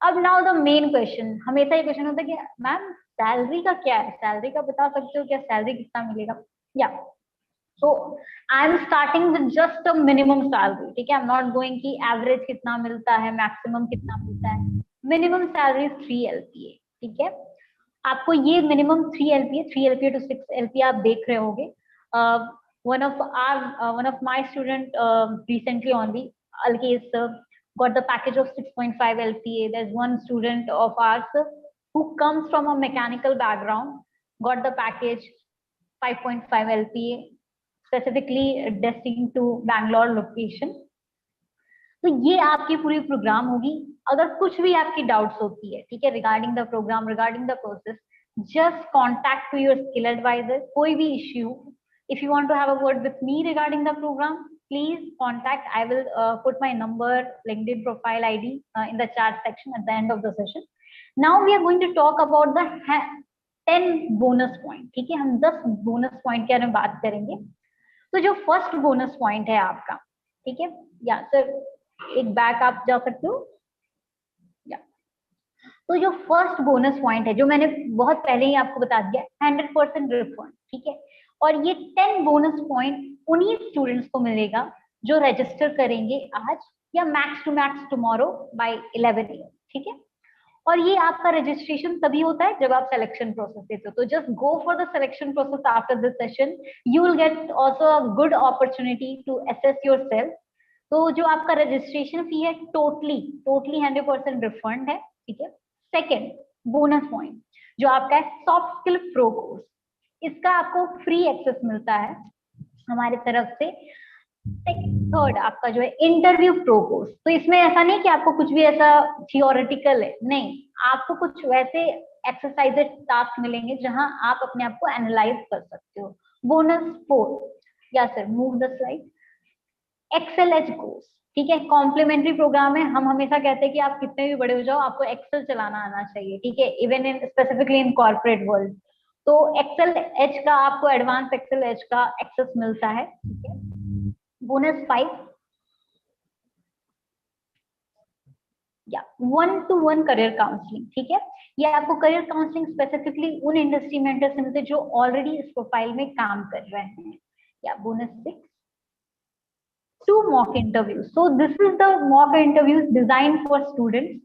अब now the main question, हमेशा ये question होता है कि ma'am salary का क्या है, सैलरी का बता सकते हो क्या, सैलरी कितना मिलेगा? या so I'm starting with just a minimum salary, ठीक है, I'm not going कि average कितना मिलता है, maximum कितना मिलता है। minimum salary is 3 LPA, ठीक है, आपको ये minimum 3 LPA to 6 LPA आप देख रहे होगे। one of my student recently only, Alkesh got the package of 6.5 LPA. There's one student of ours who comes from a mechanical background, got the package 5.5 LPA, specifically destined to Bangalore location. तो ये आपकी पूरी programme होगी। अगर कुछ भी आपकी doubts होती है, ठीक है, regarding the program, regarding the process, just contact to your skill advisor. कोई भी issue, if you want to have a word with me regarding the program, please contact. I will put my number, LinkedIn profile ID in the chat section at the end of the session. Now we are going to talk about the 10 bonus point, ठीक है, हम 10 bonus point के बारे में बात करेंगे। तो जो फर्स्ट बोनस पॉइंट है आपका, ठीक है, या सर एक बैक आप जा सकते हो, या तो जो फर्स्ट बोनस पॉइंट है जो मैंने बहुत पहले ही आपको बता दिया, 100% रिफंड, ठीक है, और ये 10 बोनस पॉइंट उन्हीं स्टूडेंट्स को मिलेगा जो रजिस्टर करेंगे आज या max to max tomorrow by 11 AM, ठीक है। और ये आपका रजिस्ट्रेशन तभी होता है जब आप सिलेक्शन प्रोसेस देते हो। तो just go for the selection process after this session, you will get also a good opportunity to assess yourself. तो जो आपका रजिस्ट्रेशन फी है टोटली 100% रिफंड है, ठीक है। सेकेंड बोनस पॉइंट जो आपका है सॉफ्ट स्किल प्रो कोर्स, इसका आपको फ्री एक्सेस मिलता है हमारे तरफ से। थर्ड आपका जो है इंटरव्यू प्रो कोर्स, तो इसमें ऐसा नहीं कि आपको कुछ भी ऐसा थियोरेटिकल है, नहीं, आपको कुछ वैसे एक्सरसाइजेज टास्क मिलेंगे जहां आप अपने आप को एनालाइज कर सकते हो। बोनस 4, या sir move the slide, Excel as course, ठीक है, कॉम्प्लीमेंट्री प्रोग्राम है। हम हमेशा कहते हैं कि आप कितने भी बड़े हो जाओ आपको एक्सेल चलाना आना चाहिए, ठीक है, even in specifically in corporate world. तो एक्सेल एच का आपको एडवांस एक्सेल एच का एक्सेस मिलता है, ठीक है। बोनस 5, या 1-to-1 करियर काउंसलिंग, ठीक है, ये आपको करियर काउंसलिंग स्पेसिफिकली उन इंडस्ट्री मेंटर्स से मिलते जो ऑलरेडी इस प्रोफाइल में काम कर रहे हैं। या bonus 6, 2 mock interviews. So this is the mock interviews designed for students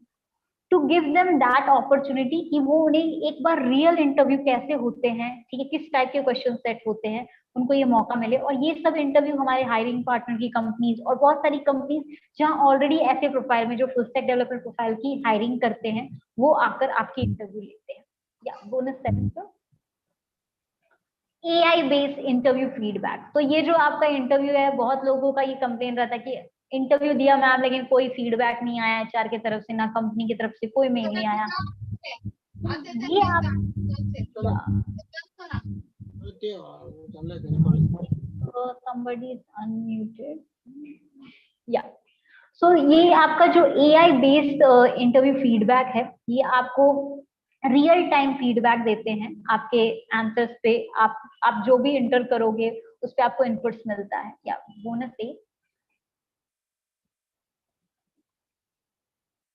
to give them that opportunity कि वो उन्हें एक बार रियल इंटरव्यू कैसे होते हैं, ठीक है, किस टाइप के क्वेश्चन सेट होते हैं, उनको ये मौका मिले। और ये सब इंटरव्यू हमारे हायरिंग पार्टनर की कंपनीज और बहुत सारी कंपनीज जहां ऑलरेडी ऐसे प्रोफाइल में जो फुल स्टैक डेवलपर प्रोफाइल की हायरिंग करते हैं वो आकर आपकी इंटरव्यू लेते हैं। या bonus 7 AI based interview feedback. तो ये जो आपका इंटरव्यू है, बहुत लोगों का ये कंप्लेन रहता है कि इंटरव्यू दिया मैम लेकिन कोई फीडबैक नहीं आया एचआर की तरफ से, ना कंपनी की तरफ से कोई मेल नहीं आया। ये आप somebody is unmuted, या सो ये आपका जो AI बेस्ड इंटरव्यू फीडबैक है, ये आपको रियल टाइम फीडबैक देते हैं आपके आंसर्स पे। आप जो भी इंटर करोगे उस पे आपको इनपुट्स मिलता है। या बोनस 8,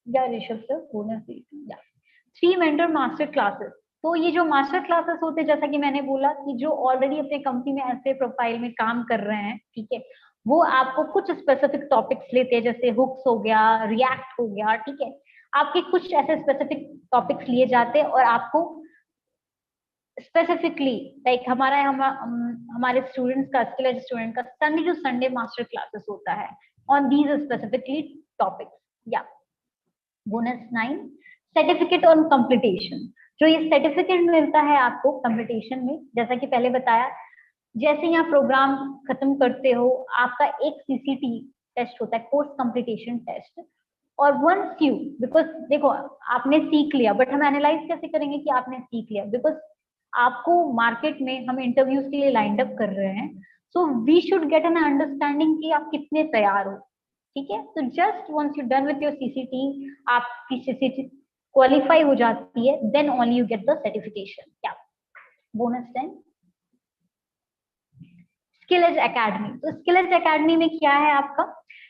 या ऋषभ सर बोनस 8, या 3 मेंटर मास्टर क्लासेस। तो ये जो मास्टर क्लासेस होते हैं, जैसा कि मैंने बोला कि जो ऑलरेडी अपने कंपनी में ऐसे प्रोफाइल में काम कर रहे हैं, ठीक है, वो आपको कुछ स्पेसिफिक टॉपिक्स लेते हैं, जैसे हुक्स हो गया, रिएक्ट हो गया, ठीक है, आपके कुछ ऐसे स्पेसिफिक टॉपिक्स लिए जाते हैं और आपको स्पेसिफिकली लाइक हमारे स्टूडेंट्स का स्किलेज स्टूडेंट का Sunday to Sunday master classes होता है ऑन दीज स्पेसिफिकली टॉपिक्स। या बोनस 9 सर्टिफिकेट ऑन कंप्लीटेशन। जो ये सर्टिफिकेट मिलता है आपको कंप्लीटेशन में, जैसा कि पहले बताया, जैसे ही आप प्रोग्राम खत्म करते हो आपका एक सीसीटी टेस्ट होता है, कोर्स कंप्लीटेशन टेस्ट। और वंस यू, बिकॉज देखो आपने सीख लिया, बट हम एनालाइज कैसे करेंगे कि आपने सीख लिया, बिकॉज आपको मार्केट में हम इंटरव्यूज के लिए लाइंड अप कर रहे हैं, so we should get an understanding कि आप कितने तैयार हो। ठीक है, तो just once you done with your CCT, आपकी सीसीटी क्वालिफाई हो जाती है, then only you get the certification. क्या बोनस 10 स्किलेज एकेडमी। तो स्किलेज एकेडमी में क्या है आपका,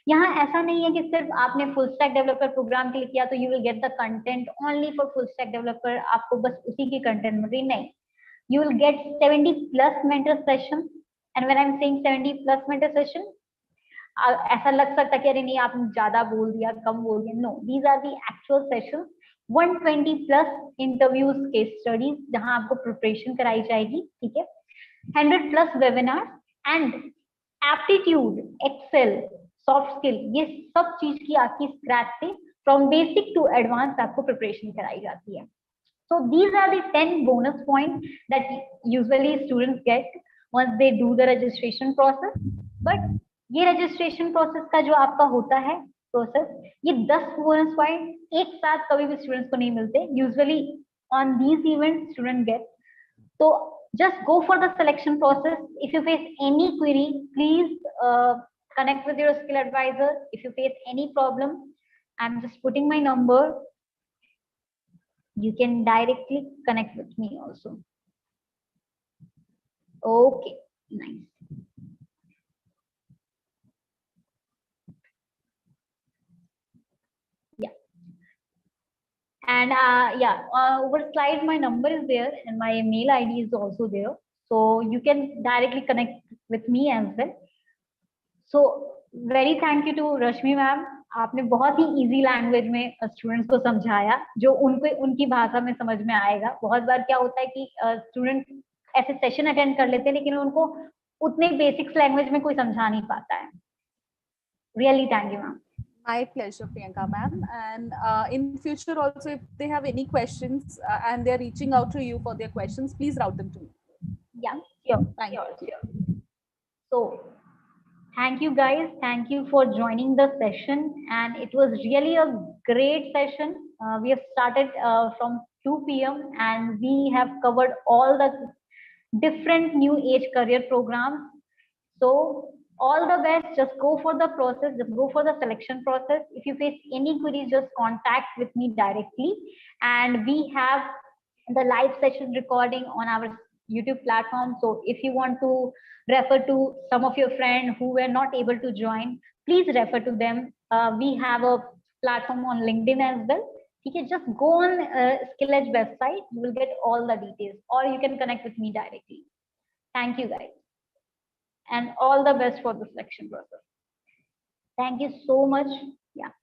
यहाँ ऐसा नहीं है कि सिर्फ आपने फुल स्टैक डेवलपर प्रोग्राम के लिए किया तो you will get the content only for full stack developer, आपको बस उसी की कंटेंट मिल रही, नहीं। You will get 70+ mentor session, and when I'm saying 70+ mentor session, ऐसा लग सकता है कि अरे नहीं आपने ज्यादा बोल दिया, कम बोल दिया। No, these are the actual sessions. 120+ interviews, case studies जहां आपको प्रिपरेशन कराई जाएगी। ठीक है, 100+ webinars and aptitude, Excel, soft skill, ये सब चीज की आपकी स्क्रैच से फ्रॉम बेसिक टू एडवांस आपको प्रिपरेशन कराई जाती है। So these are the 10 bonus points that usually students get once they do the registration process. But ये registration process का जो आपका होता है process, ये 10 bonus points एक साथ कभी भी students को नहीं मिलते। Usually on these events student get. So just go for the selection process. If you face any query, please connect with your skill advisor. If you face any problem, I'm just putting my number. You can directly connect with me also. Okay, nice. Yeah. And over slide my number is there and my mail ID is also there. So you can directly connect with me as well. So very thank you to Rashmi ma'am. आपने बहुत ही easy language में students को समझाया जो उनको उनकी भाषा में समझ में आएगा। बहुत बार क्या होता है कि स्टूडेंट ऐसे सेशन अटेंड कर लेते हैं लेकिन उनको उतने बेसिक्स लैंग्वेज में कोई समझा नहीं पाता है। Really thank you ma'am. My pleasure, Priyanka ma'am. And in future also, if they have any questions and they're reaching out to you for their questions, please route them to me. Yeah, sure. Thank you. So thank you guys. Thank you for joining the session. And it was really a great session. We have started from 2 p.m. and we have covered all the different new age career programs. So all the best. Just go for the process. Just go for the selection process. If you face any queries, just contact with me directly. And we have the live session recording on our YouTube platform. So if you want to refer to some of your friends who were not able to join, please refer to them. We have a platform on LinkedIn as well. Okay, just go on Skilledge website. You will get all the details, or you can connect with me directly. Thank you guys, and all the best for the selection process. Thank you so much. Yeah.